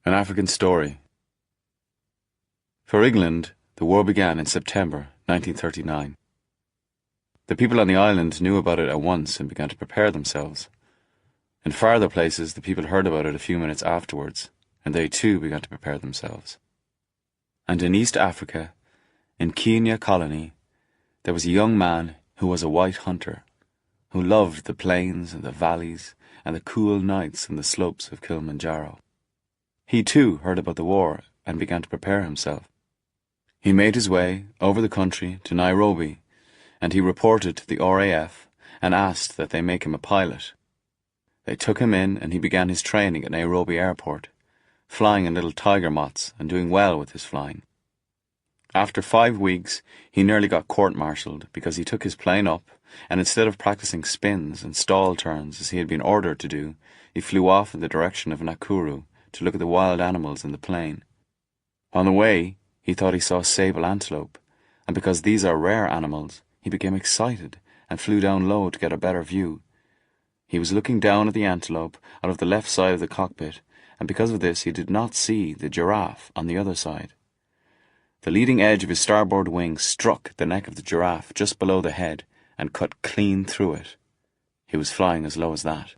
An African Story. For England, the war began in September 1939. The people on the island knew about it at once and began to prepare themselves. In farther places, the people heard about it a few minutes afterwards, and they too began to prepare themselves. And in East Africa, in Kenya colony, there was a young man who was a white hunter, who loved the plains and the valleys and the cool nights on the slopes of Kilimanjaro. He too heard about the war and began to prepare himself. He made his way over the country to Nairobi, and he reported to the RAF and asked that they make him a pilot. They took him in and he began his training at Nairobi airport, flying in little tiger moths and doing well with his flying. After 5 weeks, he nearly got court-martialed because he took his plane up and instead of practicing spins and stall turns as he had been ordered to do, he flew off in the direction of Nakuru to look at the wild animals in the plain. On the way, he thought he saw sable antelope, and because these are rare animals, he became excited and flew down low to get a better view. He was looking down at the antelope out of the left side of the cockpit, and because of this he did not see the giraffe on the other side. The leading edge of his starboard wing struck the neck of the giraffe just below the head and cut clean through it. He was flying as low as that.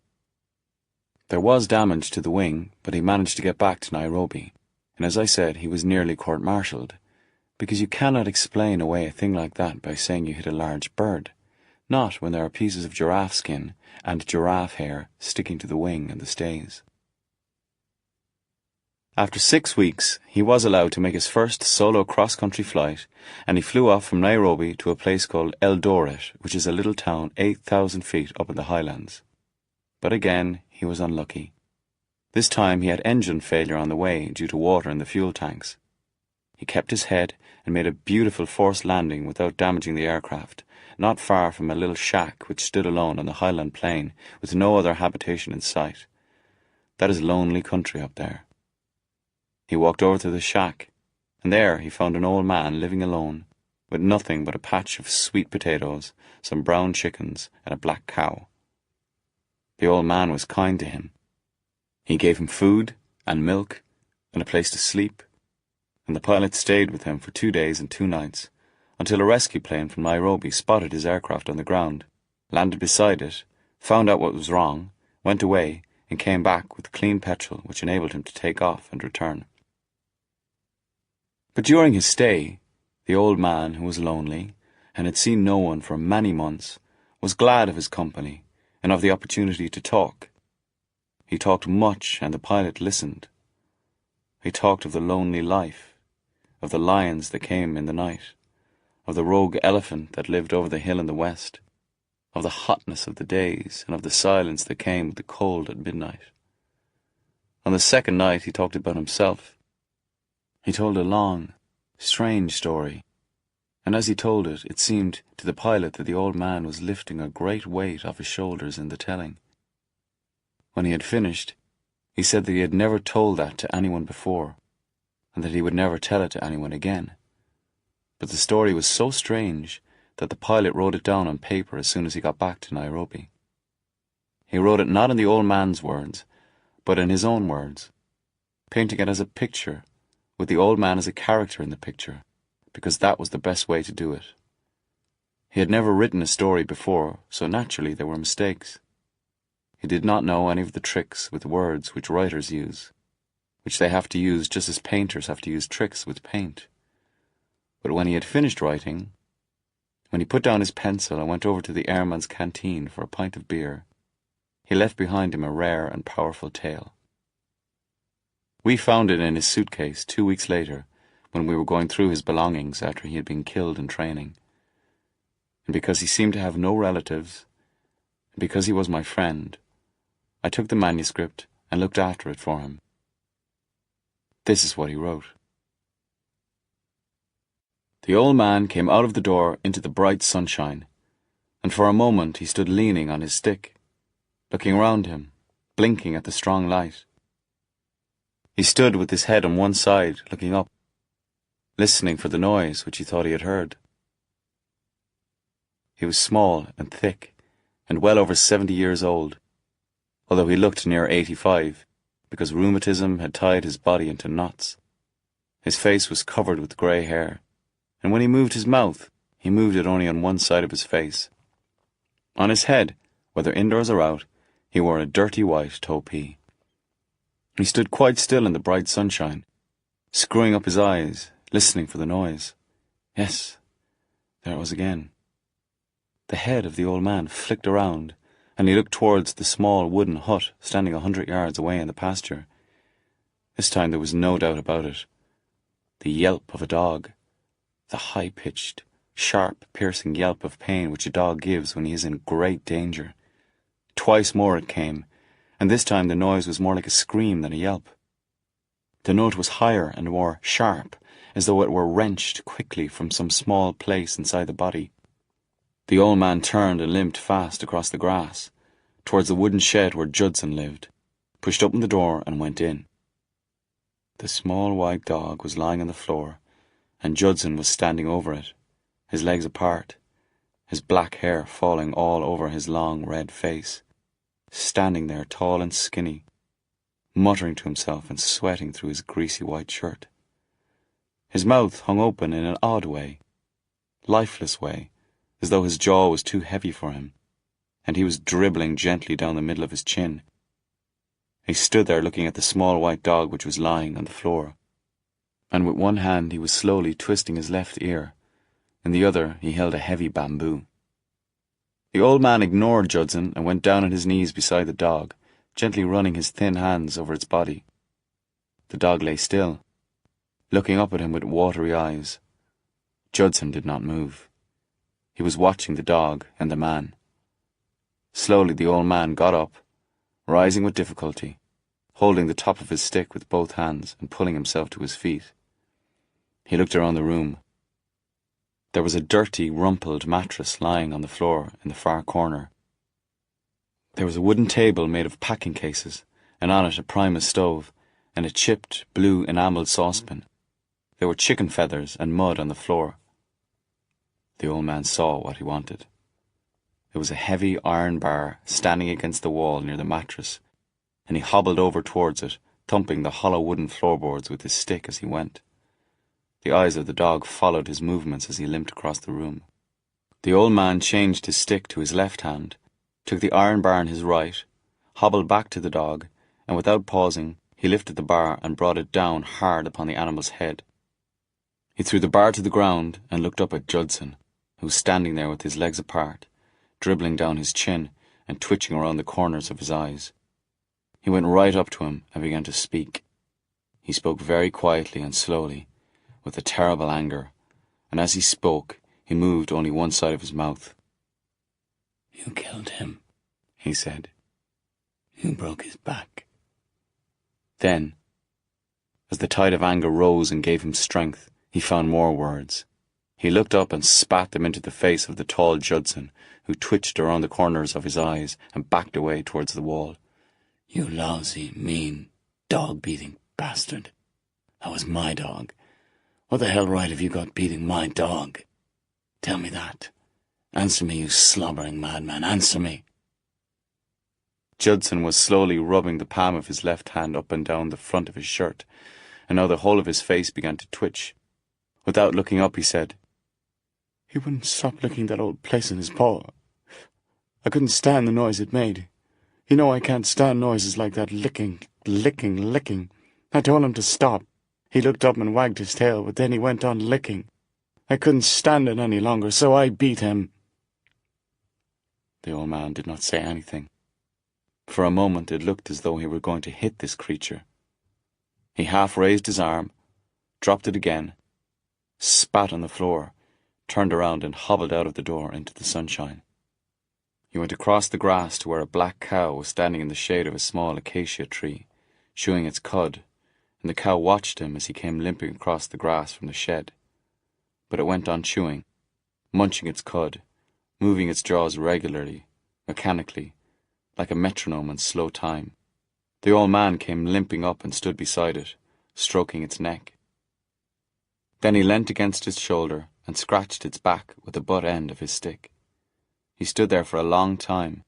There was damage to the wing, but he managed to get back to Nairobi, and as I said, he was nearly court-martialed, because you cannot explain away a thing like that by saying you hit a large bird, not when there are pieces of giraffe skin and giraffe hair sticking to the wing and the stays. After 6 weeks, he was allowed to make his first solo cross-country flight, and he flew off from Nairobi to a place called Eldoret, which is a little town 8,000 feet up in the highlands. But again, he was unlucky. This time he had engine failure on the way due to water in the fuel tanks. He kept his head and made a beautiful forced landing without damaging the aircraft, not far from a little shack which stood alone on the highland plain with no other habitation in sight. That is lonely country up there. He walked over to the shack, and there he found an old man living alone, with nothing but a patch of sweet potatoes, some brown chickens, and a black cow. The old man was kind to him. He gave him food and milk and a place to sleep, and the pilot stayed with him for 2 days and 2 nights, until a rescue plane from Nairobi spotted his aircraft on the ground, landed beside it, found out what was wrong, went away, and came back with clean petrol which enabled him to take off and return. But during his stay, the old man, who was lonely and had seen no one for many months, was glad of his company and of the opportunity to talk. He talked much, and the pilot listened. He talked of the lonely life, of the lions that came in the night, of the rogue elephant that lived over the hill in the west, of the hotness of the days, and of the silence that came with the cold at midnight. On the second night he talked about himself. He told a long, strange story, and as he told it, it seemed to the pilot that the old man was lifting a great weight off his shoulders in the telling. When he had finished, he said that he had never told that to anyone before, and that he would never tell it to anyone again. But the story was so strange that the pilot wrote it down on paper as soon as he got back to Nairobi. He wrote it not in the old man's words, but in his own words, painting it as a picture, with the old man as a character in the picture, because that was the best way to do it. He had never written a story before, so naturally there were mistakes. He did not know any of the tricks with words which writers use, which they have to use just as painters have to use tricks with paint. But when he had finished writing, when he put down his pencil and went over to the airman's canteen for a pint of beer, he left behind him a rare and powerful tale. We found it in his suitcase 2 weeks later, when we were going through his belongings after he had been killed in training. And because he seemed to have no relatives, and because he was my friend, I took the manuscript and looked after it for him. This is what he wrote. The old man came out of the door into the bright sunshine, and for a moment he stood leaning on his stick, looking round him, blinking at the strong light. He stood with his head on one side, looking up, listening for the noise which he thought he had heard. He was small and thick, and well over 70 years old, although he looked near 85, because rheumatism had tied his body into knots. His face was covered with grey hair, and when he moved his mouth, he moved it only on one side of his face. On his head, whether indoors or out, he wore a dirty white topee. He stood quite still in the bright sunshine, screwing up his eyes, listening for the noise. Yes, there it was again. The head of the old man flicked around, and he looked towards the small wooden hut standing 100 yards away in the pasture. This time there was no doubt about it. The yelp of a dog, the high-pitched, sharp, piercing yelp of pain which a dog gives when he is in great danger. Twice more it came, and this time the noise was more like a scream than a yelp. The note was higher and more sharp, as though it were wrenched quickly from some small place inside the body. The old man turned and limped fast across the grass, towards the wooden shed where Judson lived, pushed open the door and went in. The small white dog was lying on the floor, and Judson was standing over it, his legs apart, his black hair falling all over his long red face, standing there tall and skinny, muttering to himself and sweating through his greasy white shirt. His mouth hung open in an odd way, lifeless way, as though his jaw was too heavy for him, and he was dribbling gently down the middle of his chin. He stood there looking at the small white dog which was lying on the floor, and with one hand he was slowly twisting his left ear, in the other he held a heavy bamboo. The old man ignored Judson and went down on his knees beside the dog, gently running his thin hands over its body. The dog lay still, looking up at him with watery eyes. Judson did not move. He was watching the dog and the man. Slowly the old man got up, rising with difficulty, holding the top of his stick with both hands and pulling himself to his feet. He looked around the room. There was a dirty, rumpled mattress lying on the floor in the far corner. There was a wooden table made of packing cases, and on it a Primus stove, and a chipped, blue enamelled saucepan. There were chicken feathers and mud on the floor. The old man saw what he wanted. There was a heavy iron bar standing against the wall near the mattress, and he hobbled over towards it, thumping the hollow wooden floorboards with his stick as he went. The eyes of the dog followed his movements as he limped across the room. The old man changed his stick to his left hand, took the iron bar in his right, hobbled back to the dog, and without pausing, he lifted the bar and brought it down hard upon the animal's head. He threw the bar to the ground and looked up at Judson, who was standing there with his legs apart, dribbling down his chin and twitching around the corners of his eyes. He went right up to him and began to speak. He spoke very quietly and slowly, with a terrible anger, and as he spoke, he moved only one side of his mouth. "You killed him," he said. "You broke his back." Then, as the tide of anger rose and gave him strength, he found more words. He looked up and spat them into the face of the tall Judson, who twitched around the corners of his eyes and backed away towards the wall. "You lousy, mean, dog-beating bastard. That was my dog. What the hell right have you got beating my dog? Tell me that. Answer me, you slobbering madman, answer me." Judson was slowly rubbing the palm of his left hand up and down the front of his shirt, and now the whole of his face began to twitch. Without looking up, he said, "He wouldn't stop licking that old place in his paw. I couldn't stand the noise it made. You know I can't stand noises like that, licking, licking, licking. I told him to stop. He looked up and wagged his tail, but then he went on licking. I couldn't stand it any longer, so I beat him." The old man did not say anything. For a moment it looked as though he were going to hit this creature. He half raised his arm, dropped it again, spat on the floor, turned around and hobbled out of the door into the sunshine. He went across the grass to where a black cow was standing in the shade of a small acacia tree, chewing its cud, and the cow watched him as he came limping across the grass from the shed. But it went on chewing, munching its cud, moving its jaws regularly, mechanically, like a metronome in slow time. The old man came limping up and stood beside it, stroking its neck. Then he leant against its shoulder and scratched its back with the butt end of his stick. He stood there for a long time,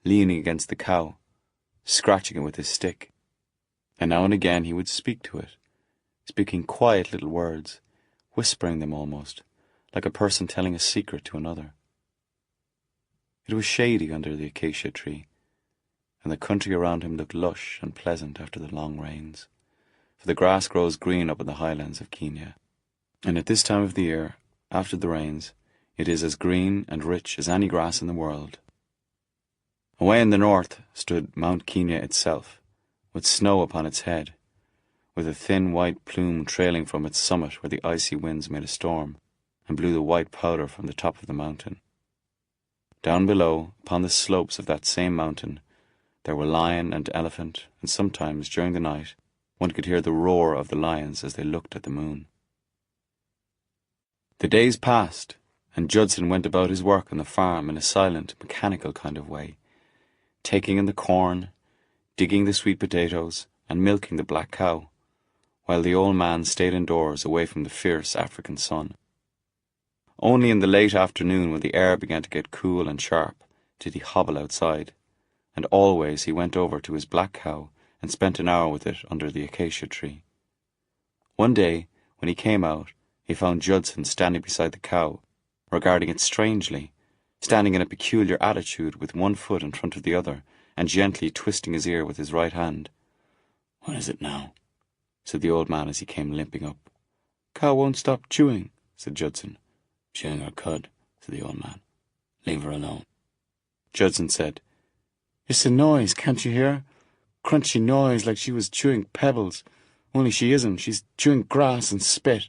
leaning against the cow, scratching it with his stick. and now and again he would speak to it, speaking quiet little words, whispering them almost, like a person telling a secret to another. It was shady under the acacia tree, and the country around him looked lush and pleasant after the long rains, for the grass grows green up in the highlands of Kenya, and at this time of the year, after the rains, it is as green and rich as any grass in the world. Away in the north stood Mount Kenya itself, with snow upon its head, with a thin white plume trailing from its summit where the icy winds made a storm and blew the white powder from the top of the mountain. Down below, upon the slopes of that same mountain, there were lion and elephant, and sometimes, during the night, one could hear the roar of the lions as they looked at the moon. The days passed, and Judson went about his work on the farm in a silent, mechanical kind of way, taking in the corn, digging the sweet potatoes, and milking the black cow, while the old man stayed indoors away from the fierce African sun. Only in the late afternoon, when the air began to get cool and sharp, did he hobble outside, and always he went over to his black cow and spent an hour with it under the acacia tree. One day, when he came out, he found Judson standing beside the cow, regarding it strangely, standing in a peculiar attitude with one foot in front of the other, and gently twisting his ear with his right hand. "What is it now?" said the old man as he came limping up. "Cow won't stop chewing," said Judson. "Chewing her cud," said the old man. "Leave her alone." Judson said, "It's a noise, can't you hear? Crunchy noise like she was chewing pebbles. Only she isn't, she's chewing grass and spit.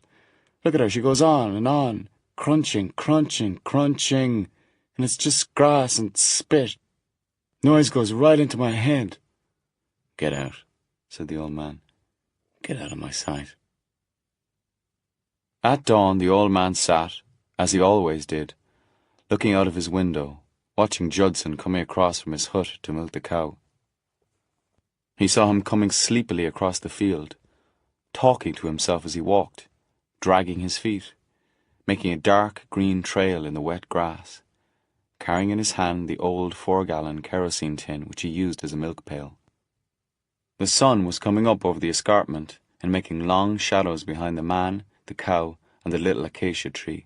Look at her, she goes on, crunching, crunching, crunching, and it's just grass and spit. Noise goes right into my head." "Get out," said the old man. "Get out of my sight." At dawn the old man sat, as he always did, looking out of his window, watching Judson coming across from his hut to milk the cow. He saw him coming sleepily across the field, talking to himself as he walked, dragging his feet, making a dark green trail in the wet grass, carrying in his hand the old 4-gallon kerosene tin which he used as a milk pail. The sun was coming up over the escarpment and making long shadows behind the man, the cow, and the little acacia tree.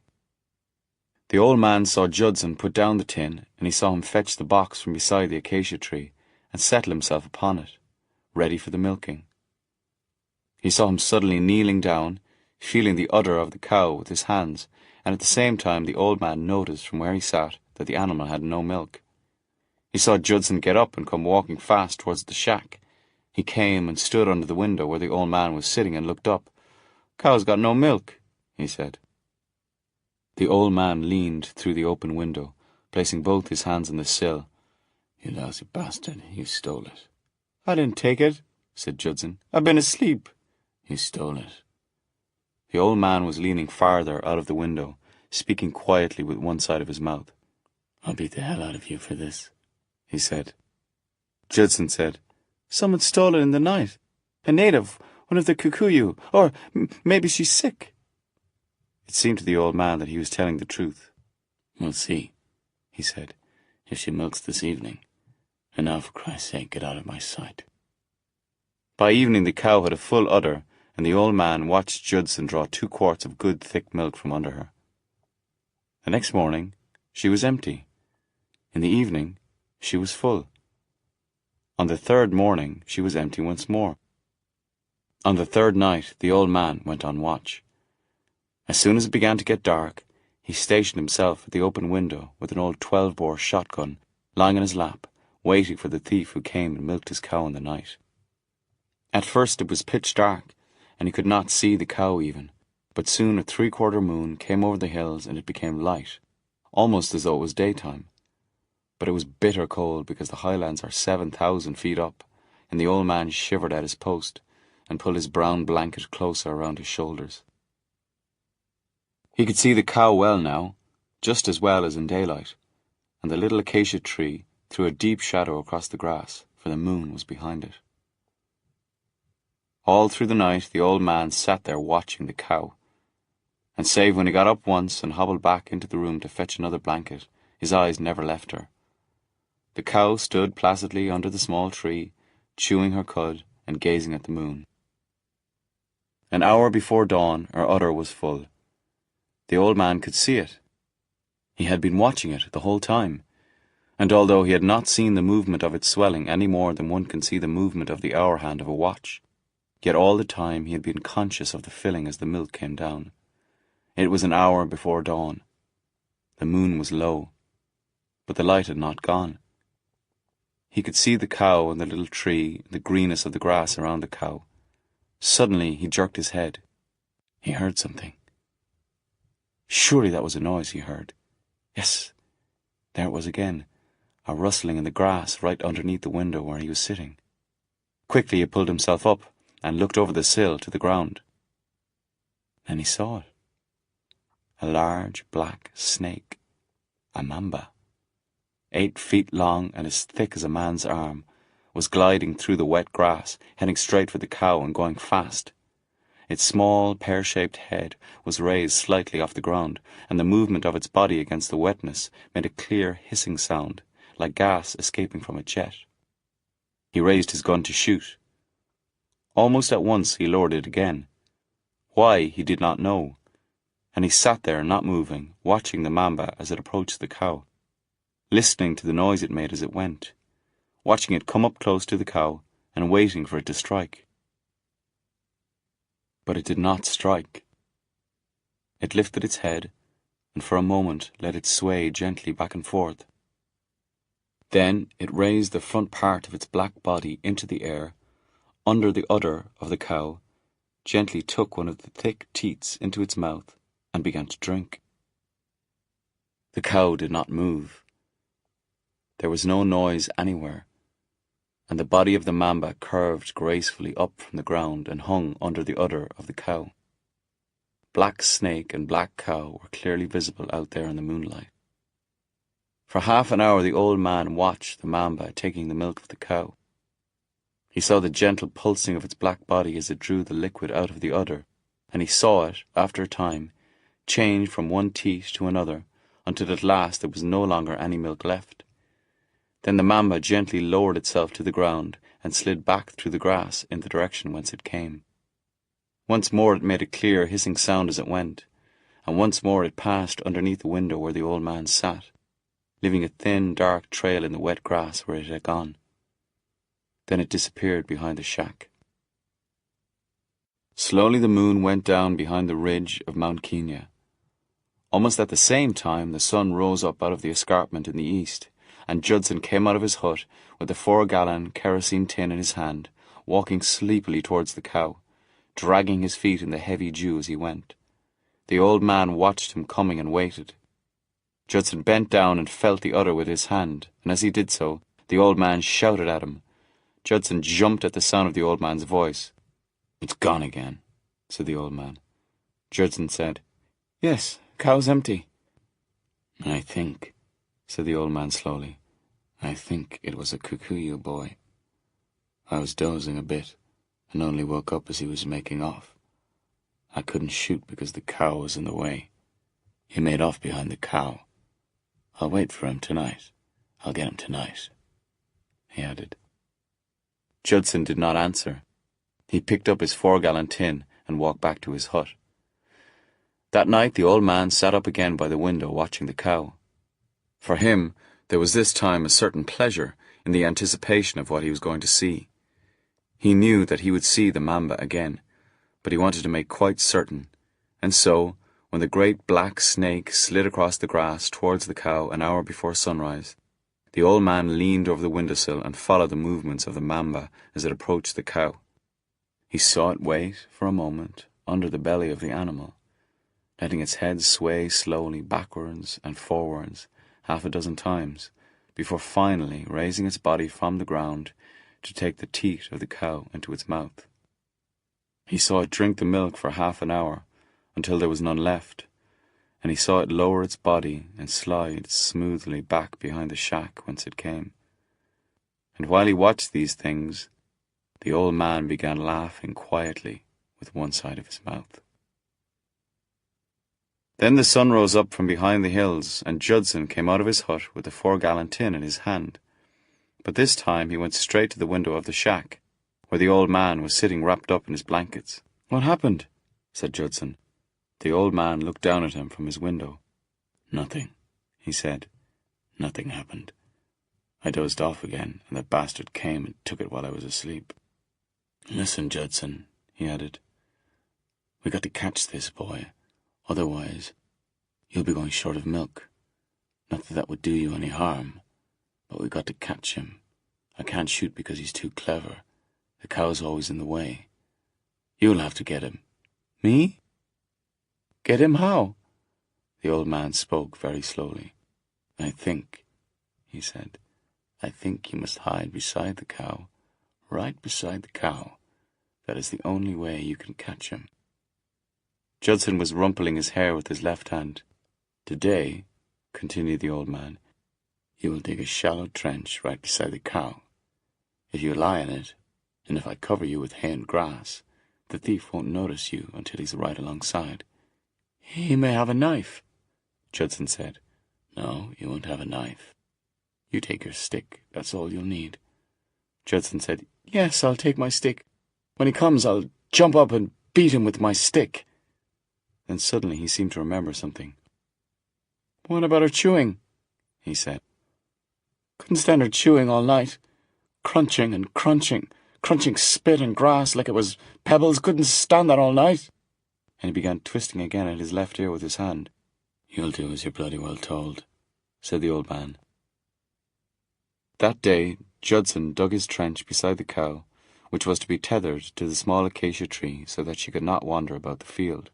The old man saw Judson put down the tin, and he saw him fetch the box from beside the acacia tree and settle himself upon it, ready for the milking. He saw him suddenly kneeling down, feeling the udder of the cow with his hands, and at the same time the old man noticed from where he sat that the animal had no milk. He saw Judson get up and come walking fast towards the shack. He came and stood under the window where the old man was sitting and looked up. "Cow's got no milk," he said. The old man leaned through the open window, placing both his hands on the sill. "You lousy bastard, you stole it." "I didn't take it," said Judson. "I've been asleep." "You stole it." The old man was leaning farther out of the window, speaking quietly with one side of his mouth. "I'll beat the hell out of you for this," he said. Judson said, "Someone stole it in the night. A native, one of the Kikuyu, or maybe she's sick." It seemed to the old man that he was telling the truth. "We'll see," he said, "if she milks this evening. And now, for Christ's sake, get out of my sight." By evening the cow had a full udder, and the old man watched Judson draw 2 quarts of good thick milk from under her. The next morning she was empty. In the evening she was full. On the 3rd morning she was empty once more. On the 3rd night the old man went on watch. As soon as it began to get dark, he stationed himself at the open window with an old 12-bore shotgun lying on his lap, waiting for the thief who came and milked his cow in the night. At first it was pitch dark, and he could not see the cow even, but soon a 3/4 moon came over the hills and it became light, almost as though it was daytime. But it was bitter cold because the highlands are 7,000 feet up, and the old man shivered at his post and pulled his brown blanket closer around his shoulders. He could see the cow well now, just as well as in daylight, and the little acacia tree threw a deep shadow across the grass, for the moon was behind it. All through the night the old man sat there watching the cow, and save when he got up once and hobbled back into the room to fetch another blanket, his eyes never left her. The cow stood placidly under the small tree, chewing her cud and gazing at the moon. An hour before dawn, her udder was full. The old man could see it. He had been watching it the whole time, and although he had not seen the movement of its swelling any more than one can see the movement of the hour hand of a watch, yet all the time he had been conscious of the filling as the milk came down. It was an hour before dawn. The moon was low, but the light had not gone. He could see the cow and the little tree, the greenness of the grass around the cow. Suddenly he jerked his head. He heard something. Surely that was a noise he heard. Yes, there it was again, a rustling in the grass right underneath the window where he was sitting. Quickly he pulled himself up and looked over the sill to the ground. Then he saw it. A large black snake, a mamba, 8 feet long and as thick as a man's arm, was gliding through the wet grass, heading straight for the cow and going fast. Its small, pear-shaped head was raised slightly off the ground, and the movement of its body against the wetness made a clear hissing sound, like gas escaping from a jet. He raised his gun to shoot. Almost at once he lowered it again. Why, he did not know, and he sat there not moving, watching the mamba as it approached the cow, listening to the noise it made as it went, watching it come up close to the cow and waiting for it to strike. But it did not strike. It lifted its head and for a moment let it sway gently back and forth. Then it raised the front part of its black body into the air, under the udder of the cow, gently took one of the thick teats into its mouth and began to drink. The cow did not move. There was no noise anywhere, and the body of the mamba curved gracefully up from the ground and hung under the udder of the cow. Black snake and black cow were clearly visible out there in the moonlight. For half an hour the old man watched the mamba taking the milk of the cow. He saw the gentle pulsing of its black body as it drew the liquid out of the udder, and he saw it, after a time, change from one teat to another, until at last there was no longer any milk left. Then the mamba gently lowered itself to the ground and slid back through the grass in the direction whence it came. Once more it made a clear hissing sound as it went, and once more it passed underneath the window where the old man sat, leaving a thin, dark trail in the wet grass where it had gone. Then it disappeared behind the shack. Slowly the moon went down behind the ridge of Mount Kenya. Almost at the same time the sun rose up out of the escarpment in the east, and Judson came out of his hut with a 4-gallon kerosene tin in his hand, walking sleepily towards the cow, dragging his feet in the heavy dew as he went. The old man watched him coming and waited. Judson bent down and felt the udder with his hand, and as he did so, the old man shouted at him. Judson jumped at the sound of the old man's voice. "It's gone again," said the old man. Judson said, "Yes, cow's empty." "I think," said the old man slowly, "I think it was a Kikuyu boy. I was dozing a bit, and only woke up as he was making off. I couldn't shoot because the cow was in the way. He made off behind the cow. I'll wait for him tonight. I'll get him tonight," he added. Judson did not answer. He picked up his 4-gallon tin and walked back to his hut. That night the old man sat up again by the window watching the cow. For him, there was this time a certain pleasure in the anticipation of what he was going to see. He knew that he would see the mamba again, but he wanted to make quite certain, and so, when the great black snake slid across the grass towards the cow an hour before sunrise, the old man leaned over the windowsill and followed the movements of the mamba as it approached the cow. He saw it wait for a moment under the belly of the animal, letting its head sway slowly backwards and forwards 6 times, before finally raising its body from the ground to take the teat of the cow into its mouth. He saw it drink the milk for half an hour, until there was none left, and he saw it lower its body and slide smoothly back behind the shack whence it came. And while he watched these things, the old man began laughing quietly with one side of his mouth. Then the sun rose up from behind the hills, and Judson came out of his hut with the 4-gallon tin in his hand. But this time he went straight to the window of the shack, where the old man was sitting wrapped up in his blankets. "What happened?" said Judson. The old man looked down at him from his window. "Nothing," he said. "Nothing happened. I dozed off again, and the bastard came and took it while I was asleep. Listen, Judson," he added. "We got to catch this boy. Otherwise, you'll be going short of milk. Not that that would do you any harm, but we got to catch him. I can't shoot because he's too clever. The cow's always in the way. You'll have to get him." "Me? Get him how?" The old man spoke very slowly. "I think," he said, "I think you must hide beside the cow, right beside the cow. That is the only way you can catch him." Judson was rumpling his hair with his left hand. "Today," continued the old man, "you will dig a shallow trench right beside the cow. If you lie in it, and if I cover you with hay and grass, the thief won't notice you until he's right alongside." "He may have a knife," Judson said. "No, you won't have a knife. You take your stick, that's all you'll need." Judson said, "Yes, I'll take my stick. When he comes, I'll jump up and beat him with my stick." Then suddenly he seemed to remember something. "What about her chewing?" he said. "Couldn't stand her chewing all night. Crunching and crunching, crunching spit and grass like it was pebbles. Couldn't stand that all night." And he began twisting again at his left ear with his hand. "You'll do as you're bloody well told," said the old man. That day, Judson dug his trench beside the cow, which was to be tethered to the small acacia tree so that she could not wander about the field.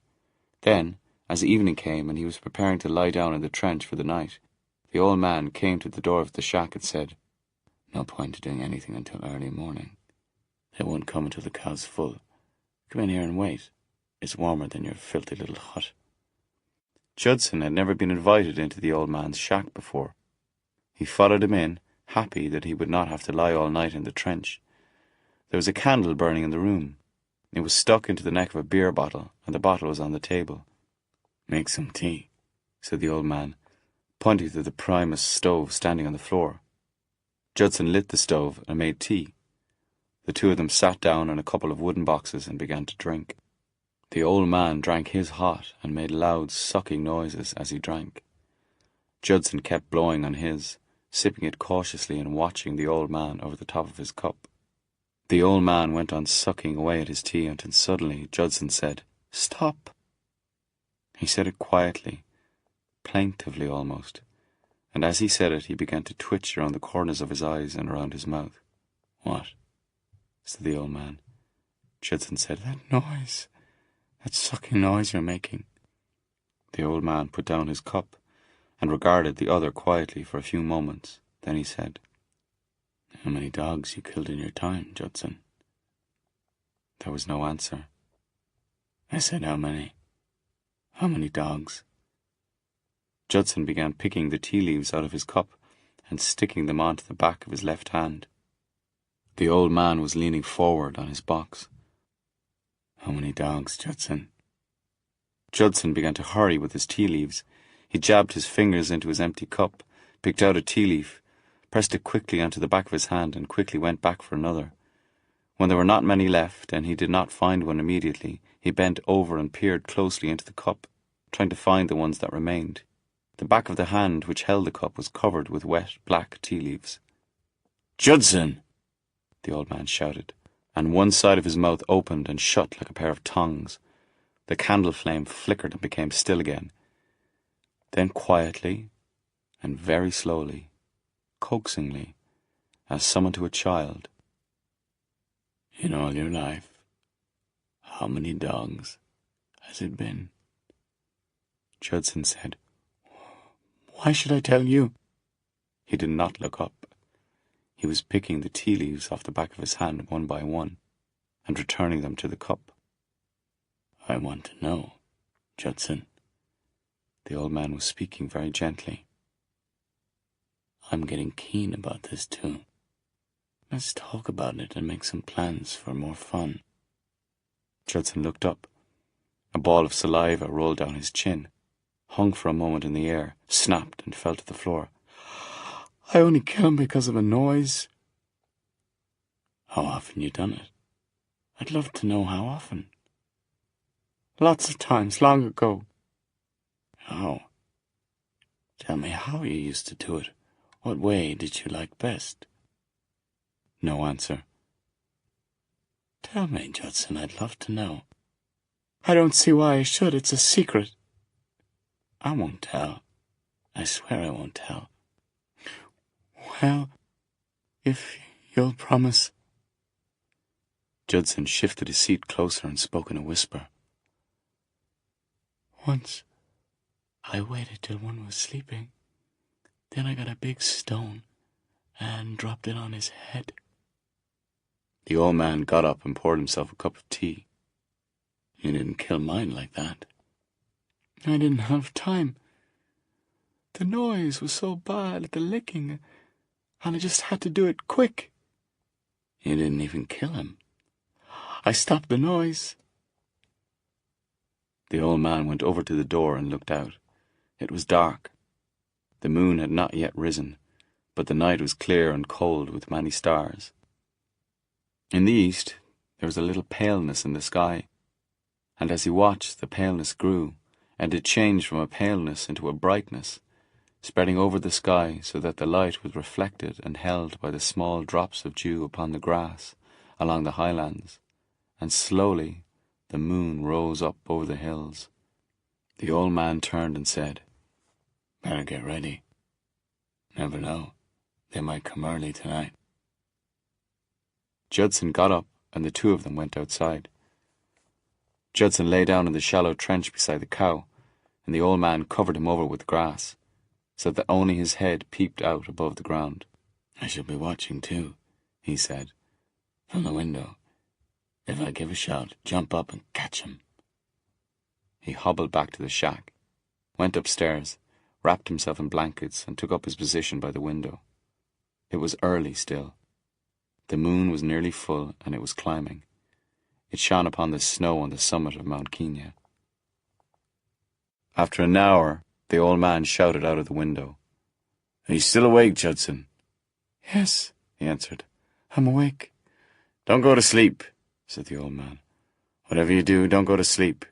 Then, as evening came and he was preparing to lie down in the trench for the night, the old man came to the door of the shack and said, "No point in doing anything until early morning. They won't come until the cow's full. Come in here and wait. It's warmer than your filthy little hut." Judson had never been invited into the old man's shack before. He followed him in, happy that he would not have to lie all night in the trench. There was a candle burning in the room. It was stuck into the neck of a beer bottle, and the bottle was on the table. "Make some tea," said the old man, pointing to the Primus stove standing on the floor. Judson lit the stove and made tea. The two of them sat down on a couple of wooden boxes and began to drink. The old man drank his hot and made loud, sucking noises as he drank. Judson kept blowing on his, sipping it cautiously and watching the old man over the top of his cup. The old man went on sucking away at his tea until suddenly Judson said, "Stop." He said it quietly, plaintively almost, and as he said it he began to twitch around the corners of his eyes and around his mouth. "What?" said the old man. Judson said, "That noise, that sucking noise you're making." The old man put down his cup and regarded the other quietly for a few moments. Then he said, "How many dogs you killed in your time, Judson?" There was no answer. "I said how many? How many dogs?" Judson began picking the tea leaves out of his cup and sticking them onto the back of his left hand. The old man was leaning forward on his box. "How many dogs, Judson?" Judson began to hurry with his tea leaves. He jabbed his fingers into his empty cup, picked out a tea leaf, pressed it quickly onto the back of his hand, and quickly went back for another. When there were not many left, and he did not find one immediately, he bent over and peered closely into the cup, trying to find the ones that remained. The back of the hand which held the cup was covered with wet, black tea leaves. "Judson!" the old man shouted, and one side of his mouth opened and shut like a pair of tongs. The candle flame flickered and became still again. Then quietly and very slowly, coaxingly, as someone to a child, "In all your life, how many dogs has it been?" Judson said, "Why should I tell you?" He did not look up. He was picking the tea leaves off the back of his hand one by one and returning them to the cup. "I want to know, Judson." The old man was speaking very gently. "I'm getting keen about this too. Let's talk about it and make some plans for more fun." Judson looked up. A ball of saliva rolled down his chin, hung for a moment in the air, snapped and fell to the floor. "I only kill him because of a noise." "How often you done it?" I'd love to know how often. Lots of times, long ago. Oh. Tell me how you used to do it. What way did you like best? No answer. Tell me, Judson, I'd love to know. I don't see why I should. It's a secret. I won't tell. I swear I won't tell. Well, if you'll promise. Judson shifted his seat closer and spoke in a whisper. Once, I waited till one was sleeping. Then I got a big stone and dropped it on his head. The old man got up and poured himself a cup of tea. You didn't kill mine like that. I didn't have time. The noise was so bad at the licking, and I just had to do it quick. You didn't even kill him. I stopped the noise. The old man went over to the door and looked out. It was dark. The moon had not yet risen, but the night was clear and cold with many stars. In the east, there was a little paleness in the sky, and as he watched, the paleness grew, and it changed from a paleness into a brightness, spreading over the sky so that the light was reflected and held by the small drops of dew upon the grass along the highlands, and slowly the moon rose up over the hills. The old man turned and said, Better get ready. Never know. They might come early tonight. Judson got up, and the two of them went outside. Judson lay down in the shallow trench beside the cow, and the old man covered him over with grass, so that only his head peeped out above the ground. I shall be watching too, he said, from the window. If I give a shout, jump up and catch him. He hobbled back to the shack, went upstairs, wrapped himself in blankets, and took up his position by the window. It was early still. The moon was nearly full, and it was climbing. It shone upon the snow on the summit of Mount Kenya. After an hour, the old man shouted out of the window, Are you still awake, Judson? Yes, he answered. I'm awake. Don't go to sleep, said the old man. Whatever you do, don't go to sleep.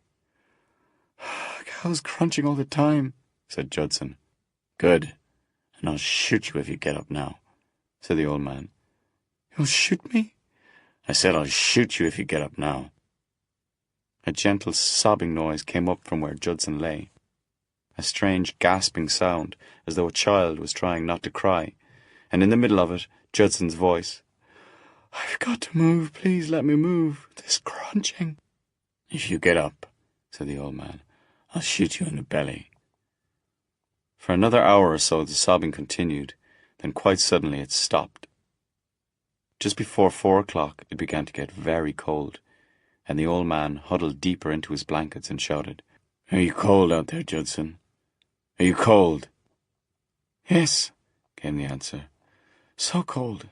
Cow's crunching all the time, said Judson. Good, and I'll shoot you if you get up now, said the old man. You'll shoot me? I said I'll shoot you if you get up now. A gentle sobbing noise came up from where Judson lay. A strange gasping sound, as though a child was trying not to cry, and in the middle of it, Judson's voice. I've got to move, please let me move. This crunching. If you get up, said the old man, I'll shoot you in the belly. For another hour or so the sobbing continued, then quite suddenly it stopped. Just before 4 o'clock it began to get very cold, and the old man huddled deeper into his blankets and shouted, Are you cold out there, Judson? Are you cold? Yes, came the answer. So cold.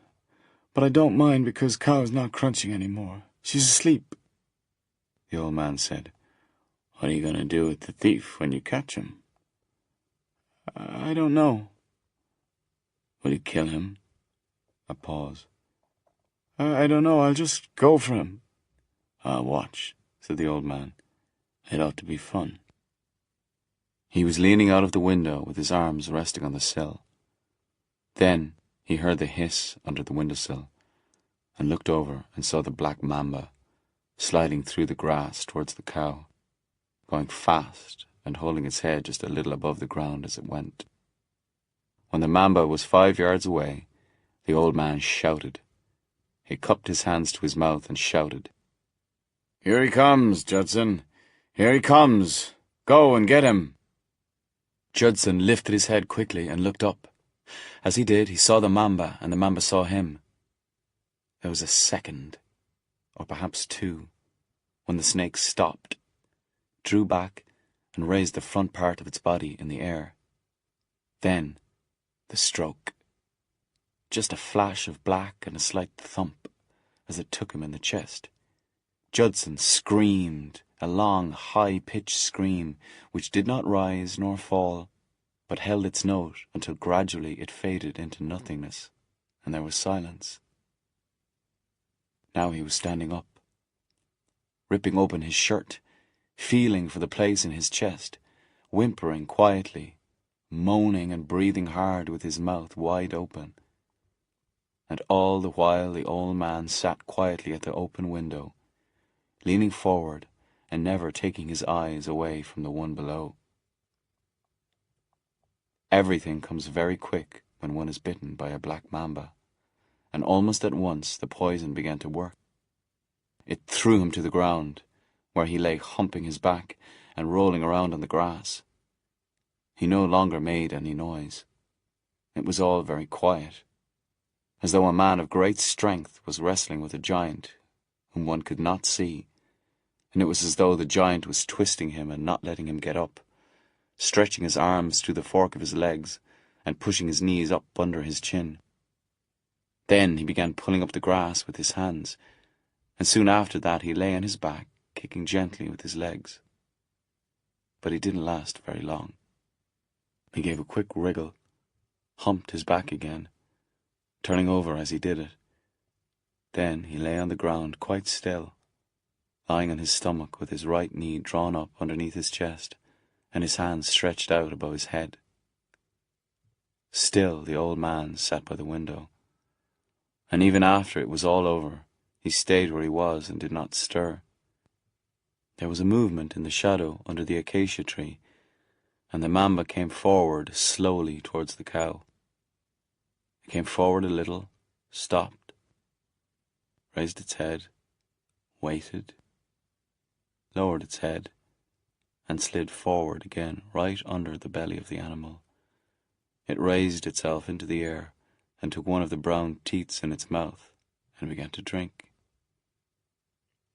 But I don't mind because Cow's not crunching anymore. She's asleep. The old man said, What are you going to do with the thief when you catch him? I don't know. Will you kill him? A pause. I don't know. I'll just go for him. I'll watch, said the old man. It ought to be fun. He was leaning out of the window with his arms resting on the sill. Then he heard the hiss under the windowsill and looked over and saw the black mamba sliding through the grass towards the cow, going fast and holding its head just a little above the ground as it went. When the mamba was 5 yards away, the old man shouted. He cupped his hands to his mouth and shouted, Here he comes, Judson. Here he comes. Go and get him. Judson lifted his head quickly and looked up. As he did, he saw the mamba, and the mamba saw him. There was a second, or perhaps 2, when the snake stopped, drew back, and raised the front part of its body in the air. Then, the stroke. Just a flash of black and a slight thump as it took him in the chest. Judson screamed, a long, high-pitched scream, which did not rise nor fall, but held its note until gradually it faded into nothingness, and there was silence. Now he was standing up, ripping open his shirt, feeling for the place in his chest, whimpering quietly, moaning and breathing hard with his mouth wide open. And all the while the old man sat quietly at the open window, leaning forward and never taking his eyes away from the one below. Everything comes very quick when one is bitten by a black mamba, and almost at once the poison began to work. It threw him to the ground, where he lay humping his back and rolling around on the grass. He no longer made any noise. It was all very quiet, as though a man of great strength was wrestling with a giant whom one could not see, and it was as though the giant was twisting him and not letting him get up, stretching his arms to the fork of his legs and pushing his knees up under his chin. Then he began pulling up the grass with his hands, and soon after that he lay on his back, kicking gently with his legs. But he didn't last very long. He gave a quick wriggle, humped his back again, turning over as he did it. Then he lay on the ground quite still, lying on his stomach with his right knee drawn up underneath his chest and his hands stretched out above his head. Still the old man sat by the window, and even after it was all over, he stayed where he was and did not stir. There was a movement in the shadow under the acacia tree, and the mamba came forward slowly towards the cow. It came forward a little, stopped, raised its head, waited, lowered its head, and slid forward again right under the belly of the animal. It raised itself into the air and took one of the brown teats in its mouth and began to drink.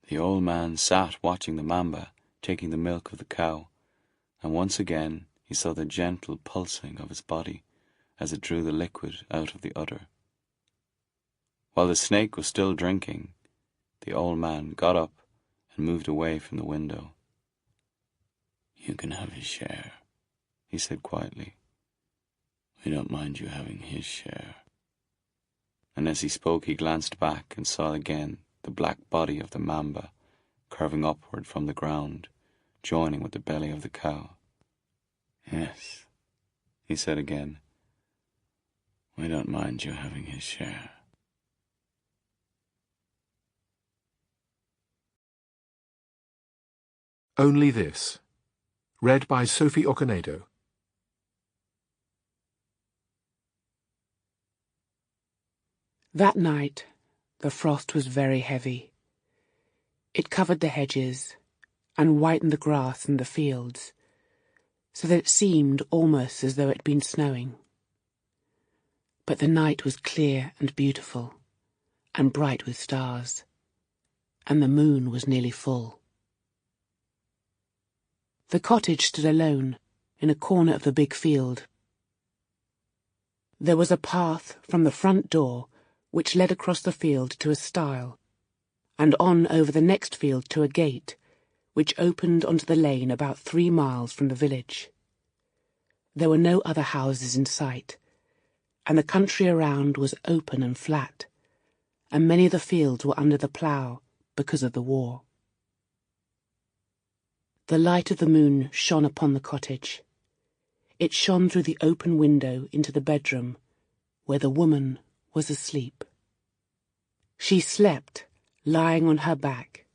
The old man sat watching the mamba taking the milk of the cow, and once again he saw the gentle pulsing of its body as it drew the liquid out of the udder. While the snake was still drinking, the old man got up and moved away from the window. "You can have his share," he said quietly. "We don't mind you having his share." And as he spoke he glanced back and saw again the black body of the mamba curving upward from the ground, joining with the belly of the cow. "Yes," he said again, "we don't mind you having his share." Only This. Read by Sophie Okonedo. That night the frost was very heavy. It covered the hedges and whitened the grass in the fields, so that it seemed almost as though it had been snowing. But the night was clear and beautiful, and bright with stars, and the moon was nearly full. The cottage stood alone in a corner of the big field. There was a path from the front door which led across the field to a stile, and on over the next field to a gate, which opened onto the lane about 3 miles from the village. There were no other houses in sight, and the country around was open and flat, and many of the fields were under the plough because of the war. The light of the moon shone upon the cottage. It shone through the open window into the bedroom, where the woman was asleep. She slept, lying on her back,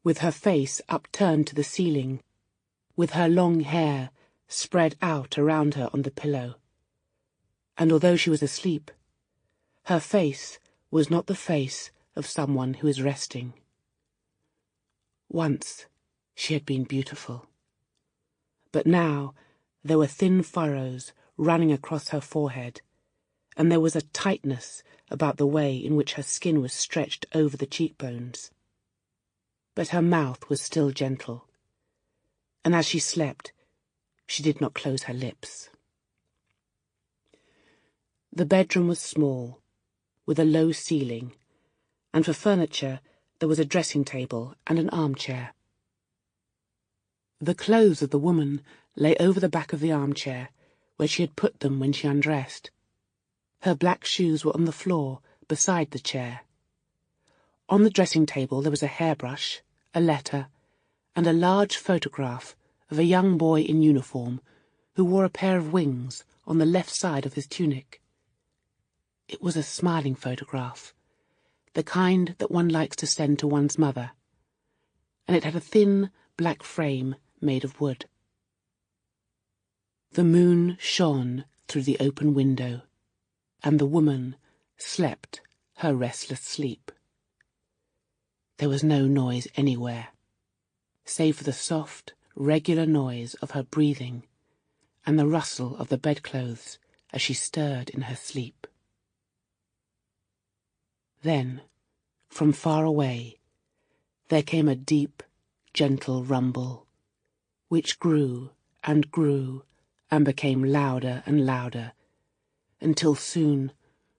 with her face upturned to the ceiling, with her long hair spread out around her on the pillow. And although she was asleep, her face was not the face of someone who is resting. Once she had been beautiful, but now there were thin furrows running across her forehead, and there was a tightness about the way in which her skin was stretched over the cheekbones. But her mouth was still gentle, and as she slept, she did not close her lips. The bedroom was small, with a low ceiling, and for furniture there was a dressing table and an armchair. The clothes of the woman lay over the back of the armchair, where she had put them when she undressed. Her black shoes were on the floor beside the chair. On the dressing table there was a hairbrush, a letter, and a large photograph of a young boy in uniform who wore a pair of wings on the left side of his tunic. It was a smiling photograph, the kind that one likes to send to one's mother, and it had a thin black frame made of wood. The moon shone through the open window, and the woman slept her restless sleep. There was no noise anywhere, save for the soft, regular noise of her breathing and the rustle of the bedclothes as she stirred in her sleep. Then, from far away, there came a deep, gentle rumble, which grew and grew and became louder and louder, until soon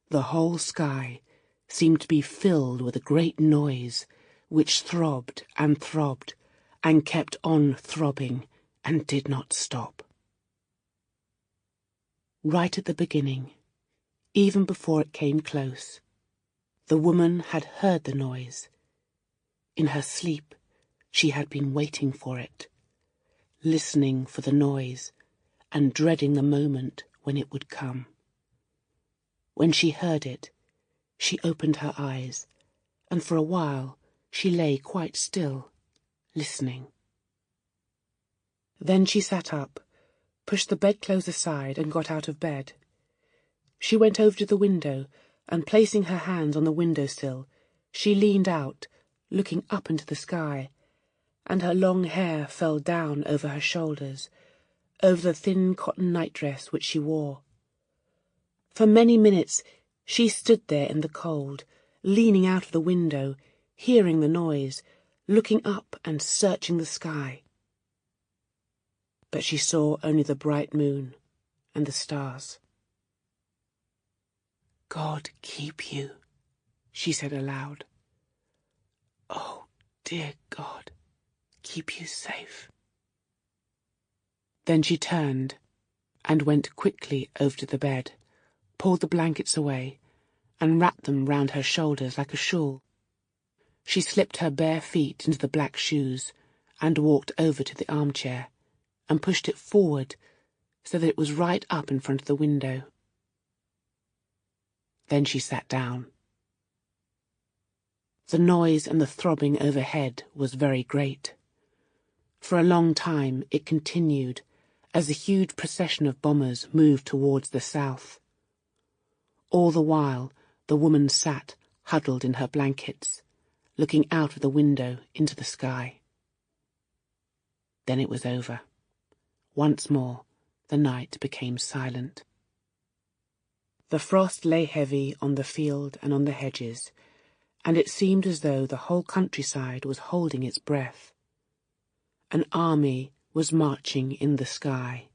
the whole sky seemed to be filled with a great noise which throbbed and throbbed and kept on throbbing and did not stop. Right at the beginning, even before it came close, the woman had heard the noise. In her sleep, she had been waiting for it, listening for the noise and dreading the moment when it would come. When she heard it, she opened her eyes, and for a while she lay quite still, listening. Then she sat up, pushed the bedclothes aside and got out of bed. She went over to the window, and placing her hands on the window-sill, she leaned out, looking up into the sky, and her long hair fell down over her shoulders, over the thin cotton nightdress which she wore. For many minutes she stood there in the cold, leaning out of the window, hearing the noise, looking up and searching the sky. But she saw only the bright moon and the stars. "God keep you," she said aloud. "Oh, dear God, keep you safe." Then she turned and went quickly over to the bed, pulled the blankets away, and wrapped them round her shoulders like a shawl. She slipped her bare feet into the black shoes and walked over to the armchair and pushed it forward so that it was right up in front of the window. Then she sat down. The noise and the throbbing overhead was very great. For a long time it continued as a huge procession of bombers moved towards the south. All the while the woman sat huddled in her blankets, looking out of the window into the sky. Then it was over. Once more the night became silent. The frost lay heavy on the field and on the hedges, and it seemed as though the whole countryside was holding its breath. An army was marching in the sky.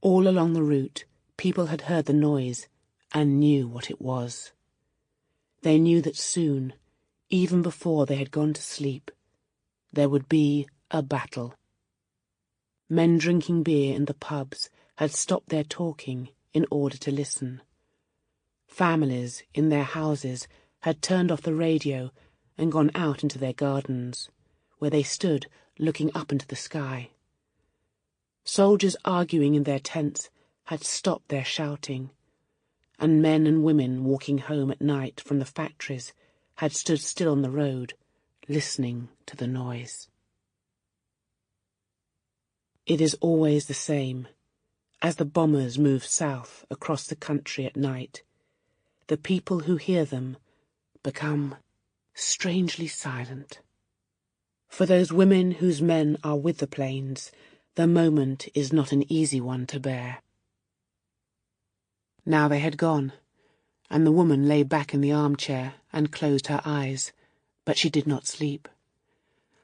All along the route, people had heard the noise and knew what it was. They knew that soon, even before they had gone to sleep, there would be a battle. Men drinking beer in the pubs had stopped their talking in order to listen. Families in their houses had turned off the radio and gone out into their gardens, where they stood looking up into the sky. Soldiers arguing in their tents had stopped their shouting, and men and women walking home at night from the factories had stood still on the road, listening to the noise. It is always the same. As the bombers move south across the country at night, the people who hear them become strangely silent. For those women whose men are with the planes, the moment is not an easy one to bear. Now they had gone, and the woman lay back in the armchair and closed her eyes, but she did not sleep.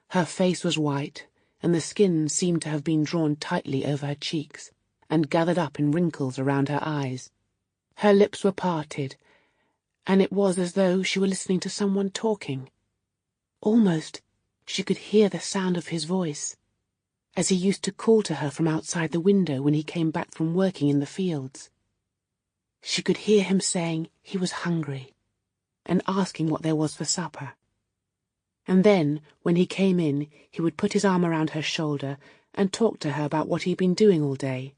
Her face was white, and the skin seemed to have been drawn tightly over her cheeks and gathered up in wrinkles around her eyes. Her lips were parted, and it was as though she were listening to someone talking. Almost she could hear the sound of his voice, as he used to call to her from outside the window when he came back from working in the fields. She could hear him saying he was hungry, and asking what there was for supper. And then, when he came in, he would put his arm around her shoulder and talk to her about what he'd been doing all day.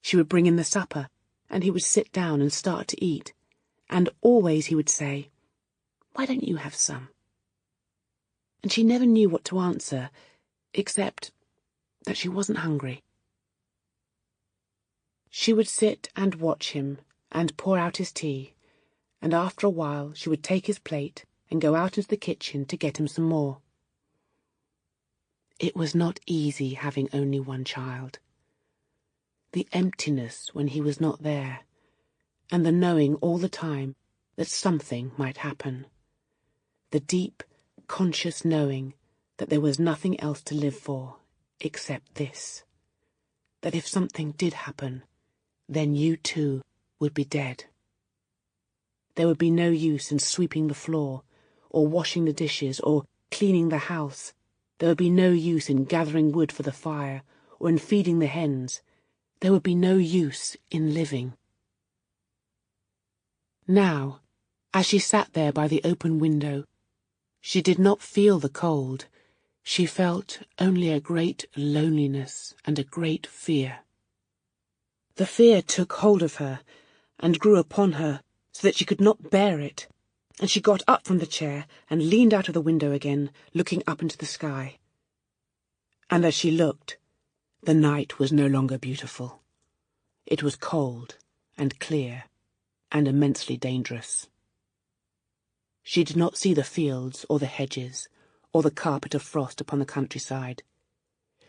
She would bring in the supper, and he would sit down and start to eat, and always he would say, "Why don't you have some?" And she never knew what to answer, except that she wasn't hungry. She would sit and watch him and pour out his tea, and after a while she would take his plate and go out into the kitchen to get him some more. It was not easy having only one child. The emptiness when he was not there, and the knowing all the time that something might happen. The deep, conscious knowing that there was nothing else to live for except this. That if something did happen, then you too would be dead. There would be no use in sweeping the floor, or washing the dishes, or cleaning the house. There would be no use in gathering wood for the fire, or in feeding the hens. There would be no use in living. Now, as she sat there by the open window, she did not feel the cold. She felt only a great loneliness and a great fear. The fear took hold of her and grew upon her so that she could not bear it, and she got up from the chair and leaned out of the window again, looking up into the sky. And as she looked, the night was no longer beautiful. It was cold and clear and immensely dangerous. She did not see the fields or the hedges or the carpet of frost upon the countryside.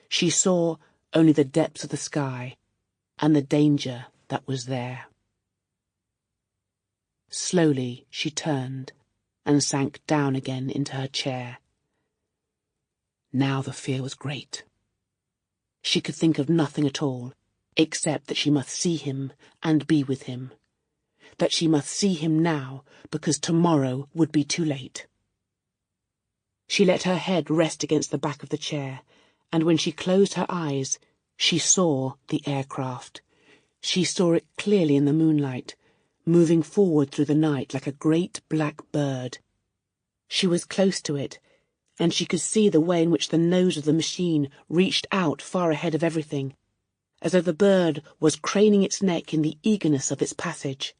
She saw only the depths of the sky and the danger that was there. Slowly she turned and sank down again into her chair. Now the fear was great. She could think of nothing at all, except that she must see him and be with him. That she must see him now, because tomorrow would be too late. She let her head rest against the back of the chair, and when she closed her eyes, she saw the aircraft. She saw it clearly in the moonlight, moving forward through the night like a great black bird. She was close to it, and she could see the way in which the nose of the machine reached out far ahead of everything, as though the bird was craning its neck in the eagerness of its passage.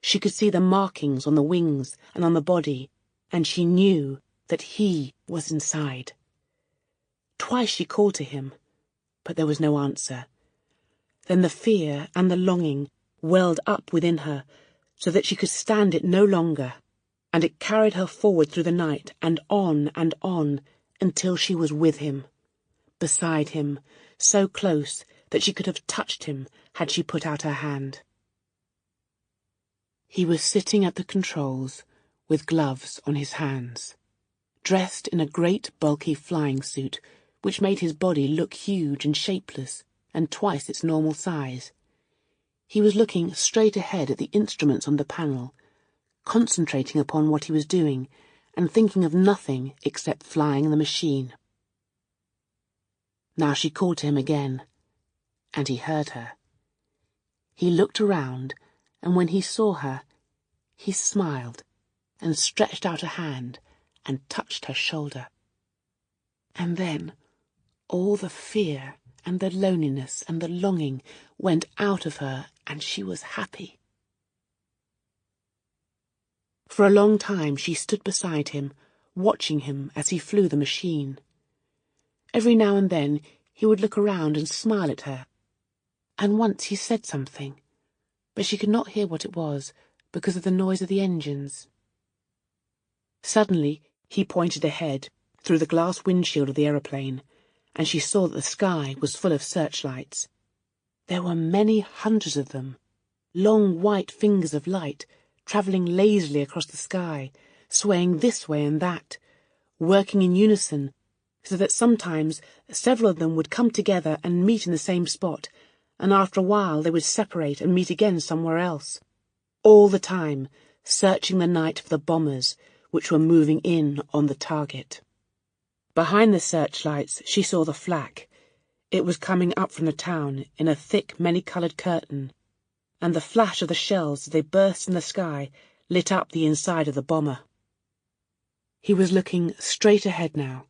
She could see the markings on the wings and on the body, and she knew that he was inside. Twice she called to him, but there was no answer. Then the fear and the longing welled up within her, so that she could stand it no longer, and it carried her forward through the night and on until she was with him, beside him, so close that she could have touched him had she put out her hand. He was sitting at the controls with gloves on his hands, dressed in a great bulky flying suit which made his body look huge and shapeless and twice its normal size. He was looking straight ahead at the instruments on the panel, concentrating upon what he was doing and thinking of nothing except flying the machine. Now she called to him again, and he heard her. He looked around, and when he saw her, he smiled and stretched out a hand and touched her shoulder. And then all the fear and the loneliness and the longing went out of her, and she was happy. For a long time she stood beside him, watching him as he flew the machine. Every now and then he would look around and smile at her, and once he said something, but she could not hear what it was because of the noise of the engines. Suddenly he pointed ahead, through the glass windshield of the aeroplane, and she saw that the sky was full of searchlights. There were many hundreds of them, long white fingers of light, travelling lazily across the sky, swaying this way and that, working in unison, so that sometimes several of them would come together and meet in the same spot, and after a while they would separate and meet again somewhere else, all the time searching the night for the bombers which were moving in on the target. Behind the searchlights she saw the flak. It was coming up from the town in a thick, many-coloured curtain, and the flash of the shells as they burst in the sky lit up the inside of the bomber. He was looking straight ahead now,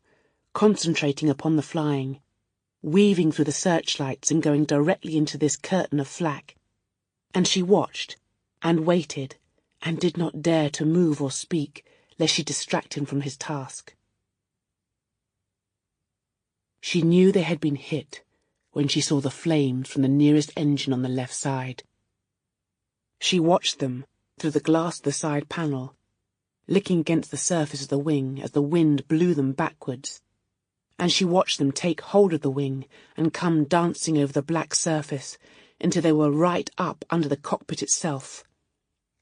concentrating upon the flying, weaving through the searchlights and going directly into this curtain of flak. And she watched, and waited, and did not dare to move or speak, lest she distract him from his task. She knew they had been hit when she saw the flames from the nearest engine on the left side. She watched them through the glass of the side panel, licking against the surface of the wing as the wind blew them backwards, and she watched them take hold of the wing and come dancing over the black surface until they were right up under the cockpit itself.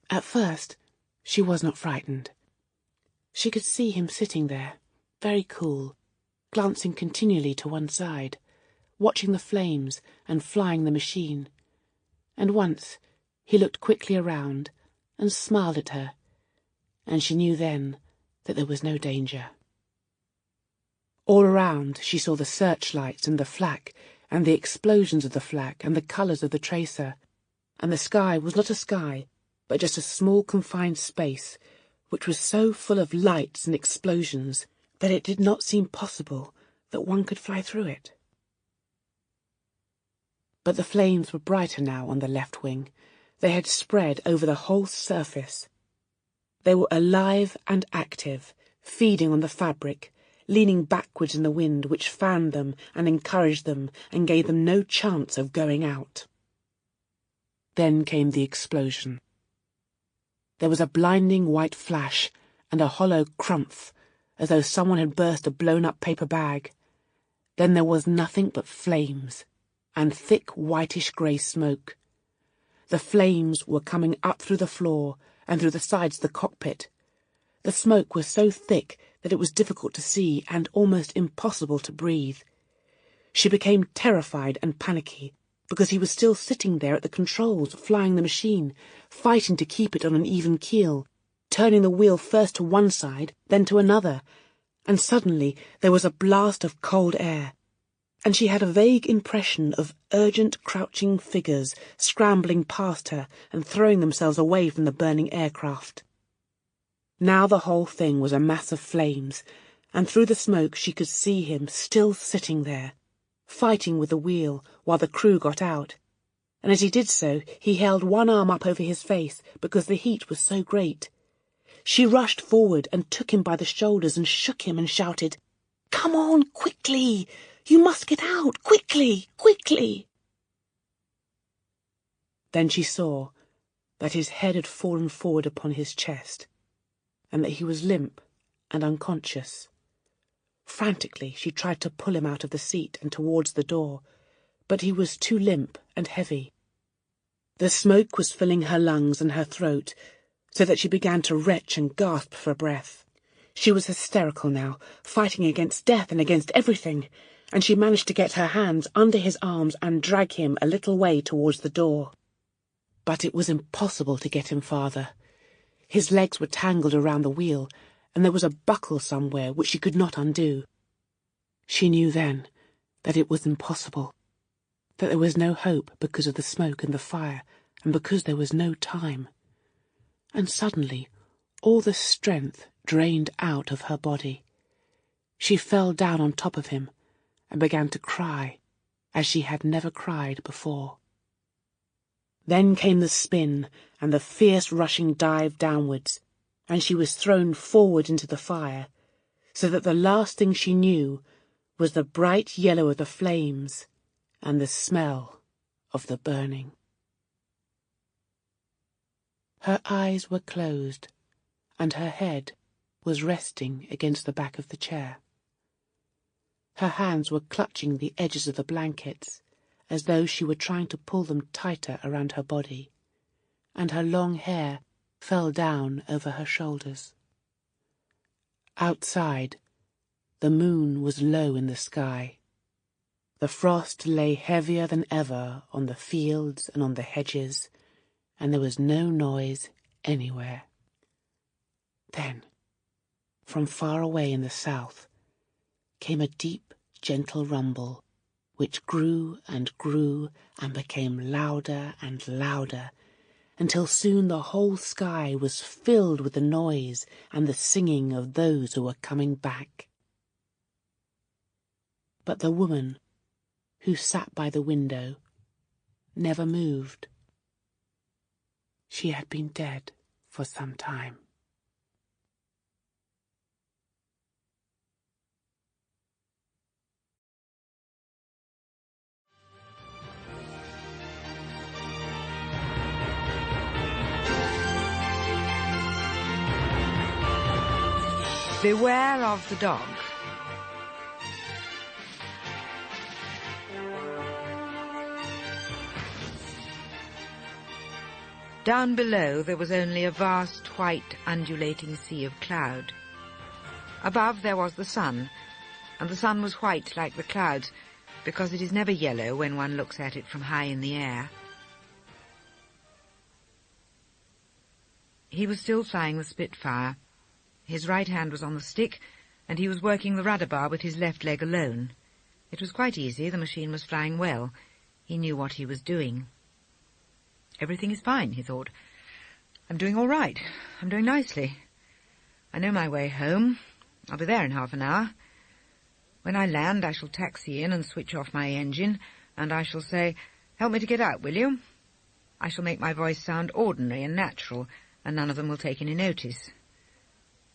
At first, she was not frightened. She could see him sitting there, very cool, glancing continually to one side, watching the flames and flying the machine. And once he looked quickly around and smiled at her, and she knew then that there was no danger. All around she saw the searchlights and the flak, and the explosions of the flak, and the colours of the tracer, and the sky was not a sky, but just a small confined space, which was so full of lights and explosions that it did not seem possible that one could fly through it. But the flames were brighter now on the left wing. They had spread over the whole surface. They were alive and active, feeding on the fabric, leaning backwards in the wind which fanned them and encouraged them and gave them no chance of going out. Then came the explosion. There was a blinding white flash and a hollow crumph, as though someone had burst a blown-up paper bag. Then there was nothing but flames and thick whitish-grey smoke. The flames were coming up through the floor and through the sides of the cockpit. The smoke was so thick that it was difficult to see and almost impossible to breathe. She became terrified and panicky, because he was still sitting there at the controls, flying the machine, fighting to keep it on an even keel, turning the wheel first to one side, then to another, and suddenly there was a blast of cold air, and she had a vague impression of urgent crouching figures scrambling past her and throwing themselves away from the burning aircraft. Now the whole thing was a mass of flames, and through the smoke she could see him still sitting there, fighting with the wheel while the crew got out, and as he did so he held one arm up over his face because the heat was so great. She rushed forward and took him by the shoulders and shook him and shouted, "Come on, quickly! You must get out! Quickly! Quickly!" Then she saw that his head had fallen forward upon his chest, and that he was limp and unconscious. Frantically she tried to pull him out of the seat and towards the door, but he was too limp and heavy. The smoke was filling her lungs and her throat, so that she began to retch and gasp for breath. She was hysterical now, fighting against death and against everything, and she managed to get her hands under his arms and drag him a little way towards the door. But it was impossible to get him farther. His legs were tangled around the wheel, and there was a buckle somewhere which she could not undo. She knew then that it was impossible, that there was no hope because of the smoke and the fire, and because there was no time. And suddenly all the strength drained out of her body. She fell down on top of him and began to cry as she had never cried before. Then came the spin and the fierce rushing dive downwards, and she was thrown forward into the fire, so that the last thing she knew was the bright yellow of the flames and the smell of the burning. Her eyes were closed, and her head was resting against the back of the chair. Her hands were clutching the edges of the blankets, as though she were trying to pull them tighter around her body, and her long hair fell down over her shoulders. Outside, the moon was low in the sky. The frost lay heavier than ever on the fields and on the hedges, and there was no noise anywhere. Then, from far away in the south, came a deep, gentle rumble, which grew and became louder and louder, until soon the whole sky was filled with the noise and the singing of those who were coming back. But the woman, who sat by the window, never moved. She had been dead for some time. Beware of the dog. Down below there was only a vast white undulating sea of cloud. Above there was the sun, and the sun was white like the clouds, because it is never yellow when one looks at it from high in the air. He was still flying the Spitfire. His right hand was on the stick, and he was working the rudder bar with his left leg alone. It was quite easy. The machine was flying well. He knew what he was doing. Everything is fine, he thought. I'm doing all right. I'm doing nicely. I know my way home. I'll be there in half an hour. When I land, I shall taxi in and switch off my engine, and I shall say, "Help me to get out, will you?" I shall make my voice sound ordinary and natural, and none of them will take any notice.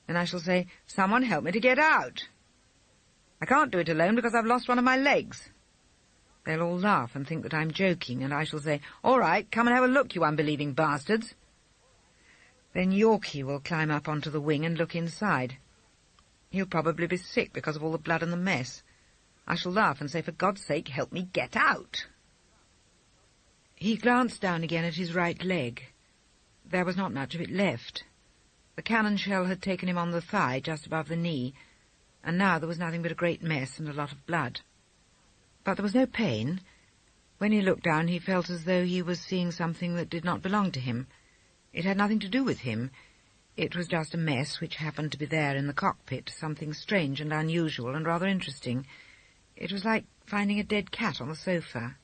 Then I shall say, "Someone help me to get out." I can't do it alone because I've lost one of my legs. They'll all laugh and think that I'm joking, and I shall say, "All right, come and have a look, you unbelieving bastards." Then Yorkie will climb up onto the wing and look inside. He'll probably be sick because of all the blood and the mess. I shall laugh and say, "For God's sake, help me get out." He glanced down again at his right leg. There was not much of it left. The cannon shell had taken him on the thigh, just above the knee, and now there was nothing but a great mess and a lot of blood. But there was no pain. When he looked down, he felt as though he was seeing something that did not belong to him. It had nothing to do with him. It was just a mess which happened to be there in the cockpit, something strange and unusual and rather interesting. It was like finding a dead cat on the sofa.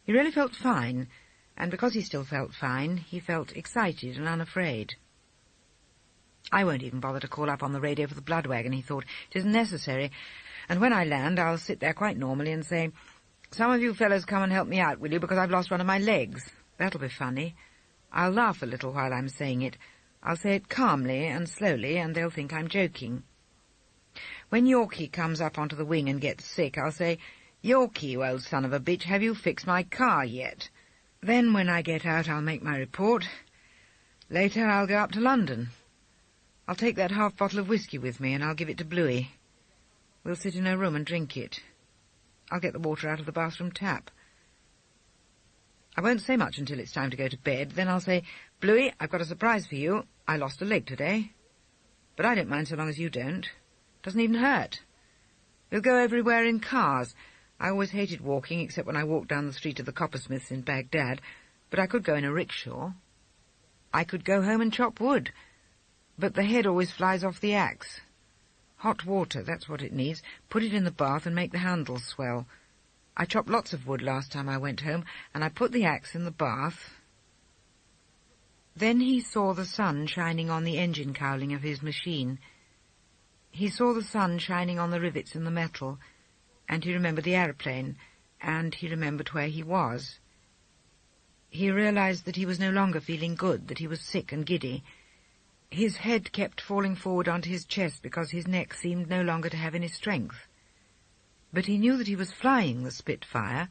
He really felt fine, and because he still felt fine, he felt excited and unafraid. I won't even bother to call up on the radio for the blood wagon, he thought. It isn't necessary. And when I land, I'll sit there quite normally and say, "Some of you fellows come and help me out, will you, because I've lost one of my legs." That'll be funny. I'll laugh a little while I'm saying it. I'll say it calmly and slowly, and they'll think I'm joking. When Yorkie comes up onto the wing and gets sick, I'll say, "Yorkie, you old son of a bitch, have you fixed my car yet?" Then when I get out, I'll make my report. Later, I'll go up to London. I'll take that half bottle of whiskey with me, and I'll give it to Bluey. We'll sit in her room and drink it. I'll get the water out of the bathroom tap. I won't say much until it's time to go to bed. Then I'll say, "Bluey, I've got a surprise for you. I lost a leg today. But I don't mind so long as you don't. Doesn't even hurt. We'll go everywhere in cars. I always hated walking, except when I walked down the street of the coppersmiths in Baghdad. But I could go in a rickshaw. I could go home and chop wood. But the head always flies off the axe. Hot water, that's what it needs. Put it in the bath and make the handle swell. I chopped lots of wood last time I went home, and I put the axe in the bath." Then he saw the sun shining on the engine cowling of his machine. He saw the sun shining on the rivets in the metal, and he remembered the aeroplane, and he remembered where he was. He realized that he was no longer feeling good, that he was sick and giddy. His head kept falling forward onto his chest because his neck seemed no longer to have any strength. But he knew that he was flying the Spitfire.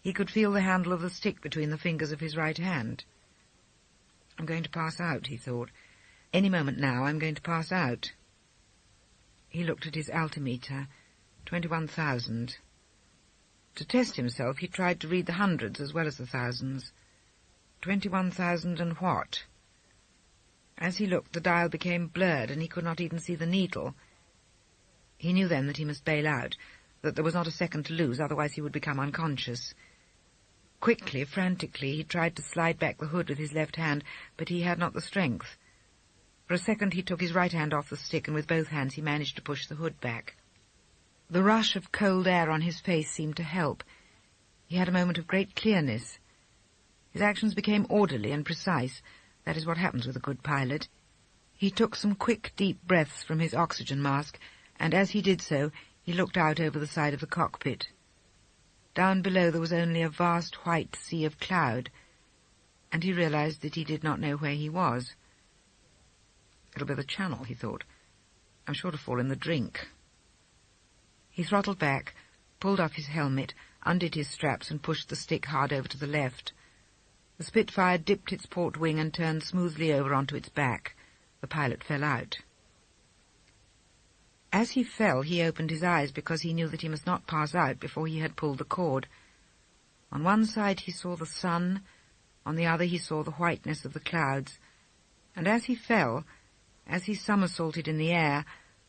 He could feel the handle of the stick between the fingers of his right hand. "I'm going to pass out," he thought. "Any moment now I'm going to pass out." He looked at his altimeter. 21,000. To test himself, he tried to read the hundreds as well as the thousands. 21,000 and what? As he looked, the dial became blurred, and he could not even see the needle. He knew then that he must bail out, that there was not a second to lose, otherwise he would become unconscious. Quickly, frantically, he tried to slide back the hood with his left hand, but he had not the strength. For a second he took his right hand off the stick, and with both hands he managed to push the hood back. The rush of cold air on his face seemed to help. He had a moment of great clearness. His actions became orderly and precise. That is what happens with a good pilot. He took some quick, deep breaths from his oxygen mask, and as he did so, he looked out over the side of the cockpit. Down below there was only a vast white sea of cloud, and he realized that he did not know where he was. It'll be the Channel, he thought. I'm sure to fall in the drink. He throttled back, pulled off his helmet, undid his straps, and pushed the stick hard over to the left. The Spitfire dipped its port wing and turned smoothly over onto its back. The pilot fell out. As he fell, he opened his eyes because he knew that he must not pass out before he had pulled the cord. On one side he saw the sun, on the other he saw the whiteness of the clouds, and as he fell, as he somersaulted in the air,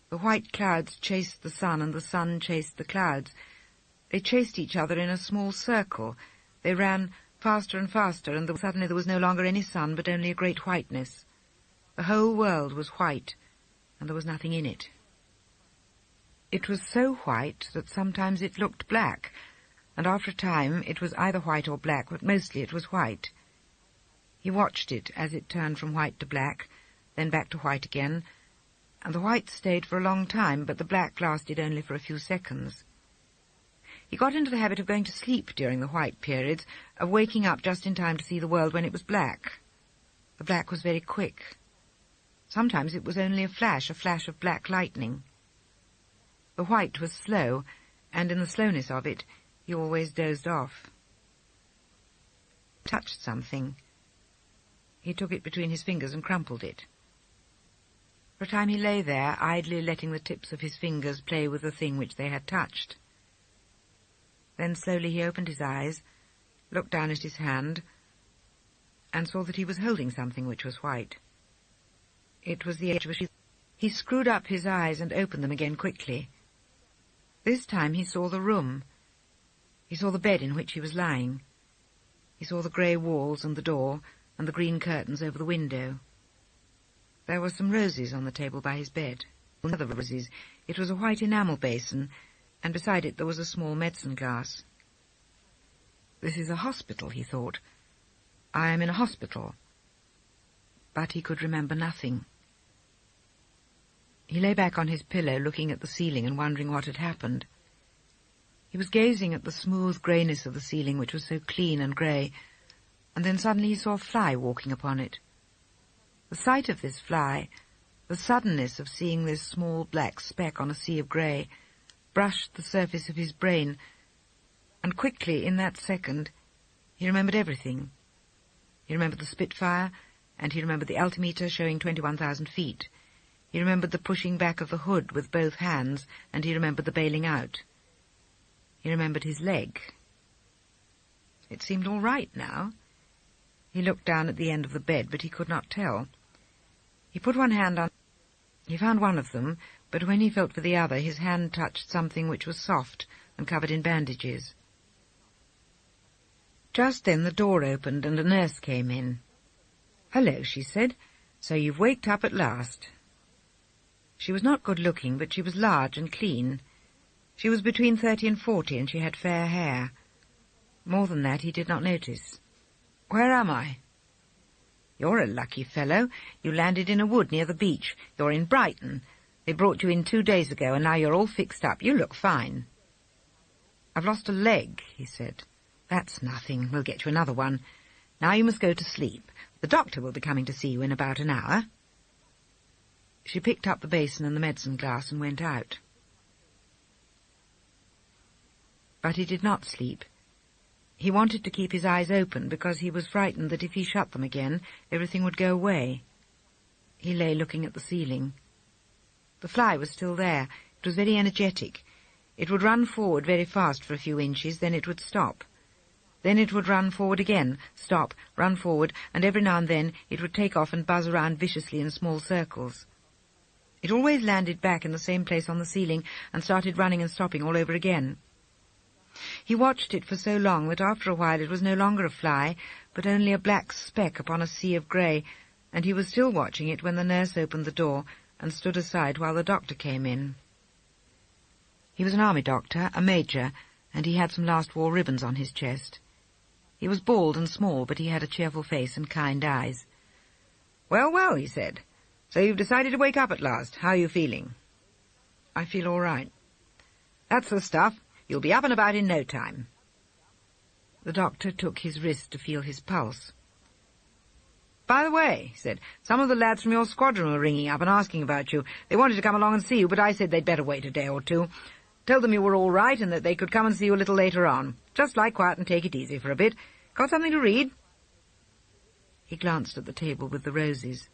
the white clouds chased the sun and the sun chased the clouds. They chased each other in a small circle. They ran faster and faster, and suddenly there was no longer any sun but only a great whiteness. The whole world was white, and there was nothing in it. It was so white that sometimes it looked black, and after a time it was either white or black, but mostly it was white. He watched it as it turned from white to black, then back to white again, and the white stayed for a long time, but the black lasted only for a few seconds. He got into the habit of going to sleep during the white periods, of waking up just in time to see the world when it was black. The black was very quick. Sometimes it was only a flash of black lightning. The white was slow, and in the slowness of it, he always dozed off. He touched something. He took it between his fingers and crumpled it. For a time he lay there, idly letting the tips of his fingers play with the thing which they had touched. Then slowly he opened his eyes, looked down at his hand, and saw that he was holding something which was white. It was the edge of a sheet. He screwed up his eyes and opened them again quickly. This time he saw the room. He saw the bed in which he was lying. He saw the grey walls and the door and the green curtains over the window. There were some roses on the table by his bed. Other roses. It was a white enamel basin, and beside it there was a small medicine glass. This is a hospital, he thought. I am in a hospital. But he could remember nothing. He lay back on his pillow, looking at the ceiling and wondering what had happened. He was gazing at the smooth greyness of the ceiling, which was so clean and grey, and then suddenly he saw a fly walking upon it. The sight of this fly, the suddenness of seeing this small black speck on a sea of grey, brushed the surface of his brain, and quickly, in that second, he remembered everything. He remembered the Spitfire, and he remembered the altimeter showing 21,000 feet. He remembered the pushing back of the hood with both hands, and he remembered the bailing out. He remembered his leg. It seemed all right now. He looked down at the end of the bed, but he could not tell. He put one hand on. He found one of them, but when he felt for the other, his hand touched something which was soft and covered in bandages. Just then the door opened and a nurse came in. "Hello," she said. "So you've waked up at last." She was not good-looking, but she was large and clean. She was between 30 and 40, and she had fair hair. More than that he did not notice. "Where am I?" "You're a lucky fellow. You landed in a wood near the beach. You're in Brighton. They brought you in 2 days ago, and now you're all fixed up. You look fine." "I've lost a leg," he said. "That's nothing. We'll get you another one. Now you must go to sleep. The doctor will be coming to see you in about an hour." She picked up the basin and the medicine glass and went out. But he did not sleep. He wanted to keep his eyes open because he was frightened that if he shut them again, everything would go away. He lay looking at the ceiling. The fly was still there. It was very energetic. It would run forward very fast for a few inches, then it would stop. Then it would run forward again, stop, run forward, and every now and then it would take off and buzz around viciously in small circles. It always landed back in the same place on the ceiling and started running and stopping all over again. He watched it for so long that after a while it was no longer a fly, but only a black speck upon a sea of grey, and he was still watching it when the nurse opened the door and stood aside while the doctor came in. He was an army doctor, a major, and he had some last war ribbons on his chest. He was bald and small, but he had a cheerful face and kind eyes. "Well, well," he said. "So you've decided to wake up at last. How are you feeling?" "I feel all right." "That's the stuff. You'll be up and about in no time." The doctor took his wrist to feel his pulse. "By the way," he said, "some of the lads from your squadron were ringing up and asking about you. They wanted to come along and see you, but I said they'd better wait a day or two. Told them you were all right and that they could come and see you a little later on. Just lie quiet and take it easy for a bit. Got something to read?" He glanced at the table with the roses.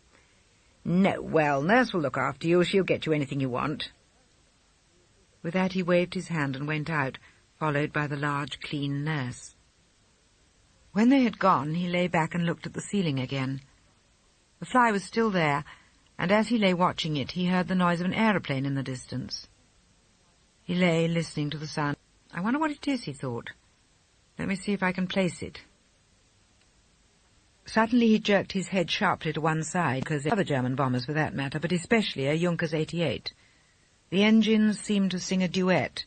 "No, well, Nurse will look after you. She'll get you anything you want." With that he waved his hand and went out, followed by the large, clean nurse. When they had gone, he lay back and looked at the ceiling again. The fly was still there, and as he lay watching it, he heard the noise of an aeroplane in the distance. He lay listening to the sound. "I wonder what it is," he thought. "Let me see if I can place it." Suddenly he jerked his head sharply to one side, because other German bombers for that matter, but especially a Junkers 88. The engines seemed to sing a duet.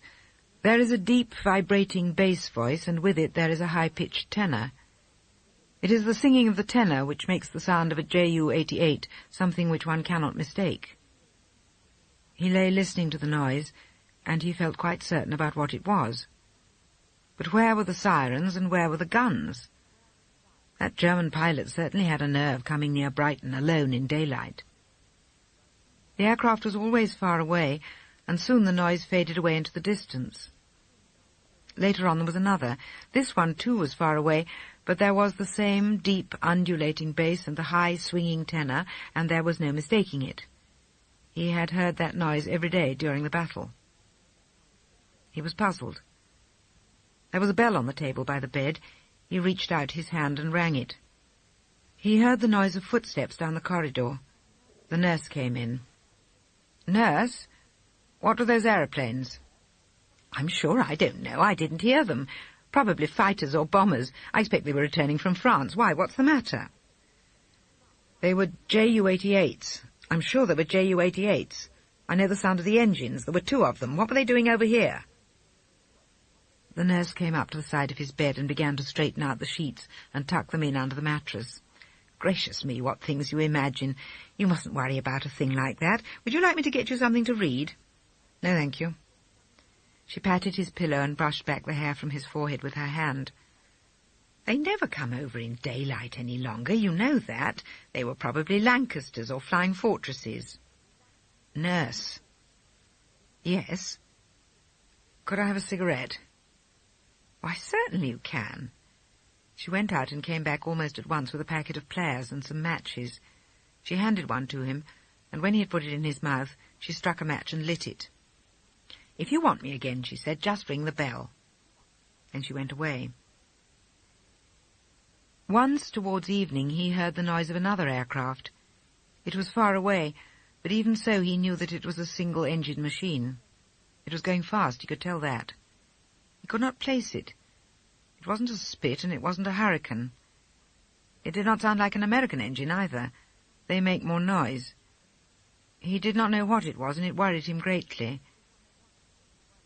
There is a deep, vibrating bass voice, and with it there is a high-pitched tenor. It is the singing of the tenor which makes the sound of a Ju-88 something which one cannot mistake. He lay listening to the noise, and he felt quite certain about what it was. But where were the sirens and where were the guns? That German pilot certainly had a nerve coming near Brighton alone in daylight. The aircraft was always far away, and soon the noise faded away into the distance. Later on there was another. This one, too, was far away, but there was the same deep, undulating bass and the high, swinging tenor, and there was no mistaking it. He had heard that noise every day during the battle. He was puzzled. There was a bell on the table by the bed. He reached out his hand and rang it. He heard the noise of footsteps down the corridor. The nurse came in. "Nurse, what were those aeroplanes?" "I'm sure I don't know. I didn't hear them. Probably fighters or bombers. I expect they were returning from France. Why, what's the matter?" "They were Ju-88s. I'm sure they were Ju-88s. I know the sound of the engines. There were 2 of them. What were they doing over here?" The nurse came up to the side of his bed and began to straighten out the sheets and tuck them in under the mattress. "Gracious me, what things you imagine. You mustn't worry about a thing like that. Would you like me to get you something to read?" "No, thank you." She patted his pillow and brushed back the hair from his forehead with her hand. "They never come over in daylight any longer, you know that. They were probably Lancasters or Flying Fortresses." "Nurse." "Yes?" "Could I have a cigarette?" "Why, certainly you can." She went out and came back almost at once with a packet of pliers and some matches. She handed one to him, and when he had put it in his mouth, she struck a match and lit it. "If you want me again," she said, "just ring the bell." And she went away. Once, towards evening, he heard the noise of another aircraft. It was far away, but even so he knew that it was a single-engine machine. It was going fast, he could tell that. He could not place it. It wasn't a Spit, and it wasn't a Hurricane. It did not sound like an American engine, either. They make more noise. He did not know what it was, and it worried him greatly.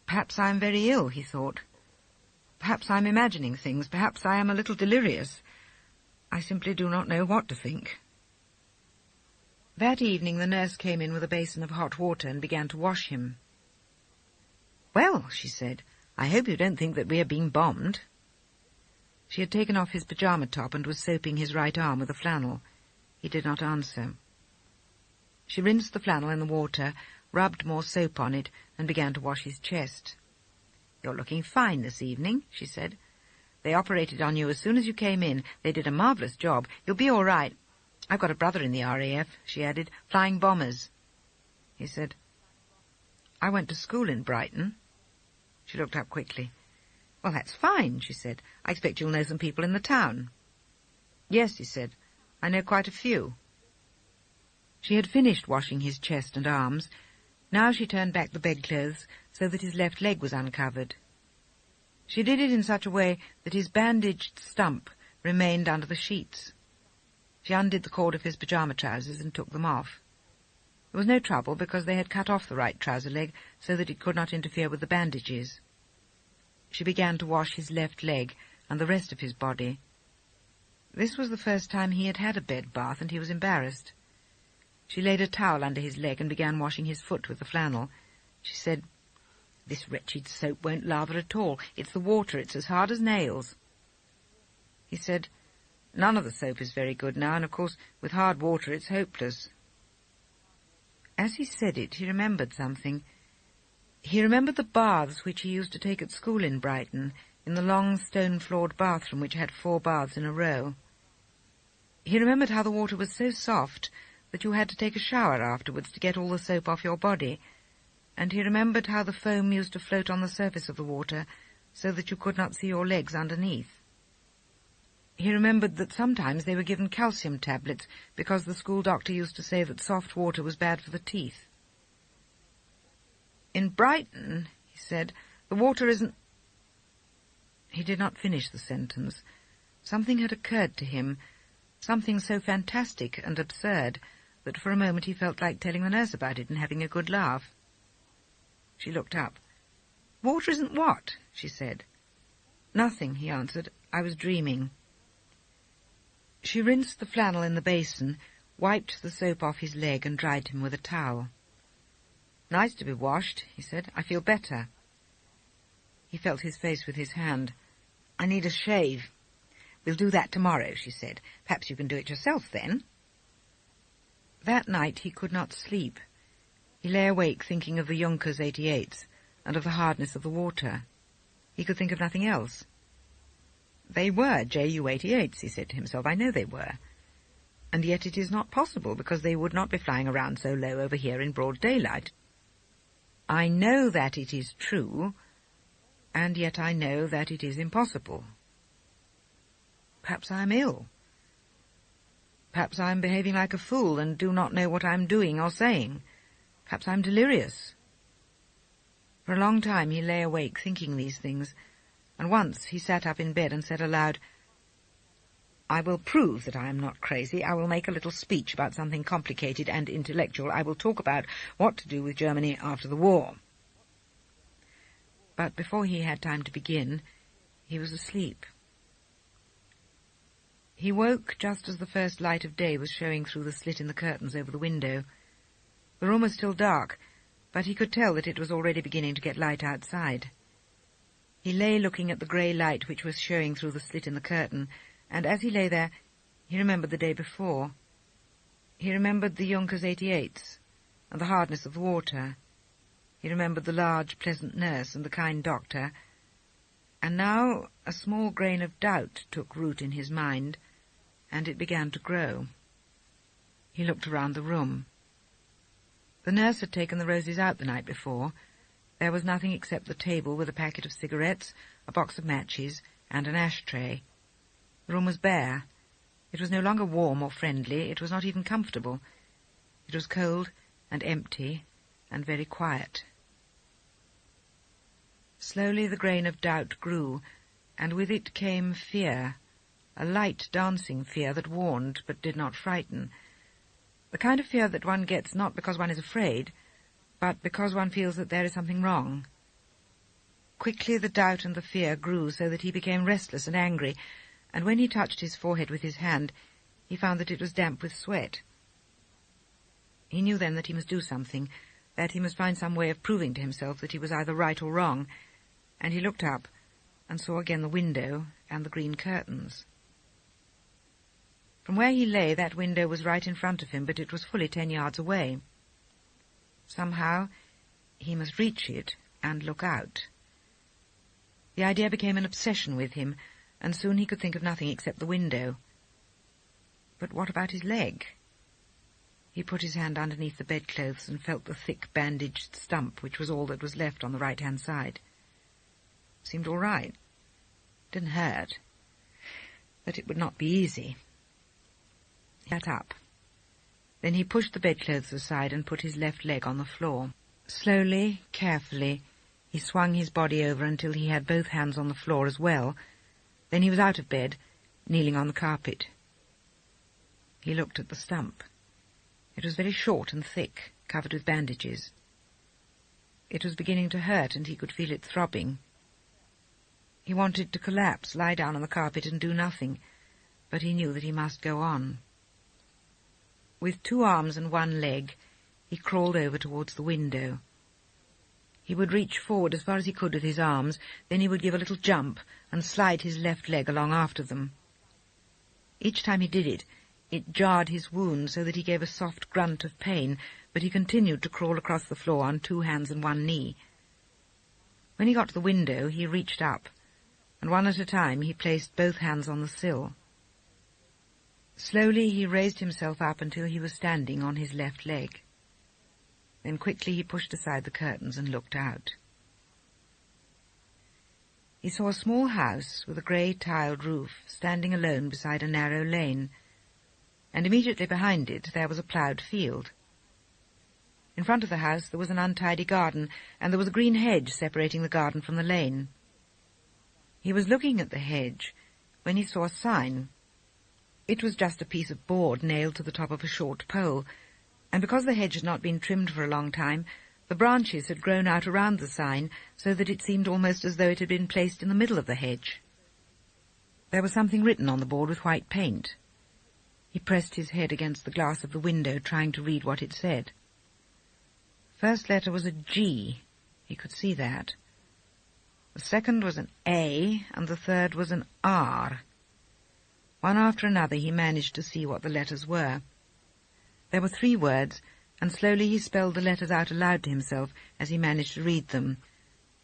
"Perhaps I am very ill," he thought. "Perhaps I am imagining things. Perhaps I am a little delirious. I simply do not know what to think." That evening the nurse came in with a basin of hot water and began to wash him. "Well," she said, "I hope you don't think that we are being bombed." She had taken off his pyjama top and was soaping his right arm with a flannel. He did not answer. She rinsed the flannel in the water, rubbed more soap on it, and began to wash his chest. "You're looking fine this evening," she said. "They operated on you as soon as you came in. They did a marvellous job. You'll be all right. I've got a brother in the RAF," she added, "flying bombers." He said, "I went to school in Brighton." She looked up quickly. "Well, that's fine," she said. "I expect you'll know some people in the town." "Yes," he said. "I know quite a few." She had finished washing his chest and arms. Now she turned back the bedclothes so that his left leg was uncovered. She did it in such a way that his bandaged stump remained under the sheets. She undid the cord of his pyjama trousers and took them off. There was no trouble, because they had cut off the right trouser leg so that it could not interfere with the bandages. She began to wash his left leg and the rest of his body. This was the first time he had had a bed bath, and he was embarrassed. She laid a towel under his leg and began washing his foot with the flannel. She said, "This wretched soap won't lather at all. It's the water. It's as hard as nails." He said, "None of the soap is very good now, and of course with hard water it's hopeless." As he said it, he remembered something. He remembered the baths which he used to take at school in Brighton, in the long stone-floored bathroom which had 4 baths in a row. He remembered how the water was so soft that you had to take a shower afterwards to get all the soap off your body, and he remembered how the foam used to float on the surface of the water so that you could not see your legs underneath. He remembered that sometimes they were given calcium tablets because the school doctor used to say that soft water was bad for the teeth. "In Brighton," he said, "the water isn't—" He did not finish the sentence. Something had occurred to him, something so fantastic and absurd that for a moment he felt like telling the nurse about it and having a good laugh. She looked up. "Water isn't what?" she said. "Nothing," he answered. "I was dreaming." She rinsed the flannel in the basin, wiped the soap off his leg and dried him with a towel. "Nice to be washed," he said. "I feel better." He felt his face with his hand. "I need a shave." "We'll do that tomorrow," she said. "Perhaps you can do it yourself then." That night he could not sleep. He lay awake thinking of the Junkers 88s and of the hardness of the water. He could think of nothing else. "They were Ju 88s, he said to himself. "I know they were. And yet it is not possible, because they would not be flying around so low over here in broad daylight. I know that it is true, and yet I know that it is impossible. Perhaps I am ill. Perhaps I am behaving like a fool and do not know what I am doing or saying. Perhaps I am delirious." For a long time he lay awake thinking these things, and once he sat up in bed and said aloud, "I will prove that I am not crazy. I will make a little speech about something complicated and intellectual. I will talk about what to do with Germany after the war." But before he had time to begin, he was asleep. He woke just as the first light of day was showing through the slit in the curtains over the window. The room was still dark, but he could tell that it was already beginning to get light outside. He lay looking at the grey light which was showing through the slit in the curtain, and as he lay there, he remembered the day before. He remembered the Junkers 88s, and the hardness of the water. He remembered the large, pleasant nurse and the kind doctor, and now a small grain of doubt took root in his mind, and it began to grow. He looked around the room. The nurse had taken the roses out the night before. There was nothing except the table with a packet of cigarettes, a box of matches, and an ashtray. The room was bare. It was no longer warm or friendly. It was not even comfortable. It was cold and empty and very quiet. Slowly the grain of doubt grew, and with it came fear, a light dancing fear that warned but did not frighten, the kind of fear that one gets not because one is afraid, but because one feels that there is something wrong. Quickly the doubt and the fear grew so that he became restless and angry, and when he touched his forehead with his hand, he found that it was damp with sweat. He knew then that he must do something, that he must find some way of proving to himself that he was either right or wrong, and he looked up and saw again the window and the green curtains. From where he lay, that window was right in front of him, but it was fully 10 yards away. Somehow he must reach it and look out. The idea became an obsession with him, and soon he could think of nothing except the window. But what about his leg? He put his hand underneath the bedclothes and felt the thick bandaged stump, which was all that was left on the right-hand side. Seemed all right. Didn't hurt. But it would not be easy. He sat up. Then he pushed the bedclothes aside and put his left leg on the floor. Slowly, carefully, he swung his body over until he had both hands on the floor as well. Then he was out of bed, kneeling on the carpet. He looked at the stump. It was very short and thick, covered with bandages. It was beginning to hurt, and he could feel it throbbing. He wanted to collapse, lie down on the carpet and do nothing, but he knew that he must go on. With 2 arms and 1 leg, he crawled over towards the window. He would reach forward as far as he could with his arms, then he would give a little jump and slide his left leg along after them. Each time he did it, it jarred his wound so that he gave a soft grunt of pain, but he continued to crawl across the floor on 2 hands and 1 knee. When he got to the window, he reached up, and one at a time he placed both hands on the sill. Slowly he raised himself up until he was standing on his left leg. Then quickly he pushed aside the curtains and looked out. He saw a small house with a grey tiled roof standing alone beside a narrow lane, and immediately behind it there was a ploughed field. In front of the house there was an untidy garden, and there was a green hedge separating the garden from the lane. He was looking at the hedge when he saw a sign. It was just a piece of board nailed to the top of a short pole, and because the hedge had not been trimmed for a long time, the branches had grown out around the sign so that it seemed almost as though it had been placed in the middle of the hedge. There was something written on the board with white paint. He pressed his head against the glass of the window, trying to read what it said. First letter was a G. He could see that. The second was an A, and the third was an R. One after another he managed to see what the letters were. There were 3 words, and slowly he spelled the letters out aloud to himself as he managed to read them.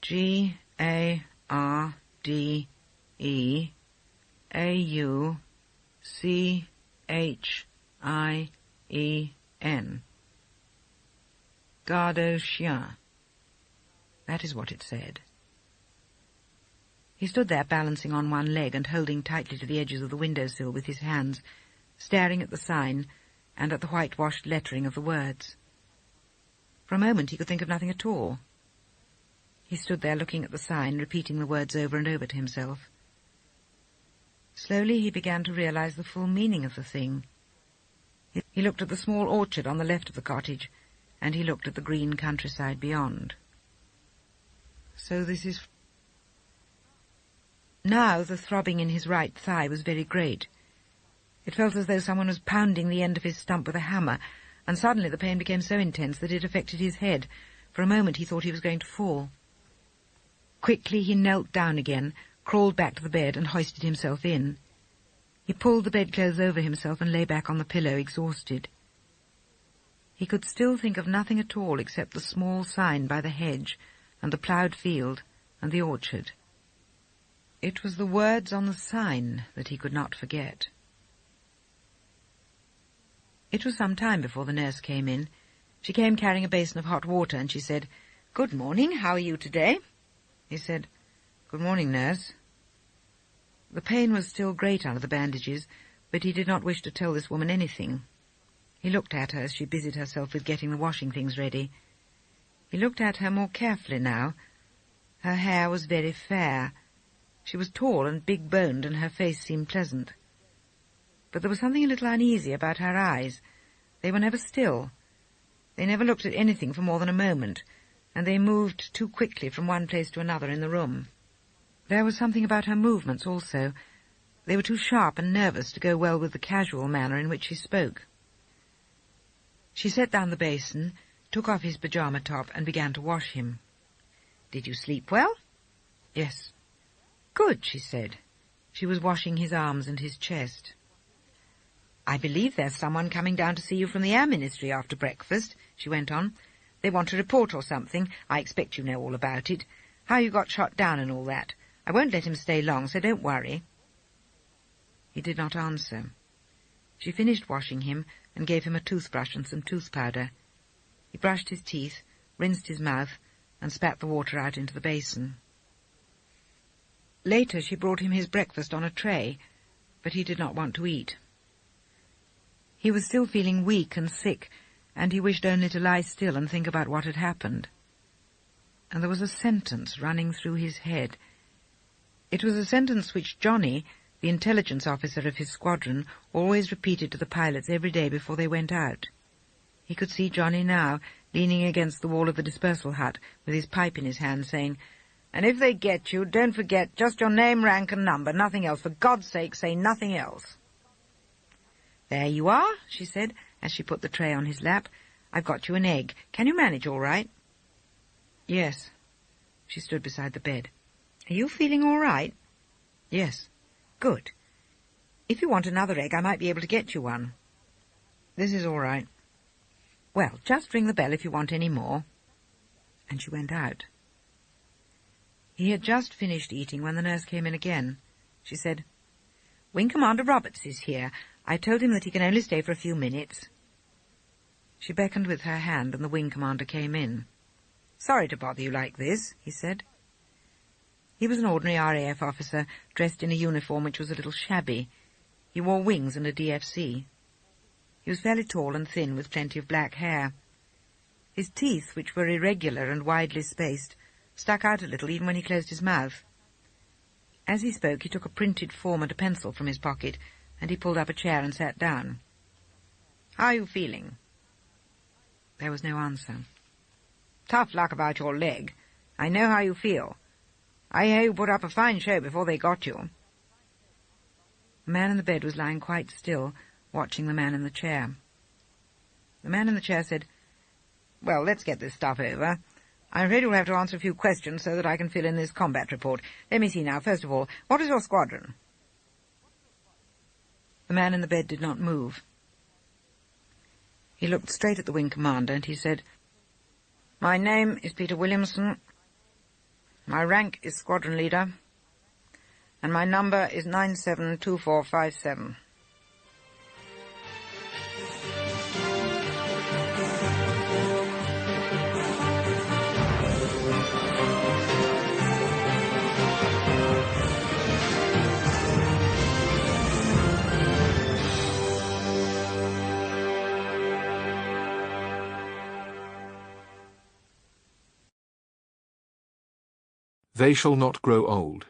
G-A-R-D-E-A-U-C-H-I-E-N. Garde au chien. That is what it said. He stood there balancing on 1 leg and holding tightly to the edges of the window-sill with his hands, staring at the sign and at the whitewashed lettering of the words. For a moment he could think of nothing at all. He stood there looking at the sign, repeating the words over and over to himself. Slowly he began to realize the full meaning of the thing. He looked at the small orchard on the left of the cottage, and he looked at the green countryside beyond. So this is... Now the throbbing in his right thigh was very great. It felt as though someone was pounding the end of his stump with a hammer, and suddenly the pain became so intense that it affected his head. For a moment he thought he was going to fall. Quickly he knelt down again, crawled back to the bed and hoisted himself in. He pulled the bedclothes over himself and lay back on the pillow, exhausted. He could still think of nothing at all except the small sign by the hedge and the ploughed field and the orchard. It was the words on the sign that he could not forget. It was some time before the nurse came in. She came carrying a basin of hot water, and she said, "Good morning, how are you today?" He said, "Good morning, nurse." The pain was still great under the bandages, but he did not wish to tell this woman anything. He looked at her as she busied herself with getting the washing things ready. He looked at her more carefully now. Her hair was very fair. She was tall and big-boned, and her face seemed pleasant. But there was something a little uneasy about her eyes. They were never still. They never looked at anything for more than a moment, and they moved too quickly from one place to another in the room. There was something about her movements also. They were too sharp and nervous to go well with the casual manner in which she spoke. She set down the basin, took off his pyjama top, and began to wash him. "Did you sleep well?" "Yes." "Good," she said. She was washing his arms and his chest. "I believe there's someone coming down to see you from the Air Ministry after breakfast," she went on. "They want a report or something. I expect you know all about it. How you got shot down and all that. I won't let him stay long, so don't worry." He did not answer. She finished washing him and gave him a toothbrush and some tooth powder. He brushed his teeth, rinsed his mouth, and spat the water out into the basin. Later she brought him his breakfast on a tray, but he did not want to eat. He was still feeling weak and sick, and he wished only to lie still and think about what had happened. And there was a sentence running through his head. It was a sentence which Johnny, the intelligence officer of his squadron, always repeated to the pilots every day before they went out. He could see Johnny now, leaning against the wall of the dispersal hut, with his pipe in his hand, saying, And if they get you, don't forget just your name, rank and number, nothing else. For God's sake, say nothing else. There you are, she said, as she put the tray on his lap. I've got you an egg. Can you manage all right? Yes. She stood beside the bed. Are you feeling all right? Yes. Good. If you want another egg, I might be able to get you one. This is all right. Well, just ring the bell if you want any more. And she went out. He had just finished eating when the nurse came in again. She said, Wing Commander Roberts is here. I told him that he can only stay for a few minutes. She beckoned with her hand, and the wing commander came in. Sorry to bother you like this, he said. He was an ordinary RAF officer, dressed in a uniform which was a little shabby. He wore wings and a DFC. He was fairly tall and thin, with plenty of black hair. His teeth, which were irregular and widely spaced, stuck out a little even when he closed his mouth. As he spoke, he took a printed form and a pencil from his pocket, and he pulled up a chair and sat down. How are you feeling? There was no answer. Tough luck about your leg. I know how you feel. I hear you put up a fine show before they got you. The man in the bed was lying quite still, watching the man in the chair. The man in the chair said, Well, let's get this stuff over. I'm afraid you'll have to answer a few questions so that I can fill in this combat report. Let me see now. First of all, what is your squadron? The man in the bed did not move. He looked straight at the wing commander, and he said, My name is Peter Williamson. My rank is squadron leader, and my number is 972457. They Shall Not Grow Old.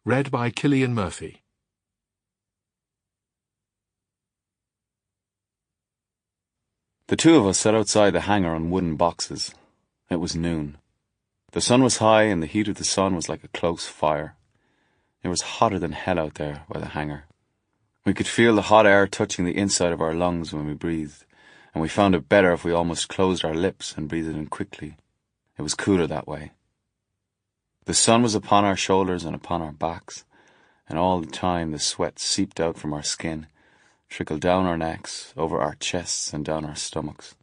Read by Killian Murphy. The two of us sat outside the hangar on wooden boxes. It was noon. The sun was high, and the heat of the sun was like a close fire. It was hotter than hell out there by the hangar. We could feel the hot air touching the inside of our lungs when we breathed, and we found it better if we almost closed our lips and breathed in quickly. It was cooler that way. The sun was upon our shoulders and upon our backs, and all the time the sweat seeped out from our skin, trickled down our necks, over our chests and down our stomachs.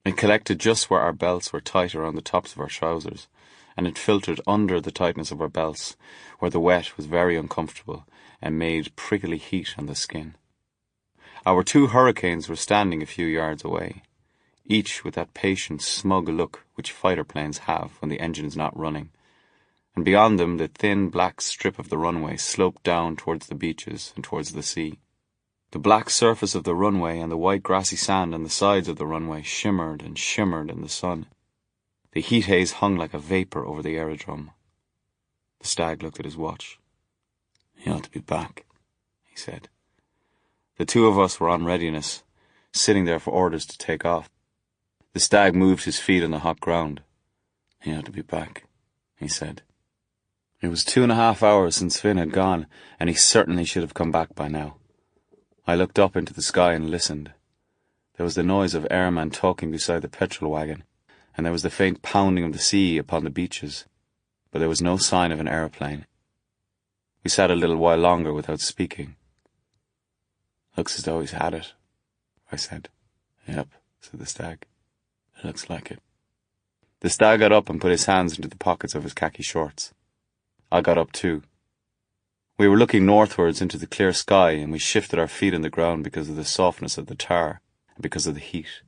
It collected just where our belts were tight around the tops of our trousers, and it filtered under the tightness of our belts, where the wet was very uncomfortable and made prickly heat on the skin. Our two hurricanes were standing a few yards away, each with that patient, smug look which fighter planes have when the engine is not running, and beyond them the thin black strip of the runway sloped down towards the beaches and towards the sea. The black surface of the runway and the white grassy sand on the sides of the runway shimmered and shimmered in the sun. The heat haze hung like a vapour over the aerodrome. The stag looked at his watch. "He ought to be back," he said. The two of us were on readiness, sitting there for orders to take off. The stag moved his feet on the hot ground. "He ought to be back," he said. It was 2.5 hours since Finn had gone, and he certainly should have come back by now. I looked up into the sky and listened. There was the noise of airmen talking beside the petrol wagon, and there was the faint pounding of the sea upon the beaches, but there was no sign of an aeroplane. We sat a little while longer without speaking. "Looks as though he's had it," I said. "Yep," said the stag. "It looks like it." The stag got up and put his hands into the pockets of his khaki shorts. I got up too. We were looking northwards into the clear sky, and we shifted our feet on the ground because of the softness of the tar and because of the heat.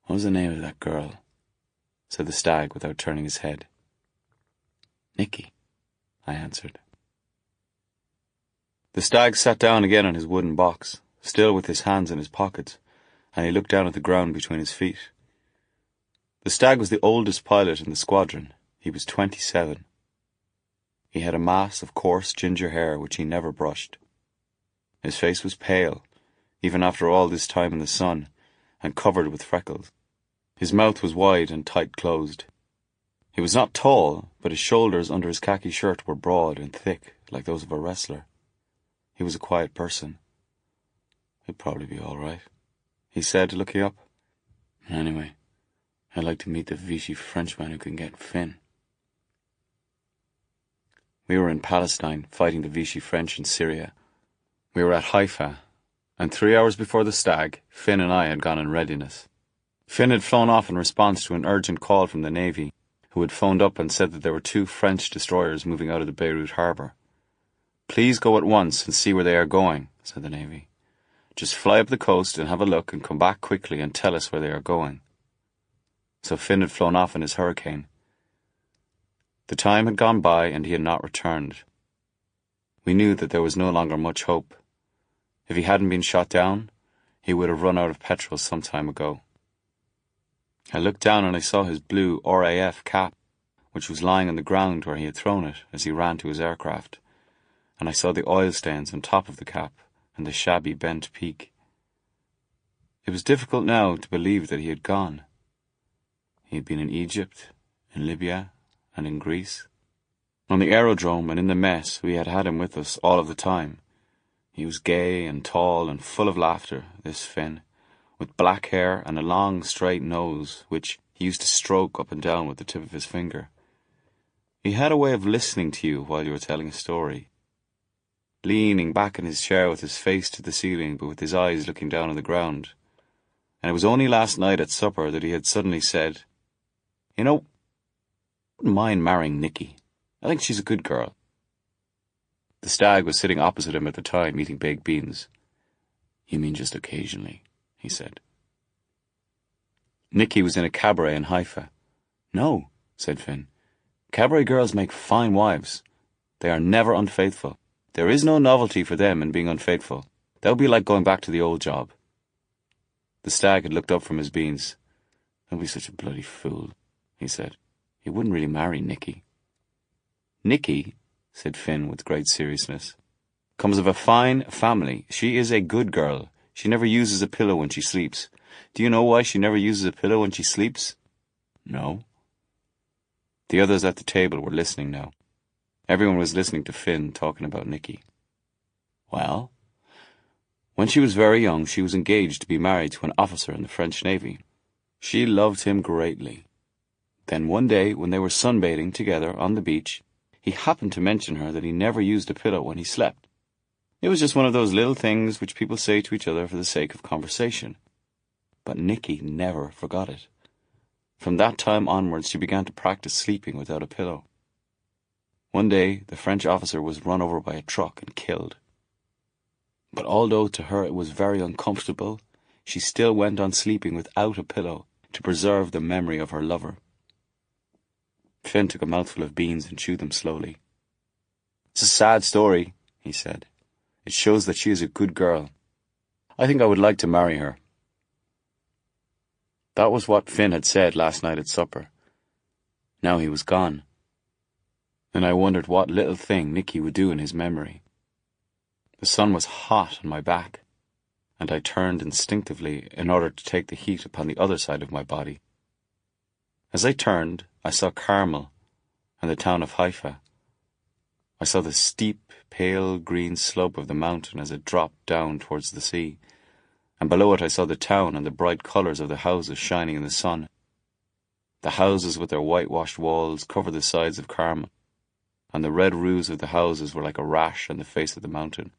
"What was the name of that girl?" said the stag without turning his head. "Nicky," I answered. The stag sat down again on his wooden box, still with his hands in his pockets, and he looked down at the ground between his feet. The stag was the oldest pilot in the squadron. He was 27. He had a mass of coarse ginger hair which he never brushed. His face was pale, even after all this time in the sun, and covered with freckles. His mouth was wide and tight-closed. He was not tall, but his shoulders under his khaki shirt were broad and thick, like those of a wrestler. He was a quiet person. "He'll probably be all right," he said, looking up. "Anyway, I'd like to meet the Vichy Frenchman who can get Finn." We were in Palestine, fighting the Vichy French in Syria. We were at Haifa, and 3 hours before the stag, Finn and I had gone in readiness. Finn had flown off in response to an urgent call from the Navy, who had phoned up and said that there were 2 French destroyers moving out of the Beirut harbour. "Please go at once and see where they are going," said the Navy. "Just fly up the coast and have a look and come back quickly and tell us where they are going." So Finn had flown off in his hurricane. The time had gone by and he had not returned. We knew that there was no longer much hope. If he hadn't been shot down, he would have run out of petrol some time ago. I looked down and I saw his blue RAF cap, which was lying on the ground where he had thrown it as he ran to his aircraft, and I saw the oil stains on top of the cap and the shabby bent peak. It was difficult now to believe that he had gone. He had been in Egypt, in Libya, and in Greece. On the aerodrome and in the mess we had him with us all of the time. He was gay and tall and full of laughter, this Finn, with black hair and a long straight nose, which he used to stroke up and down with the tip of his finger. He had a way of listening to you while you were telling a story, leaning back in his chair with his face to the ceiling but with his eyes looking down on the ground. And it was only last night at supper that he had suddenly said, "You know, I wouldn't mind marrying Nikki. I think she's a good girl." The stag was sitting opposite him at the time, eating baked beans. "You mean just occasionally," he said. Nikki was in a cabaret in Haifa. "No," said Finn. "Cabaret girls make fine wives. They are never unfaithful. There is no novelty for them in being unfaithful. That would be like going back to the old job." The stag had looked up from his beans. "Don't be such a bloody fool," he said. "You wouldn't really marry Nikki." "Nikki," said Finn with great seriousness, "comes of a fine family. She is a good girl. She never uses a pillow when she sleeps. Do you know why she never uses a pillow when she sleeps?" "No." The others at the table were listening now. Everyone was listening to Finn talking about Nikki. "Well, when she was very young, she was engaged to be married to an officer in the French Navy. She loved him greatly. Then one day, when they were sunbathing together on the beach, he happened to mention her that he never used a pillow when he slept. It was just one of those little things which people say to each other for the sake of conversation. But Nikki never forgot it. From that time onwards, she began to practice sleeping without a pillow. One day, the French officer was run over by a truck and killed. But although to her it was very uncomfortable, she still went on sleeping without a pillow to preserve the memory of her lover." Finn took a mouthful of beans and chewed them slowly. "It's a sad story," he said. "It shows that she is a good girl. I think I would like to marry her." That was what Finn had said last night at supper. Now he was gone. And I wondered what little thing Nikki would do in his memory. The sun was hot on my back, and I turned instinctively in order to take the heat upon the other side of my body. As I turned, I saw Carmel and the town of Haifa. I saw the steep, pale green slope of the mountain as it dropped down towards the sea, and below it I saw the town and the bright colours of the houses shining in the sun. The houses with their whitewashed walls covered the sides of Carmel, and the red roofs of the houses were like a rash on the face of the mountain.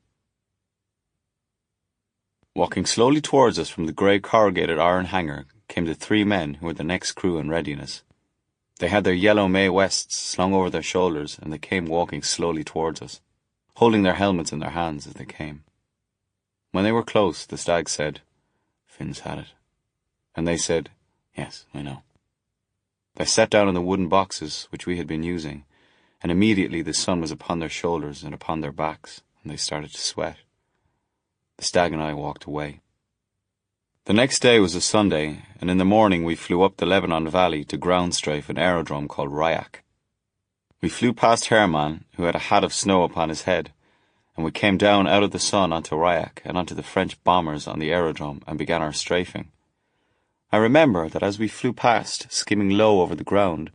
Walking slowly towards us from the grey corrugated iron hangar came the 3 men who were the next crew in readiness. They had their yellow May Wests slung over their shoulders, and they came walking slowly towards us, holding their helmets in their hands as they came. When they were close, the stag said, "Finn's had it." And they said, "Yes, I know." They sat down on the wooden boxes which we had been using, and immediately the sun was upon their shoulders and upon their backs, and they started to sweat. The stag and I walked away. The next day was a Sunday, and in the morning we flew up the Lebanon Valley to ground strafe an aerodrome called Ryak. We flew past Herman, who had a hat of snow upon his head, and we came down out of the sun onto Ryak and onto the French bombers on the aerodrome and began our strafing. I remember that as we flew past, skimming low over the ground,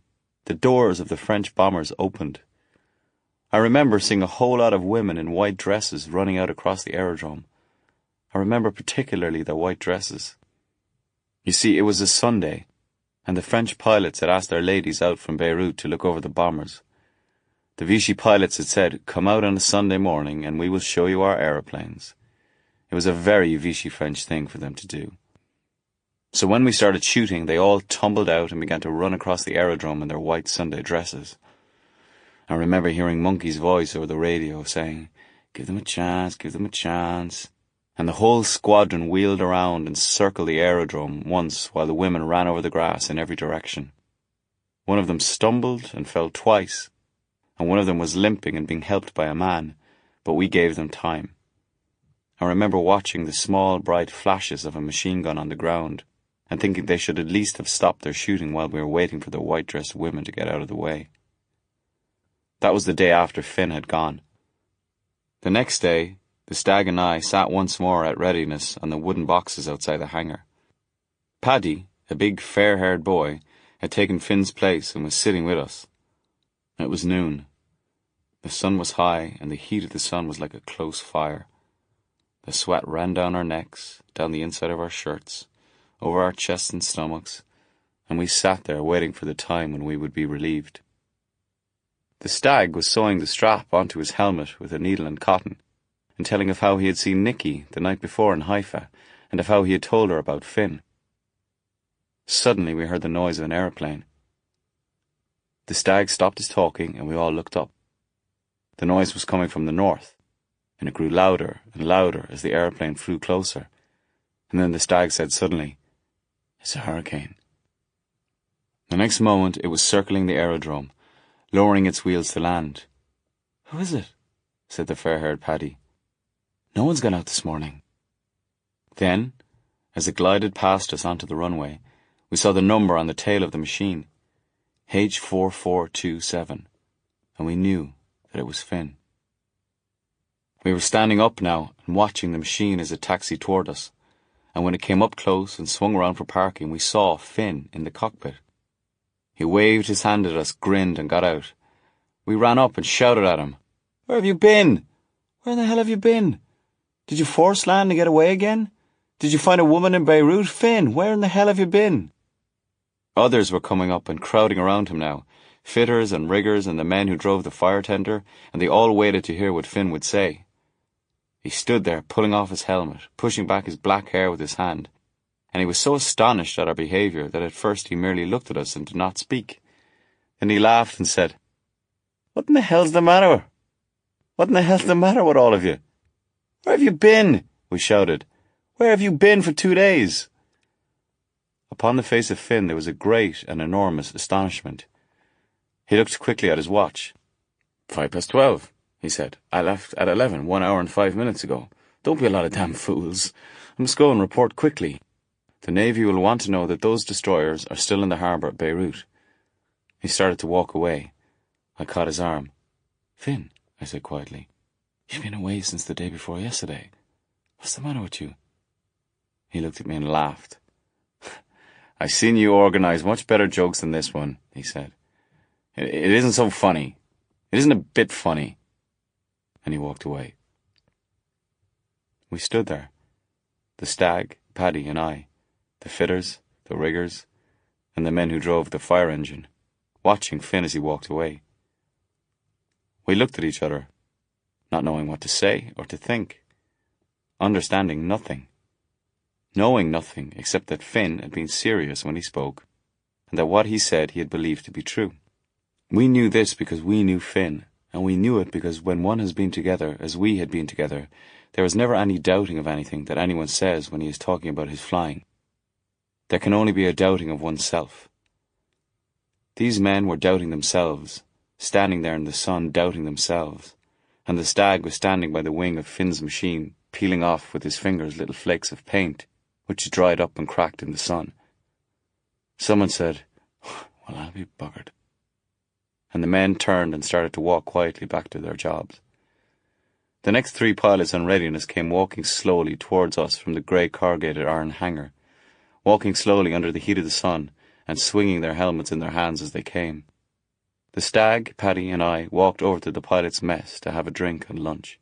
the doors of the French bombers opened. I remember seeing a whole lot of women in white dresses running out across the aerodrome. I remember particularly their white dresses. You see, it was a Sunday, and the French pilots had asked their ladies out from Beirut to look over the bombers. The Vichy pilots had said, "Come out on a Sunday morning and we will show you our aeroplanes." It was a very Vichy French thing for them to do. So when we started shooting, they all tumbled out and began to run across the aerodrome in their white Sunday dresses. I remember hearing Monkey's voice over the radio saying, "Give them a chance, give them a chance." And the whole squadron wheeled around and circled the aerodrome once while the women ran over the grass in every direction. One of them stumbled and fell twice, and one of them was limping and being helped by a man, but we gave them time. I remember watching the small, bright flashes of a machine gun on the ground and thinking they should at least have stopped their shooting while we were waiting for the white-dressed women to get out of the way. That was the day after Finn had gone. The next day, the stag and I sat once more at readiness on the wooden boxes outside the hangar. Paddy, a big fair-haired boy, had taken Finn's place and was sitting with us. It was noon. The sun was high, and the heat of the sun was like a close fire. The sweat ran down our necks, down the inside of our shirts, over our chests and stomachs, and we sat there waiting for the time when we would be relieved. The stag was sewing the strap onto his helmet with a needle and cotton, and telling of how he had seen Nicky the night before in Haifa, and of how he had told her about Finn. Suddenly we heard the noise of an aeroplane. The stag stopped his talking, and we all looked up. The noise was coming from the north, and it grew louder and louder as the aeroplane flew closer. And then the stag said suddenly, "It's a hurricane." The next moment it was circling the aerodrome, lowering its wheels to land. "Who is it?" said the fair-haired Paddy. "No one's gone out this morning." Then, as it glided past us onto the runway, we saw the number on the tail of the machine, H4427, and we knew that it was Finn. We were standing up now and watching the machine as it taxied toward us, and when it came up close and swung around for parking, we saw Finn in the cockpit. He waved his hand at us, grinned, and got out. We ran up and shouted at him, "Where have you been? Where in the hell have you been? Did you force land and get away again? Did you find a woman in Beirut? Finn, where in the hell have you been?" Others were coming up and crowding around him now, fitters and riggers and the men who drove the fire tender, and they all waited to hear what Finn would say. He stood there, pulling off his helmet, pushing back his black hair with his hand, and he was so astonished at our behaviour that at first he merely looked at us and did not speak. Then he laughed and said, "What in the hell's the matter? What in the hell's the matter with all of you? Where have you been?" we shouted. "Where have you been for 2 days?" Upon the face of Finn there was a great and enormous astonishment. He looked quickly at his watch. 12:05, he said. "I left at 11, 1 hour and 5 minutes ago. Don't be a lot of damn fools. I must go and report quickly. The Navy will want to know that those destroyers are still in the harbour at Beirut." He started to walk away. I caught his arm. "Finn," I said quietly, "you've been away since the day before yesterday. What's the matter with you?" He looked at me and laughed. "I've seen you organise much better jokes than this one," he said. It isn't so funny. It isn't a bit funny." And he walked away. We stood there, the stag, Paddy and I, the fitters, the riggers, and the men who drove the fire engine, watching Finn as he walked away. We looked at each other, not knowing what to say or to think, understanding nothing, knowing nothing except that Finn had been serious when he spoke, and that what he said he had believed to be true. We knew this because we knew Finn, and we knew it because when one has been together as we had been together, there is never any doubting of anything that anyone says when he is talking about his flying. There can only be a doubting of oneself. These men were doubting themselves, standing there in the sun doubting themselves, and the stag was standing by the wing of Finn's machine, peeling off with his fingers little flakes of paint, which dried up and cracked in the sun. Someone said, "Well, I'll be buggered." And the men turned and started to walk quietly back to their jobs. The next 3 pilots on readiness came walking slowly towards us from the grey corrugated iron hangar, walking slowly under the heat of the sun and swinging their helmets in their hands as they came. The stag, Paddy, and I walked over to the pilot's mess to have a drink and lunch.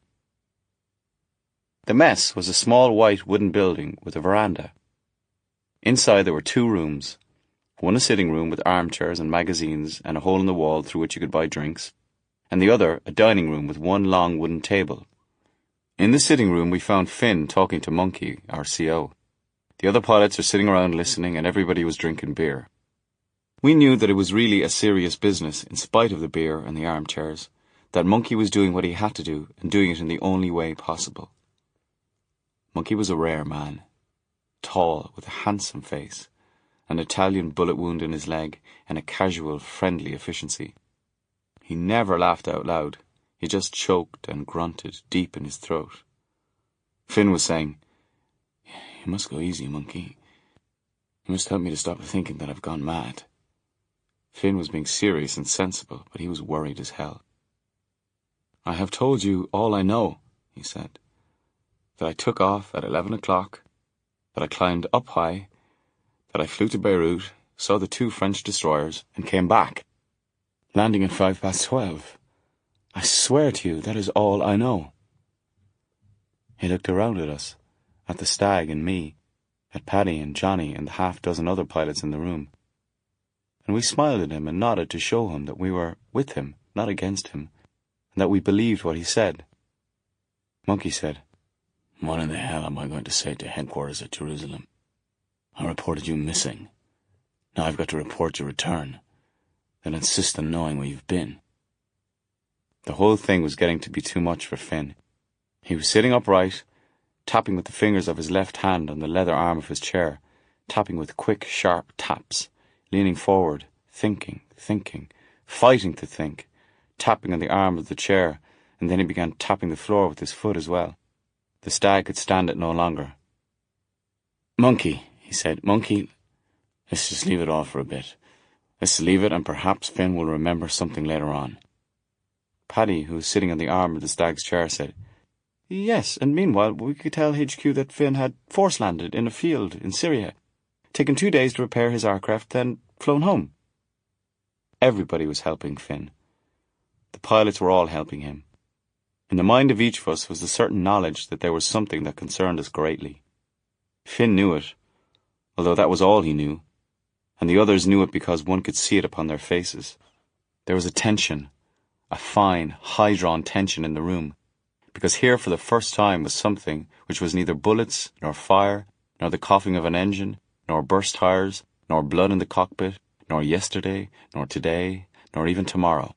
The mess was a small white wooden building with a veranda. Inside there were 2 rooms, one a sitting room with armchairs and magazines and a hole in the wall through which you could buy drinks, and the other a dining room with one long wooden table. In the sitting room we found Finn talking to Monkey, our CO. The other pilots were sitting around listening and everybody was drinking beer. We knew that it was really a serious business in spite of the beer and the armchairs, that Monkey was doing what he had to do and doing it in the only way possible. Monkey was a rare man, tall with a handsome face, an Italian bullet wound in his leg and a casual, friendly efficiency. He never laughed out loud. He just choked and grunted deep in his throat. Finn was saying, "You must go easy, Monkey. You must help me to stop thinking that I've gone mad." Finn was being serious and sensible, but he was worried as hell. "I have told you all I know," he said. "That I took off at 11 o'clock, that I climbed up high, that I flew to Beirut, saw the 2 French destroyers, and came back, landing at 12:05. I swear to you, that is all I know." He looked around at us, at the stag and me, at Paddy and Johnny and the 6 other pilots in the room. And we smiled at him and nodded to show him that we were with him, not against him, and that we believed what he said. Monkey said, "What in the hell am I going to say to headquarters at Jerusalem? I reported you missing. Now I've got to report your return. They'll insist on knowing where you've been." The whole thing was getting to be too much for Finn. He was sitting upright, tapping with the fingers of his left hand on the leather arm of his chair, tapping with quick, sharp taps, leaning forward, thinking, fighting to think, tapping on the arm of the chair, and then he began tapping the floor with his foot as well. The stag could stand it no longer. "Monkey," he said, "Monkey, let's just leave it all for a bit. Let's leave it and perhaps Finn will remember something later on." Paddy, who was sitting on the arm of the stag's chair, said, "Yes, and meanwhile we could tell HQ that Finn had force-landed in a field in Syria, taken 2 days to repair his aircraft, then flown home." Everybody was helping Finn. The pilots were all helping him. In the mind of each of us was the certain knowledge that there was something that concerned us greatly. Finn knew it, although that was all he knew, and the others knew it because one could see it upon their faces. There was a tension, a fine, high-drawn tension in the room, because here for the first time was something which was neither bullets, nor fire, nor the coughing of an engine, nor burst tires, nor blood in the cockpit, nor yesterday, nor today, nor even tomorrow.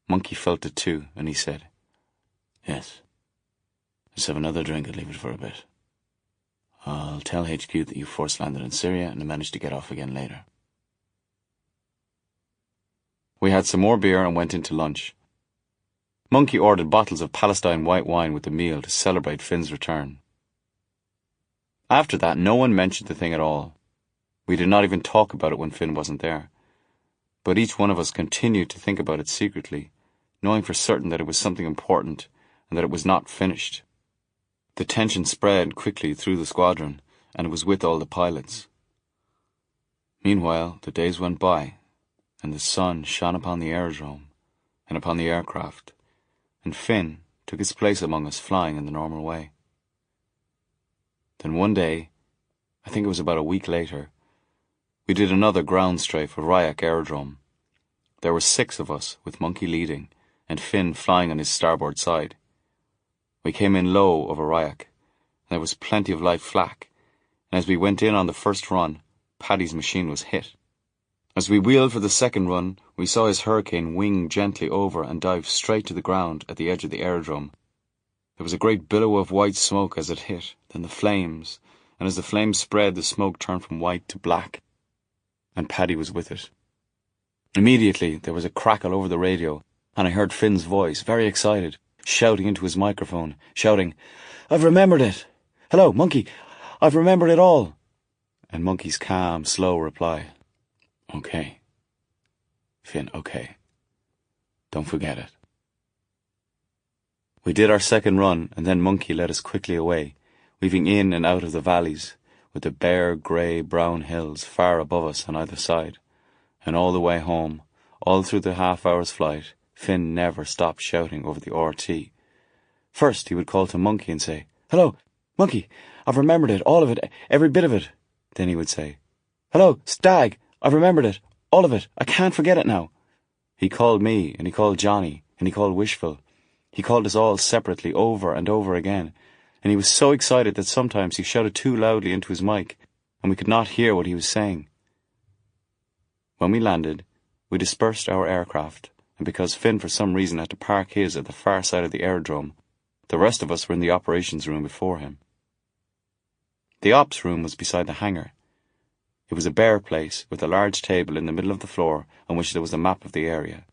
Monkey felt it too, and he said, "Yes, let's have another drink and leave it for a bit. I'll tell HQ that you force-landed in Syria and managed to get off again later." We had some more beer and went into lunch. Monkey ordered bottles of Palestine white wine with the meal to celebrate Finn's return. After that, no one mentioned the thing at all. We did not even talk about it when Finn wasn't there. But each one of us continued to think about it secretly, knowing for certain that it was something important and that it was not finished. The tension spread quickly through the squadron, and it was with all the pilots. Meanwhile, the days went by, and the sun shone upon the aerodrome and upon the aircraft, and Finn took his place among us flying in the normal way. Then one day, I think it was about a week later, we did another ground strafe of Ryak Aerodrome. There were 6 of us, with Monkey leading, and Finn flying on his starboard side. We came in low over Ryak, and there was plenty of light flak, and as we went in on the first run, Paddy's machine was hit. As we wheeled for the second run, we saw his Hurricane wing gently over and dive straight to the ground at the edge of the aerodrome. There was a great billow of white smoke as it hit, then the flames, and as the flames spread, the smoke turned from white to black, and Paddy was with it. Immediately, there was a crackle over the radio, and I heard Finn's voice, very excited, shouting into his microphone, shouting, "I've remembered it! Hello, Monkey! I've remembered it all!" And Monkey's calm, slow reply, "Okay. Finn, okay. Don't forget it." We did our second run, and then Monkey led us quickly away, weaving in and out of the valleys, with the bare, grey, brown hills far above us on either side, and all the way home, All through the half-hour's flight, Finn never stopped shouting over the RT. First, he would call to Monkey and say, "Hello, Monkey, I've remembered it, all of it, every bit of it." Then he would say, "Hello, Stag, I've remembered it, all of it, I can't forget it now." He called me, and he called Johnny, and he called Wishful. He called us all separately over and over again, and he was so excited that sometimes he shouted too loudly into his mic, and we could not hear what he was saying. When we landed, we dispersed our aircraft, and because Finn for some reason had to park his at the far side of the aerodrome, the rest of us were in the operations room before him. The ops room was beside the hangar. It was a bare place with a large table in the middle of the floor on which there was a map of the area.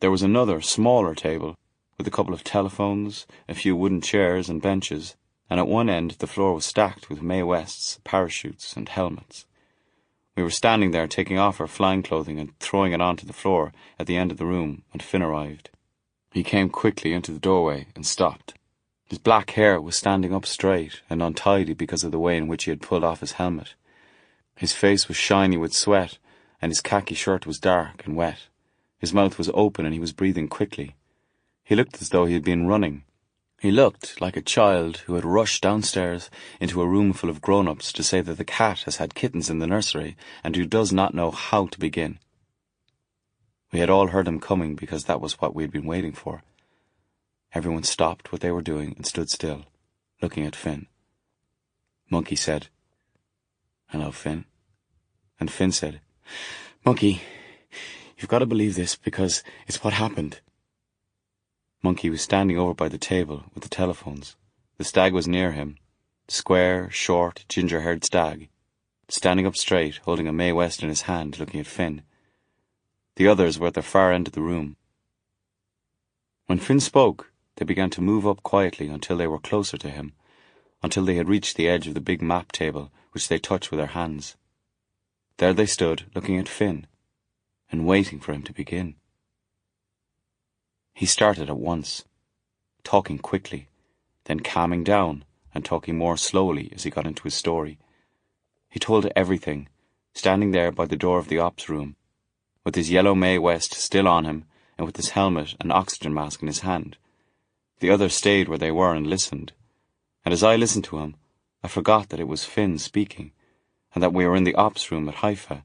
There was another, smaller table with a couple of telephones, a few wooden chairs and benches, and at one end the floor was stacked with Mae Wests, parachutes and helmets. We were standing there taking off our flying clothing and throwing it onto the floor at the end of the room when Finn arrived. He came quickly into the doorway and stopped. His black hair was standing up straight and untidy because of the way in which he had pulled off his helmet. His face was shiny with sweat, and his khaki shirt was dark and wet. His mouth was open and he was breathing quickly. He looked as though he had been running. He looked like a child who had rushed downstairs into a room full of grown-ups to say that the cat has had kittens in the nursery and who does not know how to begin. We had all heard him coming because that was what we had been waiting for. Everyone stopped what they were doing and stood still, looking at Finn. Monkey said, "Hello, Finn." And Finn said, "Monkey, you've got to believe this because it's what happened." Monkey was standing over by the table with the telephones. The stag was near him, square, short, ginger-haired stag, standing up straight, holding a Mae West in his hand, looking at Finn. The others were at the far end of the room. When Finn spoke, they began to move up quietly until they were closer to him, until they had reached the edge of the big map table, which they touched with their hands. There they stood, looking at Finn, and waiting for him to begin. He started at once, talking quickly, then calming down and talking more slowly as he got into his story. He told everything, standing there by the door of the ops room, with his yellow Mae West still on him and with his helmet and oxygen mask in his hand. The others stayed where they were and listened, and as I listened to him, I forgot that it was Finn speaking, and that we were in the ops room at Haifa.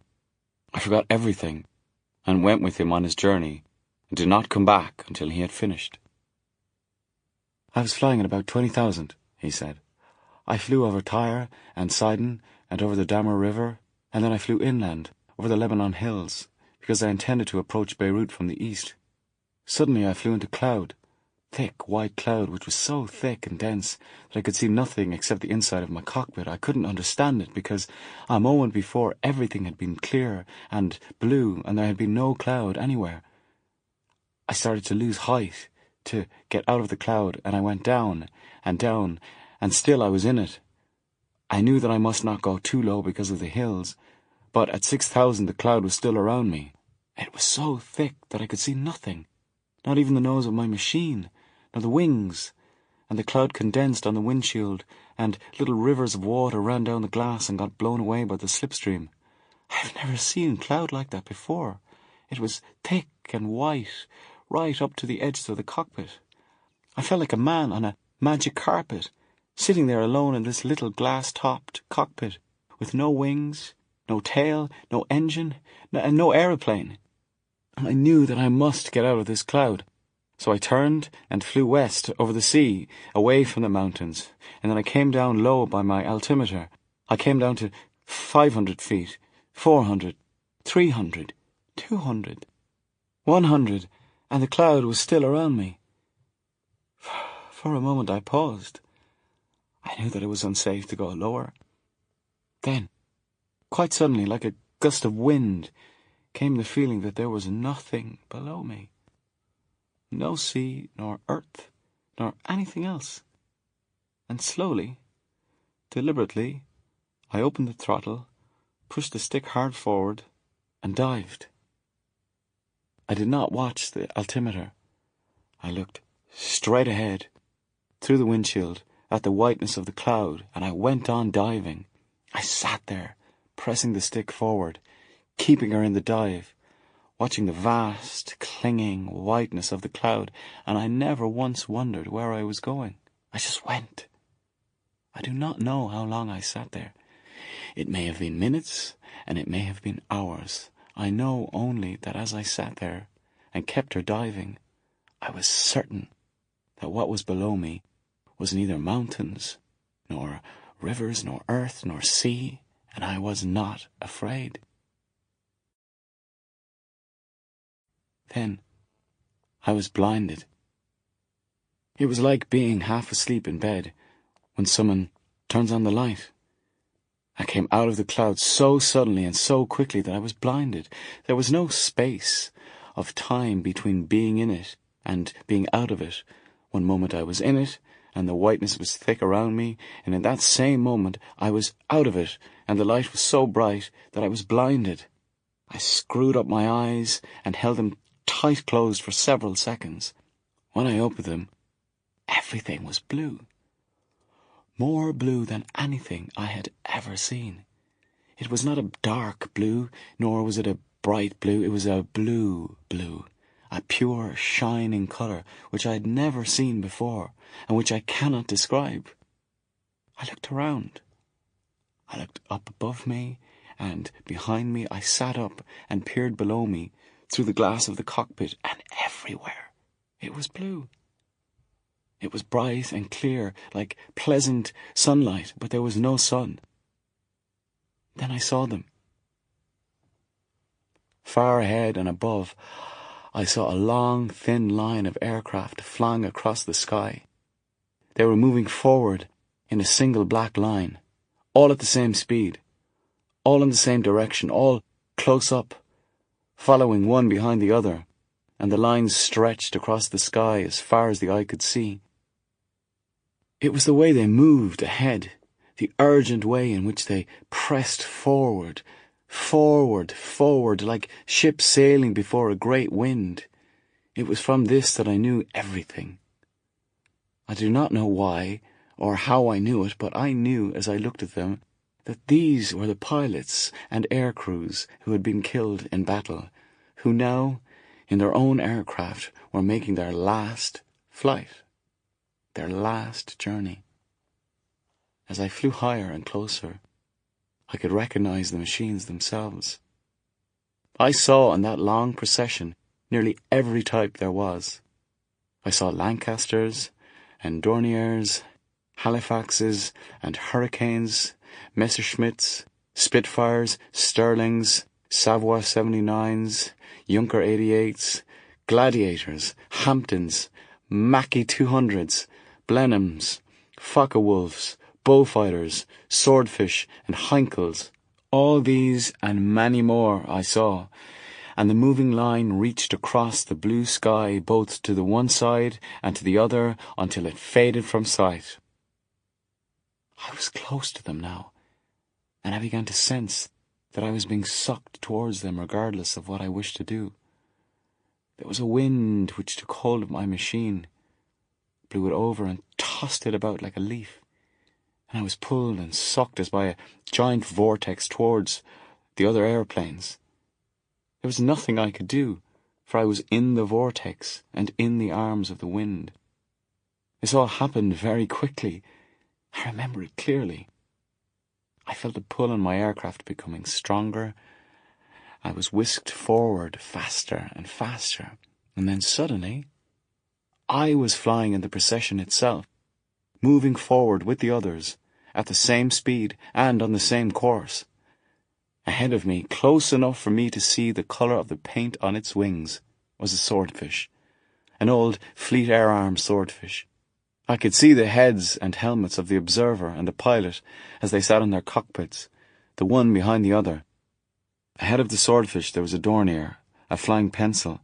I forgot everything, and went with him on his journey, and did not come back until he had finished. "I was flying at about 20,000, he said. "I flew over Tyre and Sidon and over the Damer River, and then I flew inland, over the Lebanon hills, because I intended to approach Beirut from the east. Suddenly I flew into cloud, thick white cloud which was so thick and dense that I could see nothing except the inside of my cockpit. I couldn't understand it because a moment before everything had been clear and blue and there had been no cloud anywhere. I started to lose height, to get out of the cloud, and I went down, and still I was in it. I knew that I must not go too low because of the hills, but at 6,000 the cloud was still around me. It was so thick that I could see nothing, not even the nose of my machine, nor the wings, and the cloud condensed on the windshield, and little rivers of water ran down the glass and got blown away by the slipstream. I've never seen cloud like that before. It was thick and white, right up to the edges of the cockpit. I felt like a man on a magic carpet, sitting there alone in this little glass-topped cockpit, with no wings, no tail, no engine, and no aeroplane. I knew that I must get out of this cloud, so I turned and flew west over the sea, away from the mountains, and then I came down low by my altimeter. I came down to 500 feet, 400, 300, 200, 100, and the cloud was still around me. For a moment I paused. I knew that it was unsafe to go lower. Then, quite suddenly, like a gust of wind, came the feeling that there was nothing below me. No sea, nor earth, nor anything else. And slowly, deliberately, I opened the throttle, pushed the stick hard forward, and dived. I did not watch the altimeter. I looked straight ahead, through the windshield, at the whiteness of the cloud, and I went on diving. I sat there, pressing the stick forward, keeping her in the dive, watching the vast, clinging whiteness of the cloud, and I never once wondered where I was going. I just went. I do not know how long I sat there. It may have been minutes, and it may have been hours. I know only that as I sat there and kept her diving, I was certain that what was below me was neither mountains, nor rivers, nor earth, nor sea, and I was not afraid. Then I was blinded. It was like being half asleep in bed when someone turns on the light. I came out of the cloud so suddenly and so quickly that I was blinded. There was no space of time between being in it and being out of it. One moment I was in it, and the whiteness was thick around me, and in that same moment I was out of it, and the light was so bright that I was blinded. I screwed up my eyes and held them tight closed for several seconds. When I opened them, everything was blue. More blue than anything I had ever seen. It was not a dark blue, nor was it a bright blue. It was a blue, a pure, shining colour which I had never seen before, and which I cannot describe. I looked around. I looked up above me, and behind me. I sat up and peered below me through the glass of the cockpit, and everywhere it was blue. It was bright and clear, like pleasant sunlight, but there was no sun. Then I saw them. Far ahead and above, I saw a long, thin line of aircraft flying across the sky. They were moving forward in a single black line, all at the same speed, all in the same direction, all close up, following one behind the other, and the lines stretched across the sky as far as the eye could see. It was the way they moved ahead, the urgent way in which they pressed forward, like ships sailing before a great wind. It was from this that I knew everything. I do not know why or how I knew it, but I knew as I looked at them that these were the pilots and air crews who had been killed in battle, who now, in their own aircraft, were making their last flight, their last journey. As I flew higher and closer, I could recognize the machines themselves. I saw in that long procession nearly every type there was. I saw Lancasters and Dorniers, Halifaxes and Hurricanes, Messerschmitts, Spitfires, Sterlings, Savoy 79s, Junker 88s, Gladiators, Hamptons, Mackie 200s, Blenheims, Focke-Wulfs, Bullfighters, Swordfish and Heinkels. All these and many more I saw, and the moving line reached across the blue sky both to the one side and to the other until it faded from sight. I was close to them now, and I began to sense that I was being sucked towards them regardless of what I wished to do. There was a wind which took hold of my machine, blew it over and tossed it about like a leaf, and I was pulled and sucked as by a giant vortex towards the other airplanes. There was nothing I could do, for I was in the vortex and in the arms of the wind. This all happened very quickly. I remember it clearly. I felt a pull on my aircraft becoming stronger. I was whisked forward faster and faster, and then suddenly I was flying in the procession itself, moving forward with the others at the same speed and on the same course. Ahead of me, close enough for me to see the colour of the paint on its wings, was a swordfish, an old Fleet Air Arm swordfish. I could see the heads and helmets of the observer and the pilot as they sat in their cockpits, the one behind the other. Ahead of the swordfish there was a Dornier, a flying pencil,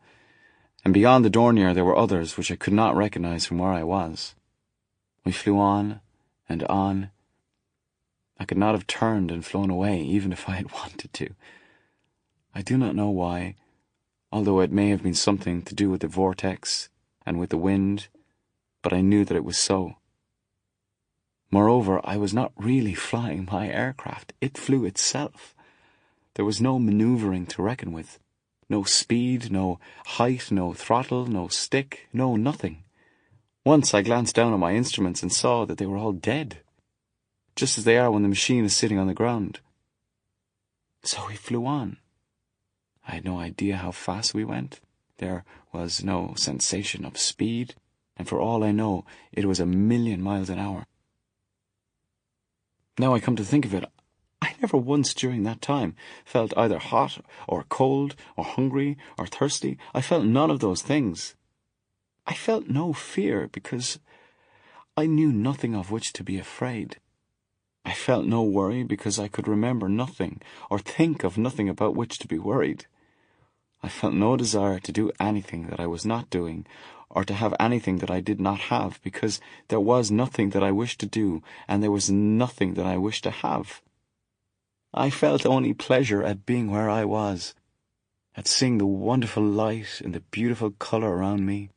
and beyond the Dornier there were others which I could not recognise from where I was. We flew on and on. I could not have turned and flown away even if I had wanted to. I do not know why, although it may have been something to do with the vortex and with the wind, but I knew that it was so. Moreover, I was not really flying my aircraft. It flew itself. There was no manoeuvring to reckon with, No speed, no height, no throttle, no stick, no nothing. Once I glanced down at my instruments and saw that they were all dead, just as they are when the machine is sitting on the ground. So we flew on. I had no idea how fast we went. There was no sensation of speed, and for all I know, it was 1,000,000 miles an hour. Now I come to think of it, I never once during that time felt either hot or cold or hungry or thirsty. I felt none of those things. I felt no fear because I knew nothing of which to be afraid. I felt no worry because I could remember nothing or think of nothing about which to be worried. I felt no desire to do anything that I was not doing, or to have anything that I did not have, because there was nothing that I wished to do, and there was nothing that I wished to have. I felt only pleasure at being where I was, at seeing the wonderful light and the beautiful colour around me.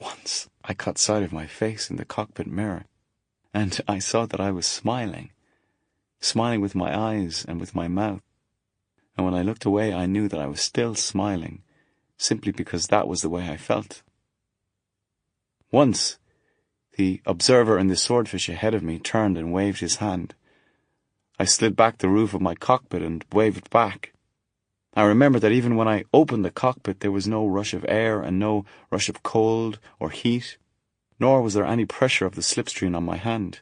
Once I caught sight of my face in the cockpit mirror, and I saw that I was smiling with my eyes and with my mouth. And when I looked away, I knew that I was still smiling, simply because that was the way I felt. Once, the observer in the swordfish ahead of me turned and waved his hand. I slid back the roof of my cockpit and waved back. I remember that even when I opened the cockpit, there was no rush of air and no rush of cold or heat, nor was there any pressure of the slipstream on my hand.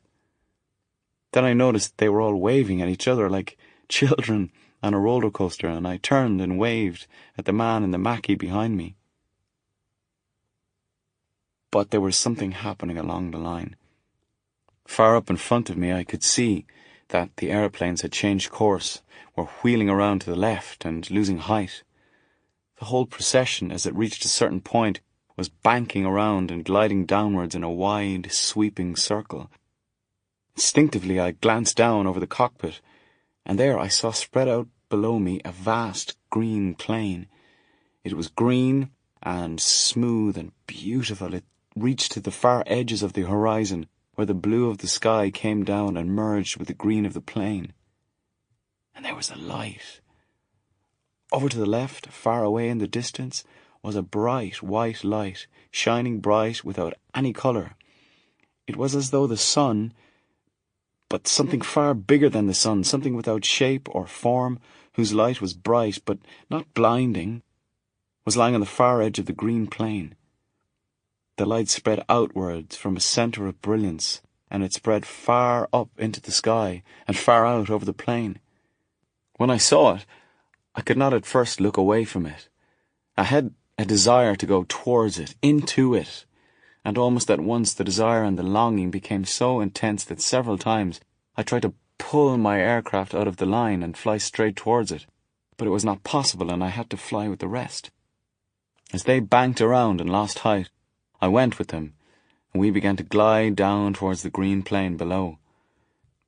Then I noticed they were all waving at each other like children on a roller coaster, and I turned and waved at the man in the Mackie behind me. But there was something happening along the line. Far up in front of me, I could see that the aeroplanes had changed course, were wheeling around to the left and losing height. The whole procession, as it reached a certain point, was banking around and gliding downwards in a wide, sweeping circle. Instinctively, I glanced down over the cockpit, and there I saw spread out below me a vast green plain. It was green and smooth and beautiful. It reached to the far edges of the horizon, where the blue of the sky came down and merged with the green of the plain. And there was a light. Over to the left, far away in the distance, was a bright white light, shining bright without any colour. It was as though the sun, but something far bigger than the sun, something without shape or form, whose light was bright but not blinding, was lying on the far edge of the green plain. The light spread outwards from a centre of brilliance, and it spread far up into the sky and far out over the plain. When I saw it, I could not at first look away from it. I had a desire to go towards it, into it, and almost at once the desire and the longing became so intense that several times I tried to pull my aircraft out of the line and fly straight towards it, but it was not possible, and I had to fly with the rest. As they banked around and lost height, I went with them, and we began to glide down towards the green plain below.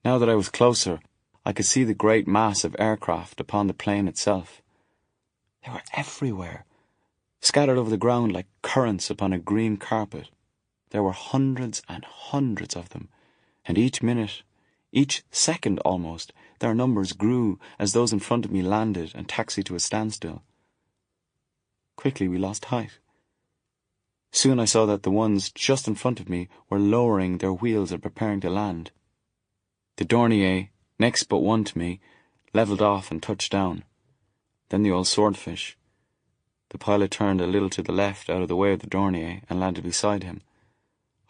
Now that I was closer, I could see the great mass of aircraft upon the plain itself. They were everywhere, scattered over the ground like currants upon a green carpet. There were hundreds and hundreds of them, and each minute, each second almost, their numbers grew as those in front of me landed and taxied to a standstill. Quickly we lost height. Soon I saw that the ones just in front of me were lowering their wheels and preparing to land. The Dornier, next but one to me, levelled off and touched down. Then the old swordfish. The pilot turned a little to the left out of the way of the Dornier and landed beside him.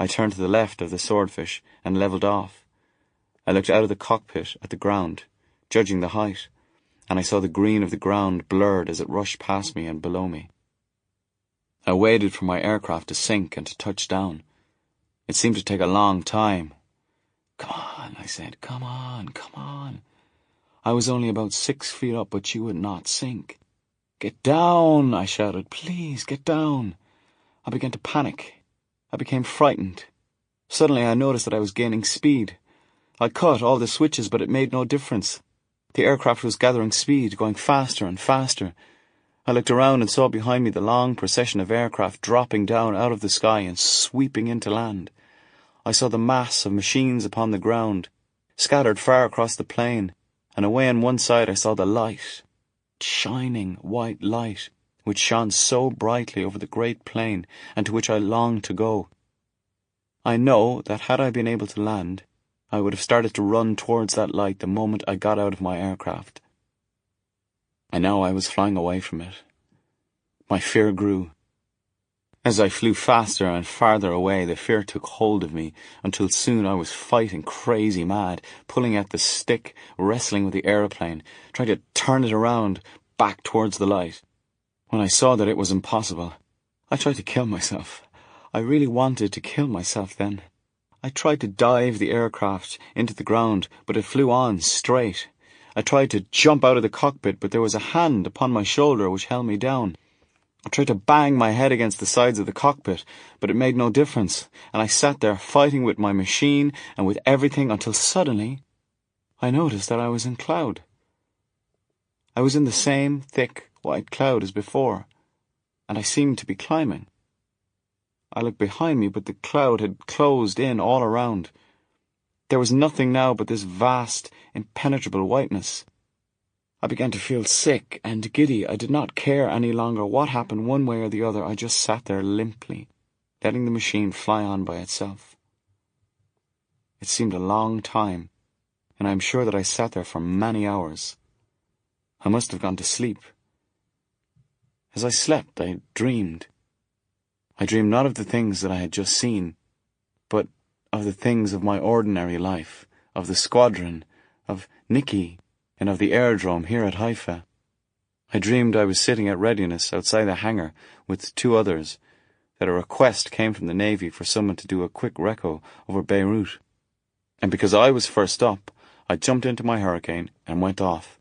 I turned to the left of the swordfish and levelled off. I looked out of the cockpit at the ground, judging the height, and I saw the green of the ground blurred as it rushed past me and below me. I waited for my aircraft to sink and to touch down. It seemed to take a long time. "Come on," I said, "come on, come on." I was only about 6 feet up, but she would not sink. "Get down," I shouted, "please, get down." I began to panic. I became frightened. Suddenly I noticed that I was gaining speed. I cut all the switches, but it made no difference. The aircraft was gathering speed, going faster and faster. I looked around and saw behind me the long procession of aircraft dropping down out of the sky and sweeping into land. I saw the mass of machines upon the ground, scattered far across the plain, and away on one side I saw the light. shining white light which shone so brightly over the great plain and to which I longed to go. I know that had I been able to land, I would have started to run towards that light the moment I got out of my aircraft. I know I was flying away from it. My fear grew. As I flew faster and farther away, the fear took hold of me until soon I was fighting crazy mad, pulling at the stick, wrestling with the aeroplane, trying to turn it around back towards the light. When I saw that it was impossible, I tried to kill myself. I really wanted to kill myself then. I tried to dive the aircraft into the ground, but it flew on straight. I tried to jump out of the cockpit, but there was a hand upon my shoulder which held me down. I tried to bang my head against the sides of the cockpit, but it made no difference, and I sat there fighting with my machine and with everything until suddenly I noticed that I was in cloud. I was in the same thick white cloud as before, and I seemed to be climbing. I looked behind me, but the cloud had closed in all around. There was nothing now but this vast, impenetrable whiteness. I began to feel sick and giddy. I did not care any longer what happened one way or the other. I just sat there limply, letting the machine fly on by itself. It seemed a long time, and I am sure that I sat there for many hours. I must have gone to sleep. As I slept, I dreamed. I dreamed not of the things that I had just seen, but of the things of my ordinary life, of the squadron, of Nicky, and of the aerodrome here at Haifa. I dreamed I was sitting at readiness outside the hangar with two others, that a request came from the Navy for someone to do a quick reco over Beirut. And because I was first up, I jumped into my Hurricane and went off.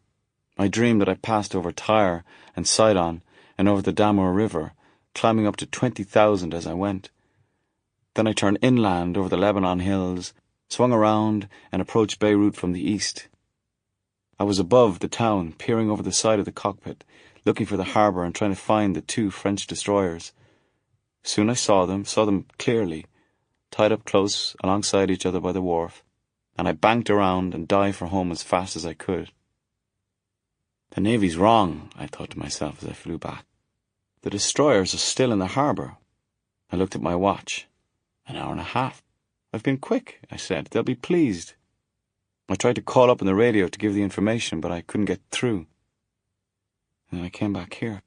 I dreamed that I passed over Tyre and Sidon and over the Damur River, climbing up to 20,000 as I went. Then I turned inland over the Lebanon hills, swung around and approached Beirut from the east. I was above the town, peering over the side of the cockpit, looking for the harbour and trying to find the two French destroyers. Soon I saw them clearly, tied up close alongside each other by the wharf, and I banked around and dived for home as fast as I could. The Navy's wrong, I thought to myself as I flew back. The destroyers are still in the harbour. I looked at my watch. An hour and a half. I've been quick, I said. They'll be pleased. I tried to call up on the radio to give the information, but I couldn't get through. And then I came back here.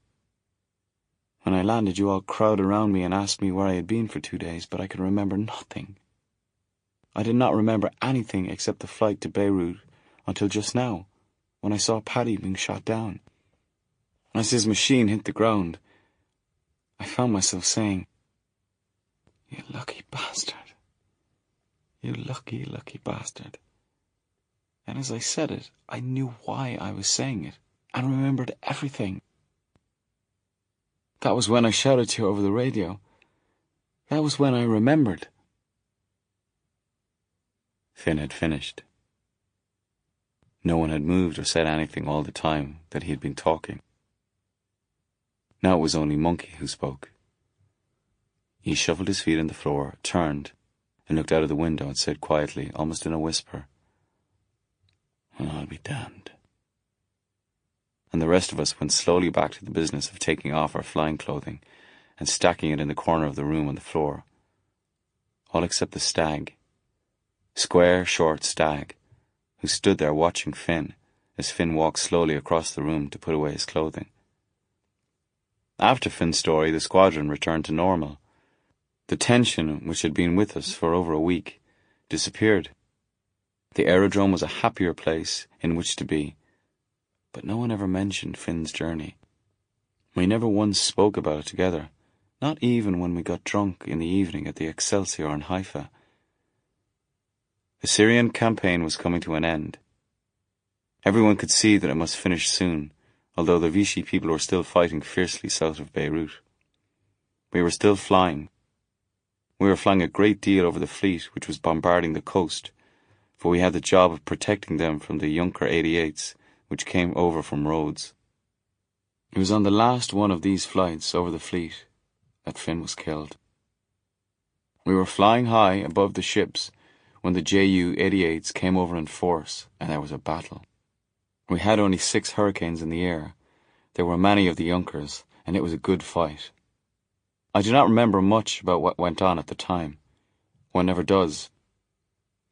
When I landed, you all crowded around me and asked me where I had been for 2 days, but I could remember nothing. I did not remember anything except the flight to Beirut until just now, when I saw Paddy being shot down. As his machine hit the ground, I found myself saying, "You lucky bastard. You lucky, lucky bastard." And as I said it, I knew why I was saying it, and remembered everything. That was when I shouted to you over the radio. That was when I remembered. Finn had finished. No one had moved or said anything all the time that he had been talking. Now it was only Monkey who spoke. He shuffled his feet on the floor, turned, and looked out of the window and said quietly, almost in a whisper, "Well, I'll be damned." And the rest of us went slowly back to the business of taking off our flying clothing and stacking it in the corner of the room on the floor. All except the stag, square, short stag, who stood there watching Finn as Finn walked slowly across the room to put away his clothing. After Finn's story, the squadron returned to normal. The tension, which had been with us for over a week, disappeared. The aerodrome was a happier place in which to be, but no one ever mentioned Finn's journey. We never once spoke about it together, not even when we got drunk in the evening at the Excelsior in Haifa. The Syrian campaign was coming to an end. Everyone could see that it must finish soon, although the Vichy people were still fighting fiercely south of Beirut. We were still flying. We were flying a great deal over the fleet which was bombarding the coast, for we had the job of protecting them from the Junker 88s, which came over from Rhodes. It was on the last one of these flights over the fleet that Finn was killed. We were flying high above the ships when the Ju-88s came over in force, and there was a battle. We had only 6 Hurricanes in the air, There were many of the Junkers, and it was a good fight. I do not remember much about what went on at the time. One never does.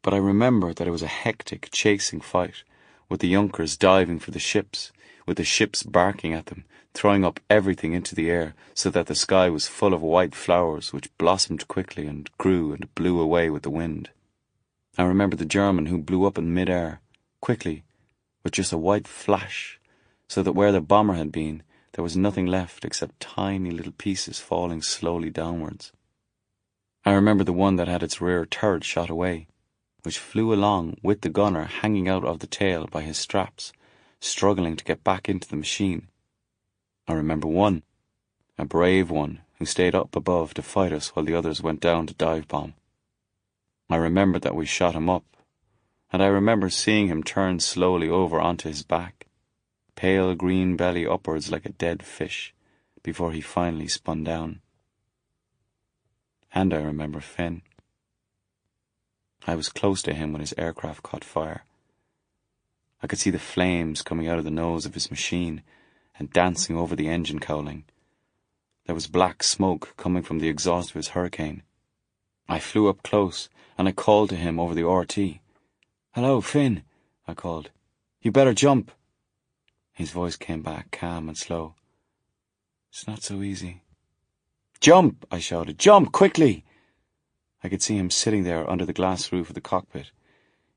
But I remember that it was a hectic, chasing fight, with the Junkers diving for the ships, with the ships barking at them, throwing up everything into the air so that the sky was full of white flowers which blossomed quickly and grew and blew away with the wind. I remember the German who blew up in mid-air, quickly, with just a white flash, so that where the bomber had been, there was nothing left except tiny little pieces falling slowly downwards. I remember the one that had its rear turret shot away, which flew along with the gunner hanging out of the tail by his straps, struggling to get back into the machine. I remember one, a brave one, who stayed up above to fight us while the others went down to dive bomb. I remember that we shot him up, and I remember seeing him turn slowly over onto his back, pale green belly upwards like a dead fish, before he finally spun down. And I remember Finn. I was close to him when his aircraft caught fire. I could see the flames coming out of the nose of his machine and dancing over the engine cowling. There was black smoke coming from the exhaust of his Hurricane. I flew up close and I called to him over the RT. "Hello, Finn," I called. "You better jump." His voice came back calm and slow. "It's not so easy." "Jump!" I shouted. "Jump, quickly!" I could see him sitting there under the glass roof of the cockpit.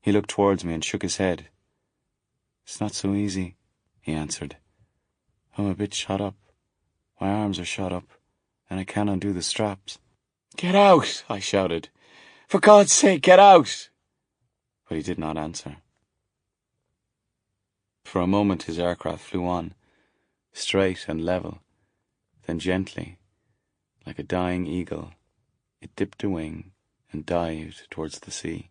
He looked towards me and shook his head. "It's not so easy," he answered. "I'm a bit shot up. My arms are shot up, and I can't undo the straps." "Get out!" I shouted. "For God's sake, get out!" But he did not answer. For a moment his aircraft flew on, straight and level. Then gently, like a dying eagle, it dipped a wing and dived towards the sea.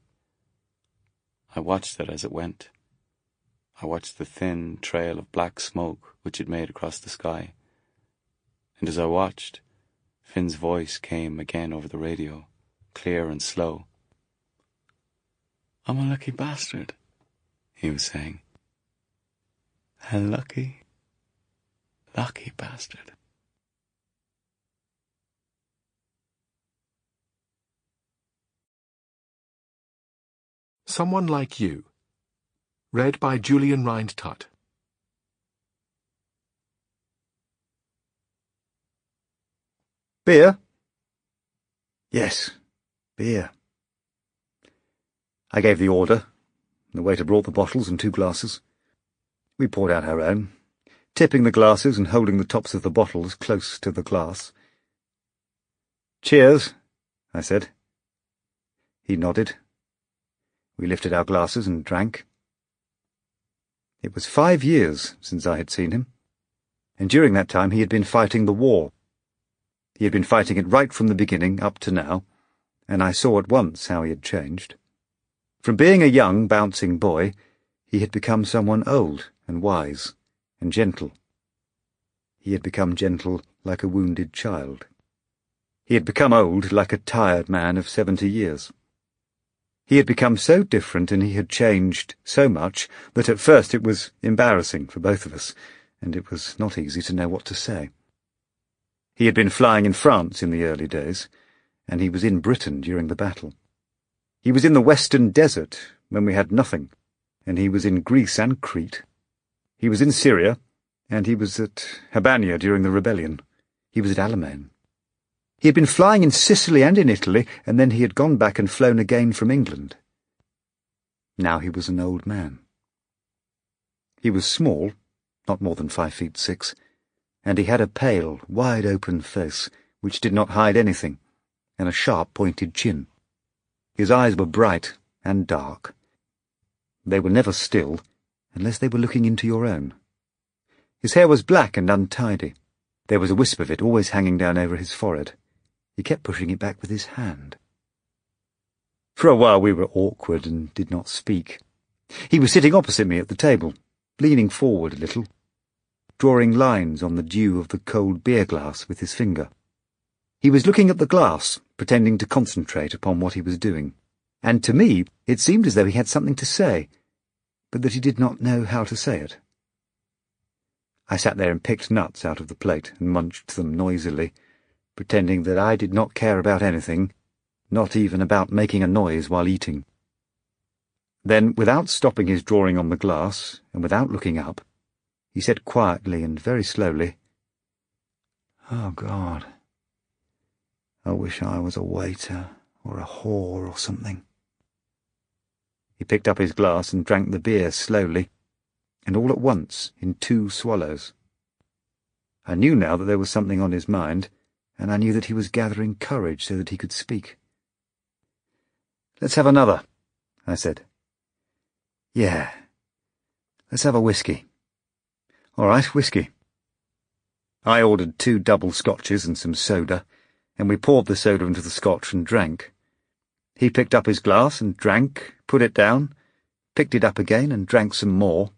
I watched it as it went. I watched the thin trail of black smoke which it made across the sky. And as I watched, Finn's voice came again over the radio, clear and slow. "I'm a lucky bastard," he was saying. "A lucky, lucky bastard." Someone Like You. Read by Julian Rind-Tutt. Beer? Yes, beer. I gave the order. The waiter brought the bottles and 2 glasses. We poured out our own, tipping the glasses and holding the tops of the bottles close to the glass. "Cheers," I said. He nodded. We lifted our glasses and drank. It was 5 years since I had seen him, and during that time he had been fighting the war. He had been fighting it right from the beginning up to now, and I saw at once how he had changed. From being a young, bouncing boy, he had become someone old and wise and gentle. He had become gentle like a wounded child. He had become old like a tired man of 70 years. He had become so different and he had changed so much that at first it was embarrassing for both of us, and it was not easy to know what to say. He had been flying in France in the early days, and he was in Britain during the battle. He was in the Western Desert when we had nothing, and he was in Greece and Crete. He was in Syria, and he was at Habania during the rebellion. He was at Alamein. He had been flying in Sicily and in Italy, and then he had gone back and flown again from England. Now he was an old man. He was small, not more than 5'6", and he had a pale, wide-open face, which did not hide anything, and a sharp, pointed chin. His eyes were bright and dark. They were never still, unless they were looking into your own. His hair was black and untidy. There was a wisp of it always hanging down over his forehead. He kept pushing it back with his hand. For a while we were awkward and did not speak. He was sitting opposite me at the table, leaning forward a little, drawing lines on the dew of the cold beer glass with his finger. He was looking at the glass, pretending to concentrate upon what he was doing, and to me it seemed as though he had something to say, but that he did not know how to say it. I sat there and picked nuts out of the plate and munched them noisily, pretending that I did not care about anything, not even about making a noise while eating. Then, without stopping his drawing on the glass, and without looking up, he said quietly and very slowly, "Oh, God, I wish I was a waiter or a whore or something." He picked up his glass and drank the beer slowly, and all at once, in 2 swallows. I knew now that there was something on his mind, and I knew that he was gathering courage so that he could speak. "Let's have another," I said. "Yeah, let's have a whiskey." "All right, whiskey." I ordered 2 double scotches and some soda, and we poured the soda into the scotch and drank. He picked up his glass and drank, put it down, picked it up again and drank some more.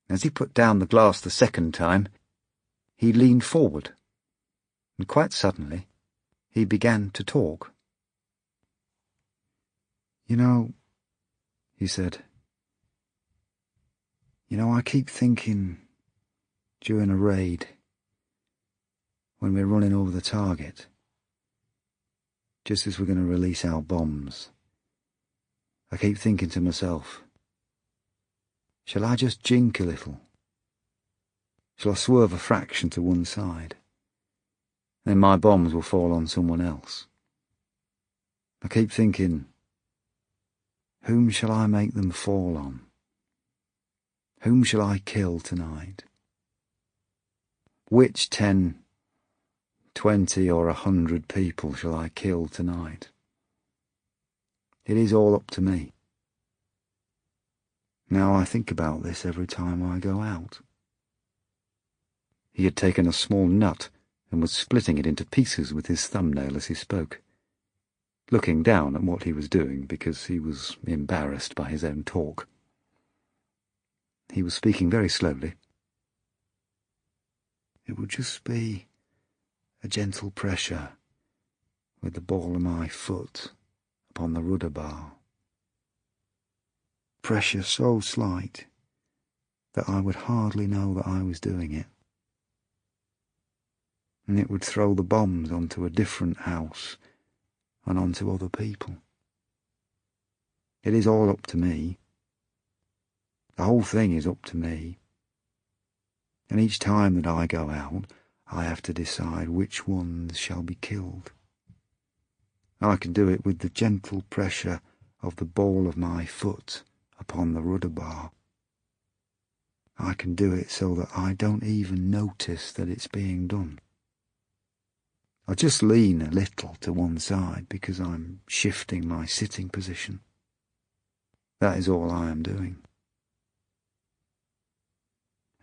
As he put down the glass the second time, he leaned forward, and quite suddenly he began to talk. "You know," he said, I keep thinking during a raid, when we're running over the target, just as we're going to release our bombs, I keep thinking to myself, shall I just jink a little? Shall I swerve a fraction to one side? Then my bombs will fall on someone else. I keep thinking, whom shall I make them fall on? Whom shall I kill tonight? Which 10, 20 or 100 people shall I kill tonight? It is all up to me. Now I think about this every time I go out." He had taken a small nut and was splitting it into pieces with his thumbnail as he spoke, looking down at what he was doing because he was embarrassed by his own talk. He was speaking very slowly. "It would just be a gentle pressure with the ball of my foot upon the rudder bar. Pressure so slight that I would hardly know that I was doing it. And it would throw the bombs onto a different house and onto other people. It is all up to me. The whole thing is up to me. And each time that I go out, I have to decide which ones shall be killed. I can do it with the gentle pressure of the ball of my foot upon the rudder bar. I can do it so that I don't even notice that it's being done. I just lean a little to one side because I'm shifting my sitting position. That is all I am doing.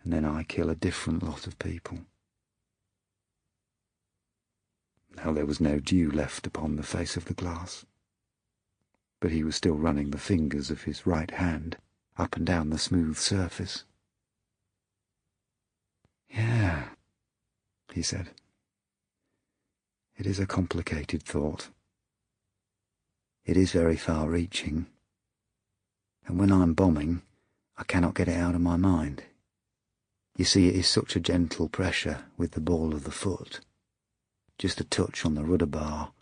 And then I kill a different lot of people." Now there was no dew left upon the face of the glass, but he was still running the fingers of his right hand up and down the smooth surface. "Yeah," he said. "It is a complicated thought. It is very far-reaching, and when I'm bombing, I cannot get it out of my mind. You see, it is such a gentle pressure with the ball of the foot, just a touch on the rudder bar,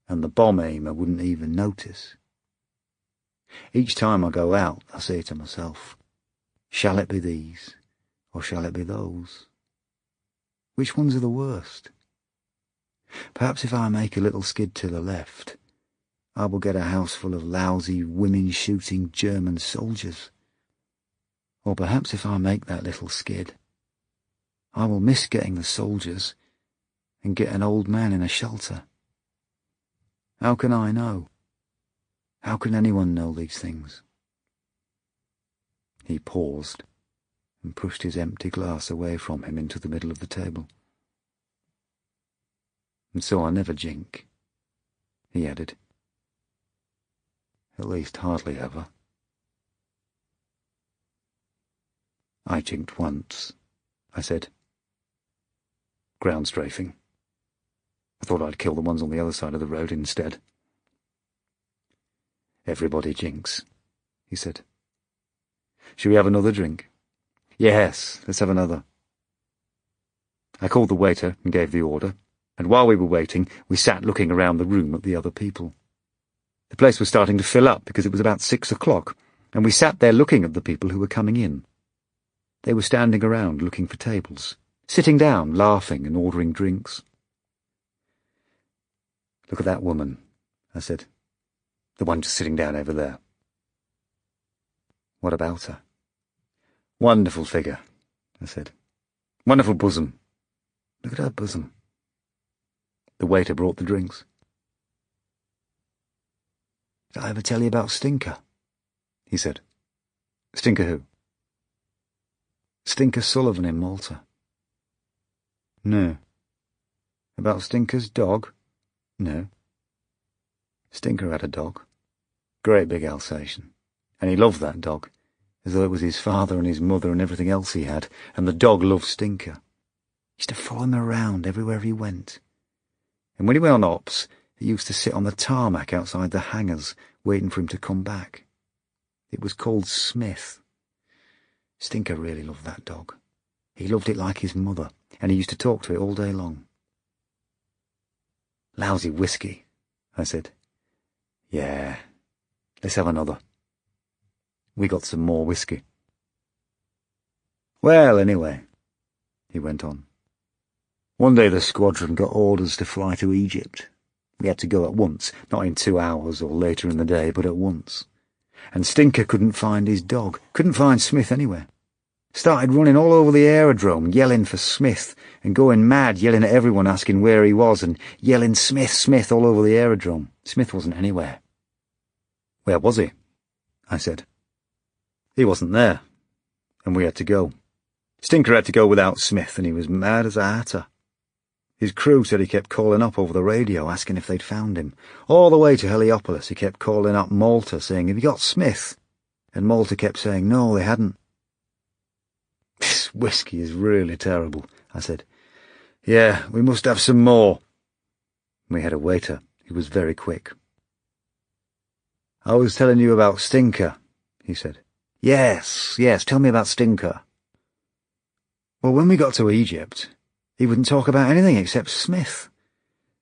and the bomb aimer wouldn't even notice. Each time I go out, I say to myself, shall it be these, or shall it be those? Which ones are the worst? Perhaps if I make a little skid to the left, I will get a house full of lousy, women-shooting German soldiers. Or perhaps if I make that little skid, I will miss getting the soldiers and get an old man in a shelter. How can I know? How can anyone know these things?" He paused and pushed his empty glass away from him into the middle of the table. "And so I never jink," he added. "At least hardly ever." "I jinked once," I said. "Ground strafing. I thought I'd kill the ones on the other side of the road instead." "Everybody jinks," he said. "Shall we have another drink?" Yes, let's have another. I called the waiter and gave the order, and while we were waiting, we sat looking around the room at the other people. The place was starting to fill up because it was about 6 o'clock, and we sat there looking at the people who were coming in. They were standing around looking for tables, sitting down, laughing and ordering drinks. "Look at that woman," I said. "The one just sitting down over there." "What about her?" "Wonderful figure," I said. "Wonderful bosom. Look at her bosom." The waiter brought the drinks. "Did I ever tell you about Stinker?" he said. "Stinker who?" "Stinker Sullivan in Malta." "No." "About Stinker's dog?" "No." Stinker had a dog. Great big Alsatian. And he loved that dog, as though it was his father and his mother and everything else he had, and the dog loved Stinker. He used to follow him around everywhere he went. And when he went on ops, he used to sit on the tarmac outside the hangars, waiting for him to come back. It was called Smith. Stinker really loved that dog. He loved it like his mother, and he used to talk to it all day long. "Lousy whiskey," I said. "Yeah, let's have another." We got some more whiskey. "Well, anyway," he went on, "one day the squadron got orders to fly to Egypt. We had to go at once, not in 2 hours or later in the day, but at once. And Stinker couldn't find his dog, couldn't find Smith anywhere. Started running all over the aerodrome, yelling for Smith, and going mad, yelling at everyone, asking where he was, and yelling 'Smith, Smith' all over the aerodrome. Smith wasn't anywhere." "Where was he?" I said. "He wasn't there, and we had to go. Stinker had to go without Smith, and he was mad as a hatter. His crew said he kept calling up over the radio, asking if they'd found him. All the way to Heliopolis he kept calling up Malta, saying, 'Have you got Smith?' And Malta kept saying, no, they hadn't." "This whiskey is really terrible," I said. "Yeah, we must have some more." We had a waiter who was very quick. "I was telling you about Stinker," he said. Yes, tell me about Stinker." "Well, when we got to Egypt, he wouldn't talk about anything except Smith.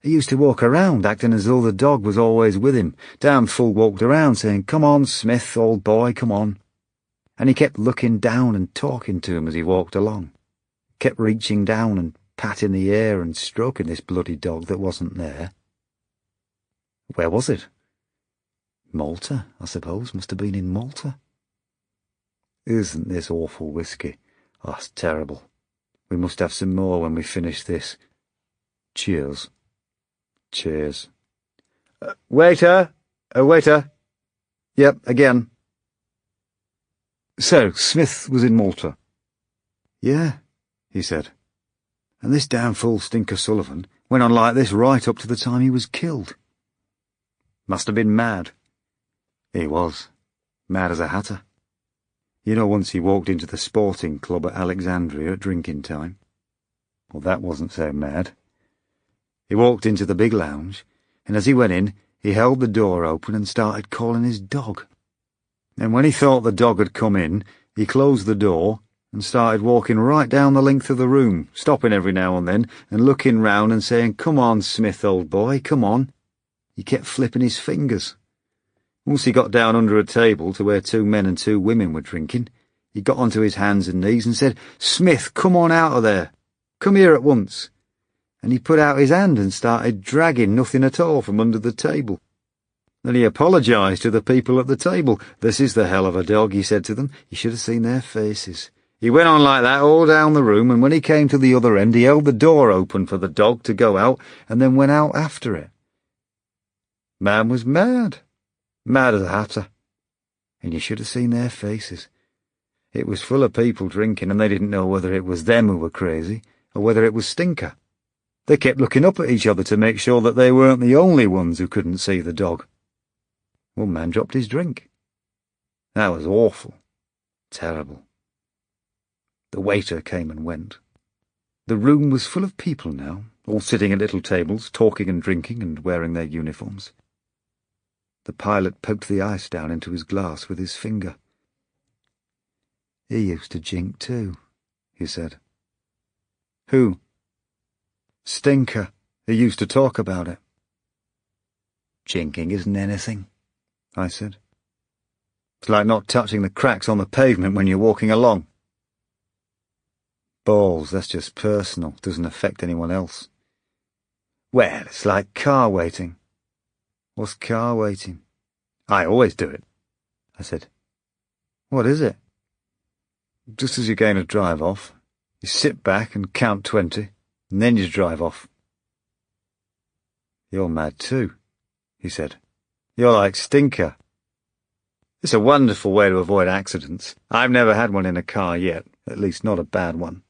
He used to walk around, acting as though the dog was always with him. Damn fool walked around saying, 'Come on, Smith, old boy, come on.' And he kept looking down and talking to him as he walked along. Kept reaching down and patting the air and stroking this bloody dog that wasn't there." "Where was it?" "Malta, I suppose. Must have been in Malta." "Isn't this awful whiskey? Oh, it's terrible. We must have some more when we finish this. Cheers." "Cheers." Waiter! Waiter! Yep, again." "So, Smith was in Malta?" "Yeah," he said. "And this damn fool Stinker Sullivan went on like this right up to the time he was killed. Must have been mad." "He was. Mad as a hatter. You know, once he walked into the sporting club at Alexandria at drinking time. Well, that wasn't so mad. He walked into the big lounge, and as he went in, he held the door open and started calling his dog. And when he thought the dog had come in, he closed the door and started walking right down the length of the room, stopping every now and then and looking round and saying, 'Come on, Smith, old boy, come on.' He kept flipping his fingers. Once he got down under a table to where 2 men and 2 women were drinking, he got onto his hands and knees and said, 'Smith, come on out of there. Come here at once.' And he put out his hand and started dragging nothing at all from under the table. Then he apologised to the people at the table. 'This is the hell of a dog,' he said to them. You should have seen their faces. He went on like that all down the room, and when he came to the other end, he held the door open for the dog to go out, and then went out after it. Man was mad. Mad as a hatter. And you should have seen their faces. It was full of people drinking, and they didn't know whether it was them who were crazy, or whether it was Stinker. They kept looking up at each other to make sure that they weren't the only ones who couldn't see the dog. One man dropped his drink. That was awful. Terrible. The waiter came and went. The room was full of people now, all sitting at little tables, talking and drinking and wearing their uniforms. The pilot poked the ice down into his glass with his finger. He used to drink too, he said. Who? Stinker. He used to talk about it. Drinking isn't anything, I said. It's like not touching the cracks on the pavement when you're walking along. Balls, that's just personal, doesn't affect anyone else. Well, it's like car waiting. What's car waiting? I always do it, I said. What is it? Just as you're going to drive off, you sit back and count 20, and then you drive off. You're mad too, he said. You're like Stinker. It's a wonderful way to avoid accidents. I've never had one in a car yet, at least not a bad one.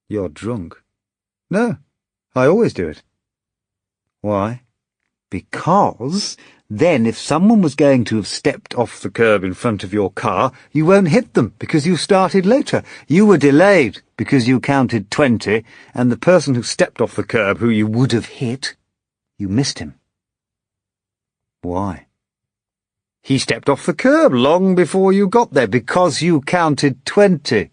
You're drunk. No, I always do it. Why? Because then if someone was going to have stepped off the curb in front of your car, you won't hit them because you started later. You were delayed because you counted 20, and the person who stepped off the curb who you would have hit, you missed him. Why? He stepped off the curb long before you got there because you counted 20.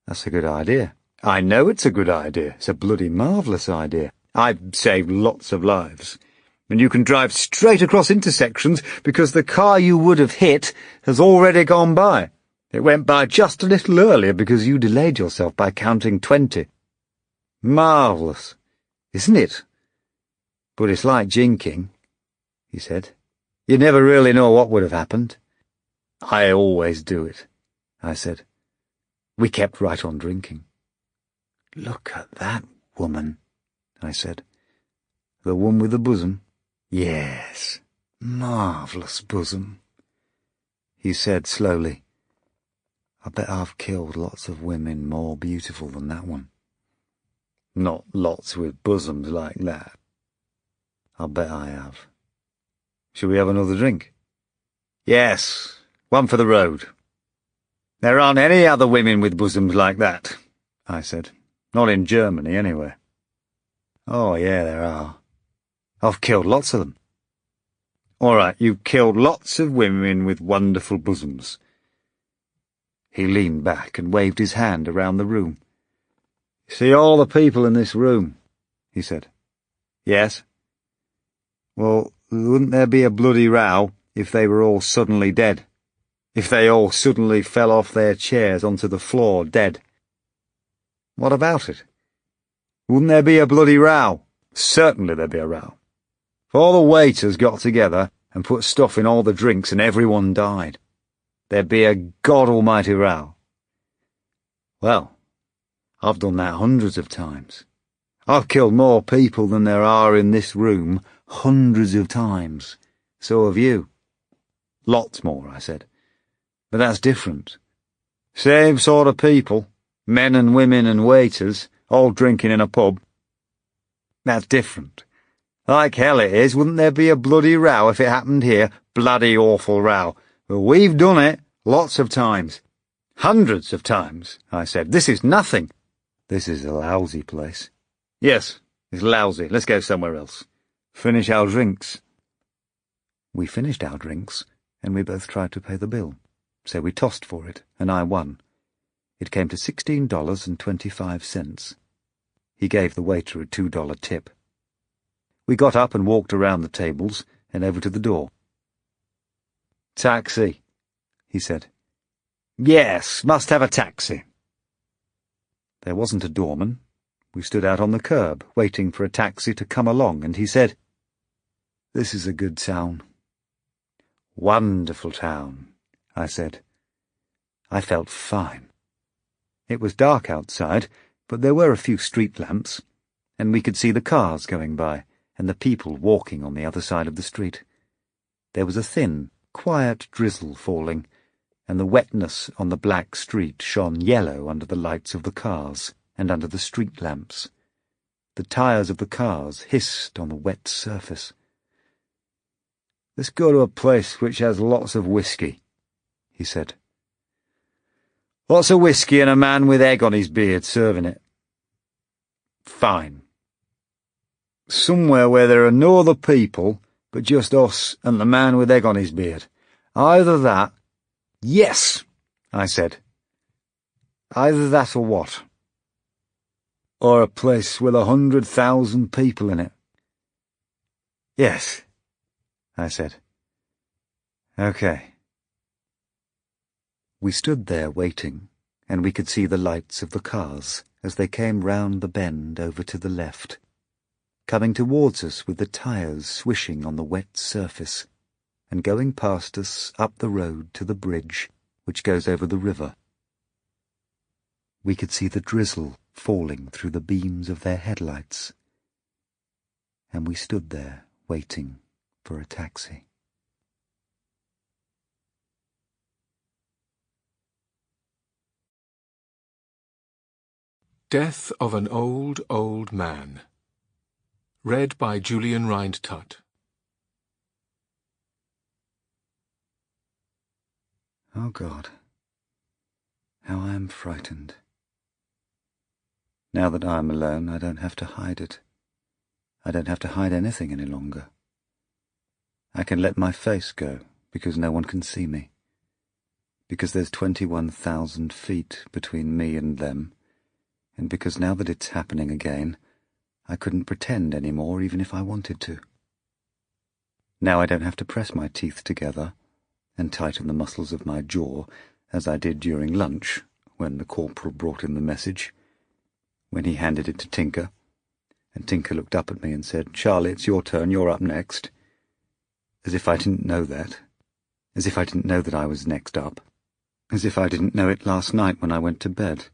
That's a good idea. I know it's a good idea. It's a bloody marvellous idea. I've saved lots of lives. And you can drive straight across intersections because the car you would have hit has already gone by. It went by just a little earlier because you delayed yourself by counting 20. Marvellous, isn't it? But it's like jinking, he said. You never really know what would have happened. I always do it, I said. We kept right on drinking. Look at that woman, I said. The one with the bosom? Yes, marvellous bosom. He said slowly, I bet I've killed lots of women more beautiful than that one. Not lots with bosoms like that. I'll bet I have. Shall we have another drink? Yes, one for the road. There aren't any other women with bosoms like that, I said. Not in Germany, anyway. Oh, yeah, there are. I've killed lots of them. All right, you've killed lots of women with wonderful bosoms. He leaned back and waved his hand around the room. See all the people in this room, he said. Yes. Well, wouldn't there be a bloody row if they were all suddenly dead? If they all suddenly fell off their chairs onto the floor dead? What about it? Wouldn't there be a bloody row? Certainly there'd be a row. If all the waiters got together and put stuff in all the drinks and everyone died, there'd be a God Almighty row. Well, I've done that hundreds of times. I've killed more people than there are in this room hundreds of times. So have you. Lots more, I said. But that's different. Same sort of people, men and women and waiters, all drinking in a pub. That's different. Like hell it is, wouldn't there be a bloody row if it happened here? Bloody awful row. Well, we've done it lots of times. Hundreds of times, I said. This is nothing. This is a lousy place. Yes, it's lousy. Let's go somewhere else. Finish our drinks. We finished our drinks, and we both tried to pay the bill. So we tossed for it, and I won. It came to $16.25. He gave the waiter a $2 tip. We got up and walked around the tables and over to the door. Taxi, he said. Yes, must have a taxi. There wasn't a doorman. We stood out on the curb, waiting for a taxi to come along, and he said, This is a good town. Wonderful town, I said. I felt fine. It was dark outside, but there were a few street lamps, and we could see the cars going by and the people walking on the other side of the street. There was a thin, quiet drizzle falling, and the wetness on the black street shone yellow under the lights of the cars and under the street lamps. The tires of the cars hissed on the wet surface. Let's go to a place which has lots of whiskey, he said. Lots of whiskey and a man with egg on his beard serving it. Fine. Somewhere where there are no other people but just us and the man with egg on his beard. Either that, "Yes," I said. "Either that or what?" "Or a place with 100,000 people in it." "Yes," I said. "Okay." We stood there waiting, and we could see the lights of the cars as they came round the bend over to the left, coming towards us with the tyres swishing on the wet surface, and going past us up the road to the bridge which goes over the river. We could see the drizzle falling through the beams of their headlights, and we stood there waiting for a taxi. Death of an Old, Old Man. Read by Julian Rind-Tutt. Oh God, how I am frightened. Now that I am alone, I don't have to hide it. I don't have to hide anything any longer. I can let my face go, because no one can see me. Because there's 21,000 feet between me and them, and because now that it's happening again, I couldn't pretend any more even if I wanted to. Now I don't have to press my teeth together and tighten the muscles of my jaw, as I did during lunch, when the corporal brought in the message, when he handed it to Tinker, and Tinker looked up at me and said, "Charlie, it's your turn, you're up next." As if I didn't know that. As if I didn't know that I was next up. As if I didn't know it last night when I went to bed,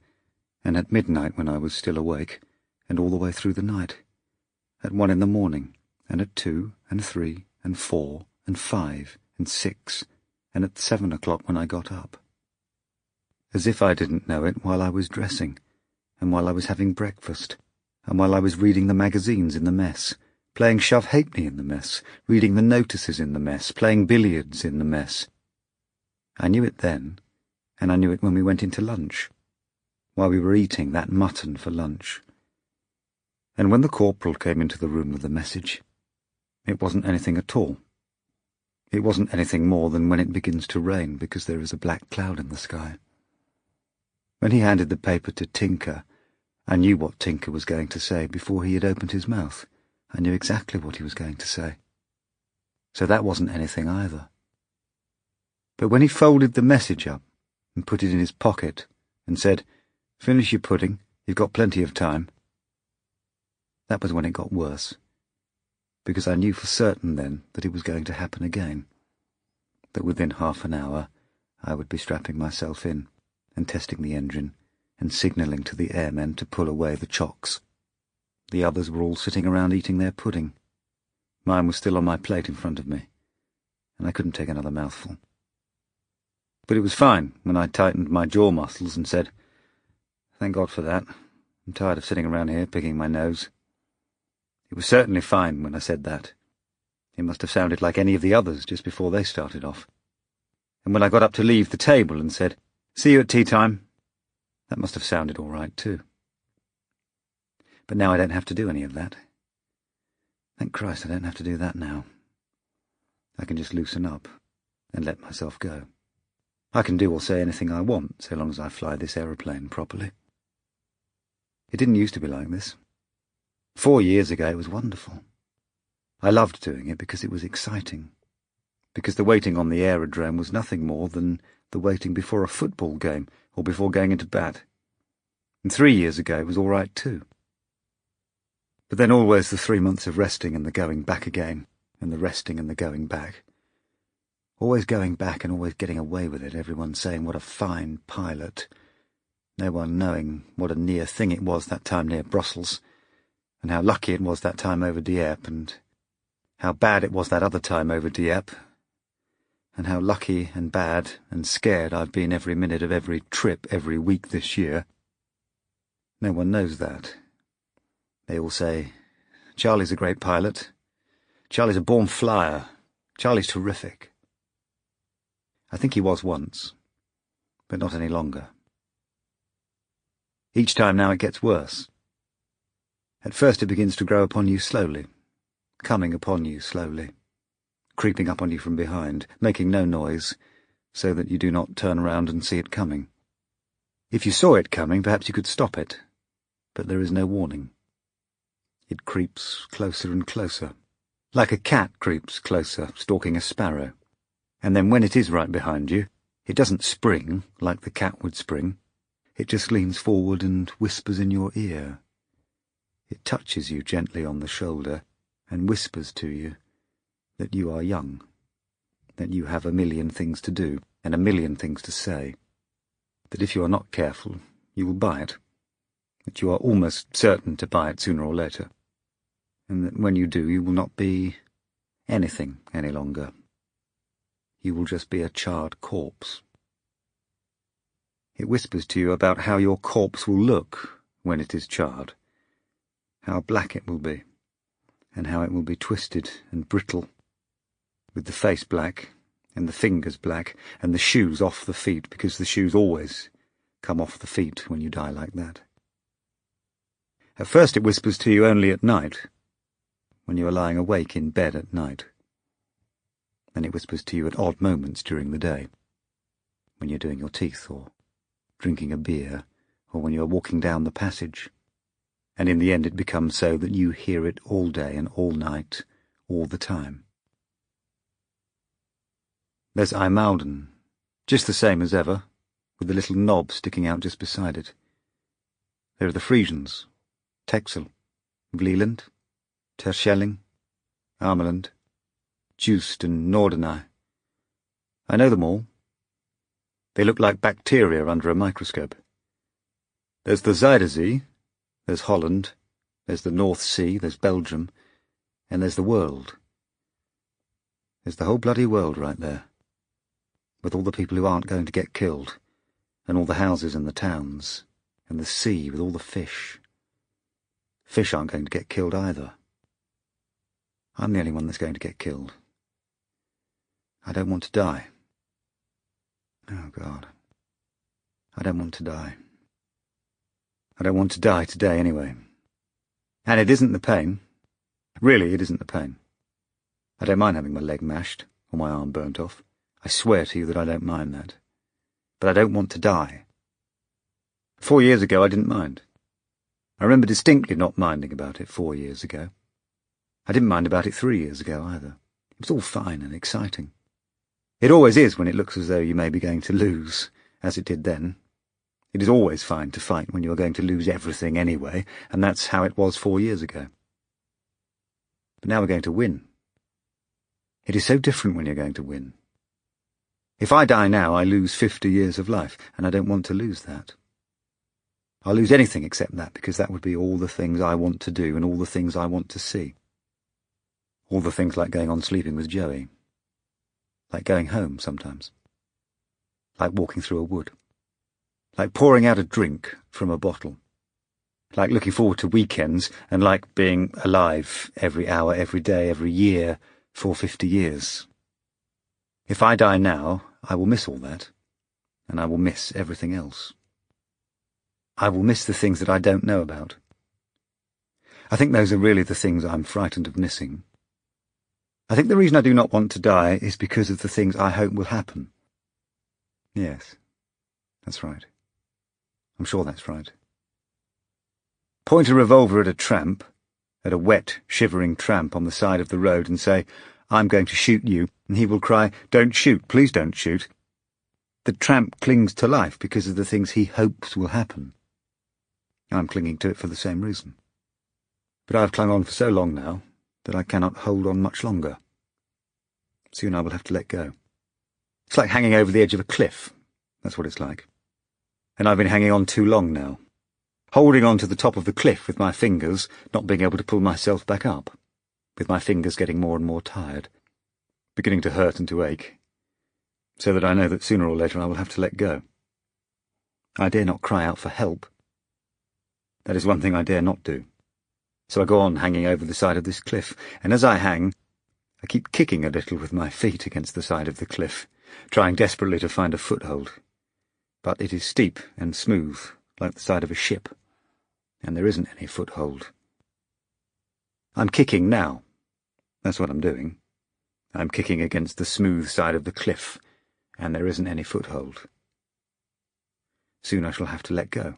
and at midnight when I was still awake, and all the way through the night, at 1 in the morning, and at 2, and 3, and 4, and 5, and 6, and at 7 o'clock when I got up. As if I didn't know it while I was dressing, and while I was having breakfast, and while I was reading the magazines in the mess, playing shove-halfpenny in the mess, reading the notices in the mess, playing billiards in the mess. I knew it then, and I knew it when we went into lunch, while we were eating that mutton for lunch. And when the corporal came into the room with the message, it wasn't anything at all. It wasn't anything more than when it begins to rain because there is a black cloud in the sky. When he handed the paper to Tinker, I knew what Tinker was going to say before he had opened his mouth. I knew exactly what he was going to say. So that wasn't anything either. But when he folded the message up and put it in his pocket and said, "Finish your pudding, you've got plenty of time," that was when it got worse, because I knew for certain then that it was going to happen again, that within half an hour I would be strapping myself in and testing the engine and signalling to the airmen to pull away the chocks. The others were all sitting around eating their pudding. Mine was still on my plate in front of me, and I couldn't take another mouthful. But it was fine when I tightened my jaw muscles and said, "Thank God for that. I'm tired of sitting around here picking my nose." It was certainly fine when I said that. It must have sounded like any of the others just before they started off. And when I got up to leave the table and said, "See you at tea time," that must have sounded all right too. But now I don't have to do any of that. Thank Christ I don't have to do that now. I can just loosen up and let myself go. I can do or say anything I want so long as I fly this aeroplane properly. It didn't used to be like this. 4 years ago it was wonderful. I loved doing it because it was exciting, because the waiting on the aerodrome was nothing more than the waiting before a football game or before going into bat. And 3 years ago it was all right too. But then always the 3 months of resting and the going back again, and the resting and the going back. Always going back and always getting away with it, everyone saying what a fine pilot, no one knowing what a near thing it was that time near Brussels, and how lucky it was that time over Dieppe, and how bad it was that other time over Dieppe, and how lucky and bad and scared I've been every minute of every trip every week this year. No one knows that. They all say, "Charlie's a great pilot. Charlie's a born flyer. Charlie's terrific." I think he was once, but not any longer. Each time now it gets worse. At first it begins to grow upon you slowly, coming upon you slowly, creeping up on you from behind, making no noise, so that you do not turn round and see it coming. If you saw it coming, perhaps you could stop it, but there is no warning. It creeps closer and closer, like a cat creeps closer, stalking a sparrow. And then when it is right behind you, it doesn't spring like the cat would spring. It just leans forward and whispers in your ear. It touches you gently on the shoulder and whispers to you that you are young, that you have a million things to do and a million things to say, that if you are not careful, you will buy it, that you are almost certain to buy it sooner or later, and that when you do, you will not be anything any longer. You will just be a charred corpse. It whispers to you about how your corpse will look when it is charred, how black it will be, and how it will be twisted and brittle, with the face black, and the fingers black, and the shoes off the feet, because the shoes always come off the feet when you die like that. At first it whispers to you only at night, when you are lying awake in bed at night. Then it whispers to you at odd moments during the day, when you're doing your teeth, or drinking a beer, or when you are walking down the passage. And in the end it becomes so that you hear it all day and all night, all the time. There's Imalden, just the same as ever, with the little knob sticking out just beside it. There are the Frisians, Texel, Vlieland, Terschelling, Ameland, Juist and Norderney. I know them all. They look like bacteria under a microscope. There's the Zuiderzee, there's Holland, there's the North Sea, there's Belgium, and there's the world. There's the whole bloody world right there, with all the people who aren't going to get killed, and all the houses and the towns, and the sea with all the fish. Fish aren't going to get killed either. I'm the only one that's going to get killed. I don't want to die. Oh, God. I don't want to die. I don't want to die today, anyway. And it isn't the pain. Really, it isn't the pain. I don't mind having my leg mashed, or my arm burnt off. I swear to you that I don't mind that. But I don't want to die. 4 years ago, I didn't mind. I remember distinctly not minding about it 4 years ago. I didn't mind about it 3 years ago, either. It was all fine and exciting. It always is when it looks as though you may be going to lose, as it did then. It is always fine to fight when you are going to lose everything anyway, and that's how it was 4 years ago. But now we're going to win. It is so different when you're going to win. If I die now, I lose 50 years of life, and I don't want to lose that. I'll lose anything except that, because that would be all the things I want to do and all the things I want to see. All the things like going on sleeping with Joey. Like going home sometimes. Like walking through a wood. Like pouring out a drink from a bottle. Like looking forward to weekends, and like being alive every hour, every day, every year for 50 years. If I die now, I will miss all that, and I will miss everything else. I will miss the things that I don't know about. I think those are really the things I'm frightened of missing. I think the reason I do not want to die is because of the things I hope will happen. Yes, that's right. I'm sure that's right. Point a revolver at a tramp, at a wet, shivering tramp on the side of the road, and say, "I'm going to shoot you," and he will cry, "Don't shoot, please don't shoot." The tramp clings to life because of the things he hopes will happen. I'm clinging to it for the same reason. But I've clung on for so long now that I cannot hold on much longer. Soon I will have to let go. It's like hanging over the edge of a cliff. That's what it's like. And I've been hanging on too long now. Holding on to the top of the cliff with my fingers, not being able to pull myself back up. With my fingers getting more and more tired, beginning to hurt and to ache, so that I know that sooner or later I will have to let go. I dare not cry out for help. That is one thing I dare not do. So I go on hanging over the side of this cliff, and as I hang, I keep kicking a little with my feet against the side of the cliff, trying desperately to find a foothold. But it is steep and smooth, like the side of a ship, and there isn't any foothold. I'm kicking now. That's what I'm doing. I'm kicking against the smooth side of the cliff, and there isn't any foothold. Soon I shall have to let go.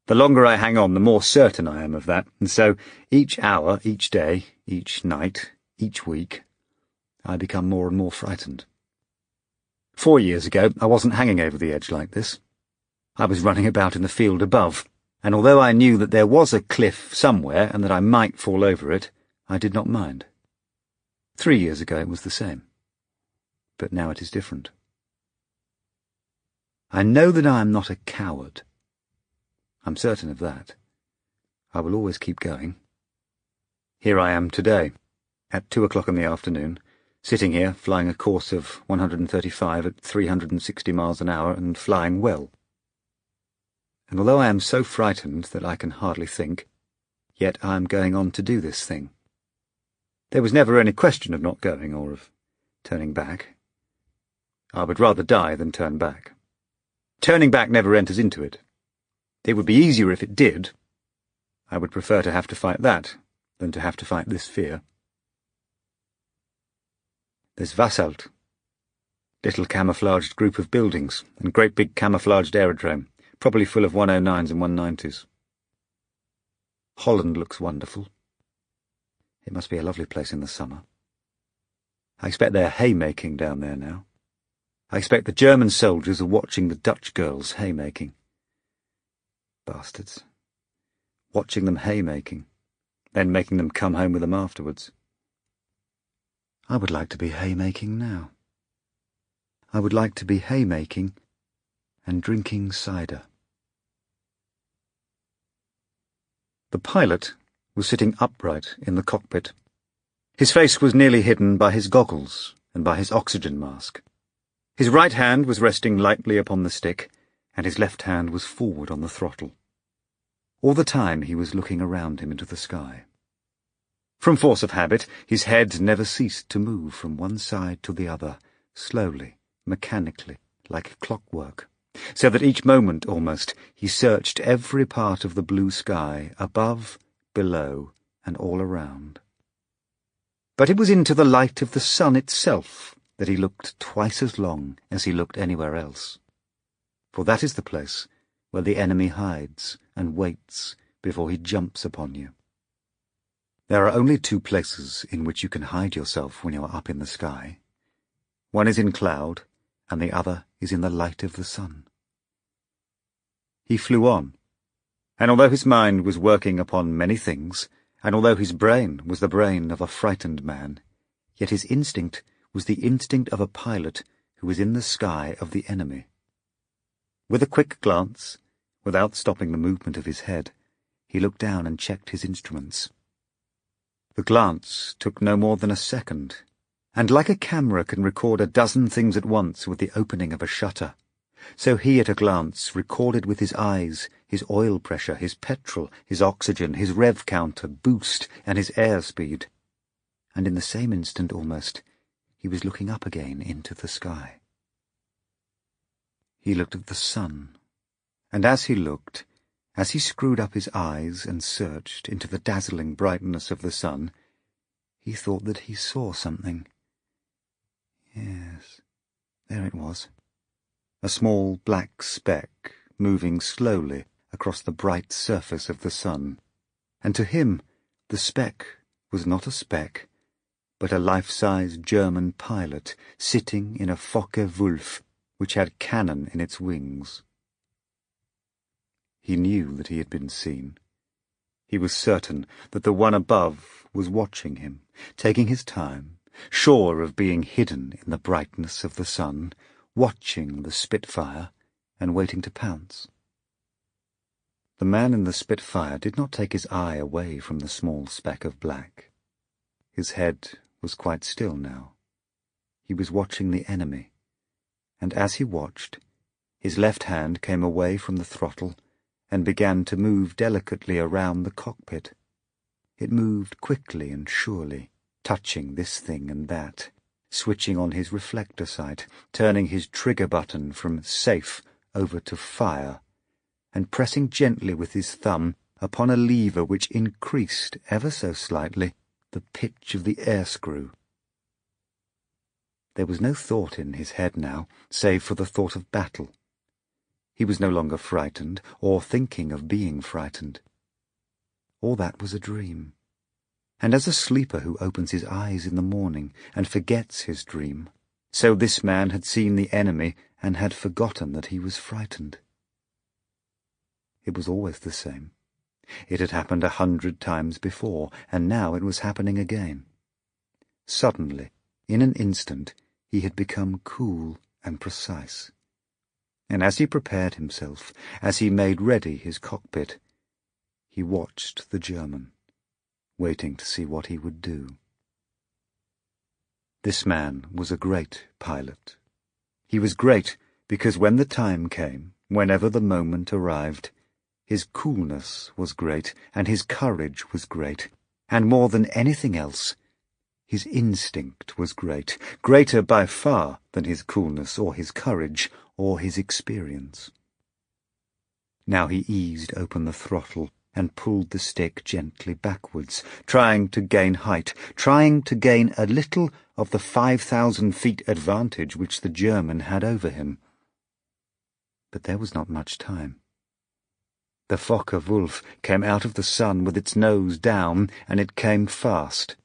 The longer I hang on, the more certain I am of that, and so each hour, each day, each night, each week, I become more and more frightened. 4 years ago, I wasn't hanging over the edge like this. I was running about in the field above, and although I knew that there was a cliff somewhere and that I might fall over it, I did not mind. 3 years ago it was the same, but now it is different. I know that I am not a coward. I'm certain of that. I will always keep going. Here I am today, at 2 o'clock in the afternoon, sitting here flying a course of 135 at 360 miles an hour and flying well. And although I am so frightened that I can hardly think, yet I am going on to do this thing. There was never any question of not going or of turning back. I would rather die than turn back. Turning back never enters into it. It would be easier if it did. I would prefer to have to fight that than to have to fight this fear. There's Wasselt, little camouflaged group of buildings, and great big camouflaged aerodrome, probably full of 109s and 190s. Holland looks wonderful. It must be a lovely place in the summer. I expect they're haymaking down there now. I expect the German soldiers are watching the Dutch girls haymaking. Bastards. Watching them haymaking, then making them come home with them afterwards. I would like to be haymaking now. I would like to be haymaking and drinking cider. The pilot was sitting upright in the cockpit. His face was nearly hidden by his goggles and by his oxygen mask. His right hand was resting lightly upon the stick, and his left hand was forward on the throttle. All the time he was looking around him into the sky. From force of habit, his head never ceased to move from one side to the other, slowly, mechanically, like clockwork, so that each moment, almost, he searched every part of the blue sky, above, below, and all around. But it was into the light of the sun itself that he looked twice as long as he looked anywhere else. For that is the place where the enemy hides and waits before he jumps upon you. There are only 2 places in which you can hide yourself when you are up in the sky. One is in cloud, and the other is in the light of the sun. He flew on, and although his mind was working upon many things, and although his brain was the brain of a frightened man, yet his instinct was the instinct of a pilot who was in the sky of the enemy. With a quick glance, without stopping the movement of his head, he looked down and checked his instruments. The glance took no more than a second, and like a camera can record a dozen things at once with the opening of a shutter, so he at a glance recorded with his eyes his oil pressure, his petrol, his oxygen, his rev counter, boost, and his airspeed. And in the same instant almost, he was looking up again into the sky. He looked at the sun, and as he looked, as he screwed up his eyes and searched into the dazzling brightness of the sun, he thought that he saw something. Yes, there it was. A small black speck moving slowly across the bright surface of the sun, and to him the speck was not a speck, but a life-size German pilot sitting in a Focke-Wulf which had cannon in its wings. He knew that he had been seen. He was certain that the one above was watching him, taking his time, sure of being hidden in the brightness of the sun, watching the Spitfire and waiting to pounce. The man in the Spitfire did not take his eye away from the small speck of black. His head was quite still now. He was watching the enemy, and as he watched, his left hand came away from the throttle and began to move delicately around the cockpit. It moved quickly and surely, touching this thing and that, switching on his reflector sight, turning his trigger button from safe over to fire, and pressing gently with his thumb upon a lever which increased, ever so slightly, the pitch of the air screw. There was no thought in his head now, save for the thought of battle. He was no longer frightened, or thinking of being frightened. All that was a dream. And as a sleeper who opens his eyes in the morning and forgets his dream, so this man had seen the enemy and had forgotten that he was frightened. It was always the same. It had happened 100 times before, and now it was happening again. Suddenly, in an instant, he had become cool and precise. And as he prepared himself, as he made ready his cockpit, he watched the German, waiting to see what he would do. This man was a great pilot. He was great because when the time came, whenever the moment arrived, his coolness was great, and his courage was great, and more than anything else, his instinct was great, greater by far than his coolness or his courage or his experience. Now he eased open the throttle and pulled the stick gently backwards, trying to gain height, trying to gain a little of the 5,000 feet advantage which the German had over him. But there was not much time. The Focke-Wulf came out of the sun with its nose down, and it came fast.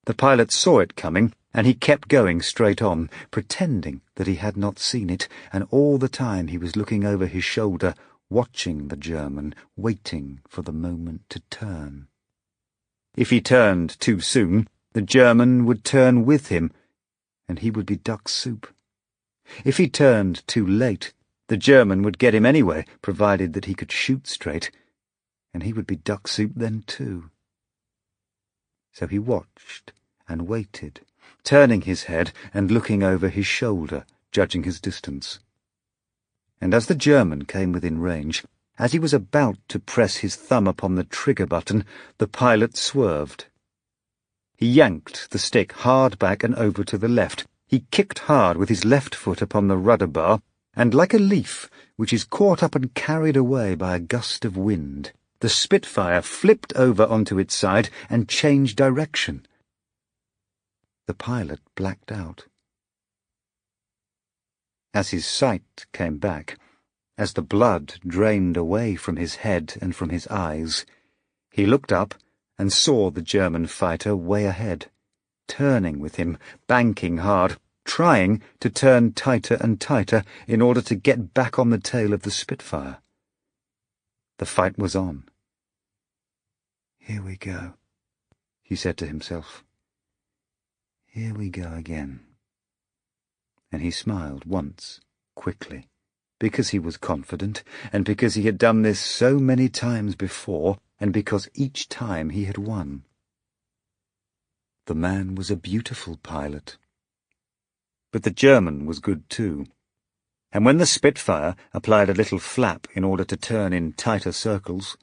The pilot saw it coming, and he kept going straight on, pretending that he had not seen it, and all the time he was looking over his shoulder, watching the German, waiting for the moment to turn. If he turned too soon, the German would turn with him, and he would be duck soup. If he turned too late, the German would get him anyway, provided that he could shoot straight, and he would be duck soup then too. So he watched and waited, turning his head and looking over his shoulder, judging his distance. And as the German came within range, as he was about to press his thumb upon the trigger button, the pilot swerved. He yanked the stick hard back and over to the left. He kicked hard with his left foot upon the rudder bar, and like a leaf which is caught up and carried away by a gust of wind, the Spitfire flipped over onto its side and changed direction. The pilot blacked out. As his sight came back, as the blood drained away from his head and from his eyes, he looked up and saw the German fighter way ahead, turning with him, banking hard, trying to turn tighter and tighter in order to get back on the tail of the Spitfire. The fight was on. "Here we go," he said to himself. "Here we go again." And he smiled once, quickly, because he was confident, and because he had done this so many times before, and because each time he had won. The man was a beautiful pilot. But the German was good too. And when the Spitfire applied a little flap in order to turn in tighter circles,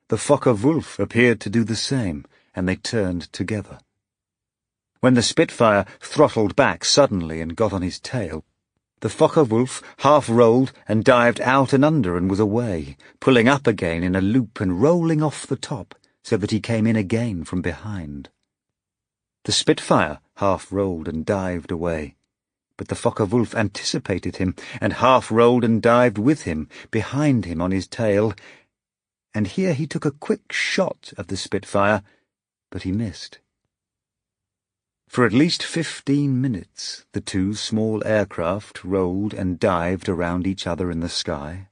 the Focke-Wulf appeared to do the same, and they turned together. When the Spitfire throttled back suddenly and got on his tail, the Focke-Wulf half rolled and dived out and under and was away, pulling up again in a loop and rolling off the top so that he came in again from behind. The Spitfire half rolled and dived away, but the Focke-Wulf anticipated him and half rolled and dived with him, behind him on his tail, and here he took a quick shot at the Spitfire, but he missed. For at least 15 minutes the two small aircraft rolled and dived around each other in the sky.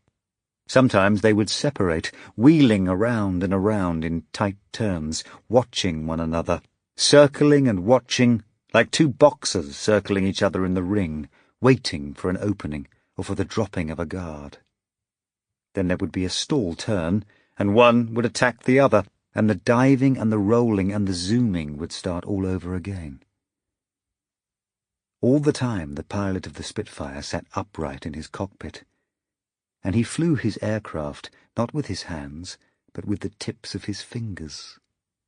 Sometimes they would separate, wheeling around and around in tight turns, watching one another, circling and watching, like two boxers circling each other in the ring, waiting for an opening or for the dropping of a guard. Then there would be a stall turn, and one would attack the other, and the diving and the rolling and the zooming would start all over again. All the time the pilot of the Spitfire sat upright in his cockpit, and he flew his aircraft not with his hands, but with the tips of his fingers,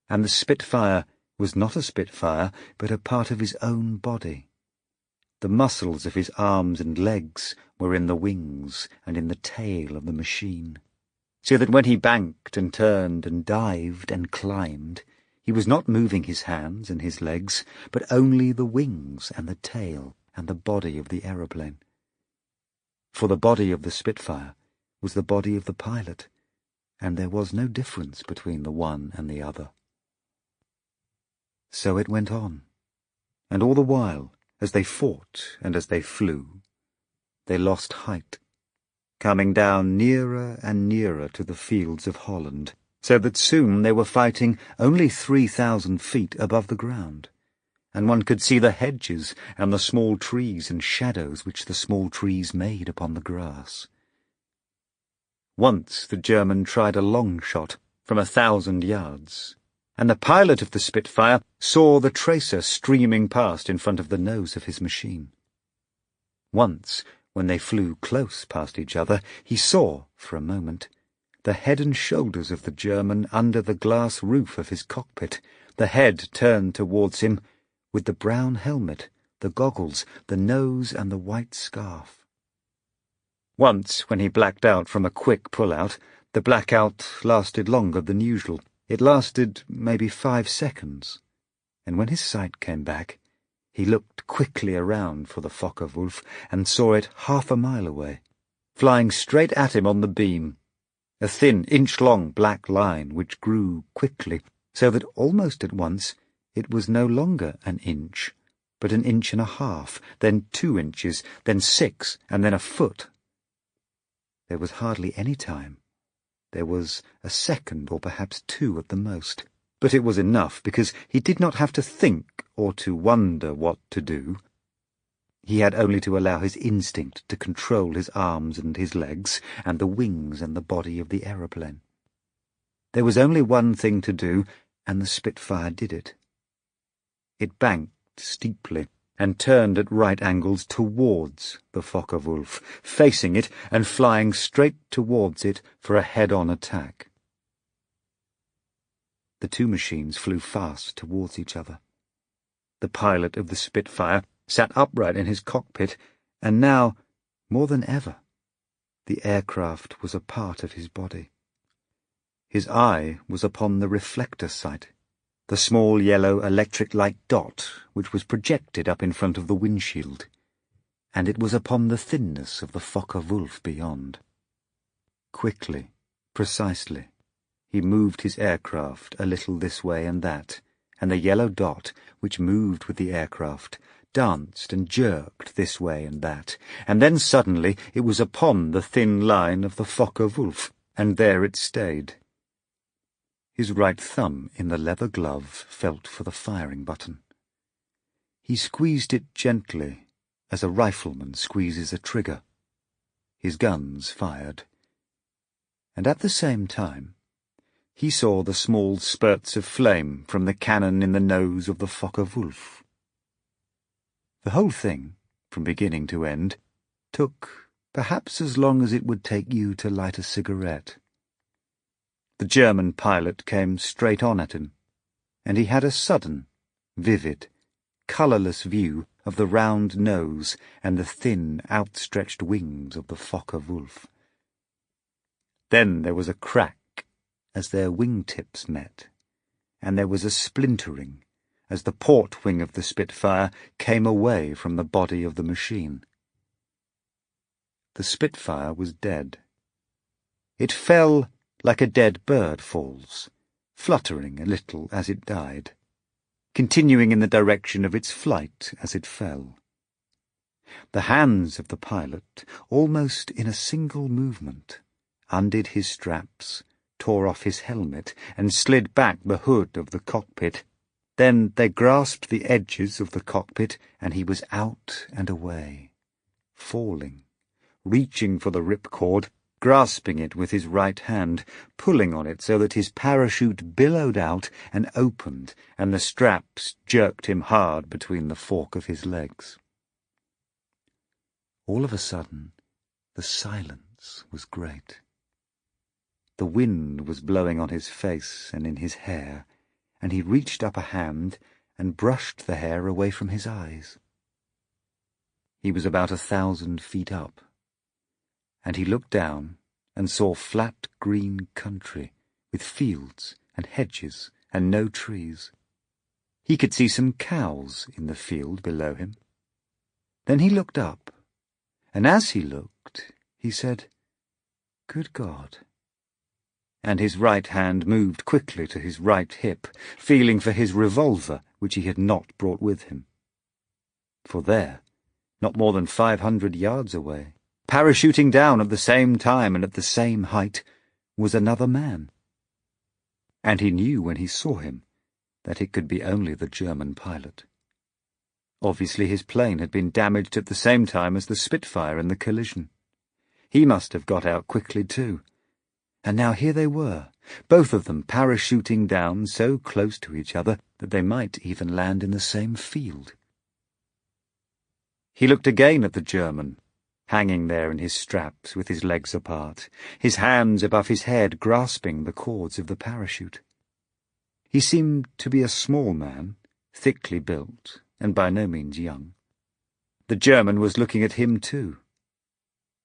and the Spitfire was not a Spitfire, but a part of his own body. The muscles of his arms and legs were in the wings and in the tail of the machine, so that when he banked and turned and dived and climbed, He was not moving his hands and his legs, but only the wings and the tail and the body of the aeroplane. For the body of the Spitfire was the body of the pilot, and there was no difference between the one and the other. So it went on, and all the while, as they fought and as they flew, they lost height, coming down nearer and nearer to the fields of Holland, so that soon they were fighting only 3,000 feet above the ground, and one could see the hedges and the small trees and shadows which the small trees made upon the grass. Once the German tried a long shot from 1,000 yards, and the pilot of the Spitfire saw the tracer streaming past in front of the nose of his machine. Once, when they flew close past each other, he saw, for a moment, the head and shoulders of the German under the glass roof of his cockpit, the head turned towards him, with the brown helmet, the goggles, the nose, and the white scarf. Once, when he blacked out from a quick pull-out, the blackout lasted longer than usual. It lasted maybe 5 seconds, and when his sight came back, he looked quickly around for the Focke-Wulf and saw it 1/2 a mile away, flying straight at him on the beam, a thin, inch-long black line which grew quickly, so that almost at once it was no longer an inch, but 1.5 inches, then 2 inches, then 6, and then a foot. There was hardly any time. There was a second, or perhaps 2 at the most, but it was enough because he did not have to think or to wonder what to do. He had only to allow his instinct to control his arms and his legs, and the wings and the body of the aeroplane. There was only one thing to do, and the Spitfire did it. It banked steeply, and turned at right angles towards the Focke-Wulf, facing it and flying straight towards it for a head-on attack. The two machines flew fast towards each other. The pilot of the Spitfire sat upright in his cockpit, and now, more than ever, the aircraft was a part of his body. His eye was upon the reflector sight, the small yellow electric light dot which was projected up in front of the windshield, and it was upon the thinness of the Focke-Wulf beyond. Quickly, precisely, he moved his aircraft a little this way and that, and the yellow dot, which moved with the aircraft, danced and jerked this way and that, and then suddenly it was upon the thin line of the Focke-Wulf, and there it stayed. His right thumb in the leather glove felt for the firing button. He squeezed it gently, as a rifleman squeezes a trigger. His guns fired. And at the same time, he saw the small spurts of flame from the cannon in the nose of the Focke-Wulf. The whole thing, from beginning to end, took perhaps as long as it would take you to light a cigarette. The German pilot came straight on at him, and he had a sudden, vivid, colourless view of the round nose and the thin, outstretched wings of the Focke-Wulf. Then there was a crack as their wing-tips met, and there was a splintering as the port wing of the Spitfire came away from the body of the machine. The Spitfire was dead. It fell like a dead bird falls, fluttering a little as it died, continuing in the direction of its flight as it fell. The hands of the pilot, almost in a single movement, undid his straps, tore off his helmet, and slid back the hood of the cockpit. Then they grasped the edges of the cockpit, and he was out and away, falling, reaching for the ripcord, grasping it with his right hand, pulling on it so that his parachute billowed out and opened, and the straps jerked him hard between the fork of his legs. All of a sudden, the silence was great. The wind was blowing on his face and in his hair, and he reached up a hand and brushed the hair away from his eyes. He was about 1,000 feet up, and he looked down and saw flat green country with fields and hedges and no trees. He could see some cows in the field below him. Then he looked up, and as he looked, he said, "Good God." And his right hand moved quickly to his right hip, feeling for his revolver, which he had not brought with him. For there, not more than 500 yards away, parachuting down at the same time and at the same height, was another man. And he knew when he saw him that it could be only the German pilot. Obviously his plane had been damaged at the same time as the Spitfire in the collision. He must have got out quickly too. And now here they were, both of them parachuting down so close to each other that they might even land in the same field. He looked again at the German, hanging there in his straps with his legs apart, his hands above his head grasping the cords of the parachute. He seemed to be a small man, thickly built, and by no means young. The German was looking at him too.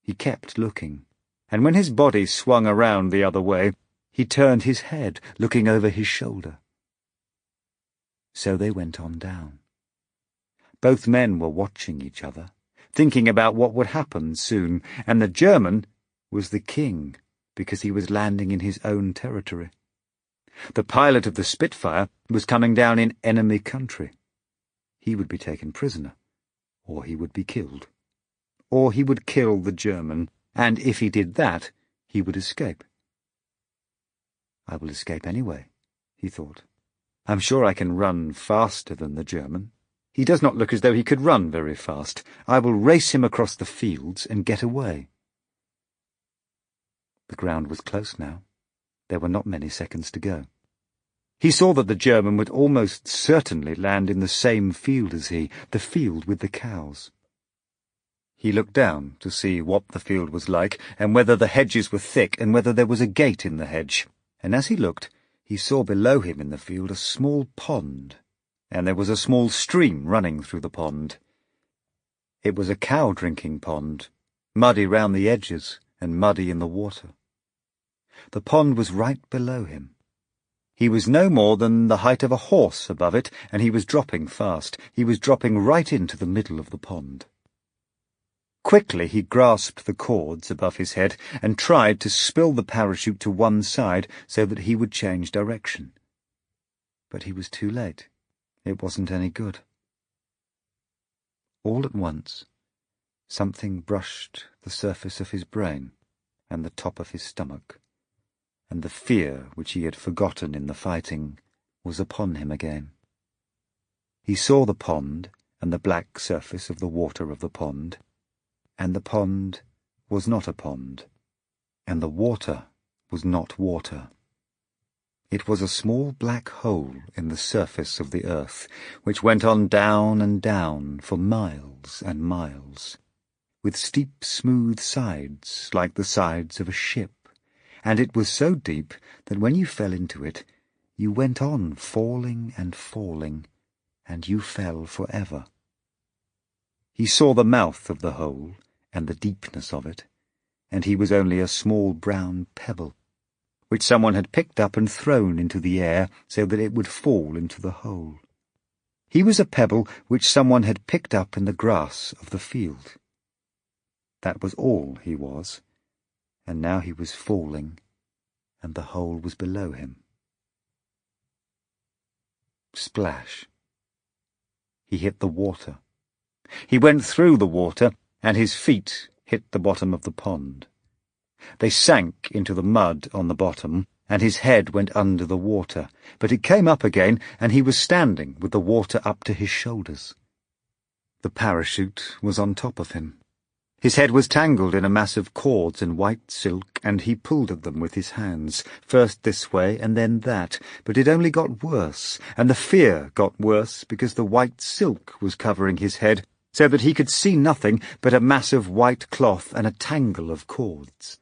He kept looking, and when his body swung around the other way, he turned his head, looking over his shoulder. So they went on down. Both men were watching each other, thinking about what would happen soon, and the German was the king, because he was landing in his own territory. The pilot of the Spitfire was coming down in enemy country. He would be taken prisoner, or he would be killed. Or he would kill the German, and if he did that, he would escape. "I will escape anyway," he thought. "I'm sure I can run faster than the German. He does not look as though he could run very fast. I will race him across the fields and get away." The ground was close now. There were not many seconds to go. He saw that the German would almost certainly land in the same field as he, the field with the cows. He looked down to see what the field was like, and whether the hedges were thick, and whether there was a gate in the hedge. And as he looked, he saw below him in the field a small pond, and there was a small stream running through the pond. It was a cow-drinking pond, muddy round the edges and muddy in the water. The pond was right below him. He was no more than the height of a horse above it, and he was dropping fast. He was dropping right into the middle of the pond. Quickly he grasped the cords above his head and tried to spill the parachute to one side so that he would change direction. But he was too late. It wasn't any good. All at once, something brushed the surface of his brain and the top of his stomach, and the fear which he had forgotten in the fighting was upon him again. He saw the pond and the black surface of the water of the pond, and the pond was not a pond, and the water was not water. It was a small black hole in the surface of the earth, which went on down and down for miles and miles, with steep, smooth sides like the sides of a ship, and it was so deep that when you fell into it, you went on falling and falling, and you fell forever. He saw the mouth of the hole and the deepness of it, and he was only a small brown pebble, which someone had picked up and thrown into the air so that it would fall into the hole. He was a pebble which someone had picked up in the grass of the field. That was all he was, and now he was falling, and the hole was below him. Splash! He hit the water. He went through the water, and his feet hit the bottom of the pond. They sank into the mud on the bottom, and his head went under the water, but it came up again, and he was standing with the water up to his shoulders. The parachute was on top of him. His head was tangled in a mass of cords and white silk, and he pulled at them with his hands, first this way and then that, but it only got worse, and the fear got worse because the white silk was covering his head, so that he could see nothing but a mass of white cloth and a tangle of cords.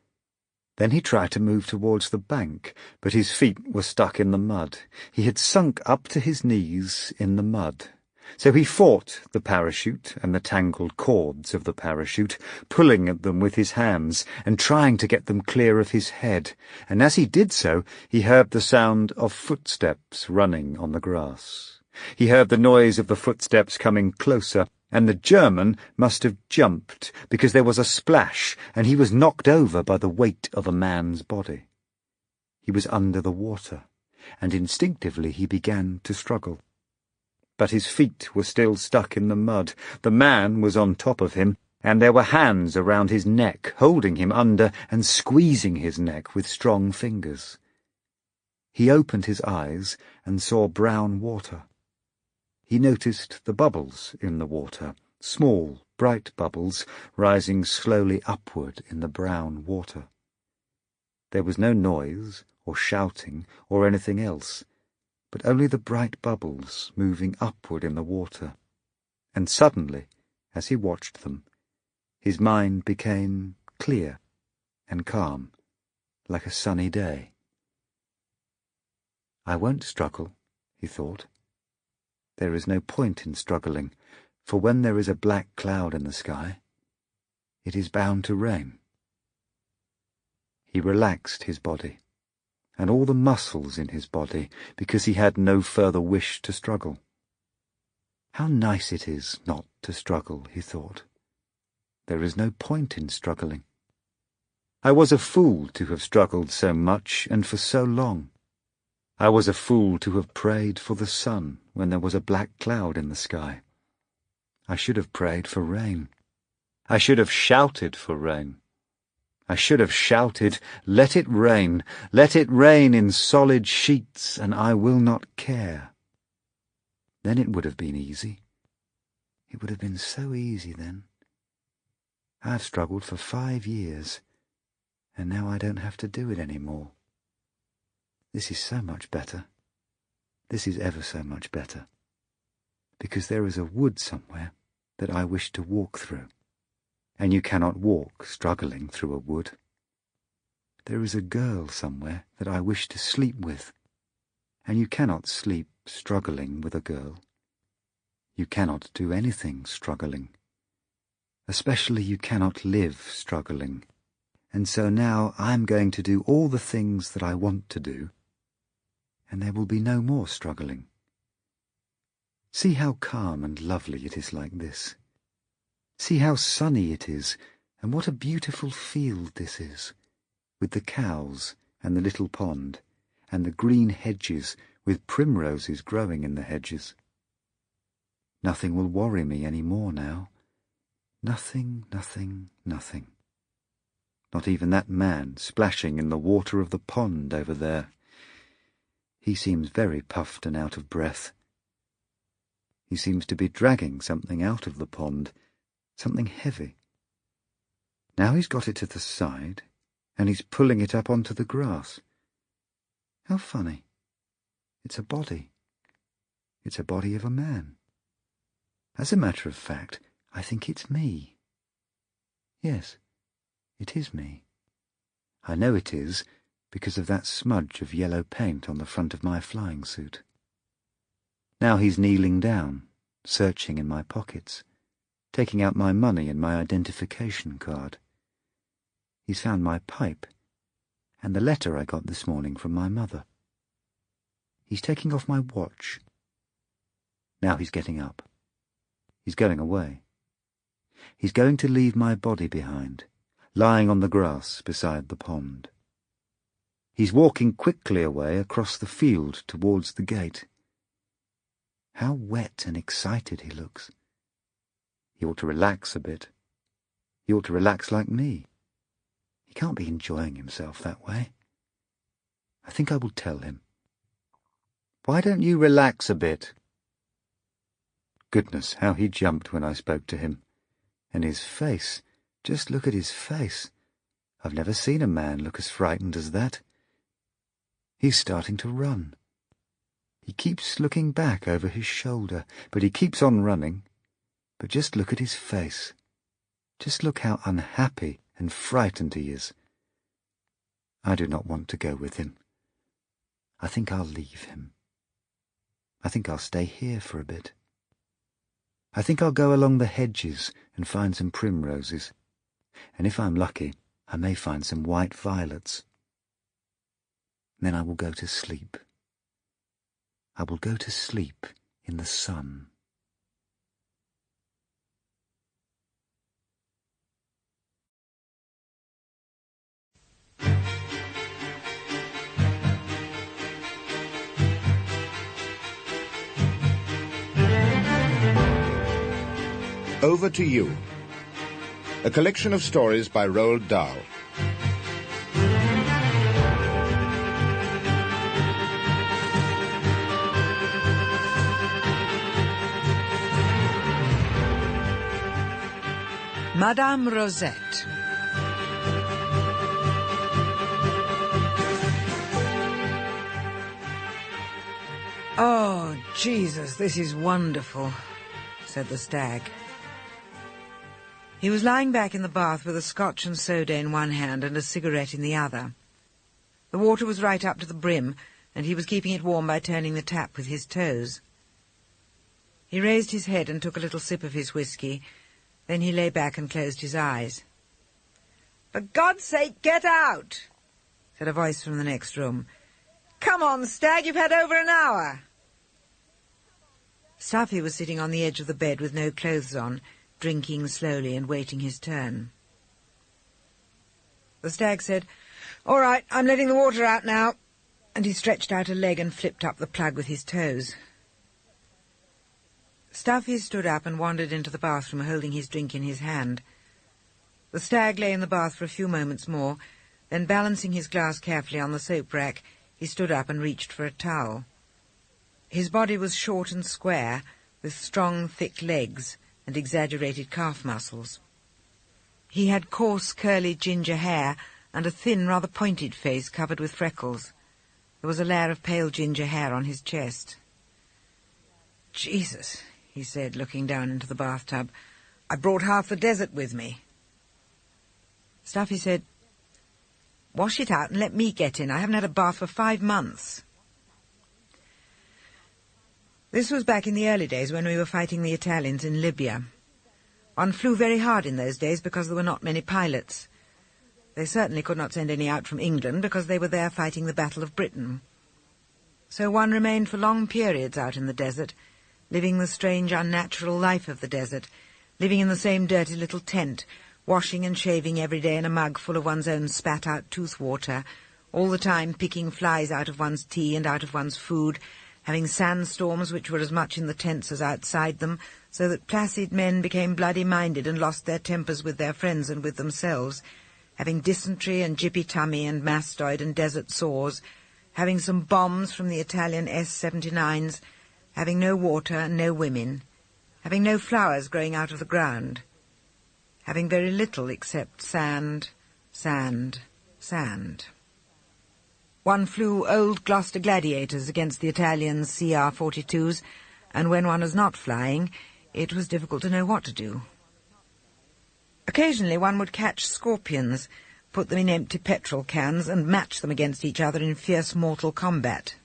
Then he tried to move towards the bank, but his feet were stuck in the mud. He had sunk up to his knees in the mud, So he fought the parachute and the tangled cords of the parachute, pulling at them with his hands and trying to get them clear of his head, and as he did so he heard the sound of footsteps running on the grass. He heard the noise of the footsteps coming closer, and the German must have jumped, because there was a splash, and he was knocked over by the weight of a man's body. He was under the water, and instinctively he began to struggle. But his feet were still stuck in the mud. The man was on top of him, and there were hands around his neck, holding him under and squeezing his neck with strong fingers. He opened his eyes and saw brown water. He noticed the bubbles in the water, small, bright bubbles rising slowly upward in the brown water. There was no noise or shouting or anything else, but only the bright bubbles moving upward in the water. And suddenly, as he watched them, his mind became clear and calm, like a sunny day. I won't struggle, he thought. There is no point in struggling, for when there is a black cloud in the sky, it is bound to rain. He relaxed his body, and all the muscles in his body, because he had no further wish to struggle. How nice it is not to struggle, he thought. There is no point in struggling. I was a fool to have struggled so much and for so long. I was a fool to have prayed for the sun when there was a black cloud in the sky. I should have prayed for rain. I should have shouted for rain. I should have shouted, let it rain in solid sheets, and I will not care. Then it would have been easy. It would have been so easy then. I've struggled for 5 years, and now I don't have to do it any more. This is so much better. This is ever so much better. Because there is a wood somewhere that I wish to walk through. And you cannot walk struggling through a wood. There is a girl somewhere that I wish to sleep with, and you cannot sleep struggling with a girl. You cannot do anything struggling. Especially you cannot live struggling. And so now I'm going to do all the things that I want to do, and there will be no more struggling. See how calm and lovely it is like this. See how sunny it is, and what a beautiful field this is, with the cows and the little pond, and the green hedges with primroses growing in the hedges. Nothing will worry me any more now. Nothing, nothing, nothing. Not even that man splashing in the water of the pond over there. He seems very puffed and out of breath. He seems to be dragging something out of the pond, something heavy. Now he's got it to the side, and he's pulling it up onto the grass. How funny. It's a body. It's a body of a man. As a matter of fact, I think it's me. Yes, it is me. I know it is because of that smudge of yellow paint on the front of my flying suit. Now he's kneeling down, searching in my pockets, taking out my money and my identification card. He's found my pipe and the letter I got this morning from my mother. He's taking off my watch. Now he's getting up. He's going away. He's going to leave my body behind, lying on the grass beside the pond. He's walking quickly away across the field towards the gate. How wet and excited he looks. He ought to relax a bit. He ought to relax like me. He can't be enjoying himself that way. I think I will tell him. Why don't you relax a bit? Goodness, how he jumped when I spoke to him. And his face, just look at his face. I've never seen a man look as frightened as that. He's starting to run. He keeps looking back over his shoulder, but he keeps on running. But just look at his face. Just look how unhappy and frightened he is. I do not want to go with him. I think I'll leave him. I think I'll stay here for a bit. I think I'll go along the hedges and find some primroses, and if I'm lucky, I may find some white violets. Then I will go to sleep. I will go to sleep in the sun. Over to You, a collection of stories by Roald Dahl. Madame Rosette. "Oh, Jesus, this is wonderful," said the stag. He was lying back in the bath with a scotch and soda in one hand and a cigarette in the other. The water was right up to the brim, and he was keeping it warm by turning the tap with his toes. He raised his head and took a little sip of his whisky. Then he lay back and closed his eyes. "For God's sake, get out!" said a voice from the next room. "Come on, stag, you've had over an hour." Stuffy was sitting on the edge of the bed with no clothes on, drinking slowly and waiting his turn. The stag said, "All right, I'm letting the water out now," and he stretched out a leg and flipped up the plug with his toes. Stuffy stood up and wandered into the bathroom, holding his drink in his hand. The stag lay in the bath for a few moments more, then balancing his glass carefully on the soap rack, he stood up and reached for a towel. His body was short and square, with strong, thick legs and exaggerated calf muscles. He had coarse, curly ginger hair and a thin, rather pointed face covered with freckles. There was a layer of pale ginger hair on his chest. "Jesus," he said, looking down into the bathtub, "I brought half the desert with me." Stuffy said, "Wash it out and let me get in. I haven't had a bath for 5 months. This was back in the early days when we were fighting the Italians in Libya. One flew very hard in those days because there were not many pilots. They certainly could not send any out from England because they were there fighting the Battle of Britain. So one remained for long periods out in the desert, living the strange, unnatural life of the desert, living in the same dirty little tent, washing and shaving every day in a mug full of one's own spat-out tooth water, all the time picking flies out of one's tea and out of one's food, having sandstorms which were as much in the tents as outside them, so that placid men became bloody-minded and lost their tempers with their friends and with themselves, having dysentery and jippy tummy and mastoid and desert sores, having some bombs from the Italian S-79s, having no water and no women, having no flowers growing out of the ground, having very little except sand, sand, sand. One flew old Gloucester Gladiators against the Italian CR-42s, and when one was not flying, it was difficult to know what to do. Occasionally one would catch scorpions, put them in empty petrol cans, and match them against each other in fierce mortal combat.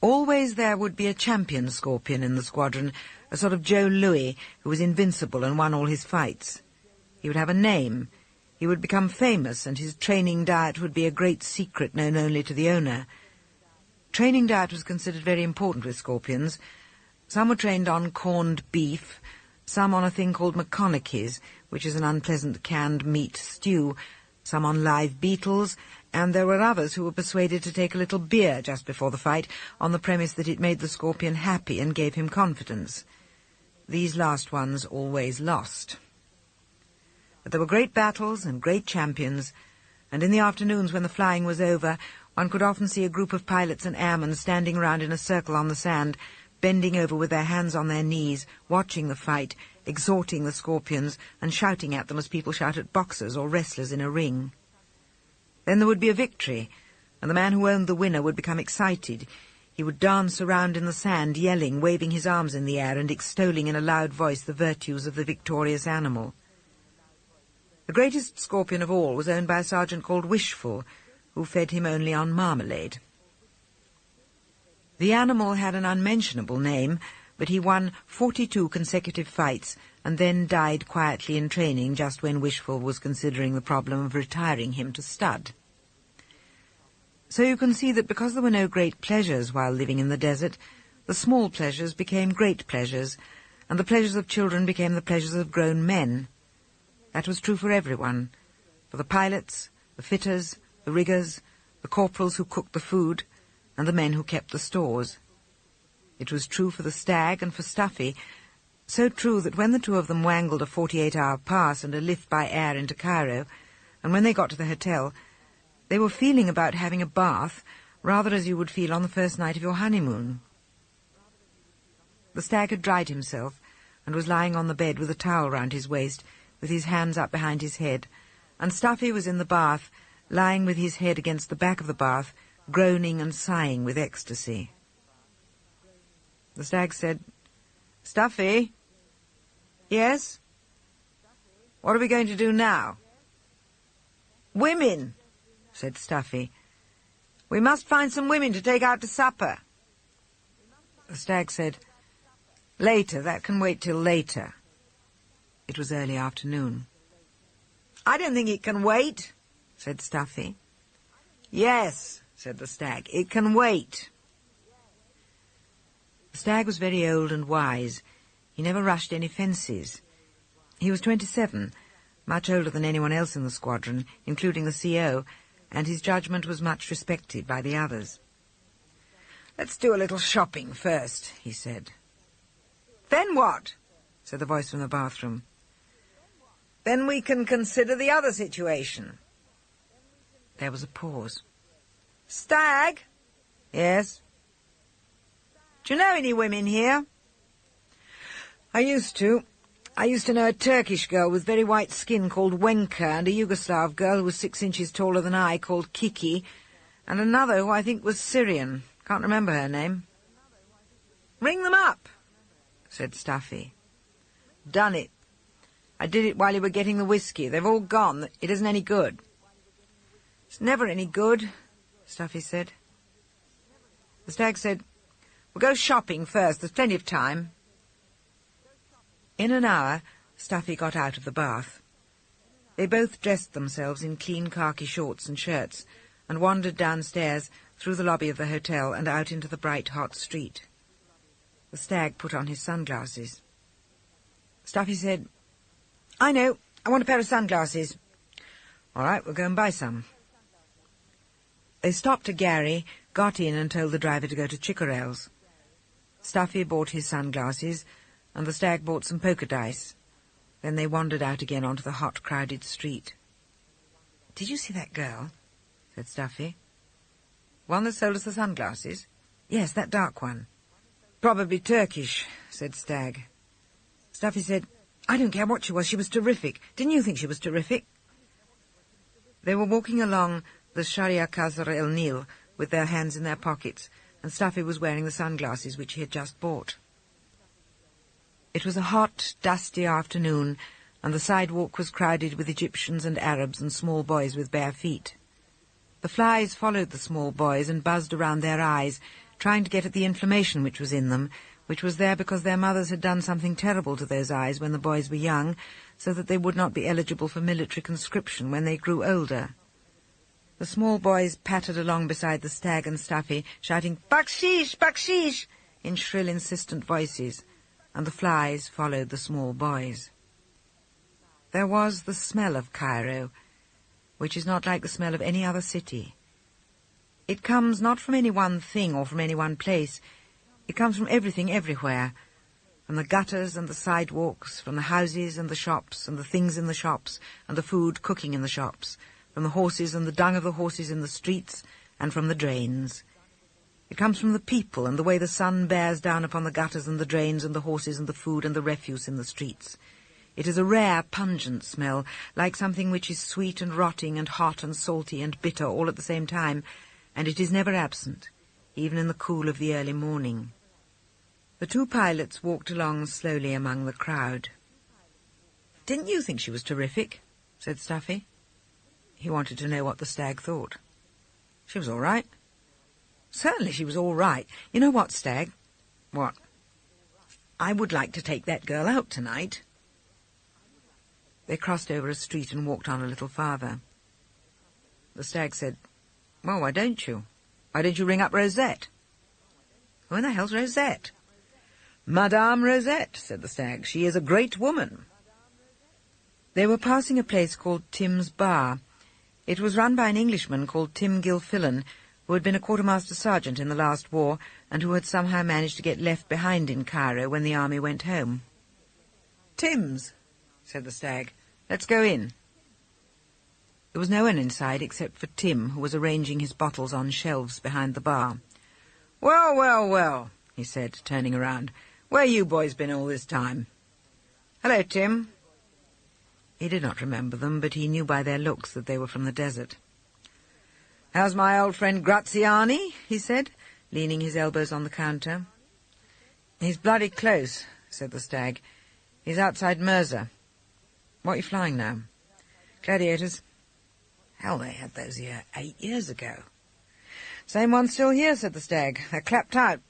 Always there would be a champion scorpion in the squadron, a sort of Joe Louis, who was invincible and won all his fights. He would have a name. He would become famous, and his training diet would be a great secret known only to the owner. Training diet was considered very important with scorpions. Some were trained on corned beef, some on a thing called McConaughey's, which is an unpleasant canned meat stew, some on live beetles, and there were others who were persuaded to take a little beer just before the fight, on the premise that it made the scorpion happy and gave him confidence. These last ones always lost. But there were great battles and great champions, and in the afternoons when the flying was over, one could often see a group of pilots and airmen standing round in a circle on the sand, bending over with their hands on their knees, watching the fight, exhorting the scorpions, and shouting at them as people shout at boxers or wrestlers in a ring. Then there would be a victory, and the man who owned the winner would become excited. He would dance around in the sand, yelling, waving his arms in the air, and extolling in a loud voice the virtues of the victorious animal. The greatest scorpion of all was owned by a sergeant called Wishful, who fed him only on marmalade. The animal had an unmentionable name, but he won 42 consecutive fights and then died quietly in training just when Wishful was considering the problem of retiring him to stud. So you can see that because there were no great pleasures while living in the desert, the small pleasures became great pleasures, and the pleasures of children became the pleasures of grown men. That was true for everyone, for the pilots, the fitters, the riggers, the corporals who cooked the food, and the men who kept the stores. It was true for the Stag and for Stuffy, so true that when the two of them wangled a 48-hour pass and a lift by air into Cairo, and when they got to the hotel, they were feeling about having a bath rather as you would feel on the first night of your honeymoon. The Stag had dried himself and was lying on the bed with a towel round his waist, with his hands up behind his head, and Stuffy was in the bath, lying with his head against the back of the bath, groaning and sighing with ecstasy. The Stag said, "Stuffy?" "Yes?" "What are we going to do now?" "Women," said Stuffy. "We must find some women to take out to supper." The Stag said, "Later, that can wait till later." It was early afternoon. "I don't think it can wait," said Stuffy. "Yes," said the Stag, "it can wait." The Stag was very old and wise. He never rushed any fences. He was 27, much older than anyone else in the squadron, including the CO, and his judgment was much respected by the others. "Let's do a little shopping first," he said. "Then what?" said the voice from the bathroom. "Then we can consider the other situation." There was a pause. "Stag?" "Yes?" "Do you know any women here?" I used to know a Turkish girl with very white skin called Wenka, and a Yugoslav girl who was 6 inches taller than I called Kiki, and another who I think was Syrian. Can't remember her name." "Ring them up," said Stuffy. "Done it. I did it while you were getting the whiskey. They've all gone. It isn't any good." "It's never any good," Stuffy said. The Stag said, "We'll go shopping first. There's plenty of time." In an hour, Stuffy got out of the bath. They both dressed themselves in clean khaki shorts and shirts and wandered downstairs through the lobby of the hotel and out into the bright, hot street. The Stag put on his sunglasses. Stuffy said, "I know. I want a pair of sunglasses." "All right, we'll go and buy some." They stopped at Gary, got in and told the driver to go to Chickerell's. Stuffy bought his sunglasses, and the Stag bought some poker dice. Then they wandered out again onto the hot, crowded street. "Did you see that girl?" said Stuffy. "One that sold us the sunglasses?" "Yes, that dark one." "Probably Turkish," said Stag. Stuffy said, "I don't care what she was terrific. Didn't you think she was terrific?" They were walking along the Sharia Khazar el Nil with their hands in their pockets, and Stuffy was wearing the sunglasses which he had just bought. It was a hot, dusty afternoon, and the sidewalk was crowded with Egyptians and Arabs and small boys with bare feet. The flies followed the small boys and buzzed around their eyes, trying to get at the inflammation which was in them, which was there because their mothers had done something terrible to those eyes when the boys were young, so that they would not be eligible for military conscription when they grew older. The small boys pattered along beside the Stag and Stuffy, shouting, "Bakshish! Bakshish!" in shrill, insistent voices, and the flies followed the small boys. There was the smell of Cairo, which is not like the smell of any other city. It comes not from any one thing or from any one place. It comes from everything everywhere, from the gutters and the sidewalks, from the houses and the shops and the things in the shops and the food cooking in the shops, from the horses and the dung of the horses in the streets, and from the drains. It comes from the people and the way the sun bears down upon the gutters and the drains and the horses and the food and the refuse in the streets. It is a rare, pungent smell, like something which is sweet and rotting and hot and salty and bitter all at the same time, and it is never absent, even in the cool of the early morning. The two pilots walked along slowly among the crowd. "Didn't you think she was terrific?" said Stuffy. He wanted to know what the Stag thought. "She was all right." "Certainly she was all right. You know what, Stag?" "What?" I would like to take that girl out tonight. They crossed over a street and walked on a little farther. The stag said, "Well, why don't you? Why don't you ring up Rosette?" "Who in the hell's Rosette?" "Madame Rosette," said the stag. "She is a great woman." They were passing a place called Tim's Bar. It was run by an Englishman called Tim Gilfillan, who had been a quartermaster sergeant in the last war and who had somehow managed to get left behind in Cairo when the army went home. "Tim's," said the stag. "Let's go in." There was no one inside except for Tim, who was arranging his bottles on shelves behind the bar. "Well, well, well," he said, turning around. "Where you boys been all this time?" "Hello, Tim." He did not remember them, but he knew by their looks that they were from the desert. "How's my old friend Graziani?" he said, leaning his elbows on the counter. "He's bloody close," said the stag. "He's outside Mirza." "What are you flying now?" "Gladiators." "Hell, they had those here 8 years ago." "Same one's still here," said the stag. "They're clapped out."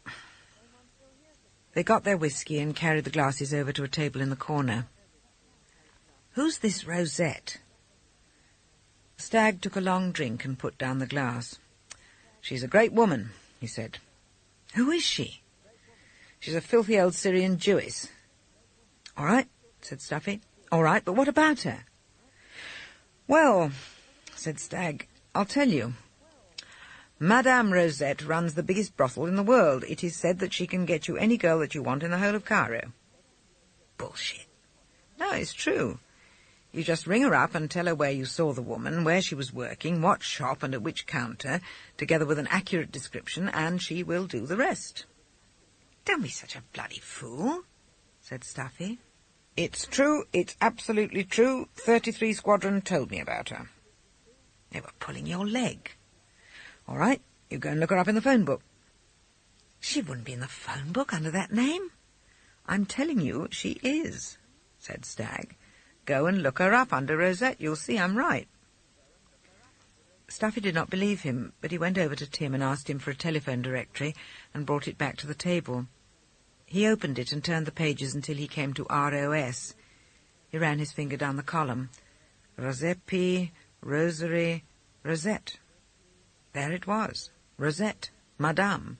They got their whiskey and carried the glasses over to a table in the corner. "Who's this Rosette?" The stag took a long drink and put down the glass. "She's a great woman," he said. "Who is she?" "She's a filthy old Syrian Jewess." "All right," said Stuffy. "All right, but what about her?" "Well," said Stag, "I'll tell you. Madame Rosette runs the biggest brothel in the world. It is said that she can get you any girl that you want in the whole of Cairo." "Bullshit." "No, it's true. You just ring her up and tell her where you saw the woman, where she was working, what shop and at which counter, together with an accurate description, and she will do the rest." "Don't be such a bloody fool," said Stuffy. "It's true, it's absolutely true. 33 Squadron told me about her." "They were pulling your leg." "All right, you go and look her up in the phone book." "She wouldn't be in the phone book under that name." "I'm telling you she is," said Stag. "Go and look her up under Rosette. You'll see I'm right." Stuffy did not believe him, but he went over to Tim and asked him for a telephone directory and brought it back to the table. He opened it and turned the pages until he came to ROS. He ran his finger down the column. Rosette, Rosary, Rosette. There it was, Rosette, Madame,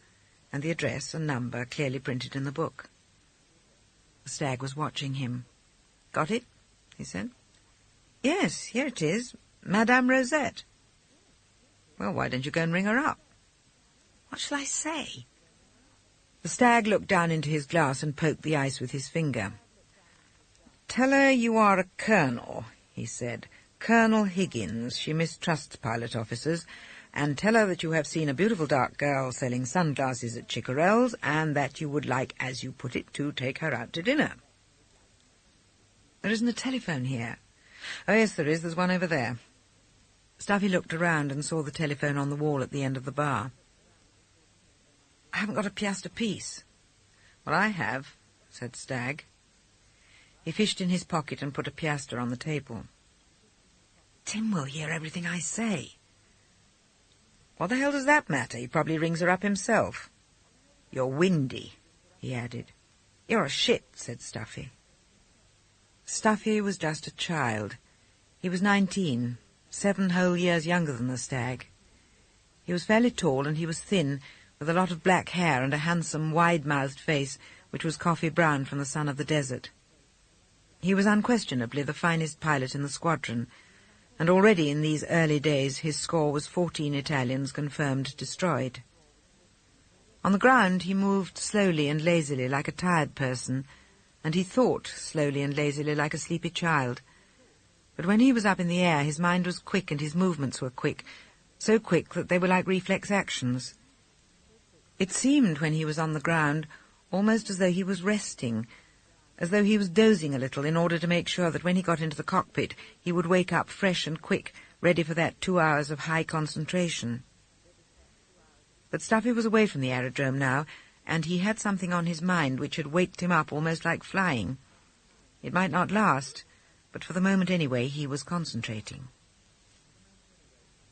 and the address and number clearly printed in the book. The stag was watching him. "Got it?" he said. "Yes, here it is, Madame Rosette." "Well, why don't you go and ring her up?" "What shall I say?" The stag looked down into his glass and poked the ice with his finger. "Tell her you are a colonel," he said. "Colonel Higgins. She mistrusts pilot officers. And tell her that you have seen a beautiful dark girl selling sunglasses at Chickerell's, and that you would like, as you put it, to take her out to dinner." "There isn't a telephone here." "Oh, yes, there is. There's one over there." Stuffy looked around and saw the telephone on the wall at the end of the bar. "I haven't got a piastre piece." "Well, I have," said Stag. He fished in his pocket and put a piastre on the table. "Tim will hear everything I say." "What the hell does that matter? He probably rings her up himself." "You're windy," he added. "You're a shit," said Stuffy. Stuffy was just a child. He was 19, 7 whole years younger than the stag. He was fairly tall, and he was thin, with a lot of black hair and a handsome, wide-mouthed face, which was coffee-brown from the sun of the desert. He was unquestionably the finest pilot in the squadron, and already in these early days his score was 14 Italians confirmed destroyed. On the ground he moved slowly and lazily like a tired person, and he thought slowly and lazily like a sleepy child. But when he was up in the air his mind was quick and his movements were quick, so quick that they were like reflex actions. It seemed when he was on the ground almost as though he was resting, as though he was dozing a little in order to make sure that when he got into the cockpit he would wake up fresh and quick, ready for that 2 hours of high concentration. But Stuffy was away from the aerodrome now, and he had something on his mind which had waked him up almost like flying. It might not last, but for the moment anyway he was concentrating.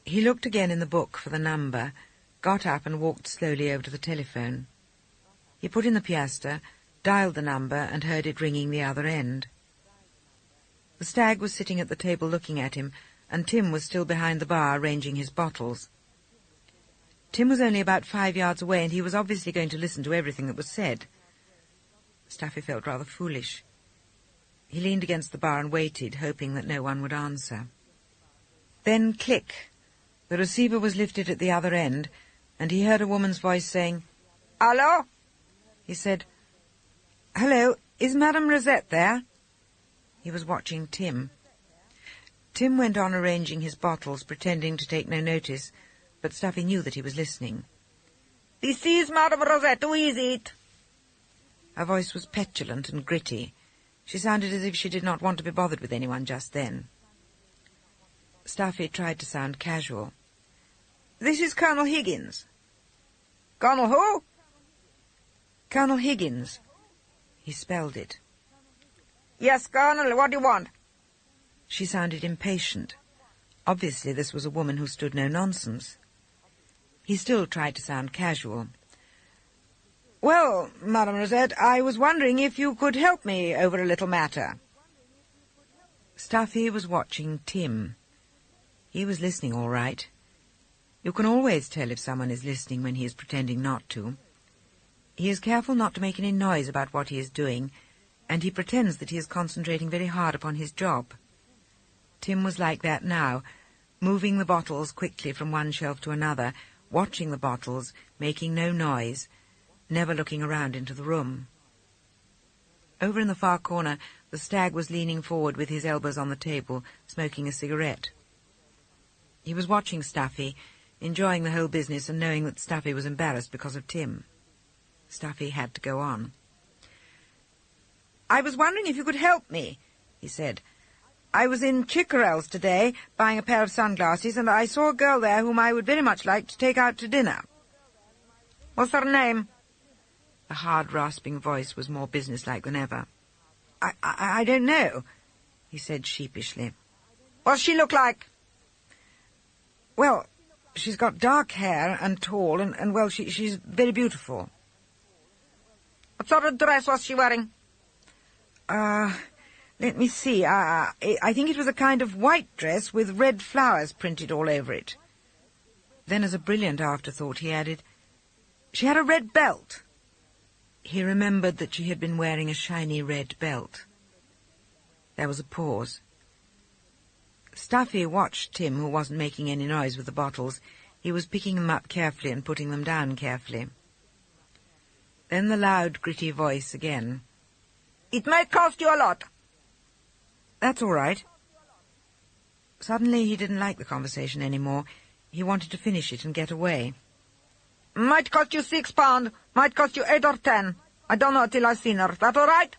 He looked again in the book for the number, got up and walked slowly over to the telephone. He put in the piastre, dialed the number and heard it ringing the other end. The stag was sitting at the table looking at him, and Tim was still behind the bar arranging his bottles. Tim was only about 5 yards away, and he was obviously going to listen to everything that was said. Staffy felt rather foolish. He leaned against the bar and waited, hoping that no one would answer. Then, click! The receiver was lifted at the other end, and he heard a woman's voice saying, "Hello?" He said, "Hello, is Madame Rosette there?" He was watching Tim. Tim went on arranging his bottles, pretending to take no notice, but Staffy knew that he was listening. "This is Madame Rosette, who is it?" Her voice was petulant and gritty. She sounded as if she did not want to be bothered with anyone just then. Staffy tried to sound casual. "This is Colonel Higgins." "Colonel who?" "Colonel Higgins." He spelled it. "Yes, Colonel, what do you want?" She sounded impatient. Obviously this was a woman who stood no nonsense. He still tried to sound casual. "Well, Madame Rosette, I was wondering if you could help me over a little matter." Staffy was watching Tim. He was listening all right. You can always tell if someone is listening when he is pretending not to. He is careful not to make any noise about what he is doing, and he pretends that he is concentrating very hard upon his job. Tim was like that now, moving the bottles quickly from one shelf to another, watching the bottles, making no noise, never looking around into the room. Over in the far corner, the stag was leaning forward with his elbows on the table, smoking a cigarette. He was watching Staffy, enjoying the whole business and knowing that Staffy was embarrassed because of Tim. Staffy had to go on. "I was wondering if you could help me," he said. "I was in Chickerell's today, buying a pair of sunglasses, and I saw a girl there whom I would very much like to take out to dinner." "What's her name?" The hard, rasping voice was more businesslike than ever. I don't know," he said sheepishly. "What's she look like?" "Well, she's got dark hair and tall, and well, she's very beautiful." "What sort of dress was she wearing?" Let me see. I think it was a kind of white dress with red flowers printed all over it." Then, as a brilliant afterthought, he added, "She had a red belt." He remembered that she had been wearing a shiny red belt. There was a pause. Staffy watched Tim, who wasn't making any noise with the bottles. He was picking them up carefully and putting them down carefully. Then the loud, gritty voice again. "It may cost you a lot." "That's all right." Suddenly he didn't like the conversation any more. He wanted to finish it and get away. "Might cost you £6, might cost you 8 or 10. I don't know till I've seen her. That all right?"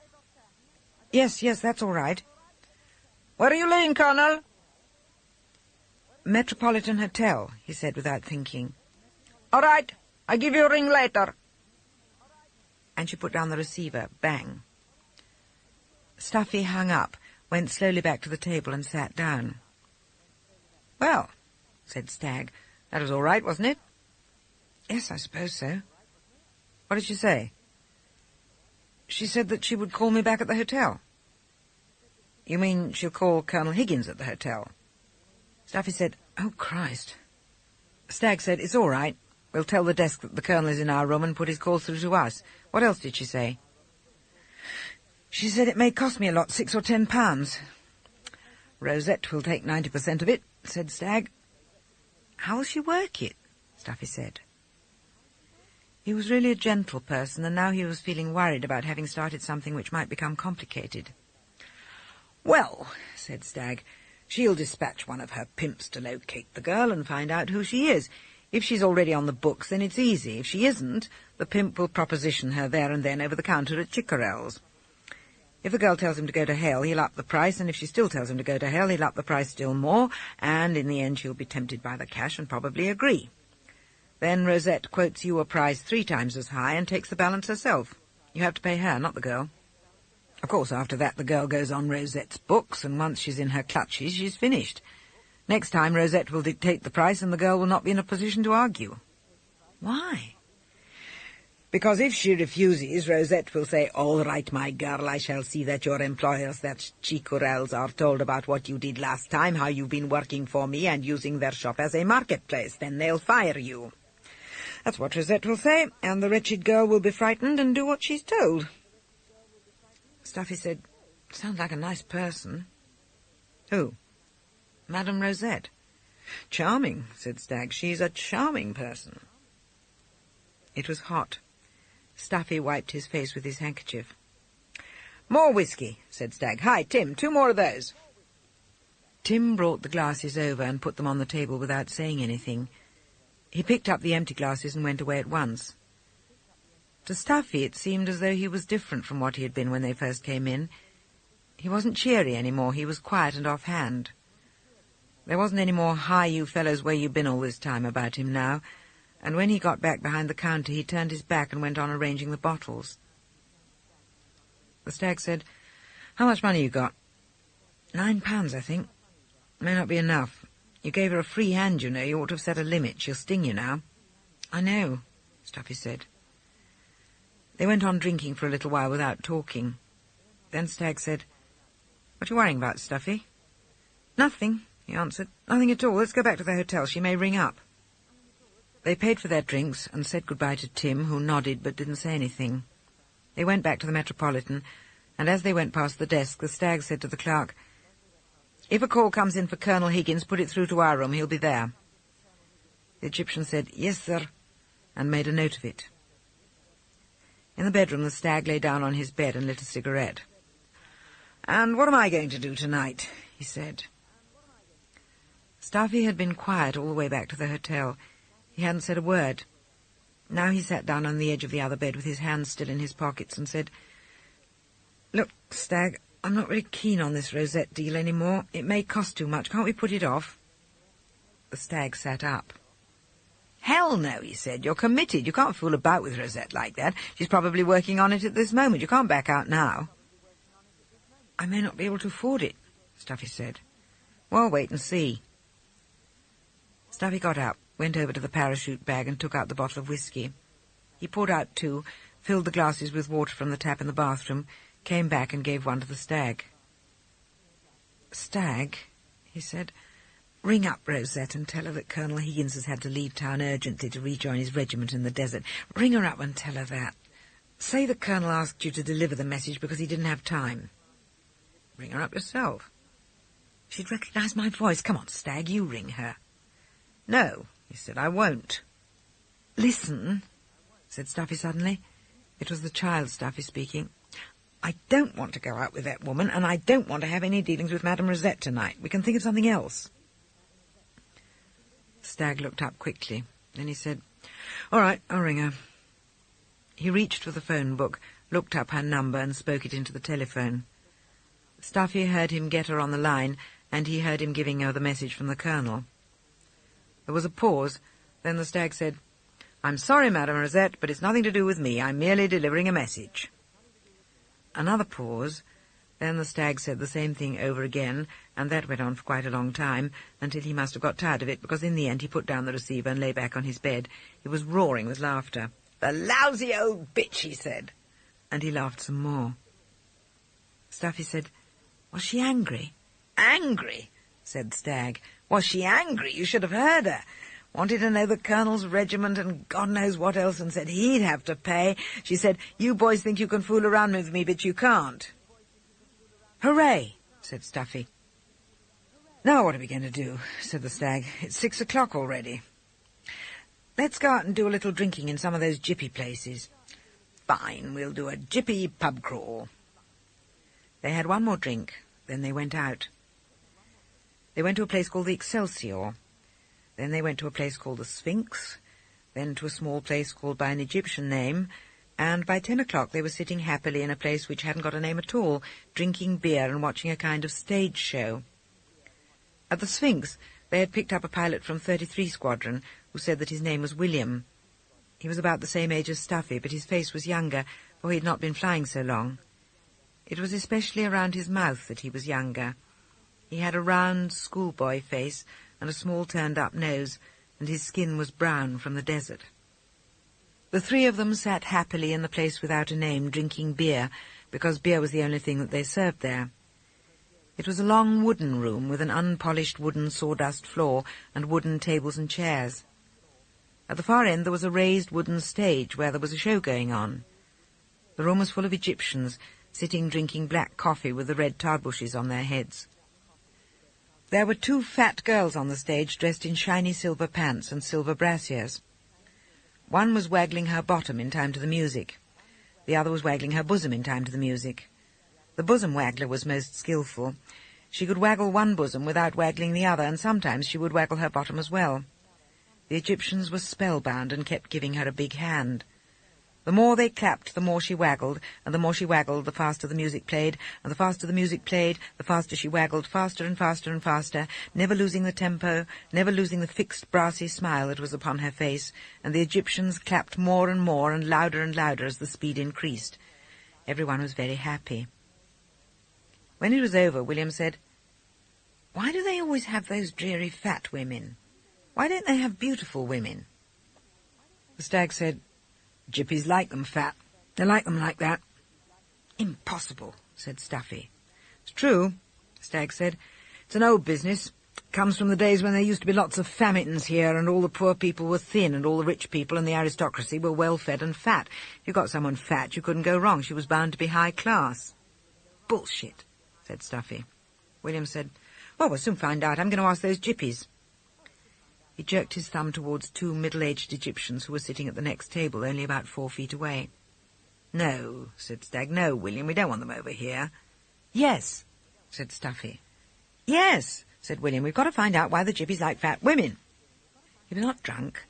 Yes, that's all right." "Where are you living, Colonel?" "Metropolitan Hotel," he said without thinking. "All right. I'll give you a ring later." And she put down the receiver. Bang. Staffy hung up, went slowly back to the table and sat down. "Well," said Stagg, "that was all right, wasn't it?" "Yes, I suppose so." "What did she say?" "She said that she would call me back at the hotel." "You mean she'll call Colonel Higgins at the hotel?" Staffy said, "Oh, Christ." Stagg said, "It's all right. We'll tell the desk that the Colonel is in our room and put his calls through to us." What else did she say? "She said it may cost me a lot, £6 or £10. "Rosette will take 90% of it," said Stagg. "How will she work it?" Staffy said. He was really a gentle person, and now he was feeling worried about having started something which might become complicated. "Well," said Stagg, "she'll dispatch one of her pimps to locate the girl and find out who she is. If she's already on the books, then it's easy. If she isn't, the pimp will proposition her there and then over the counter at Chickerell's. If the girl tells him to go to hell, he'll up the price, and if she still tells him to go to hell, he'll up the price still more, and in the end she'll be tempted by the cash and probably agree. Then Rosette quotes you a price 3 times as high and takes the balance herself. You have to pay her, not the girl. Of course, after that the girl goes on Rosette's books, and once she's in her clutches, she's finished. Next time Rosette will dictate the price, and the girl will not be in a position to argue." "Why?" Because if she refuses, Rosette will say, "All right, my girl, I shall see that your employers, that Chicorels, are told about what you did last time, how you've been working for me and using their shop as a marketplace. Then they'll fire you." That's what Rosette will say, and the wretched girl will be frightened and do what she's told. Stuffy said, "Sounds like a nice person." "Who?" "Madame Rosette." "Charming," said Stagg. "She's a charming person." It was hot. Stuffy wiped his face with his handkerchief. "More whiskey," said Stagg. "Hi, Tim, 2 more of those." Tim brought the glasses over and put them on the table without saying anything. He picked up the empty glasses and went away at once. To Stuffy it seemed as though he was different from what he had been when they first came in. He wasn't cheery any more. He was quiet and offhand. There wasn't any more "Hi, you fellows, where you been all this time" about him now, and when he got back behind the counter he turned his back and went on arranging the bottles. The Stag said, "How much money you got?" £9, I think. May not be enough. You gave her a free hand, you know. You ought to have set a limit. She'll sting you now." "I know," Stuffy said. They went on drinking for a little while without talking. Then Stagg said, "What are you worrying about, Stuffy?" "Nothing," he answered. "Nothing at all. Let's go back to the hotel. She may ring up." They paid for their drinks and said goodbye to Tim, who nodded but didn't say anything. They went back to the Metropolitan, and as they went past the desk, the Stag said to the clerk, "If a call comes in for Colonel Higgins, put it through to our room. He'll be there." The Egyptian said, "Yes, sir," and made a note of it. In the bedroom, the Stag lay down on his bed and lit a cigarette. "And what am I going to do tonight?" he said. Stuffy had been quiet all the way back to the hotel. He hadn't said a word. Now he sat down on the edge of the other bed with his hands still in his pockets and said, "Look, Stag, I'm not very keen on this Rosette deal any more. It may cost too much. Can't we put it off?" The Stag sat up. "Hell no," he said. "You're committed. You can't fool about with Rosette like that. She's probably working on it at this moment. You can't back out now." "I may not be able to afford it," Stuffy said. "Well, wait and see." Stuffy got up, went over to the parachute bag and took out the bottle of whiskey. He poured out 2, filled the glasses with water from the tap in the bathroom, came back and gave one to the Stag. "Stag," he said, "ring up Rosette and tell her that Colonel Higgins has had to leave town urgently to rejoin his regiment in the desert. Ring her up and tell her that. Say the Colonel asked you to deliver the message because he didn't have time." "Ring her up yourself." "She'd recognise my voice. Come on, Stag, you ring her." "No," he said, "I won't." "Listen," said Stuffy suddenly. It was the child Stuffy speaking. "I don't want to go out with that woman, and I don't want to have any dealings with Madame Rosette tonight. We can think of something else." Stagg looked up quickly. Then he said, "All right, I'll ring her." He reached for the phone book, looked up her number and spoke it into the telephone. Stuffy heard him get her on the line, and he heard him giving her the message from the Colonel. There was a pause. Then the Stag said, "I'm sorry, Madame Rosette, but it's nothing to do with me. I'm merely delivering a message." Another pause. Then the Stag said the same thing over again, and that went on for quite a long time, until he must have got tired of it, because in the end he put down the receiver and lay back on his bed. He was roaring with laughter. "The lousy old bitch," he said. And he laughed some more. Stuffy said, "Was she angry?" "Angry?" said Stagg. "Was she angry? You should have heard her. Wanted to know the Colonel's regiment and God knows what else, and said he'd have to pay. She said, 'You boys think you can fool around with me, but you can't.'" "Hooray," said Stuffy. "Now what are we going to do?" said the Stag. "It's 6 o'clock already." "Let's go out and do a little drinking in some of those jippy places." "Fine, we'll do a jippy pub crawl." They had one more drink, then they went out. They went to a place called the Excelsior. Then they went to a place called the Sphinx, then to a small place called by an Egyptian name, and by 10 o'clock they were sitting happily in a place which hadn't got a name at all, drinking beer and watching a kind of stage show. At the Sphinx they had picked up a pilot from 33 Squadron, who said that his name was William. He was about the same age as Stuffy, but his face was younger, for he had not been flying so long. It was especially around his mouth that he was younger. He had a round schoolboy face and a small turned-up nose, and his skin was brown from the desert. The three of them sat happily in the place without a name, drinking beer, because beer was the only thing that they served there. It was a long wooden room with an unpolished wooden sawdust floor and wooden tables and chairs. At the far end there was a raised wooden stage where there was a show going on. The room was full of Egyptians, sitting drinking black coffee with the red tarbushes on their heads. There were two fat girls on the stage dressed in shiny silver pants and silver brassieres. One was waggling her bottom in time to the music. The other was waggling her bosom in time to the music. The bosom waggler was most skilful. She could waggle one bosom without waggling the other, and sometimes she would waggle her bottom as well. The Egyptians were spellbound and kept giving her a big hand. The more they clapped, the more she waggled, and the more she waggled, the faster the music played, and the faster the music played, the faster she waggled, faster and faster and faster, never losing the tempo, never losing the fixed brassy smile that was upon her face, and the Egyptians clapped more and louder as the speed increased. Everyone was very happy. When it was over, William said, "Why do they always have those dreary fat women? Why don't they have beautiful women?" The stag said, "Gyppies like them fat. They like them like that." "Impossible," said Stuffy. "It's true," the stag said. "It's an old business. It comes from the days when there used to be lots of famines here, and all the poor people were thin, and all the rich people and the aristocracy were well-fed and fat. If you got someone fat, you couldn't go wrong. She was bound to be high class." "Bullshit," said Stuffy. William said, "Well, we'll soon find out. I'm going to ask those gyppies." He jerked his thumb towards two middle-aged Egyptians who were sitting at the next table, only about 4 feet away. "No," said Stagg. "No, William, we don't want them over here." "Yes," said Stuffy. "Yes," said William, "we've got to find out why the gyppies like fat women." He was not drunk.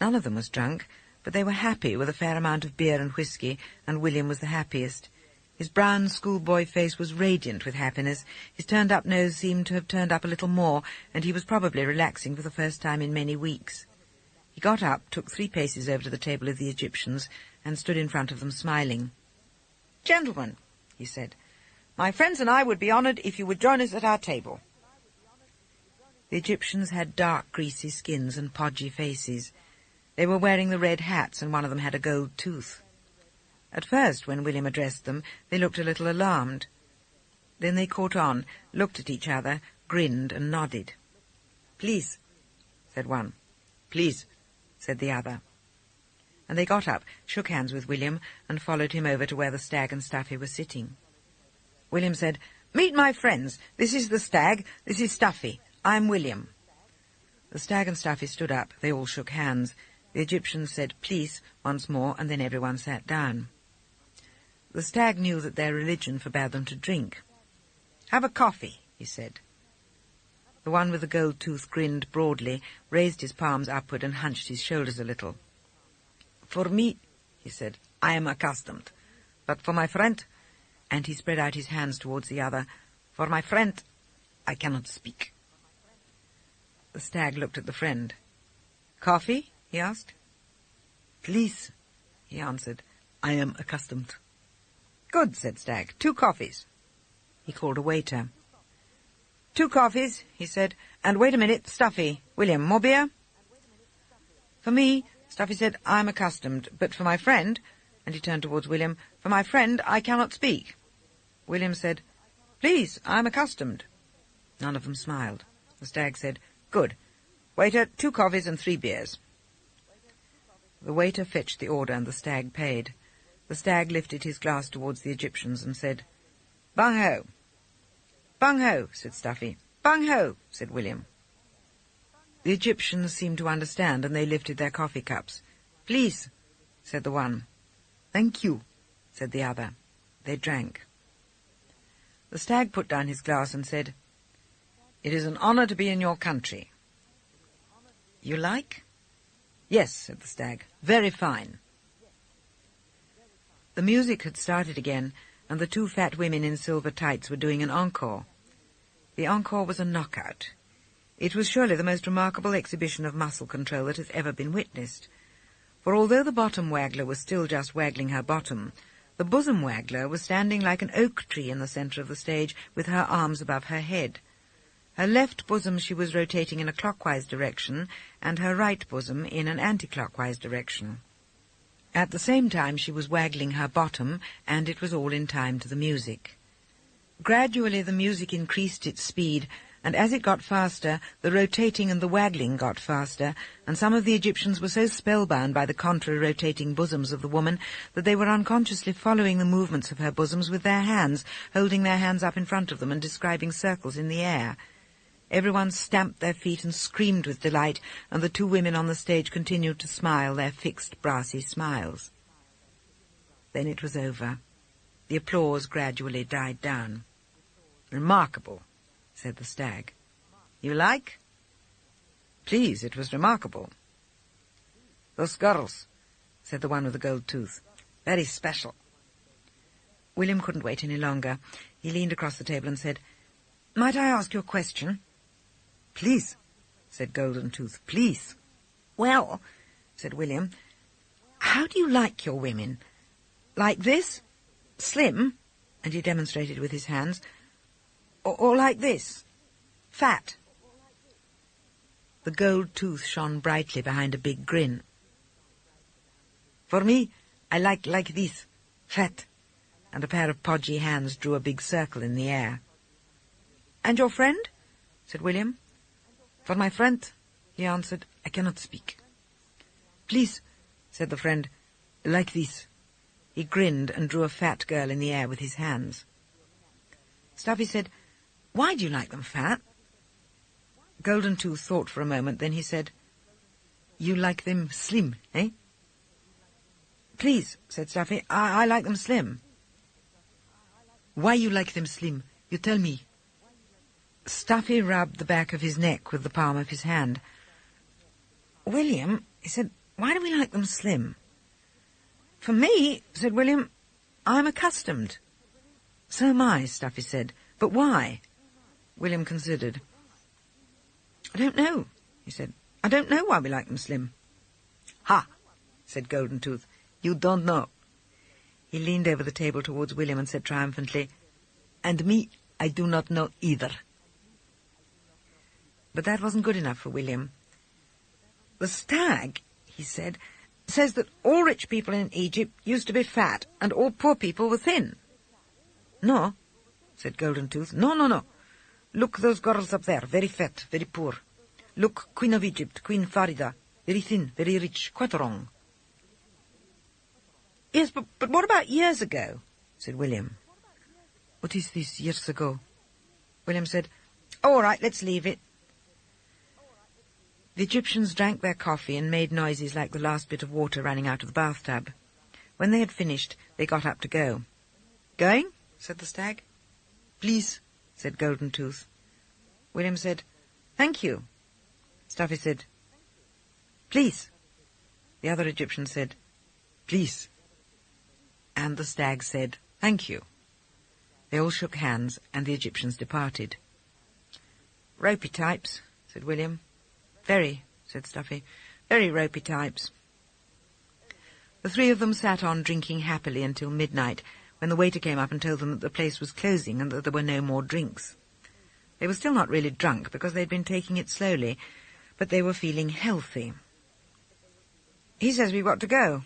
None of them was drunk, but they were happy with a fair amount of beer and whisky, and William was the happiest. His brown schoolboy face was radiant with happiness. His turned-up nose seemed to have turned up a little more, and he was probably relaxing for the first time in many weeks. He got up, took 3 paces over to the table of the Egyptians, and stood in front of them smiling. "Gentlemen," he said, "my friends and I would be honoured if you would join us at our table." The Egyptians had dark, greasy skins and podgy faces. They were wearing the red hats, and one of them had a gold tooth. At first, when William addressed them, they looked a little alarmed. Then they caught on, looked at each other, grinned and nodded. "Please," said one. "Please," said the other. And they got up, shook hands with William, and followed him over to where the stag and Stuffy were sitting. William said, "Meet my friends. This is the stag, this is Stuffy. I'm William." The stag and Stuffy stood up. They all shook hands. The Egyptians said, "Please," once more, and then everyone sat down. The stag knew that their religion forbade them to drink. "Have a coffee," he said. The one with the gold tooth grinned broadly, raised his palms upward and hunched his shoulders a little. "For me," he said, "I am accustomed. But for my friend," and he spread out his hands towards the other, "for my friend, I cannot speak." The stag looked at the friend. "Coffee?" he asked. "Please," he answered, "I am accustomed." "Good," said Stagg. 2 coffees. He called a waiter. 2 coffees, he said, "and wait a minute, Stuffy. William, more beer?" "For me," Stuffy said, "I'm accustomed, but for my friend," and he turned towards William, "for my friend I cannot speak." William said, "Please, I'm accustomed." None of them smiled. The stag said, "Good. Waiter, 2 coffees and 3 beers. The waiter fetched the order, and the stag paid. The stag lifted his glass towards the Egyptians and said, "Bung-ho." "Bung-ho," said Stuffy. "Bung-ho," said William. The Egyptians seemed to understand, and they lifted their coffee cups. "Please," said the one. "Thank you," said the other. They drank. The stag put down his glass and said, "It is an honour to be in your country." "You like?" "Yes," said the stag. "Very fine." The music had started again, and the 2 fat women in silver tights were doing an encore. The encore was a knockout. It was surely the most remarkable exhibition of muscle control that has ever been witnessed. For although the bottom waggler was still just waggling her bottom, the bosom waggler was standing like an oak tree in the centre of the stage with her arms above her head. Her left bosom she was rotating in a clockwise direction, and her right bosom in an anti-clockwise direction. At the same time she was waggling her bottom, and it was all in time to the music. Gradually the music increased its speed, and as it got faster, the rotating and the waggling got faster, and some of the Egyptians were so spellbound by the contrary rotating bosoms of the woman that they were unconsciously following the movements of her bosoms with their hands, holding their hands up in front of them and describing circles in the air. Everyone stamped their feet and screamed with delight, and the two women on the stage continued to smile their fixed, brassy smiles. Then it was over. The applause gradually died down. "Remarkable," said the stag. "You like?" "Please, it was remarkable." "Those girls," said the one with the gold tooth. "Very special." William couldn't wait any longer. He leaned across the table and said, "Might I ask you a question?" "Please," said Golden Tooth, "please." "Well," said William, "how do you like your women? Like this? Slim?" And he demonstrated with his hands. Or like this? Fat? The gold tooth shone brightly behind a big grin. "For me, I like this, fat." And a pair of podgy hands drew a big circle in the air. "And your friend?" said William. "For my friend," he answered, "I cannot speak." "Please," said the friend, "like this." He grinned and drew a fat girl in the air with his hands. Stuffy said, "Why do you like them fat?" Golden Tooth thought for a moment, then he said, "You like them slim, eh?" "Please," said Stuffy, I like them slim." "Why you like them slim? You tell me." Stuffy rubbed the back of his neck with the palm of his hand. "William," he said, "why do we like them slim?" "For me," said William, "I'm accustomed." "So am I," Stuffy said. "But why?" William considered. "I don't know," he said. "I don't know why we like them slim." "Ha!" said Golden Tooth. "You don't know." He leaned over the table towards William and said triumphantly, "And me, I do not know either." But that wasn't good enough for William. "The stag," he said, "says that all rich people in Egypt used to be fat and all poor people were thin." "No," said Golden Tooth. No. Look, those girls up there, very fat, very poor. Look, Queen of Egypt, Queen Farida, very thin, very rich, quite wrong." "Yes, but what about years ago?" said William. "What is this, years ago?" William said, "All right, let's leave it." The Egyptians drank their coffee and made noises like the last bit of water running out of the bathtub. When they had finished, they got up to go. "Going?" said the stag. "Please," said Golden Tooth. William said, "Thank you." Stuffy said, "Please." The other Egyptian said, "Please." And the stag said, "Thank you." They all shook hands, and the Egyptians departed. "Ropey types," said William. "Very," said Stuffy. "Very ropey types." The three of them sat on drinking happily until midnight, when the waiter came up and told them that the place was closing and that there were no more drinks. They were still not really drunk because they'd been taking it slowly, but they were feeling healthy. "He says we've got to go."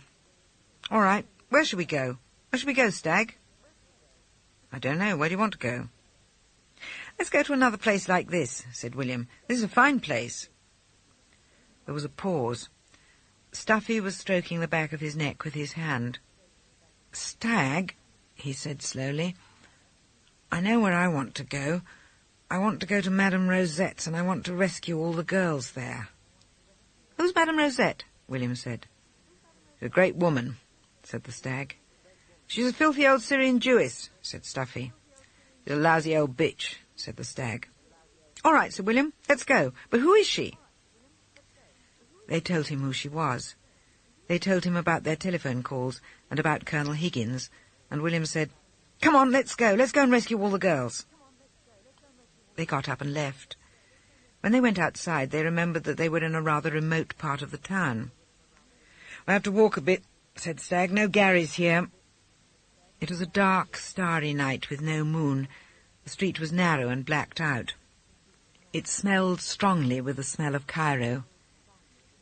"All right. Where shall we go? Where shall we go, Stag?" "I don't know. Where do you want to go?" "Let's go to another place like this," said William. "This is a fine place." There was a pause. Stuffy was stroking the back of his neck with his hand. "Stag," he said slowly, "I know where I want to go. I want to go to Madame Rosette's, and I want to rescue all the girls there." "Who's Madame Rosette?" William said. "She's a great woman," said the stag. "She's a filthy old Syrian Jewess," said Stuffy. "She's a lousy old bitch," said the stag. "All right," said William, "let's go. But who is she?" They told him who she was. They told him about their telephone calls and about Colonel Higgins, and William said, "Come on, let's go. Let's go and rescue all the girls." They got up and left. When they went outside, they remembered that they were in a rather remote part of the town. "I have to walk a bit," said Stag. "No Gary's here." It was a dark, starry night with no moon. The street was narrow and blacked out. It smelled strongly with the smell of Cairo.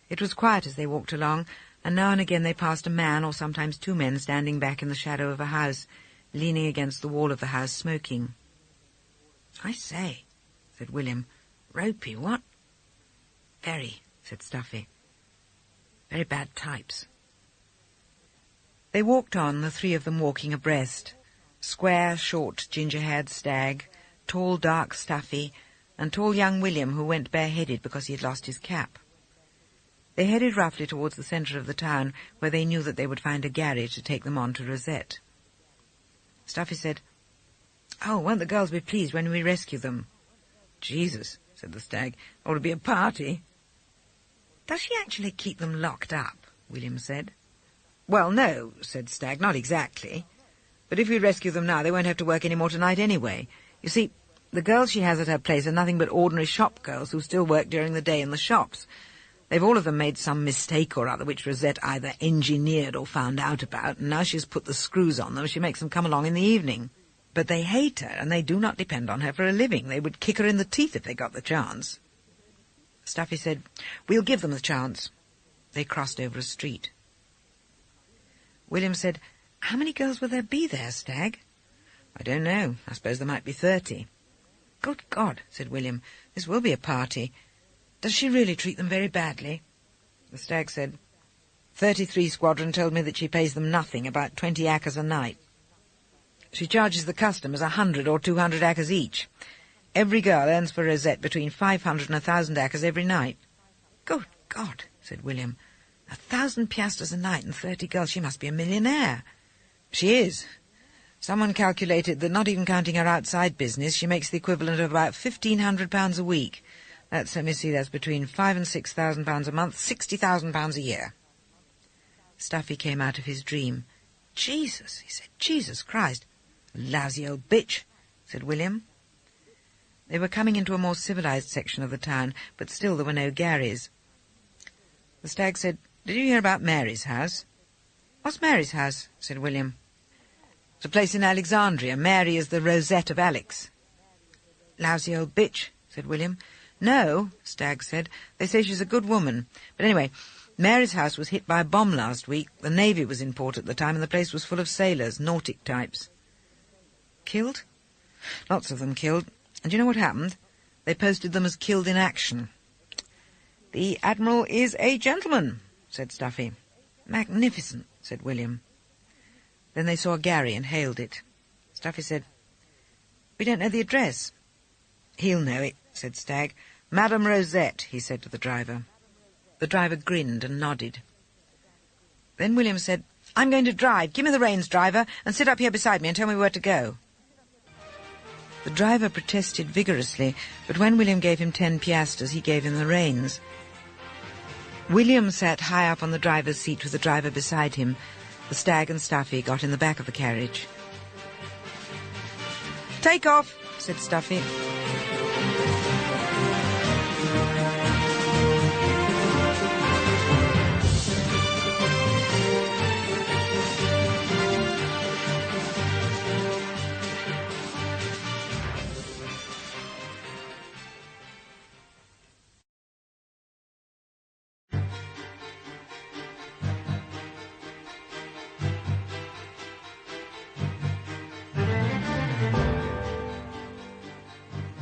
It was quiet as they walked along, and now and again they passed a man or sometimes two men standing back in the shadow of a house, leaning against the wall of the house, smoking. "I say," said William. "Ropey, what?" "Very," said Stuffy. "Very bad types." They walked on, the three of them walking abreast. Square, short, ginger-haired Stagg, tall, dark Stuffy, and tall young William, who went bareheaded because he had lost his cap. They headed roughly towards the centre of the town, where they knew that they would find a garage to take them on to Rosette. Stuffy said, "Oh, won't the girls be pleased when we rescue them?" "Jesus," said the Stag, "ought to be a party." "Does she actually keep them locked up?" William said. "Well, no," said Stagg, "not exactly. But if we rescue them now, they won't have to work any more tonight anyway. You see, the girls she has at her place are nothing but ordinary shop girls who still work during the day in the shops. They've all of them made some mistake or other which Rosette either engineered or found out about, and now she's put the screws on them, she makes them come along in the evening. But they hate her, and they do not depend on her for a living. They would kick her in the teeth if they got the chance." Stuffy said, "We'll give them the chance." They crossed over a street. William said, "How many girls will there be there, Stagg?" "I don't know. I suppose there might be 30. "Good God," said William, "this will be a party. Does she really treat them very badly?" The Stag said, 33 Squadron told me that she pays them nothing, about 20 acres a night. She charges the customers 100 or 200 acres each. Every girl earns for Rosette between 500 and 1,000 acres every night." "Good God," said William, 1,000 piastres a night and 30 girls. She must be a millionaire." "She is. Someone calculated that, not even counting her outside business, she makes the equivalent of about £1,500 a week. That's, let me see, that's between £5,000 and £6,000 a month, £60,000 a year." Stuffy came out of his dream. "Jesus," he said, "Jesus Christ." "Lousy old bitch," said William. They were coming into a more civilized section of the town, but still there were no Garys. The Stag said, "Did you hear about Mary's house?" "What's Mary's house?" said William. "It's a place in Alexandria. Mary is the Rosette of Alex." "Lousy old bitch," said William. "No," Stagg said. "They say she's a good woman. But anyway, Mary's house was hit by a bomb last week. The Navy was in port at the time, and the place was full of sailors, nautic types." "Killed?" "Lots of them killed. And do you know what happened? They posted them as killed in action." "The Admiral is a gentleman," said Stuffy. "Magnificent," said William. Then they saw a Gary and hailed it. Stuffy said, "We don't know the address." "He'll know it," said Stagg. "Madame Rosette," he said to the driver. The driver grinned and nodded. Then William said, "I'm going to drive. Give me the reins, driver, and sit up here beside me and tell me where to go." The driver protested vigorously, but when William gave him 10 piastres, he gave him the reins. William sat high up on the driver's seat with the driver beside him. The Stag and Stuffy got in the back of the carriage. "Take off," said Stuffy.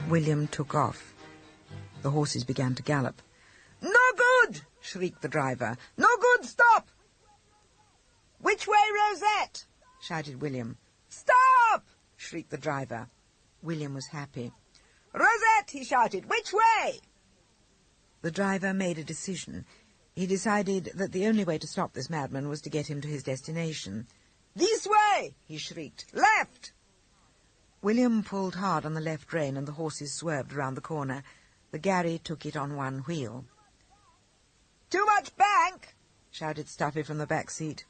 William took off. The horses began to gallop. "No good!" shrieked the driver. "No good! Stop!" "Which way, Rosette?" shouted William. "Stop!" shrieked the driver. William was happy. "Rosette!" he shouted. "Which way?" The driver made a decision. He decided that the only way to stop this madman was to get him to his destination. "This way!" he shrieked. "Left!" William pulled hard on the left rein, and the horses swerved round the corner. The Gary took it on one wheel. "Too much bank!" shouted Stuffy from the back seat.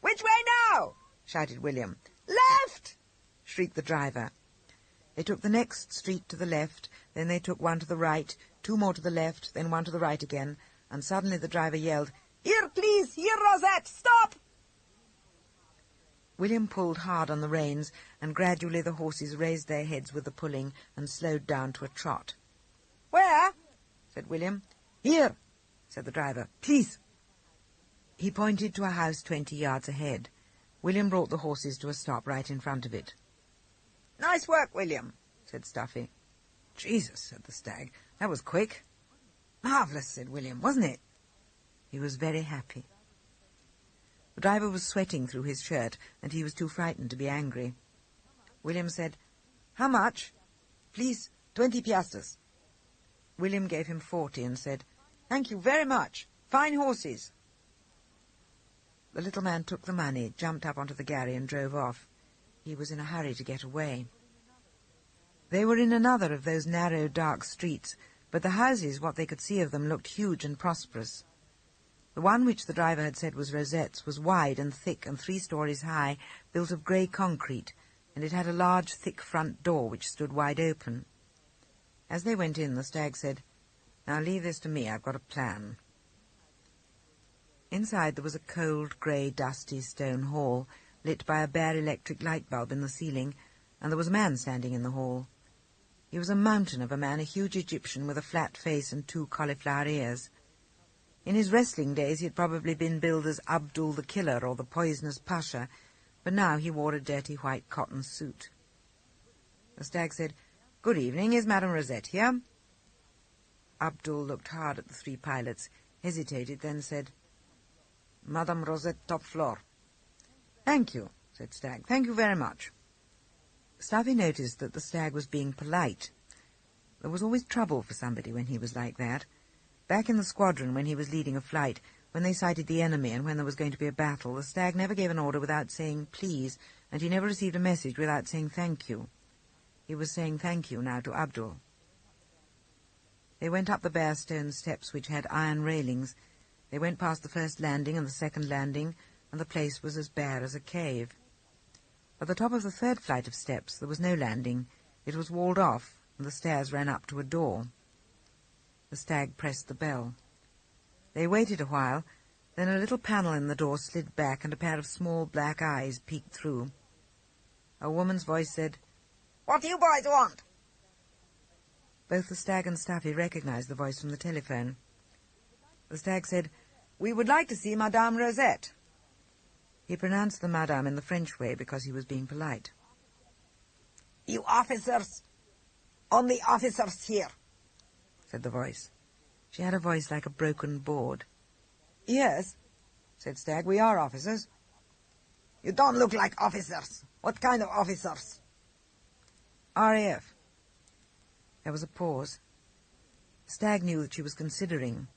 "Which way now?" shouted William. "Left!" shrieked the driver. They took the next street to the left, then they took one to the right, 2 more to the left, then one to the right again, and suddenly the driver yelled, "Here, please! Here, Rosette! Stop!" William pulled hard on the reins, and gradually the horses raised their heads with the pulling and slowed down to a trot. "Where?" said William. "Here," said the driver. "Please." He pointed to a house 20 yards ahead. William brought the horses to a stop right in front of it. "Nice work, William," said Stuffy. "Jesus," said the stag, "that was quick." "Marvellous," said William, "wasn't it?" He was very happy. The driver was sweating through his shirt, and he was too frightened to be angry. William said, "How much?" "Please, 20 piastres." William gave him 40 and said, "Thank you very much. Fine horses." The little man took the money, jumped up onto the gharry and drove off. He was in a hurry to get away. They were in another of those narrow, dark streets, but the houses, what they could see of them, looked huge and prosperous. The one which the driver had said was Rosette's was wide and thick and 3 stories high, built of grey concrete, and it had a large, thick front door which stood wide open. As they went in, the stag said, "Now leave this to me, I've got a plan." Inside there was a cold, grey, dusty stone hall, lit by a bare electric light bulb in the ceiling, and there was a man standing in the hall. He was a mountain of a man, a huge Egyptian with a flat face and 2 cauliflower ears. In his wrestling days he had probably been billed as Abdul the Killer or the Poisonous Pasha, but now he wore a dirty white cotton suit. The stag said, "Good evening, is Madame Rosette here?" Abdul looked hard at the 3 pilots, hesitated, then said, "Madame Rosette, top floor." "Thank you," said Stag. "Thank you very much." Stuffy noticed that the stag was being polite. There was always trouble for somebody when he was like that. Back in the squadron, when he was leading a flight, when they sighted the enemy and when there was going to be a battle, the stag never gave an order without saying please, and he never received a message without saying thank you. He was saying thank you now to Abdul. They went up the bare stone steps which had iron railings. They went past the first landing and the second landing, and the place was as bare as a cave. At the top of the 3rd flight of steps there was no landing. It was walled off, and the stairs ran up to a door. The stag pressed the bell. They waited a while, then a little panel in the door slid back and a pair of small black eyes peeked through. A woman's voice said, "What do you boys want?" Both the stag and Stuffy recognized the voice from the telephone. The stag said, "We would like to see Madame Rosette." He pronounced the Madame in the French way because he was being polite. "You officers, only officers here," said the voice. She had a voice like a broken board. "Yes," said Stag, "we are officers." "You don't look like officers. What kind of officers?" "RAF." There was a pause. Stag knew that she was considering.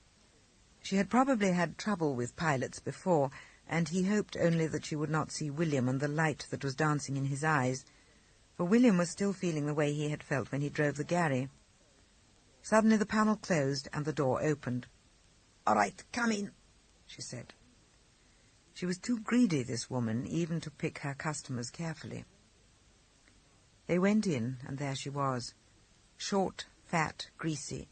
She had probably had trouble with pilots before, and he hoped only that she would not see William and the light that was dancing in his eyes, for William was still feeling the way he had felt when he drove the gharry. Suddenly the panel closed and the door opened. "All right, come in," she said. She was too greedy, this woman, even to pick her customers carefully. They went in, and there she was, short, fat, greasy,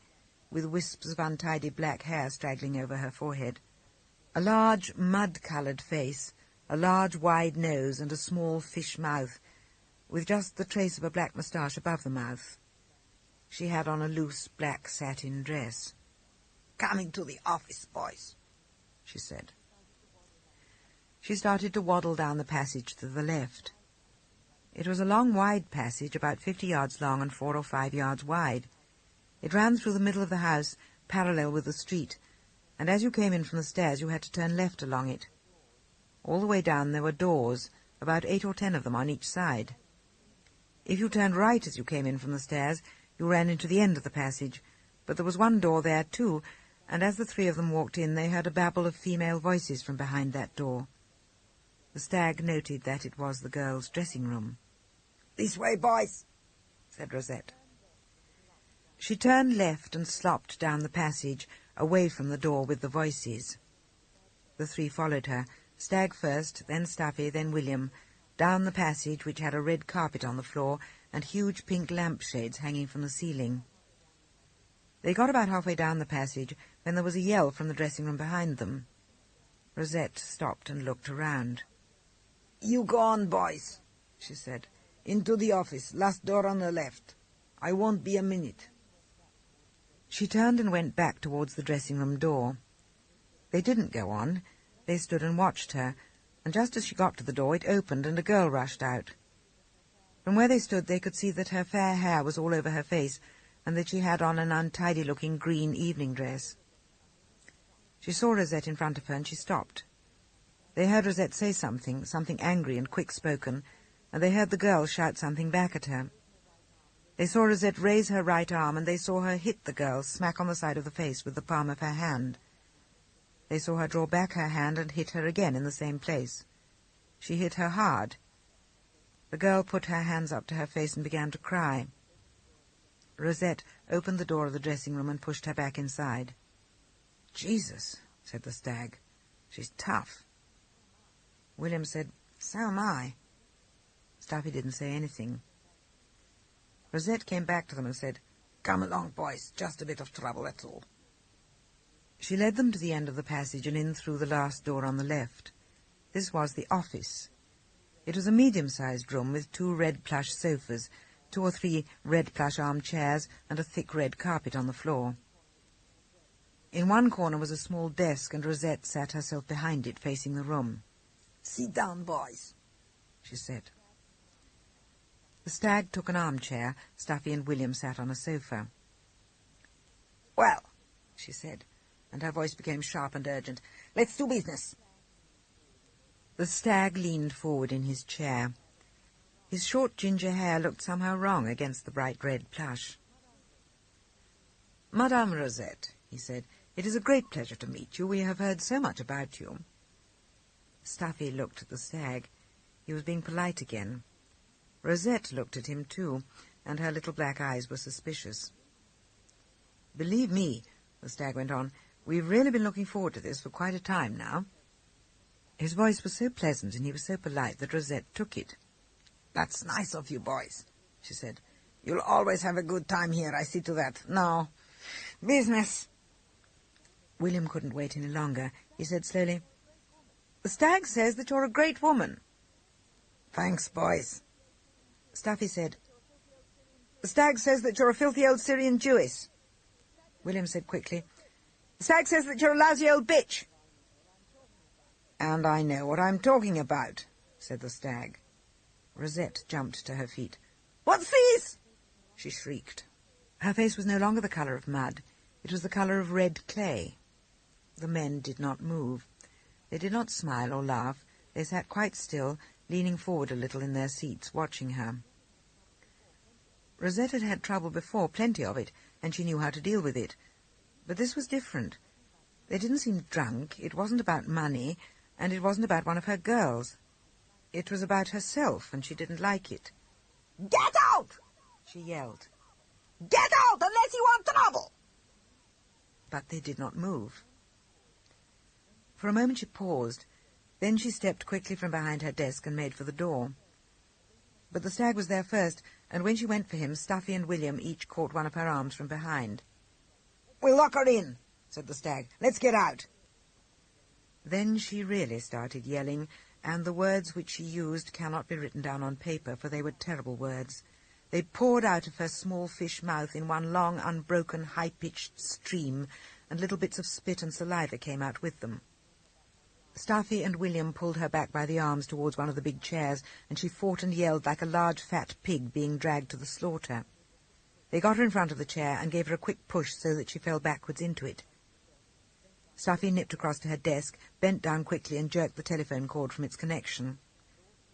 with wisps of untidy black hair straggling over her forehead, a large, mud-coloured face, a large, wide nose, and a small fish mouth, with just the trace of a black moustache above the mouth. She had on a loose, black satin dress. "Come into the office, boys," she said. She started to waddle down the passage to the left. It was a long, wide passage, about 50 yards long and 4 or 5 yards wide. It ran through the middle of the house, parallel with the street, and as you came in from the stairs you had to turn left along it. All the way down there were doors, about 8 or 10 of them on each side. If you turned right as you came in from the stairs, you ran into the end of the passage, but there was one door there too, and as the 3 of them walked in they heard a babble of female voices from behind that door. The stag noted that it was the girls' dressing room. "This way, boys," said Rosette. She turned left and slopped down the passage, away from the door with the voices. The 3 followed her, Stag first, then Stuffy, then William, down the passage which had a red carpet on the floor and huge pink lampshades hanging from the ceiling. They got about halfway down the passage when there was a yell from the dressing room behind them. Rosette stopped and looked around. "You go on, boys," she said. "Into the office, last door on the left. I won't be a minute." She turned and went back towards the dressing room door. They didn't go on. They stood and watched her, and just as she got to the door it opened and a girl rushed out. From where they stood they could see that her fair hair was all over her face, and that she had on an untidy-looking green evening dress. She saw Rosette in front of her, and she stopped. They heard Rosette say something angry and quick-spoken, and they heard the girl shout something back at her. They saw Rosette raise her right arm, and they saw her hit the girl smack on the side of the face with the palm of her hand. They saw her draw back her hand and hit her again in the same place. She hit her hard. The girl put her hands up to her face and began to cry. Rosette opened the door of the dressing-room and pushed her back inside. "Jesus," said the stag. "She's tough." William said, "So am I." Stuffy didn't say anything. Rosette came back to them and said, "Come along, boys. Just a bit of trouble, that's all." She led them to the end of the passage and in through the last door on the left. This was the office. It was a medium-sized room with 2 red plush sofas, 2 or 3 red plush armchairs, and a thick red carpet on the floor. In one corner was a small desk, and Rosette sat herself behind it, facing the room. "Sit down, boys," she said. The stag took an armchair. Stuffy and William sat on a sofa. "Well," she said, and her voice became sharp and urgent, "let's do business." The stag leaned forward in his chair. His short ginger hair looked somehow wrong against the bright red plush. "Madame Rosette," he said, "it is a great pleasure to meet you. We have heard so much about you." Stuffy looked at the stag. He was being polite again. Rosette looked at him too, and her little black eyes were suspicious. "Believe me," the stag went on, "we've really been looking forward to this for quite a time now." His voice was so pleasant and he was so polite that Rosette took it. "That's nice of you, boys," she said. "You'll always have a good time here, I see to that. Now, business." William couldn't wait any longer. He said slowly, "The stag says that you're a great woman." "Thanks, boys." Stuffy said, "The stag says that you're a filthy old Syrian Jewess." William said quickly, "The stag says that you're a lousy old bitch." "And I know what I'm talking about," said the stag. Rosette jumped to her feet. "What's this?" she shrieked. Her face was no longer the colour of mud. It was the colour of red clay. The men did not move. They did not smile or laugh. They sat quite still, leaning forward a little in their seats, watching her. Rosette had had trouble before, plenty of it, and she knew how to deal with it. But this was different. They didn't seem drunk. It wasn't about money, and it wasn't about one of her girls. It was about herself, and she didn't like it. "Get out!" she yelled. "Get out, unless you want trouble!" But they did not move. For a moment she paused. Then she stepped quickly from behind her desk and made for the door. But the stag was there first, and when she went for him, Stuffy and William each caught one of her arms from behind. "We'll lock her in," said the stag. "Let's get out." Then she really started yelling, and the words which she used cannot be written down on paper, for they were terrible words. They poured out of her small fish mouth in one long, unbroken, high-pitched stream, and little bits of spit and saliva came out with them. Stuffy and William pulled her back by the arms towards one of the big chairs, and she fought and yelled like a large fat pig being dragged to the slaughter. They got her in front of the chair and gave her a quick push so that she fell backwards into it. Stuffy nipped across to her desk, bent down quickly and jerked the telephone cord from its connection.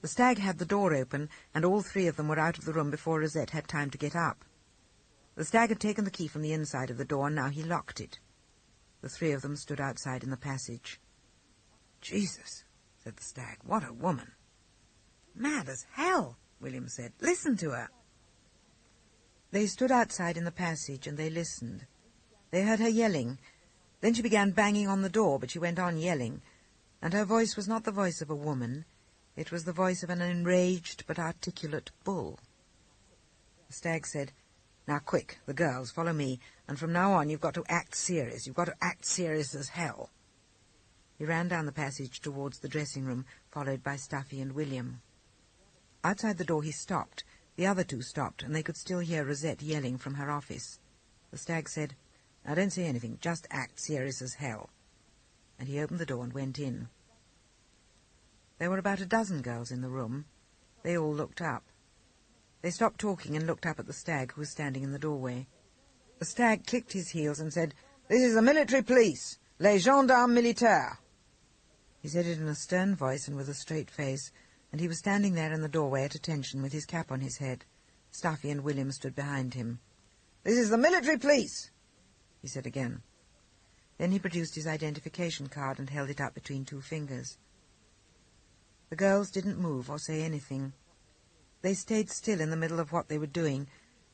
The stag had the door open, and all 3 of them were out of the room before Rosette had time to get up. The stag had taken the key from the inside of the door, and now he locked it. The 3 of them stood outside in the passage. "Jesus," said the stag, "what a woman." "Mad as hell," William said. "Listen to her." They stood outside in the passage, and they listened. They heard her yelling. Then she began banging on the door, but she went on yelling, and her voice was not the voice of a woman. It was the voice of an enraged but articulate bull. The stag said, "Now quick, the girls, follow me, and from now on you've got to act serious. You've got to act serious as hell." He ran down the passage towards the dressing-room, followed by Stuffy and William. Outside the door he stopped. The other 2 stopped, and they could still hear Rosette yelling from her office. The stag said, "Now don't say anything, just act serious as hell." And he opened the door and went in. There were about a dozen girls in the room. They all looked up. They stopped talking and looked up at the stag who was standing in the doorway. The stag clicked his heels and said, "This is the military police, les gendarmes militaires." He said it in a stern voice and with a straight face, and he was standing there in the doorway at attention with his cap on his head. Stuffy and William stood behind him. "This is the military police," he said again. Then he produced his identification card and held it up between two fingers. The girls didn't move or say anything. They stayed still in the middle of what they were doing,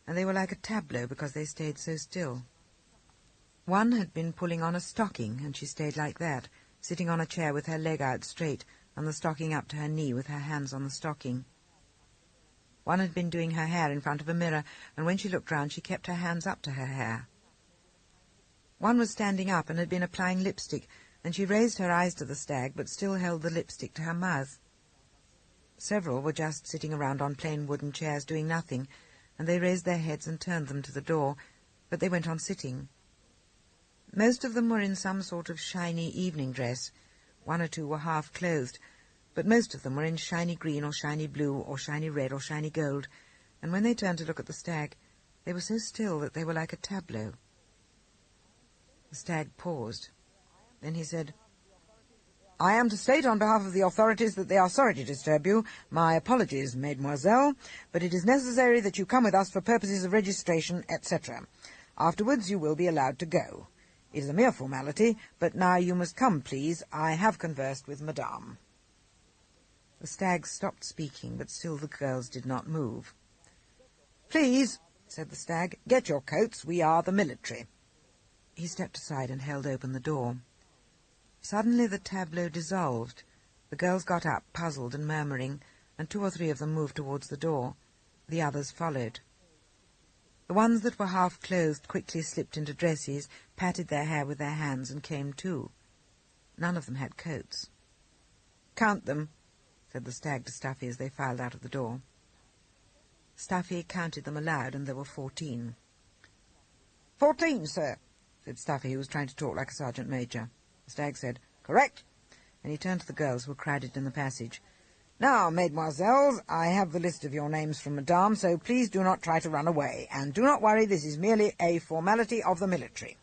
and they were like a tableau because they stayed so still. One had been pulling on a stocking, and she stayed like that, sitting on a chair with her leg out straight and the stocking up to her knee with her hands on the stocking. One had been doing her hair in front of a mirror, and when she looked round she kept her hands up to her hair. One was standing up and had been applying lipstick, and she raised her eyes to the stag but still held the lipstick to her mouth. Several were just sitting around on plain wooden chairs doing nothing, and they raised their heads and turned them to the door, but they went on sitting. Most of them were in some sort of shiny evening dress. One or two were half-clothed, but most of them were in shiny green or shiny blue or shiny red or shiny gold, and when they turned to look at the stag, they were so still that they were like a tableau. The stag paused. Then he said, "I am to state on behalf of the authorities that they are sorry to disturb you. My apologies, mademoiselle, but it is necessary that you come with us for purposes of registration, etc. Afterwards you will be allowed to go. It is a mere formality, but now you must come, please. I have conversed with Madame." The stag stopped speaking, but still the girls did not move. "Please," said the stag, "get your coats. We are the military." He stepped aside and held open the door. Suddenly the tableau dissolved. The girls got up, puzzled and murmuring, and two or three of them moved towards the door. The others followed. The ones that were half-clothed quickly slipped into dresses, patted their hair with their hands, and came too. None of them had coats. "Count them," said the stag to Stuffy as they filed out of the door. Stuffy counted them aloud, and there were 14. "14, sir," said Stuffy, who was trying to talk like a sergeant major. The stag said, "Correct," and he turned to the girls who were crowded in the passage. "Now, mesdemoiselles, I have the list of your names from Madame, so please do not try to run away, and do not worry, this is merely a formality of the military."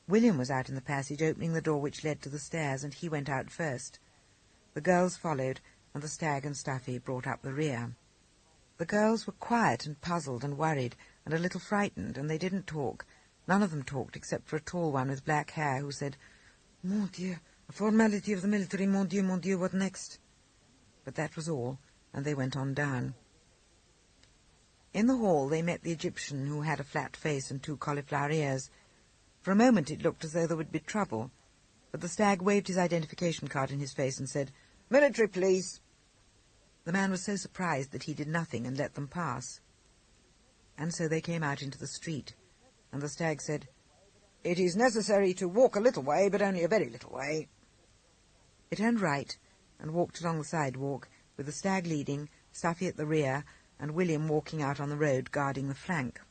William was out in the passage opening the door which led to the stairs, and he went out first. The girls followed, and the stag and Stuffy brought up the rear. The girls were quiet and puzzled and worried, and a little frightened, and they didn't talk. None of them talked except for a tall one with black hair who said, "Mon Dieu, a formality of the military, mon Dieu, what next?" But that was all, and they went on down. In the hall they met the Egyptian, who had a flat face and 2 cauliflower ears. For a moment it looked as though there would be trouble, but the stag waved his identification card in his face and said, "Military police." The man was so surprised that he did nothing and let them pass. And so they came out into the street, and the stag said, "It is necessary to walk a little way, but only a very little way." They turned right and walked along the sidewalk, with the stag leading, Stuffy at the rear, and William walking out on the road, guarding the flank.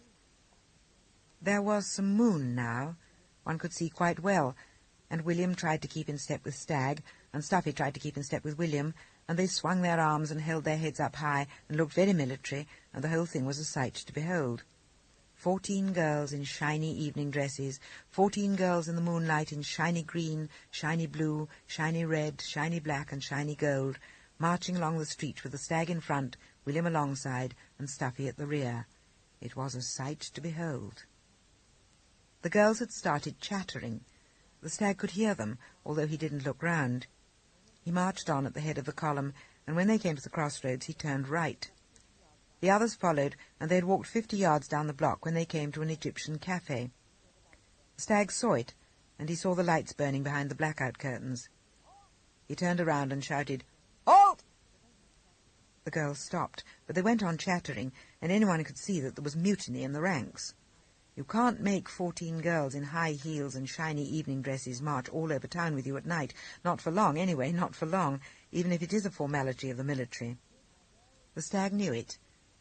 There was some moon now. One could see quite well, and William tried to keep in step with Stag, and Stuffy tried to keep in step with William, and they swung their arms and held their heads up high, and looked very military, and the whole thing was a sight to behold. 14 girls in shiny evening dresses, 14 girls in the moonlight in shiny green, shiny blue, shiny red, shiny black, and shiny gold, marching along the street with the stag in front, William alongside, and Stuffy at the rear. It was a sight to behold. The girls had started chattering. The stag could hear them, although he didn't look round. He marched on at the head of the column, and when they came to the crossroads he turned right. The others followed, and they had walked 50 yards down the block when they came to an Egyptian cafe. The stag saw it, and he saw the lights burning behind the blackout curtains. He turned around and shouted, "Halt!" The girls stopped, but they went on chattering, and anyone could see that there was mutiny in the ranks. You can't make 14 girls in high heels and shiny evening dresses march all over town with you at night. Not for long, anyway, not for long, even if it is a formality of the military. The stag knew it,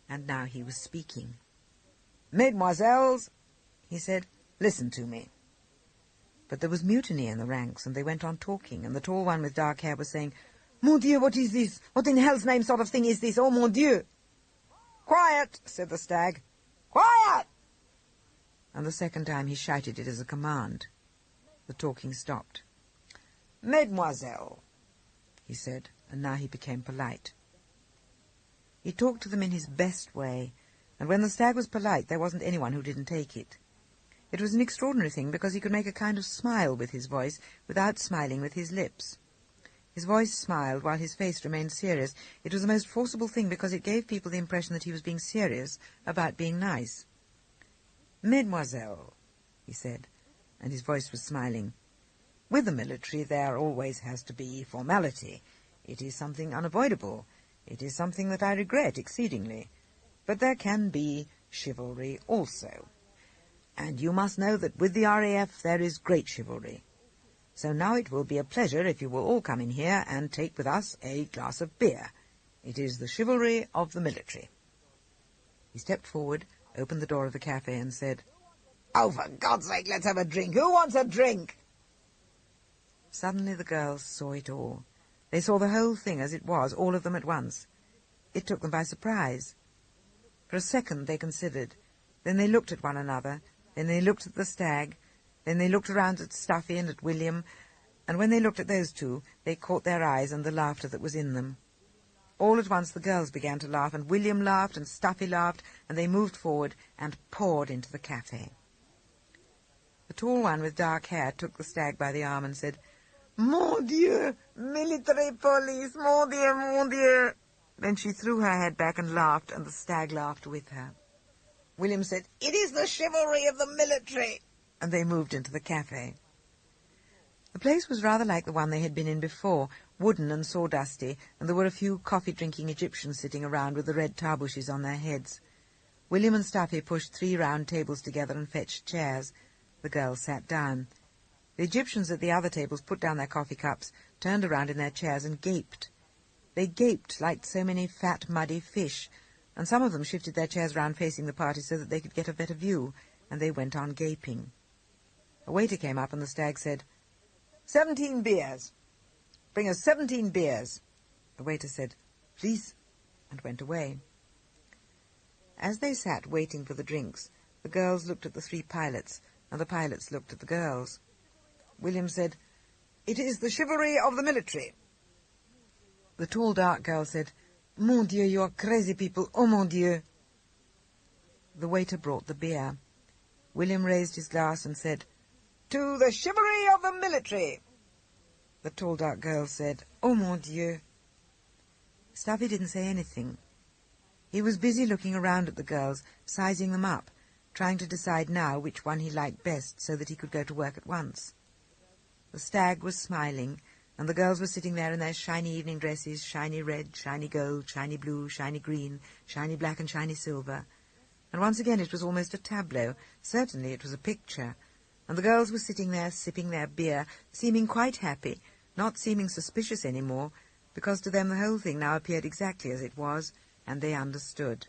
and now he was speaking. "Mesdemoiselles," he said, "listen to me." But there was mutiny in the ranks, and they went on talking, and the tall one with dark hair was saying, Mon Dieu, what is this? What in hell's name sort of thing is this? Oh, mon Dieu! Quiet, said the stag. Quiet! And the second time he shouted it as a command. The talking stopped. Mademoiselle, he said, and now he became polite. He talked to them in his best way, and when the stag was polite there wasn't anyone who didn't take it. It was an extraordinary thing because he could make a kind of smile with his voice without smiling with his lips. His voice smiled while his face remained serious. It was the most forcible thing because it gave people the impression that he was being serious about being nice. Mademoiselle, he said, and his voice was smiling. With the military there always has to be formality. It is something unavoidable. It is something that I regret exceedingly. But there can be chivalry also. And you must know that with the RAF there is great chivalry. So now it will be a pleasure if you will all come in here and take with us a glass of beer. It is the chivalry of the military. He stepped forward, opened the door of the cafe and said, Oh, for God's sake, let's have a drink. Who wants a drink? Suddenly the girls saw it all. They saw the whole thing as it was, all of them at once. It took them by surprise. For a second they considered. Then they looked at one another. Then they looked at the stag. Then they looked around at Stuffy and at William. And when they looked at those two, they caught their eyes and the laughter that was in them. All at once the girls began to laugh, and William laughed, and Stuffy laughed, and they moved forward and poured into the cafe. The tall one with dark hair took the stag by the arm and said, Mon Dieu, military police, mon Dieu, mon Dieu. Then she threw her head back and laughed, and the stag laughed with her. William said, It is the chivalry of the military, and they moved into the cafe. The place was rather like the one they had been in before, wooden and sawdusty, and there were a few coffee-drinking Egyptians sitting around with the red tarbushes on their heads. William and Stuffy pushed 3 round tables together and fetched chairs. The girls sat down. The Egyptians at the other tables put down their coffee cups, turned around in their chairs and gaped. They gaped like so many fat, muddy fish, and some of them shifted their chairs round facing the party so that they could get a better view, and they went on gaping. A waiter came up and the stag said, 17 beers. Bring us 17 beers. The waiter said, Please, and went away. As they sat waiting for the drinks, the girls looked at the 3 pilots, and the pilots looked at the girls. William said, It is the chivalry of the military. The tall dark girl said, Mon Dieu, you are crazy people, oh mon Dieu. The waiter brought the beer. William raised his glass and said, To the chivalry of the military. The tall dark girl said, Oh mon Dieu. Stuffy didn't say anything. He was busy looking around at the girls, sizing them up, trying to decide now which one he liked best so that he could go to work at once. The stag was smiling, and the girls were sitting there in their shiny evening dresses, shiny red, shiny gold, shiny blue, shiny green, shiny black and shiny silver. And once again it was almost a tableau. Certainly it was a picture. And the girls were sitting there sipping their beer, seeming quite happy, not seeming suspicious any more, because to them the whole thing now appeared exactly as it was, and they understood.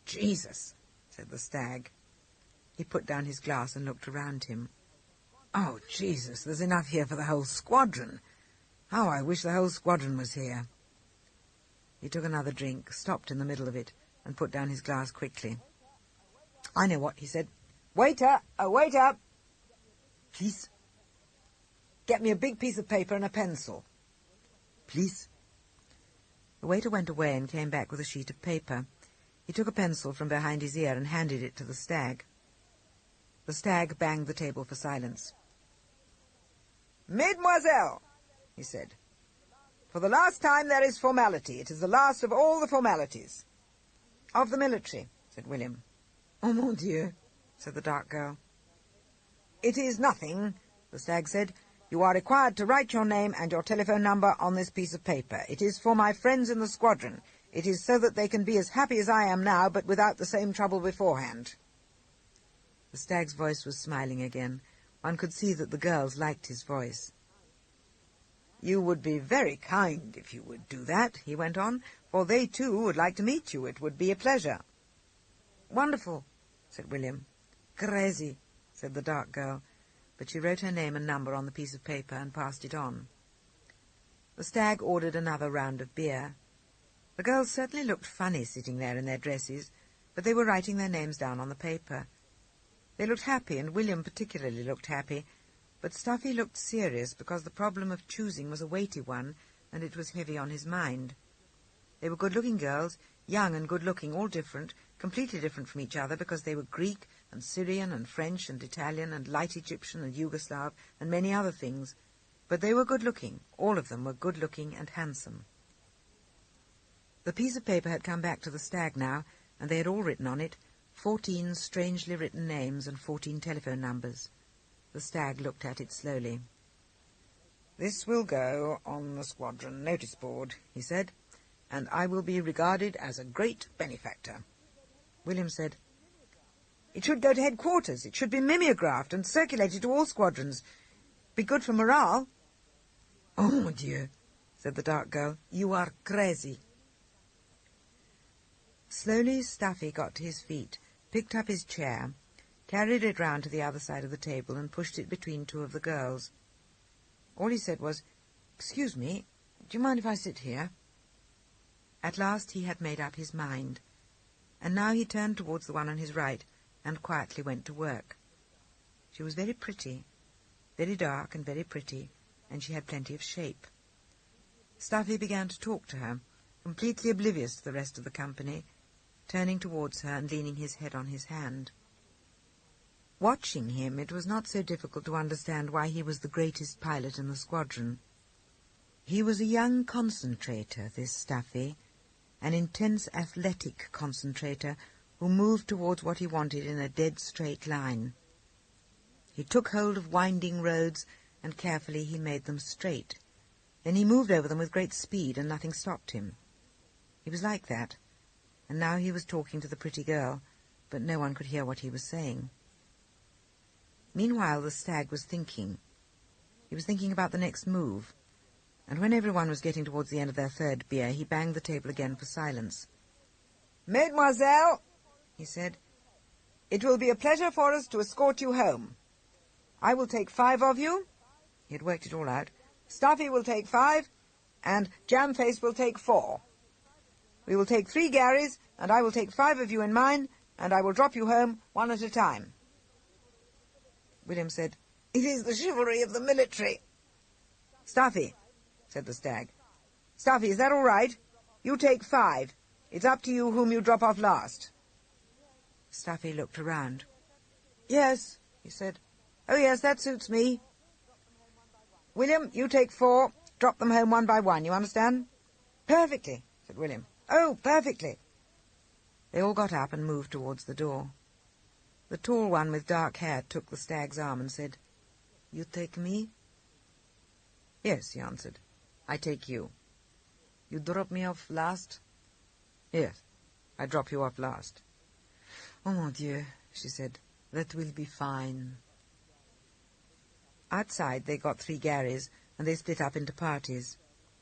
Jesus, said the stag. He put down his glass and looked around him. Oh, Jesus, there's enough here for the whole squadron. How I wish the whole squadron was here. He took another drink, stopped in the middle of it, and put down his glass quickly. I know what, he said. Waiter, a waiter! Please. Get me a big piece of paper and a pencil. Please. The waiter went away and came back with a sheet of paper. He took a pencil from behind his ear and handed it to the stag. The stag banged the table for silence. Mademoiselle, he said, for the last time there is formality. It is the last of all the formalities. Of the military, said William. Oh, mon Dieu, said the dark girl. It is nothing, the stag said. You are required to write your name and your telephone number on this piece of paper. It is for my friends in the squadron. It is so that they can be as happy as I am now, but without the same trouble beforehand. The stag's voice was smiling again. One could see that the girls liked his voice. You would be very kind if you would do that, he went on, for they too would like to meet you. It would be a pleasure. Wonderful, said William. Crazy, said the dark girl, but she wrote her name and number on the piece of paper and passed it on. The stag ordered another round of beer. The girls certainly looked funny sitting there in their dresses, but they were writing their names down on the paper. They looked happy, and William particularly looked happy, but Stuffy looked serious because the problem of choosing was a weighty one, and it was heavy on his mind. They were good-looking girls, young and good-looking, all different, completely different from each other because they were Greek and Syrian and French and Italian and light Egyptian and Yugoslav and many other things. But they were good-looking. All of them were good-looking and handsome. The piece of paper had come back to the stag now, and they had all written on it 14 strangely written names and 14 telephone numbers. The stag looked at it slowly. "This will go on the squadron notice board," he said, "and I will be regarded as a great benefactor." William said, "It should go to headquarters. It should be mimeographed and circulated to all squadrons. Be good for morale." "Oh, mon Dieu," said the dark girl, "you are crazy." Slowly Stuffy got to his feet, picked up his chair, carried it round to the other side of the table and pushed it between two of the girls. All he said was, "Excuse me, do you mind if I sit here?" At last he had made up his mind, and now he turned towards the one on his right and quietly went to work. She was very pretty, very dark and very pretty, and she had plenty of shape. Stuffy began to talk to her, completely oblivious to the rest of the company, turning towards her and leaning his head on his hand. Watching him, it was not so difficult to understand why he was the greatest pilot in the squadron. He was a young concentrator, this Stuffy, an intense athletic concentrator who moved towards what he wanted in a dead straight line. He took hold of winding roads, and carefully he made them straight. Then he moved over them with great speed, and nothing stopped him. He was like that, and now he was talking to the pretty girl, but no one could hear what he was saying. Meanwhile, the stag was thinking. He was thinking about the next move, and when everyone was getting towards the end of their third beer, he banged the table again for silence. "Mademoiselle," he said, "it will be a pleasure for us to escort you home. I will take 5 of you." He had worked it all out. "Stuffy will take 5, and Jamface will take 4. We will take 3 Garys, and I will take 5 of you in mine, and I will drop you home one at a time." William said, "It is the chivalry of the military." "Stuffy," said the stag. "Stuffy, is that all right? You take 5. It's up to you whom you drop off last." Stuffy looked around. "Yes," he said. "Oh, yes, that suits me." "William, you take 4. Drop them home one by one, you understand?" "Perfectly," said William. "Oh, perfectly." They all got up and moved towards the door. The tall one with dark hair took the stag's arm and said, "You take me?" "Yes," he answered. "I take you." "You drop me off last?" "Yes, I drop you off last." "Oh, mon Dieu," she said. "That will be fine." Outside they got 3 Garys, and they split up into parties.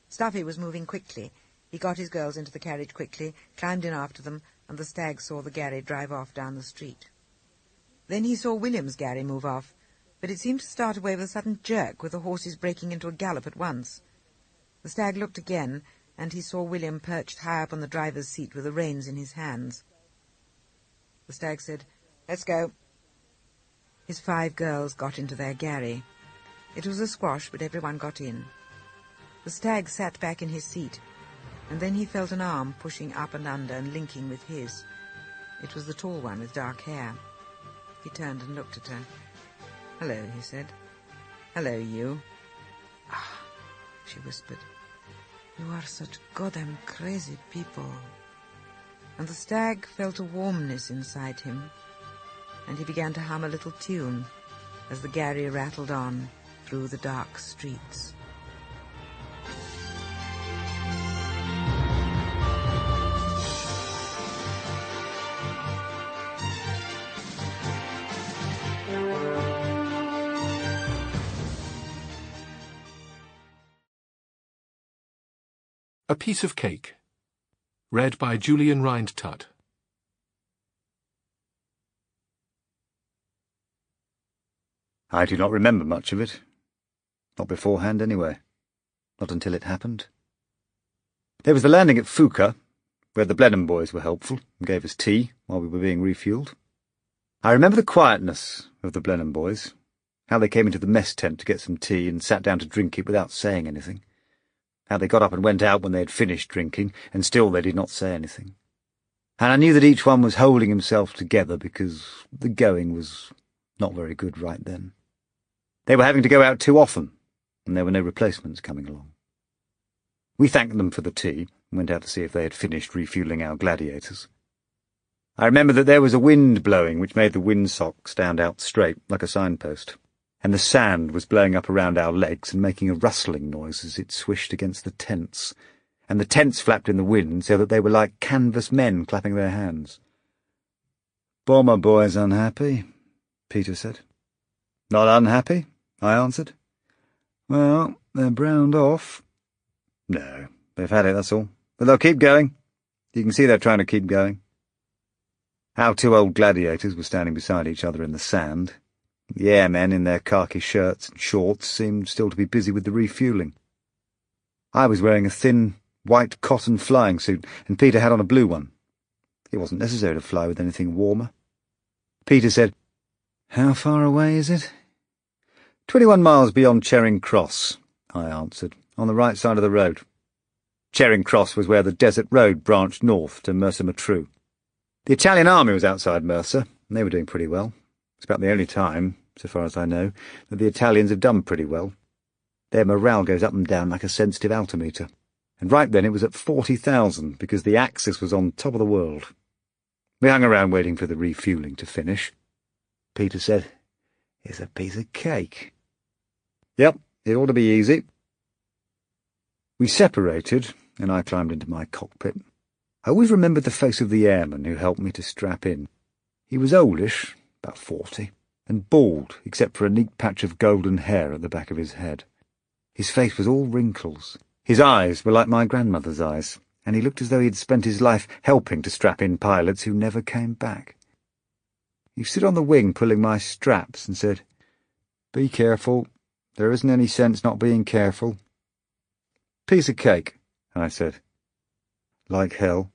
Stuffy was moving quickly. He got his girls into the carriage quickly, climbed in after them, and the stag saw the Gary drive off down the street. Then he saw William's Gary move off, but it seemed to start away with a sudden jerk, with the horses breaking into a gallop at once. The stag looked again, and he saw William perched high up on the driver's seat with the reins in his hands. The stag said, "Let's go." His 5 girls got into their Gary. It was a squash, but everyone got in. The stag sat back in his seat, and then he felt an arm pushing up and under and linking with his. It was the tall one with dark hair. He turned and looked at her. "Hello," he said. "Hello, you." "Ah," she whispered. "You are such goddamn crazy people." And the stag felt a warmness inside him, and he began to hum a little tune as the Gary rattled on through the dark streets. A Piece of Cake. Read by Julian Rhind-Tutt. I do not remember much of it. Not beforehand, anyway. not until it happened. There was the landing at Fuka, where the Blenheim boys were helpful and gave us tea while we were being refuelled. I remember the quietness of the Blenheim boys, how they came into the mess tent to get some tea and sat down to drink it without saying anything, how they got up and went out when they had finished drinking, and still they did not say anything. And I knew that each one was holding himself together because the going was not very good right then. They were having to go out too often, and there were no replacements coming along. We thanked them for the tea and went out to see if they had finished refuelling our gladiators. I remember that there was a wind blowing which made the windsock stand out straight like a signpost, and the sand was blowing up around our legs and making a rustling noise as it swished against the tents, and the tents flapped in the wind so that they were like canvas men clapping their hands. "Bomber boys unhappy," Peter said. "Not unhappy," I answered. "Well, they're browned off." "No, they've had it, that's all. But they'll keep going. You can see they're trying to keep going." Our two old gladiators were standing beside each other in the sand. The airmen, in their khaki shirts and shorts, seemed still to be busy with the refuelling. I was wearing a thin, white cotton flying suit, and Peter had on a blue one. It wasn't necessary to fly with anything warmer. Peter said, "How far away is it?" 21 miles beyond Charing Cross," I answered, "on the right side of the road." Charing Cross was where the desert road branched north to Mercer Matruh. The Italian army was outside Mercer, and they were doing pretty well. It's about the only time, so far as I know, that the Italians have done pretty well. Their morale goes up and down like a sensitive altimeter, and right then it was at 40,000 because the Axis was on top of the world. We hung around waiting for the refuelling to finish. Peter said, "It's a piece of cake." "Yep, it ought to be easy." We separated, and I climbed into my cockpit. I always remembered the face of the airman who helped me to strap in. He was oldish, about 40, and bald, except for a neat patch of golden hair at the back of his head. His face was all wrinkles. His eyes were like my grandmother's eyes, and he looked as though he had spent his life helping to strap in pilots who never came back. He stood on the wing pulling my straps and said, "Be careful. There isn't any sense not being careful." "Piece of cake," I said. "Like hell."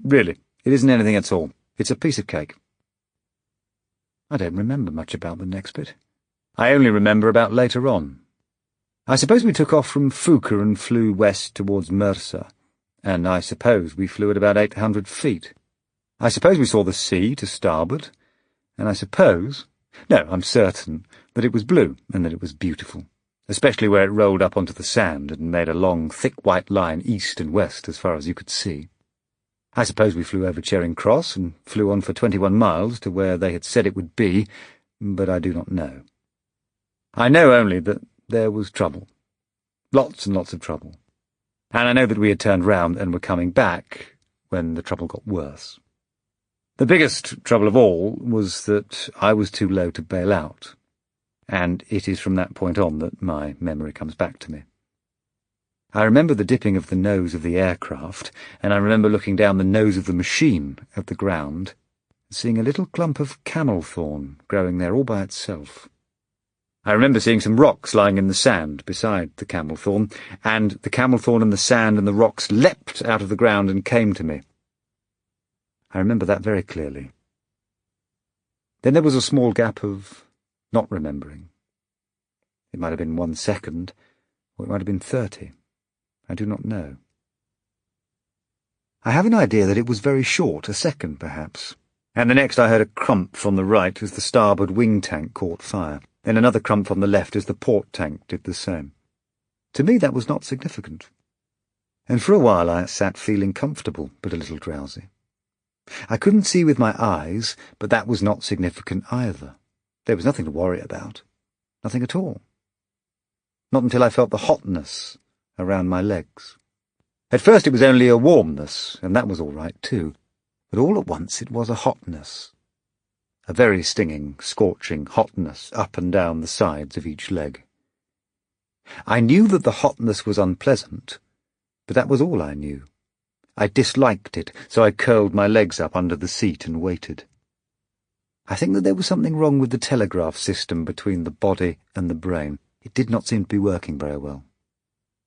"Really, it isn't anything at all. It's a piece of cake." I don't remember much about the next bit. I only remember about later on. I suppose we took off from Fuka and flew west towards Mercer, and I suppose we flew at about 800 feet. I suppose we saw the sea to starboard, and I suppose, no, I'm certain, that it was blue and that it was beautiful, especially where it rolled up onto the sand and made a long, thick white line east and west as far as you could see. I suppose we flew over Charing Cross and flew on for 21 miles to where they had said it would be, but I do not know. I know only that there was trouble. Lots and lots of trouble. And I know that we had turned round and were coming back when the trouble got worse. The biggest trouble of all was that I was too low to bail out, and it is from that point on that my memory comes back to me. I remember the dipping of the nose of the aircraft, and I remember looking down the nose of the machine at the ground, and seeing a little clump of camel thorn growing there all by itself. I remember seeing some rocks lying in the sand beside the camel thorn, and the camel thorn and the sand and the rocks leapt out of the ground and came to me. I remember that very clearly. Then there was a small gap of not remembering. It might have been 1 second, or it might have been 30. I do not know. I have an idea that it was very short, a second perhaps, and the next I heard a crump from the right as the starboard wing tank caught fire, then another crump from the left as the port tank did the same. To me that was not significant, and for a while I sat feeling comfortable but a little drowsy. I couldn't see with my eyes, but that was not significant either. There was nothing to worry about, nothing at all. Not until I felt the hotness around my legs. At first it was only a warmness, and that was all right too, but all at once it was a hotness. A very stinging, scorching hotness up and down the sides of each leg. I knew that the hotness was unpleasant, but that was all I knew. I disliked it, so I curled my legs up under the seat and waited. I think that there was something wrong with the telegraph system between the body and the brain. It did not seem to be working very well.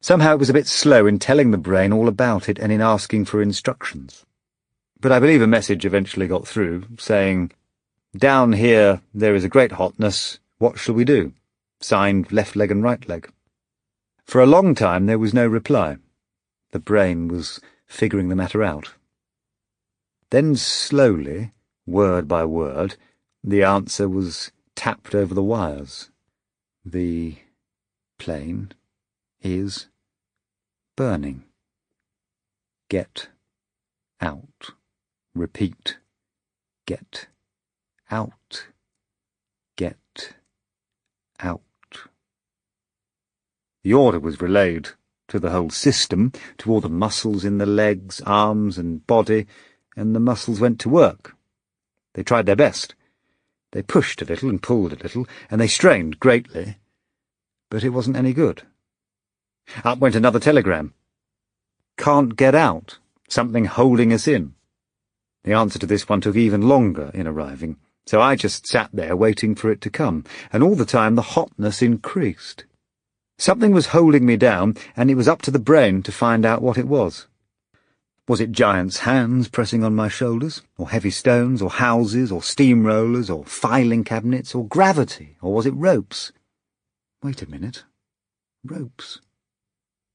Somehow it was a bit slow in telling the brain all about it and in asking for instructions. But I believe a message eventually got through, saying, "Down here there is a great hotness. What shall we do?" Signed, left leg and right leg. For a long time there was no reply. The brain was figuring the matter out. Then slowly, word by word, the answer was tapped over the wires. The plane is burning. Get out. Repeat. Get out. Get out. The order was relayed to the whole system, to all the muscles in the legs, arms and body, and the muscles went to work. They tried their best. They pushed a little and pulled a little, and they strained greatly. But it wasn't any good. Up went another telegram. "Can't get out. Something holding us in." The answer to this one took even longer in arriving, so I just sat there waiting for it to come, and all the time the hotness increased. Something was holding me down, and it was up to the brain to find out what it was. Was it giants' hands pressing on my shoulders, or heavy stones, or houses, or steamrollers, or filing cabinets, or gravity, or was it ropes? Wait a minute. Ropes.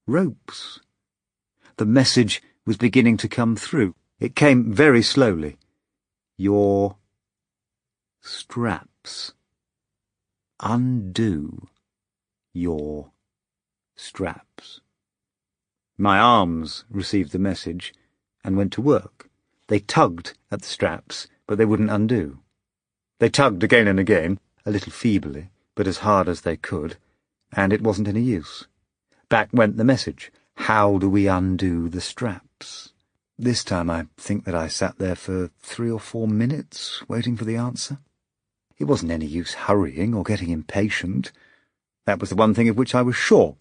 Ropes. The message was beginning to come through. It came very slowly. Your straps. Undo your straps. My arms received the message and went to work. They tugged at the straps, but they wouldn't undo. They tugged again and again, a little feebly, but as hard as they could, and it wasn't any use. Back went the message. How do we undo the straps? This time I think that I sat there for 3 or 4 minutes, waiting for the answer. It wasn't any use hurrying or getting impatient. That was the one thing of which I was sure.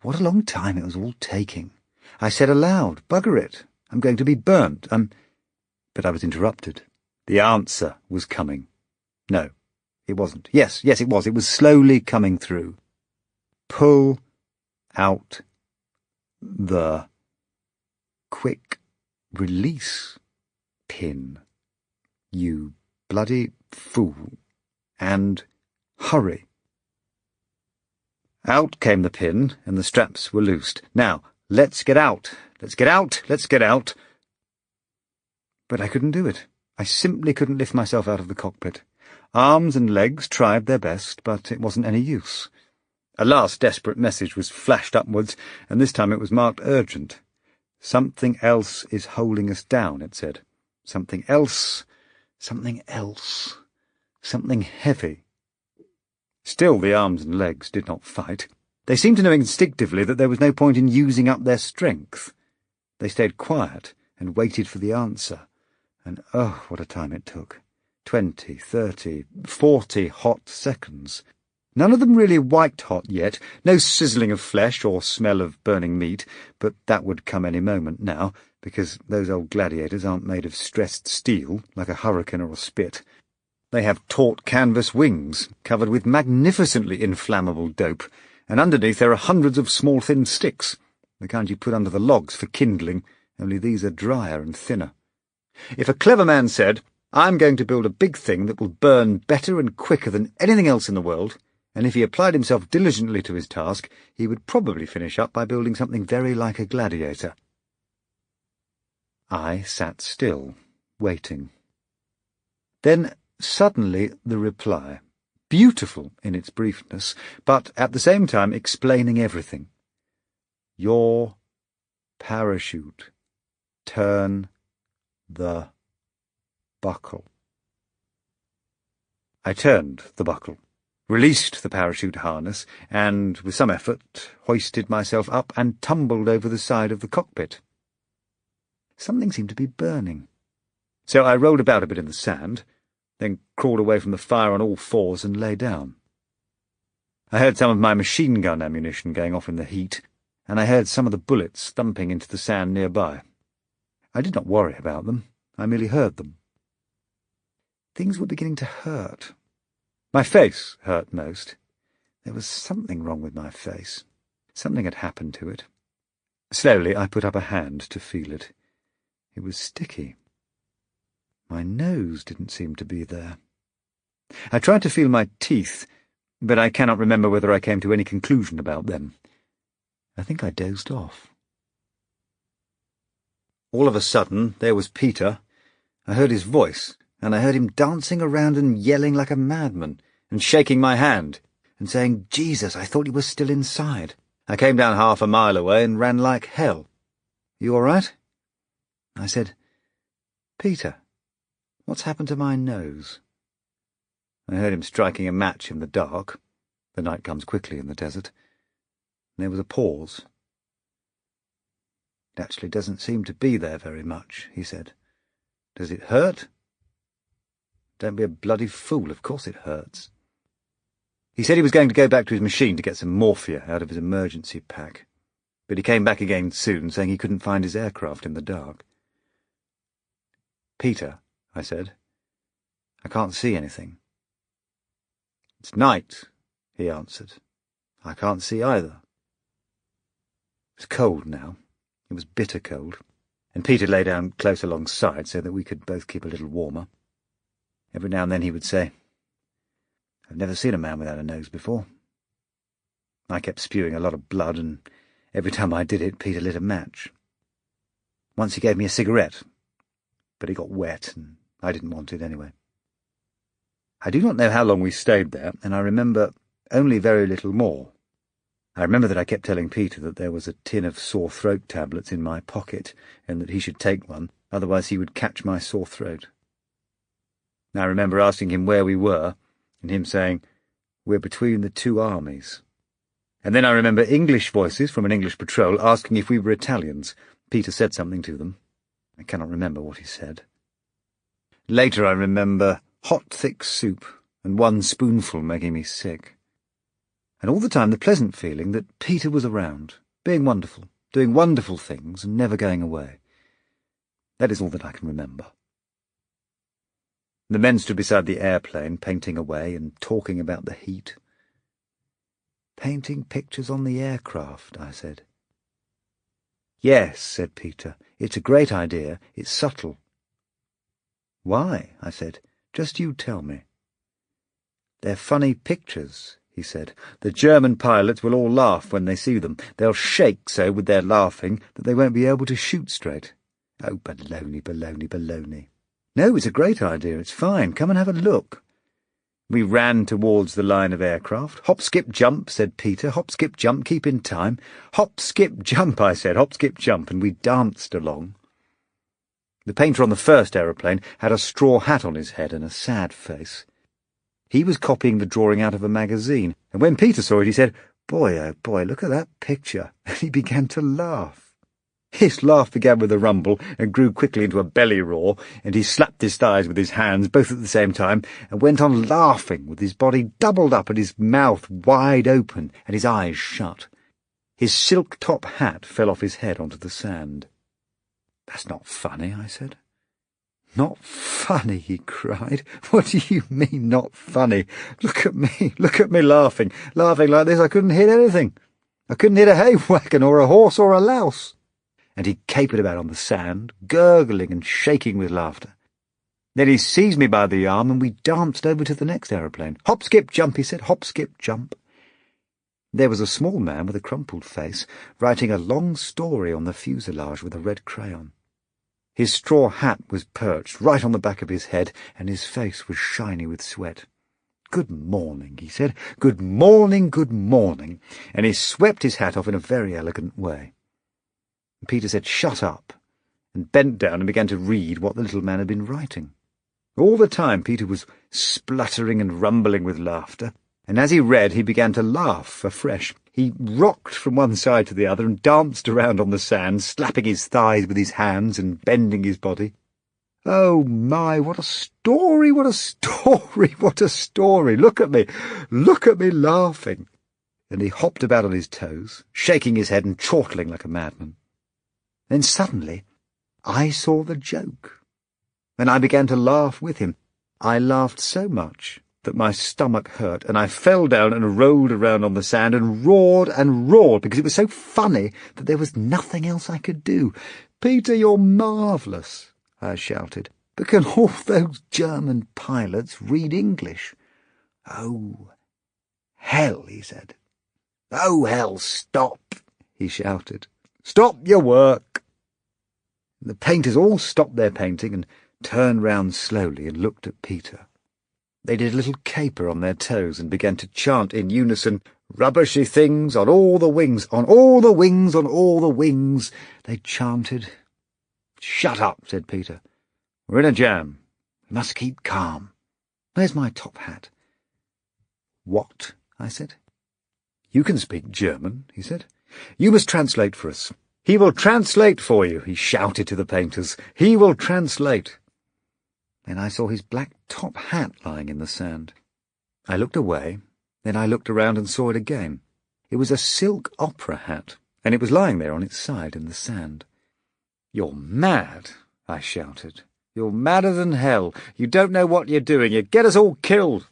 What a long time it was all taking. I said aloud, "Bugger it, I'm going to be burnt, But I was interrupted. The answer was coming. No, it wasn't. Yes, it was. It was slowly coming through. Pull out the quick release pin, you bloody fool, and hurry. Out came the pin, and the straps were loosed. Now, let's get out. Let's get out. Let's get out. But I couldn't do it. I simply couldn't lift myself out of the cockpit. Arms and legs tried their best, but it wasn't any use. A last desperate message was flashed upwards, and this time it was marked urgent. Something else is holding us down, it said. Something else. Something else. Something heavy. Still the arms and legs did not fight. They seemed to know instinctively that there was no point in using up their strength. They stayed quiet and waited for the answer. And oh, what a time it took. 20, 30, 40 hot seconds. None of them really white-hot yet, no sizzling of flesh or smell of burning meat, but that would come any moment now, because those old gladiators aren't made of stressed steel, like a hurricane or a spit. They have taut canvas wings, covered with magnificently inflammable dope, and underneath there are hundreds of small thin sticks, the kind you put under the logs for kindling, only these are drier and thinner. If a clever man said, "I'm going to build a big thing that will burn better and quicker than anything else in the world," and if he applied himself diligently to his task, he would probably finish up by building something very like a gladiator. I sat still, waiting. Then suddenly the reply, beautiful in its briefness, but at the same time explaining everything. Your parachute. Turn the buckle. I turned the buckle, released the parachute harness, and, with some effort, hoisted myself up and tumbled over the side of the cockpit. Something seemed to be burning. So I rolled about a bit in the sand, then crawled away from the fire on all fours and lay down. I heard some of my machine gun ammunition going off in the heat, and I heard some of the bullets thumping into the sand nearby. I did not worry about them. I merely heard them. Things were beginning to hurt. My face hurt most. There was something wrong with my face. Something had happened to it. Slowly I put up a hand to feel it. It was sticky. My nose didn't seem to be there. I tried to feel my teeth, but I cannot remember whether I came to any conclusion about them. I think I dozed off. All of a sudden, there was Peter. I heard his voice, and I heard him dancing around and yelling like a madman, and shaking my hand, and saying, "Jesus, I thought he was still inside." I came down 1/2 mile away and ran like hell. "You all right?" I said, "Peter, what's happened to my nose?" I heard him striking a match in the dark. The night comes quickly in the desert. There was a pause. "It actually doesn't seem to be there very much," he said. "Does it hurt?" "Don't be a bloody fool, of course it hurts." He said he was going to go back to his machine to get some morphia out of his emergency pack, but he came back again soon, saying he couldn't find his aircraft in the dark. "Peter," I said, "I can't see anything." "It's night," he answered. "I can't see either." It was cold now. It was bitter cold, and Peter lay down close alongside so that we could both keep a little warmer. Every now and then he would say, "I've never seen a man without a nose before." I kept spewing a lot of blood, and every time I did it, Peter lit a match. Once he gave me a cigarette, but it got wet, and I didn't want it anyway. I do not know how long we stayed there, and I remember only very little more. I remember that I kept telling Peter that there was a tin of sore throat tablets in my pocket, and that he should take one, otherwise he would catch my sore throat. I remember asking him where we were, and him saying, "We're between the two armies." And then I remember English voices from an English patrol asking if we were Italians. Peter said something to them. I cannot remember what he said. Later I remember hot, thick soup, and 1 spoonful making me sick. And all the time the pleasant feeling that Peter was around, being wonderful, doing wonderful things, and never going away. That is all that I can remember. The men stood beside the airplane, painting away and talking about the heat. "Painting pictures on the aircraft," I said. "Yes," said Peter. "It's a great idea. It's subtle." "Why?" I said. "Just you tell me." "They're funny pictures," he said. "The German pilots will all laugh when they see them. They'll shake so with their laughing that they won't be able to shoot straight." "Oh, baloney, baloney, baloney." "No, it's a great idea. It's fine. Come and have a look." We ran towards the line of aircraft. "Hop, skip, jump," said Peter. "Hop, skip, jump. Keep in time." "Hop, skip, jump," I said. "Hop, skip, jump," and we danced along. The painter on the first aeroplane had a straw hat on his head and a sad face. He was copying the drawing out of a magazine, and when Peter saw it he said, "Boy, oh boy, look at that picture," and he began to laugh. His laugh began with a rumble and grew quickly into a belly roar, and he slapped his thighs with his hands, both at the same time, and went on laughing with his body doubled up and his mouth wide open and his eyes shut. His silk-top hat fell off his head onto the sand. "That's not funny," I said. "Not funny," he cried. "What do you mean, not funny? Look at me laughing like this. I couldn't hit anything. I couldn't hit a hay wagon or a horse or a louse." And he capered about on the sand, gurgling and shaking with laughter. Then he seized me by the arm, and we danced over to the next aeroplane. "Hop, skip, jump," he said. "Hop, skip, jump." There was a small man with a crumpled face, writing a long story on the fuselage with a red crayon. His straw hat was perched right on the back of his head, and his face was shiny with sweat. "Good morning," he said. "Good morning, good morning." And he swept his hat off in a very elegant way. Peter said, "Shut up," and bent down and began to read what the little man had been writing. All the time Peter was spluttering and rumbling with laughter, and as he read he began to laugh afresh. He rocked from one side to the other and danced around on the sand, slapping his thighs with his hands and bending his body. "Oh, my, what a story, what a story, what a story! Look at me laughing." And he hopped about on his toes, shaking his head and chortling like a madman. Then suddenly I saw the joke, and I began to laugh with him. I laughed so much that my stomach hurt, and I fell down and rolled around on the sand and roared because it was so funny that there was nothing else I could do. "Peter, you're marvellous," I shouted. "But can all those German pilots read English?" "Oh, hell," he said. "Oh, hell, stop," he shouted. "Stop your work." The painters all stopped their painting and turned round slowly and looked at Peter. They did a little caper on their toes and began to chant in unison, "Rubbishy things on all the wings, on all the wings, on all the wings," they chanted. "Shut up," said Peter. "We're in a jam. We must keep calm. Where's my top hat?" "What?" I said. "You can speak German," he said. "You must translate for us." "He will translate for you," he shouted to the painters. "He will translate." Then I saw his black top hat lying in the sand. I looked away, then I looked around and saw it again. It was a silk opera hat, and it was lying there on its side in the sand. "You're mad," I shouted. "You're madder than hell. You don't know what you're doing. You get us all killed.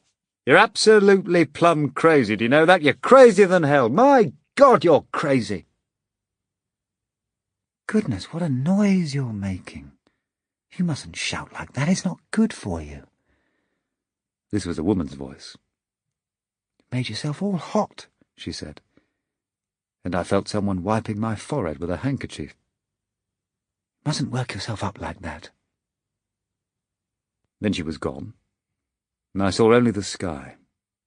You're absolutely plumb crazy, do you know that? You're crazier than hell. My God, you're crazy." "Goodness, what a noise you're making. You mustn't shout like that. It's not good for you." This was a woman's voice. "You made yourself all hot," she said, and I felt someone wiping my forehead with a handkerchief. "You mustn't work yourself up like that." Then she was gone, and I saw only the sky,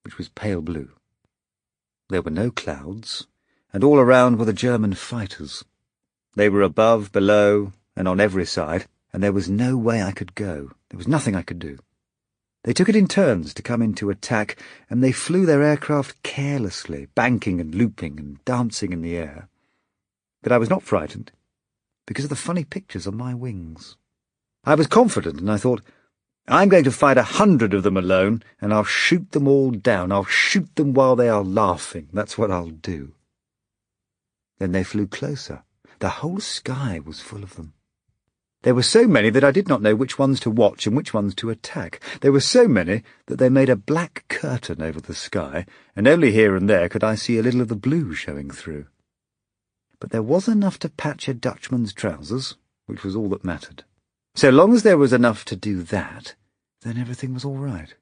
which was pale blue. There were no clouds, and all around were the German fighters. They were above, below, and on every side, and there was no way I could go. There was nothing I could do. They took it in turns to come in to attack, and they flew their aircraft carelessly, banking and looping and dancing in the air. But I was not frightened, because of the funny pictures on my wings. I was confident, and I thought, I'm going to fight 100 of them alone, and I'll shoot them all down. I'll shoot them while they are laughing. That's what I'll do. Then they flew closer. The whole sky was full of them. There were so many that I did not know which ones to watch and which ones to attack. There were so many that they made a black curtain over the sky, and only here and there could I see a little of the blue showing through. But there was enough to patch a Dutchman's trousers, which was all that mattered. So long as there was enough to do that, then everything was all right.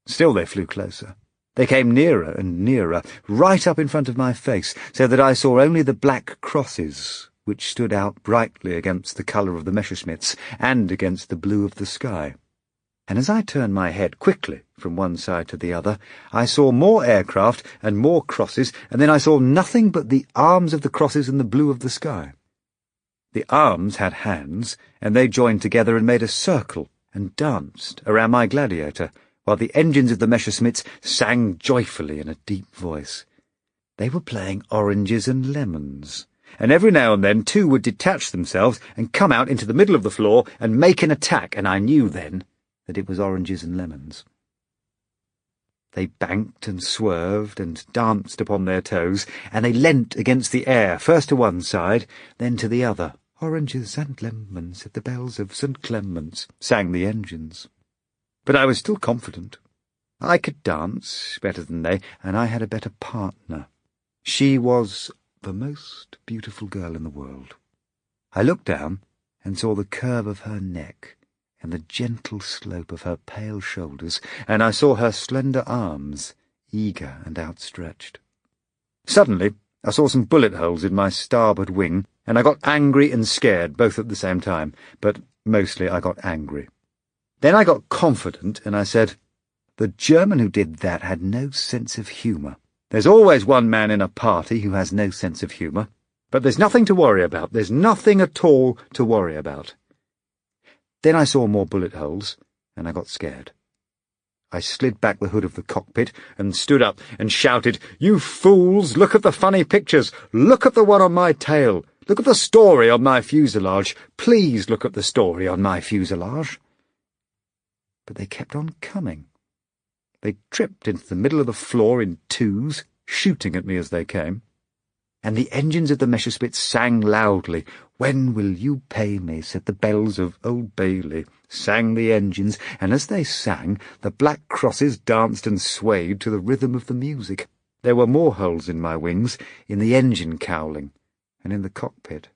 Still they flew closer. They came nearer and nearer, right up in front of my face, so that I saw only the black crosses, which stood out brightly against the colour of the Messerschmitts and against the blue of the sky. And as I turned my head quickly from one side to the other, I saw more aircraft and more crosses, and then I saw nothing but the arms of the crosses and the blue of the sky. The arms had hands, and they joined together and made a circle and danced around my gladiator, while the engines of the Messerschmitts sang joyfully in a deep voice. They were playing Oranges and Lemons, and every now and then two would detach themselves and come out into the middle of the floor and make an attack, and I knew then that it was Oranges and Lemons. They banked and swerved and danced upon their toes, and they leant against the air, first to one side, then to the other. Oranges and lemons at the bells of St. Clement's, sang the engines. But I was still confident. I could dance better than they, and I had a better partner. She was the most beautiful girl in the world. I looked down and saw the curve of her neck and the gentle slope of her pale shoulders, and I saw her slender arms, eager and outstretched. Suddenly I saw some bullet holes in my starboard wing, and I got angry and scared both at the same time, but mostly I got angry. Then I got confident, and I said, "The German who did that had no sense of humour. There's always one man in a party who has no sense of humour, but there's nothing to worry about. There's nothing at all to worry about." Then I saw more bullet holes, and I got scared. I slid back the hood of the cockpit and stood up and shouted, "You fools, look at the funny pictures! Look at the one on my tail! Look at the story on my fuselage! Please look at the story on my fuselage!" But they kept on coming. They tripped into the middle of the floor in twos, shooting at me as they came. and the engines of the Messerschmitt sang loudly. "When will you pay me?" said the bells of Old Bailey, sang the engines, and as they sang, the black crosses danced and swayed to the rhythm of the music. There were more holes in my wings, in the engine cowling, and in the cockpit.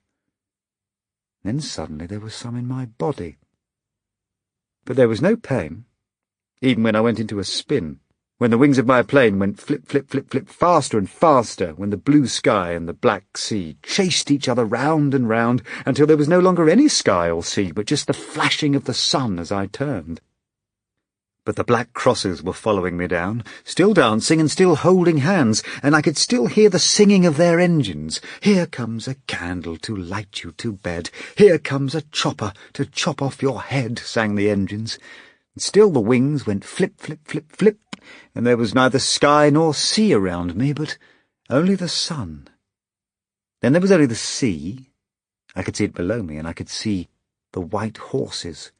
Then suddenly there was some in my body. But there was no pain, even when I went into a spin, when the wings of my plane went flip, flip, flip, flip, faster and faster, when the blue sky and the black sea chased each other round and round, until there was no longer any sky or sea, but just the flashing of the sun as I turned. But the black crosses were following me down, still dancing and still holding hands, and I could still hear the singing of their engines. "Here comes a candle to light you to bed. Here comes a chopper to chop off your head," sang the engines. And still the wings went flip, flip, flip, flip, and there was neither sky nor sea around me, but only the sun. Then there was only the sea. I could see it below me, and I could see the white horses,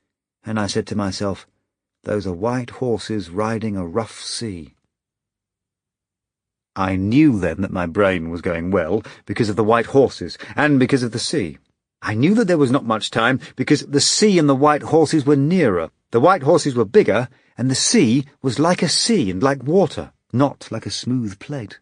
and I said to myself, "Those are white horses riding a rough sea." I knew then that my brain was going well because of the white horses and because of the sea. I knew that there was not much time because the sea and the white horses were nearer. The white horses were bigger, and the sea was like a sea and like water, not like a smooth plate.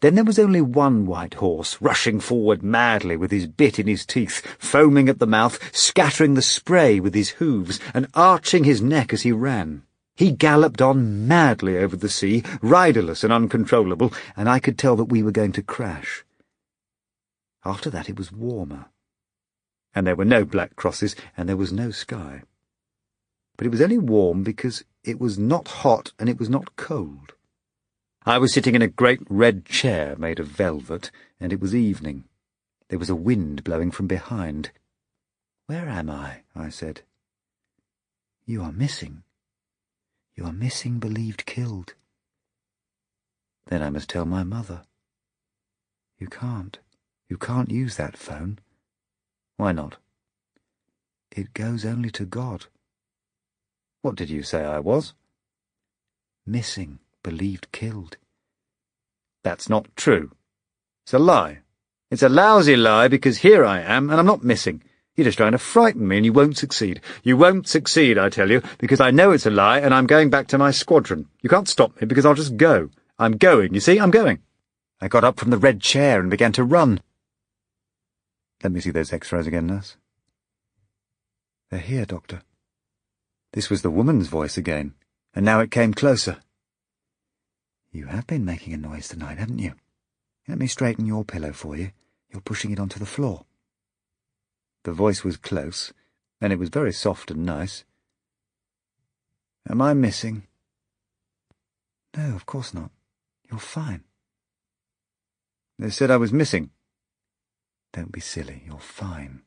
Then there was only one white horse, rushing forward madly with his bit in his teeth, foaming at the mouth, scattering the spray with his hooves, and arching his neck as he ran. He galloped on madly over the sea, riderless and uncontrollable, and I could tell that we were going to crash. After that it was warmer, and there were no black crosses, and there was no sky. But it was only warm because it was not hot and it was not cold. I was sitting in a great red chair made of velvet, and it was evening. There was a wind blowing from behind. "Where am I?" I said. "You are missing. You are missing, believed killed." "Then I must tell my mother." "You can't. You can't use that phone." "Why not?" "It goes only to God." "What did you say I was?" "Missing. Believed killed." "That's not true. It's a lie. It's a lousy lie, because here I am, and I'm not missing. You're just trying to frighten me, and you won't succeed. You won't succeed, I tell you, because I know it's a lie, and I'm going back to my squadron. You can't stop me, because I'll just go. I'm going, you see, I'm going." I got up from the red chair and began to run. "Let me see those X-rays again, nurse." "They're here, Doctor." This was the woman's voice again, and now it came closer. "You have been making a noise tonight, haven't you? Let me straighten your pillow for you. You're pushing it onto the floor." The voice was close, and it was very soft and nice. "Am I missing?" "No, of course not. You're fine." "They said I was missing." "Don't be silly. You're fine."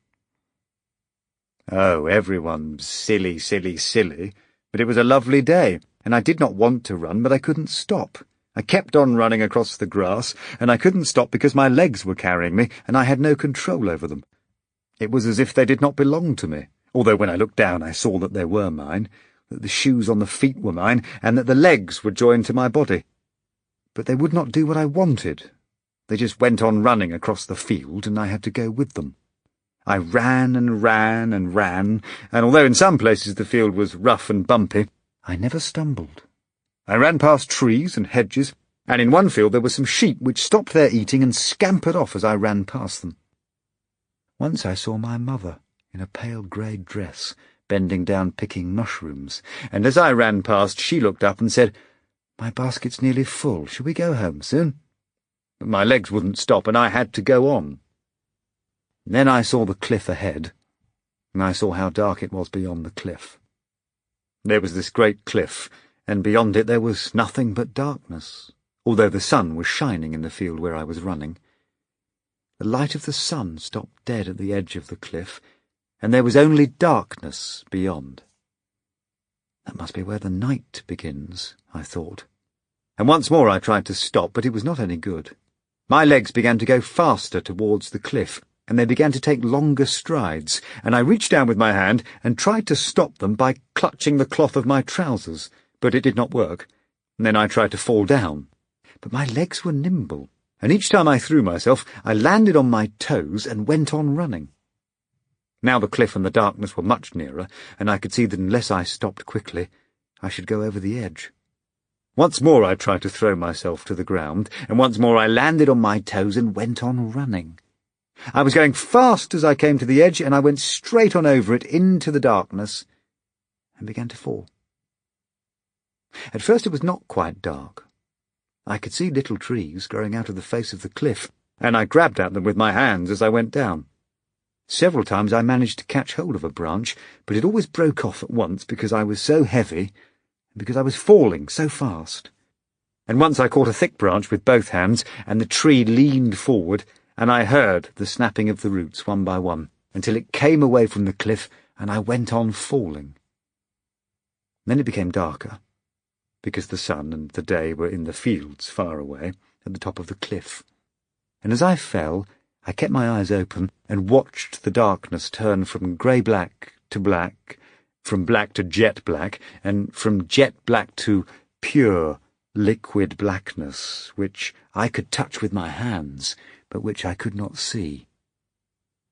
Oh, everyone's silly, silly, silly. But it was a lovely day, and I did not want to run, but I couldn't stop. I kept on running across the grass, and I couldn't stop because my legs were carrying me, and I had no control over them. It was as if they did not belong to me, although when I looked down I saw that they were mine, that the shoes on the feet were mine, and that the legs were joined to my body. But they would not do what I wanted. They just went on running across the field, and I had to go with them. I ran and ran and ran, and although in some places the field was rough and bumpy, I never stumbled. I ran past trees and hedges, and in one field there were some sheep which stopped their eating and scampered off as I ran past them. Once I saw my mother, in a pale grey dress, bending down picking mushrooms, and as I ran past she looked up and said, "My basket's nearly full. Shall we go home soon?" But my legs wouldn't stop, and I had to go on. Then I saw the cliff ahead, and I saw how dark it was beyond the cliff. There was this great cliff, and beyond it there was nothing but darkness, although the sun was shining in the field where I was running. The light of the sun stopped dead at the edge of the cliff, and there was only darkness beyond. That must be where the night begins, I thought. And once more I tried to stop, but it was not any good. My legs began to go faster towards the cliff, and they began to take longer strides, and I reached down with my hand and tried to stop them by clutching the cloth of my trousers, but it did not work. And then I tried to fall down. But my legs were nimble, and each time I threw myself, I landed on my toes and went on running. Now the cliff and the darkness were much nearer, and I could see that unless I stopped quickly, I should go over the edge. Once more I tried to throw myself to the ground, and once more I landed on my toes and went on running. I was going fast as I came to the edge, and I went straight on over it into the darkness and began to fall. At first it was not quite dark. I could see little trees growing out of the face of the cliff, and I grabbed at them with my hands as I went down. Several times I managed to catch hold of a branch, but it always broke off at once because I was so heavy and because I was falling so fast. And once I caught a thick branch with both hands, and the tree leaned forward, and I heard the snapping of the roots one by one, until it came away from the cliff, and I went on falling. Then it became darker, because the sun and the day were in the fields far away, at the top of the cliff. And as I fell, I kept my eyes open and watched the darkness turn from grey-black to black, from black to jet-black, and from jet-black to pure, liquid blackness, which I could touch with my hands, but which I could not see.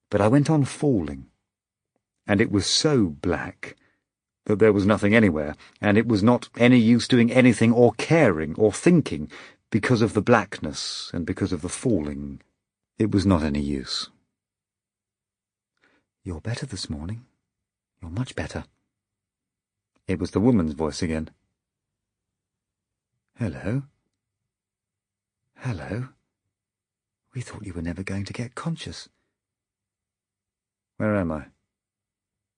But I went on falling, and it was so black that there was nothing anywhere, and it was not any use doing anything or caring or thinking because of the blackness and because of the falling. It was not any use. "You're better this morning. You're much better." It was the woman's voice again. "Hello. Hello. We thought you were never going to get conscious." "Where am I?"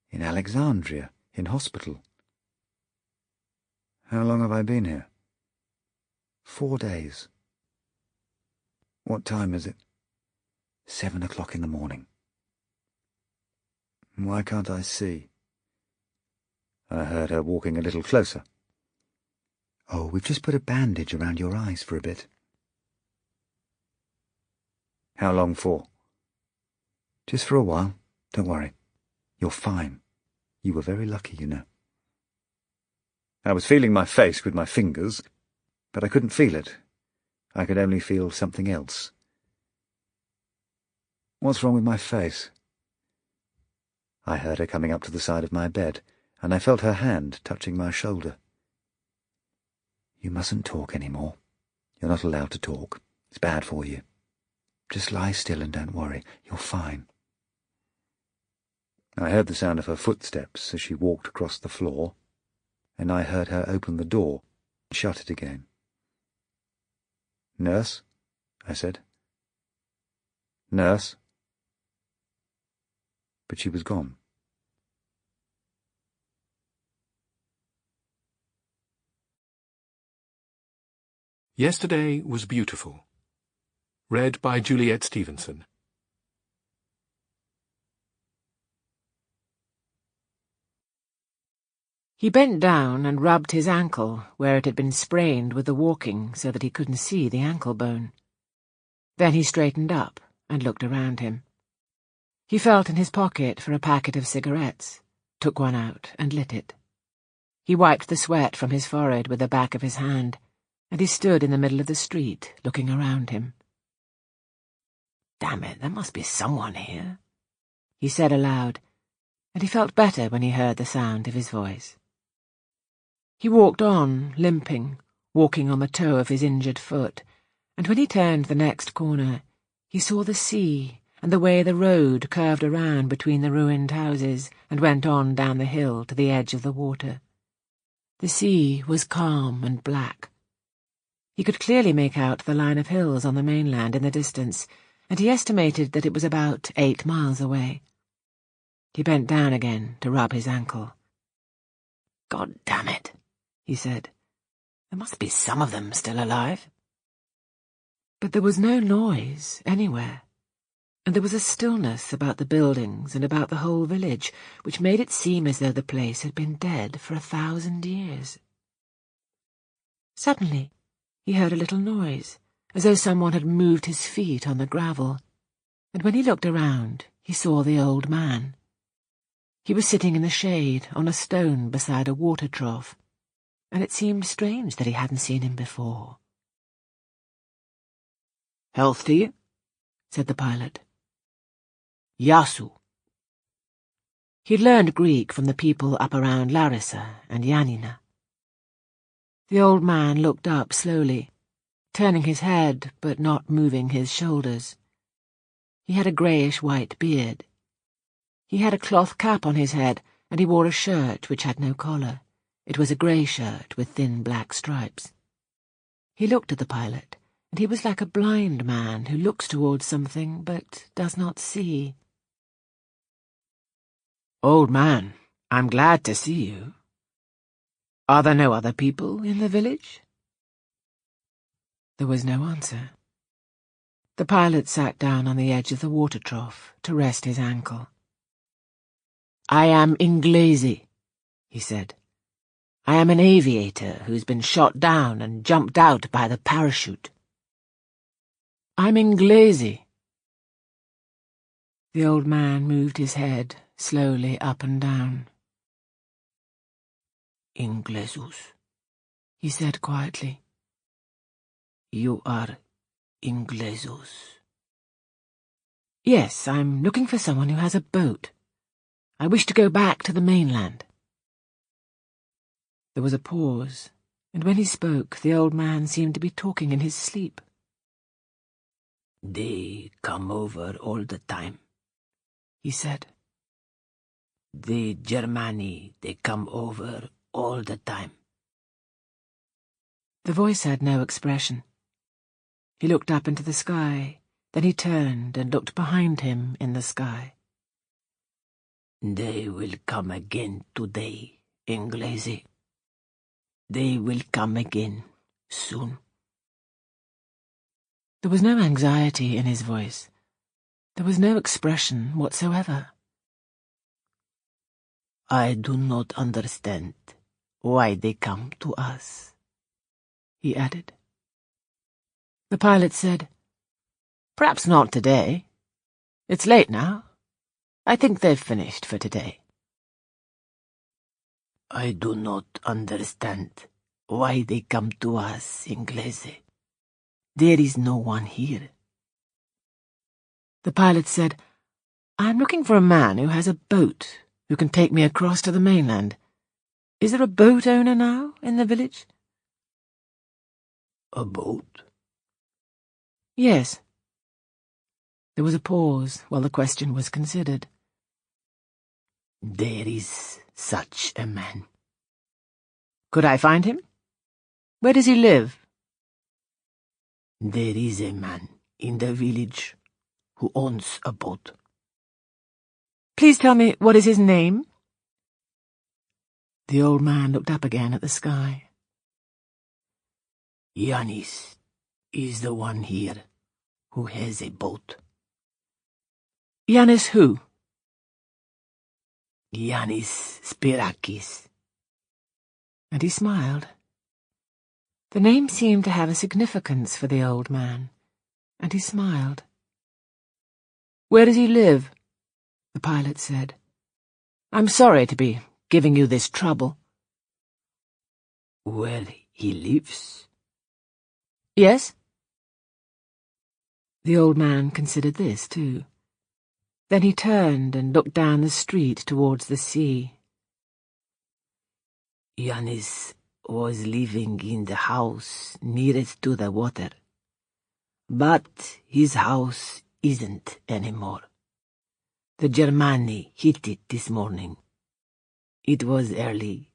"In Alexandria, in hospital." "How long have I been here?" 4 days. "What time is it?" 7 o'clock in the morning. "Why can't I see?" I heard her walking a little closer. "Oh, we've just put a bandage around your eyes for a bit." "How long for?" "Just for a while. Don't worry. You're fine. You were very lucky, you know." I was feeling my face with my fingers, but I couldn't feel it. I could only feel something else. "What's wrong with my face?" I heard her coming up to the side of my bed, and I felt her hand touching my shoulder. "You mustn't talk any more. You're not allowed to talk. It's bad for you. Just lie still and don't worry. You're fine." I heard the sound of her footsteps as she walked across the floor, and I heard her open the door and shut it again. "Nurse?" I said. "Nurse?" But she was gone. Yesterday Was Beautiful. Read by Juliet Stevenson. He bent down and rubbed his ankle where it had been sprained with the walking so that he couldn't see the ankle bone. Then he straightened up and looked around him. He felt in his pocket for a packet of cigarettes, took one out and lit it. He wiped the sweat from his forehead with the back of his hand, and he stood in the middle of the street, looking around him. "Damn it, there must be someone here," he said aloud, and he felt better when he heard the sound of his voice. He walked on, limping, walking on the toe of his injured foot, and when he turned the next corner, he saw the sea and the way the road curved around between the ruined houses and went on down the hill to the edge of the water. The sea was calm and black. He could clearly make out the line of hills on the mainland in the distance, and he estimated that it was about 8 miles away. He bent down again to rub his ankle. "God damn it," he said. "There must be some of them still alive." But there was no noise anywhere, and there was a stillness about the buildings and about the whole village which made it seem as though the place had been dead for 1,000 years. Suddenly he heard a little noise, as though someone had moved his feet on the gravel, and when he looked around he saw the old man. He was sitting in the shade on a stone beside a water trough, and it seemed strange that he hadn't seen him before. Health to you, said the pilot. Yasu. He'd learned Greek from the people up around Larissa and Yanina. The old man looked up slowly, turning his head but not moving his shoulders. He had a greyish-white beard. He had a cloth cap on his head, and he wore a shirt which had no collar. It was a grey shirt with thin black stripes. He looked at the pilot, and he was like a blind man who looks towards something but does not see. Old man, I'm glad to see you. Are there no other people in the village? There was no answer. The pilot sat down on the edge of the water trough to rest his ankle. I am Inglesi, he said. I am an aviator who's been shot down and jumped out by the parachute. I'm Inglesi. The old man moved his head slowly up and down. Inglesus, he said quietly. You are Inglesus. Yes, I'm looking for someone who has a boat. I wish to go back to the mainland. There was a pause, and when he spoke, the old man seemed to be talking in his sleep. They come over all the time, he said. The Germani, they come over all the time. The voice had no expression. He looked up into the sky, then he turned and looked behind him in the sky. They will come again today, Inglesi. They will come again soon. There was no anxiety in his voice. There was no expression whatsoever. I do not understand why they come to us, he added. The pilot said, Perhaps not today. It's late now. I think they've finished for today. I do not understand why they come to us, Inglese. There is no one here. The pilot said, I'm looking for a man who has a boat who can take me across to the mainland. Is there a boat owner now in the village? A boat? Yes. There was a pause while the question was considered. There is such a man. Could I find him? Where does he live? There is a man in the village who owns a boat. Please tell me, what is his name? The old man looked up again at the sky. Yanis is the one here who has a boat. Yanis who? Yanis Spirakis. And he smiled. The name seemed to have a significance for the old man, and he smiled. Where does he live? The pilot said. I'm sorry to be giving you this trouble. Where he lives? Yes? The old man considered this, too. Then he turned and looked down the street towards the sea. Yanis was living in the house nearest to the water. But his house isn't anymore. The Germani hit it this morning. It was early,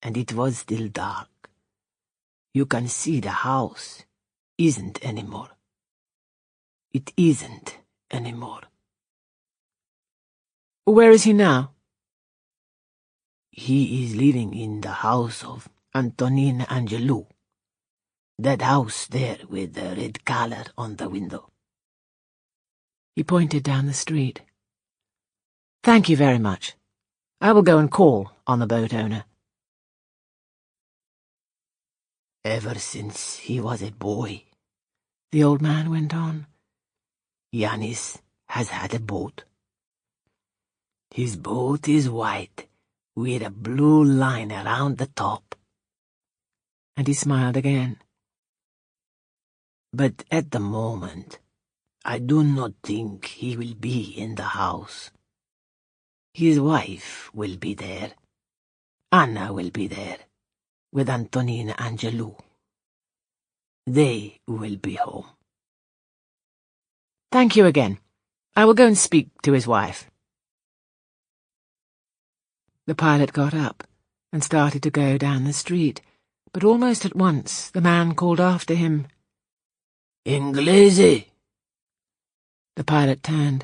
and it was still dark. You can see the house isn't anymore. It isn't anymore. Where is he now? He is living in the house of Antonin Angelou. That house there with the red collar on the window. He pointed down the street. Thank you very much. I will go and call on the boat owner. Ever since he was a boy, the old man went on, Yanis has had a boat. His boat is white, with a blue line around the top. And he smiled again. But at the moment, I do not think he will be in the house. His wife will be there. Anna will be there, with Antonine Angelou. They will be home. Thank you again. I will go and speak to his wife. The pilot got up and started to go down the street, but almost at once the man called after him, Inglese! The pilot turned.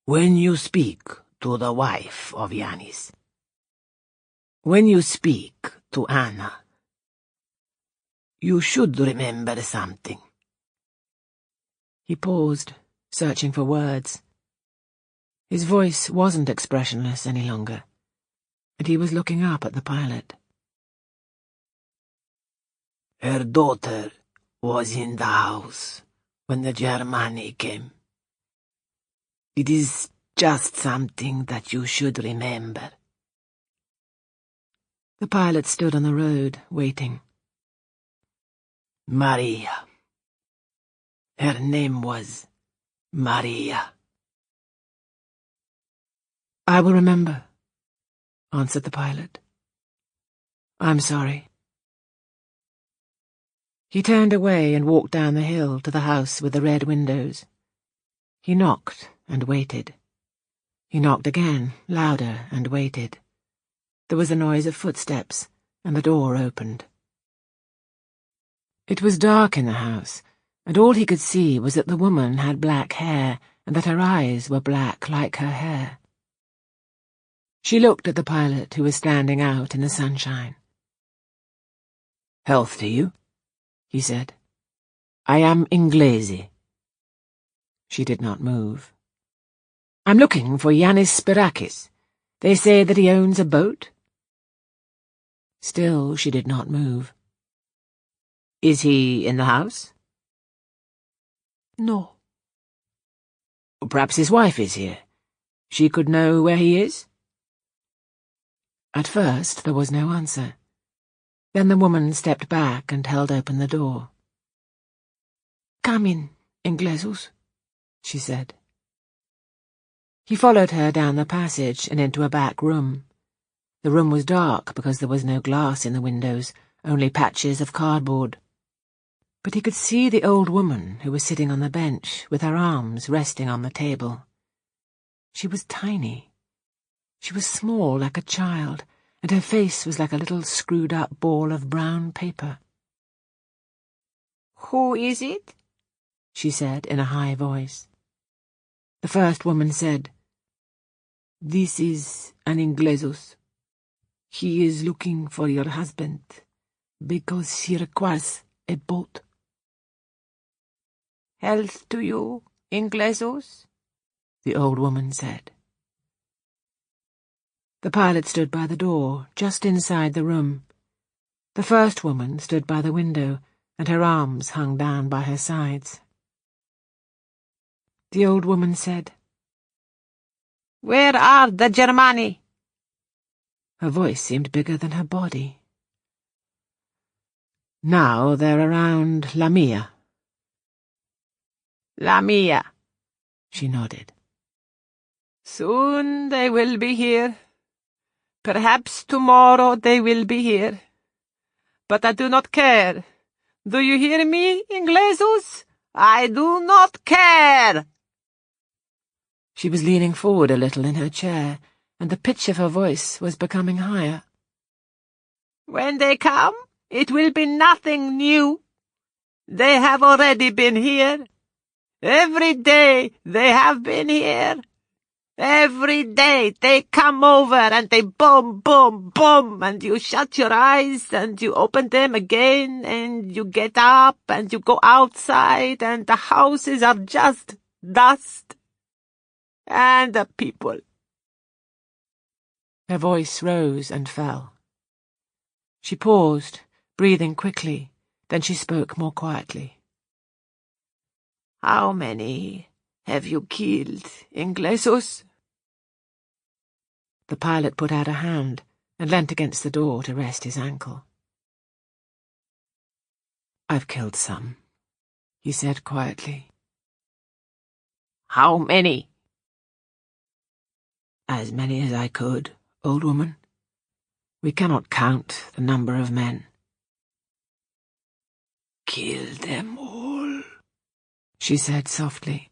When you speak to the wife of Yanis, when you speak to Anna, you should remember something. He paused, searching for words. His voice wasn't expressionless any longer, and he was looking up at the pilot. Her daughter was in the house when the Germani came. It is just something that you should remember. The pilot stood on the road, waiting. Maria. Her name was Maria. I will remember, answered the pilot. I'm sorry. He turned away and walked down the hill to the house with the red windows. He knocked and waited. He knocked again, louder, and waited. There was a noise of footsteps, and the door opened. It was dark in the house, and all he could see was that the woman had black hair and that her eyes were black like her hair. She looked at the pilot, who was standing out in the sunshine. Health to you, he said. I am Inglese. She did not move. I'm looking for Yanis Spirakis. They say that he owns a boat. Still she did not move. Is he in the house? No. Perhaps his wife is here. She could know where he is? At first there was no answer. Then the woman stepped back and held open the door. Come in, Inglesus, she said. He followed her down the passage and into a back room. The room was dark because there was no glass in the windows, only patches of cardboard. But he could see the old woman who was sitting on the bench with her arms resting on the table. She was tiny. She was small like a child, and her face was like a little screwed-up ball of brown paper. Who is it? She said in a high voice. The first woman said, This is an Inglesus. He is looking for your husband, because he requires a boat. Health to you, Inglesus, the old woman said. The pilot stood by the door, just inside the room. The first woman stood by the window, and her arms hung down by her sides. The old woman said, Where are the Germani? Her voice seemed bigger than her body. Now they're around Lamia. Lamia, she nodded. Soon they will be here. Perhaps tomorrow they will be here. But I do not care. Do you hear me, Inglesus? I do not care. She was leaning forward a little in her chair, and the pitch of her voice was becoming higher. When they come, it will be nothing new. They have already been here. Every day they have been here. Every day they come over and they boom, boom, boom, and you shut your eyes and you open them again and you get up and you go outside and the houses are just dust. And the people. Her voice rose and fell. She paused, breathing quickly, then she spoke more quietly. How many have you killed, Inglesus? The pilot put out a hand and leant against the door to rest his ankle. "I've killed some," he said quietly. How many? "As many as I could, old woman. We cannot count the number of men." Kill them all, she said softly.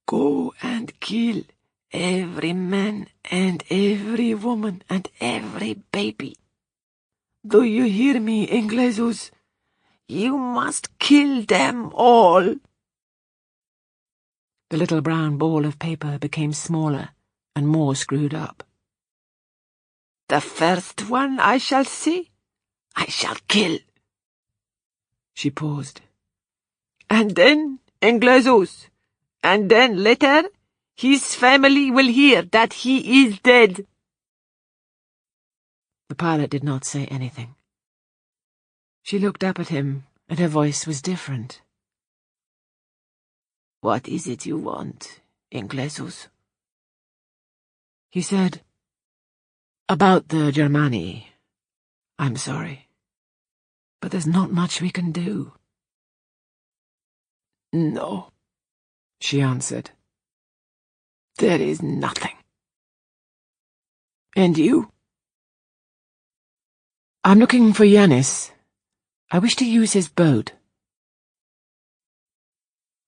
Go and kill every man and every woman and every baby. Do you hear me, Inglesos? You must kill them all. The little brown ball of paper became smaller and more screwed up. The first one I shall see, I shall kill. She paused. And then, Inglesos, and then later, his family will hear that he is dead. The pilot did not say anything. She looked up at him, and her voice was different. What is it you want, Inglesos? He said, "About the Germani. I'm sorry, but there's not much we can do." No, she answered. There is nothing. And you? "I'm looking for Yanis. I wish to use his boat."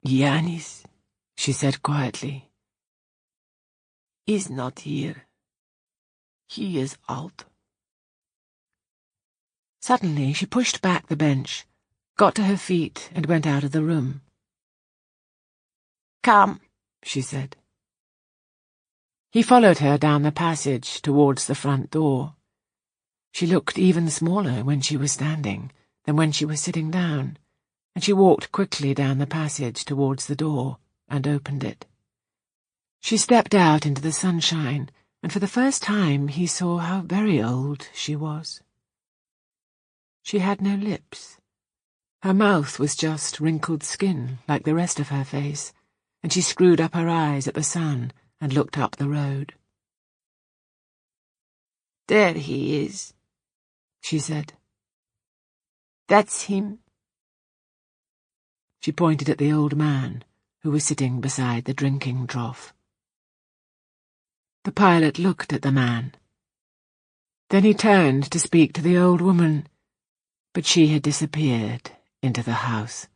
Yanis, she said quietly, is not here. He is out. Suddenly she pushed back the bench, got to her feet, and went out of the room. Come, she said. He followed her down the passage towards the front door. She looked even smaller when she was standing than when she was sitting down, and she walked quickly down the passage towards the door and opened it. She stepped out into the sunshine, and for the first time he saw how very old she was. She had no lips. Her mouth was just wrinkled skin like the rest of her face, and she screwed up her eyes at the sun and looked up the road. There he is, she said. That's him. She pointed at the old man, who was sitting beside the drinking trough. The pilot looked at the man. Then he turned to speak to the old woman, but she had disappeared into the house.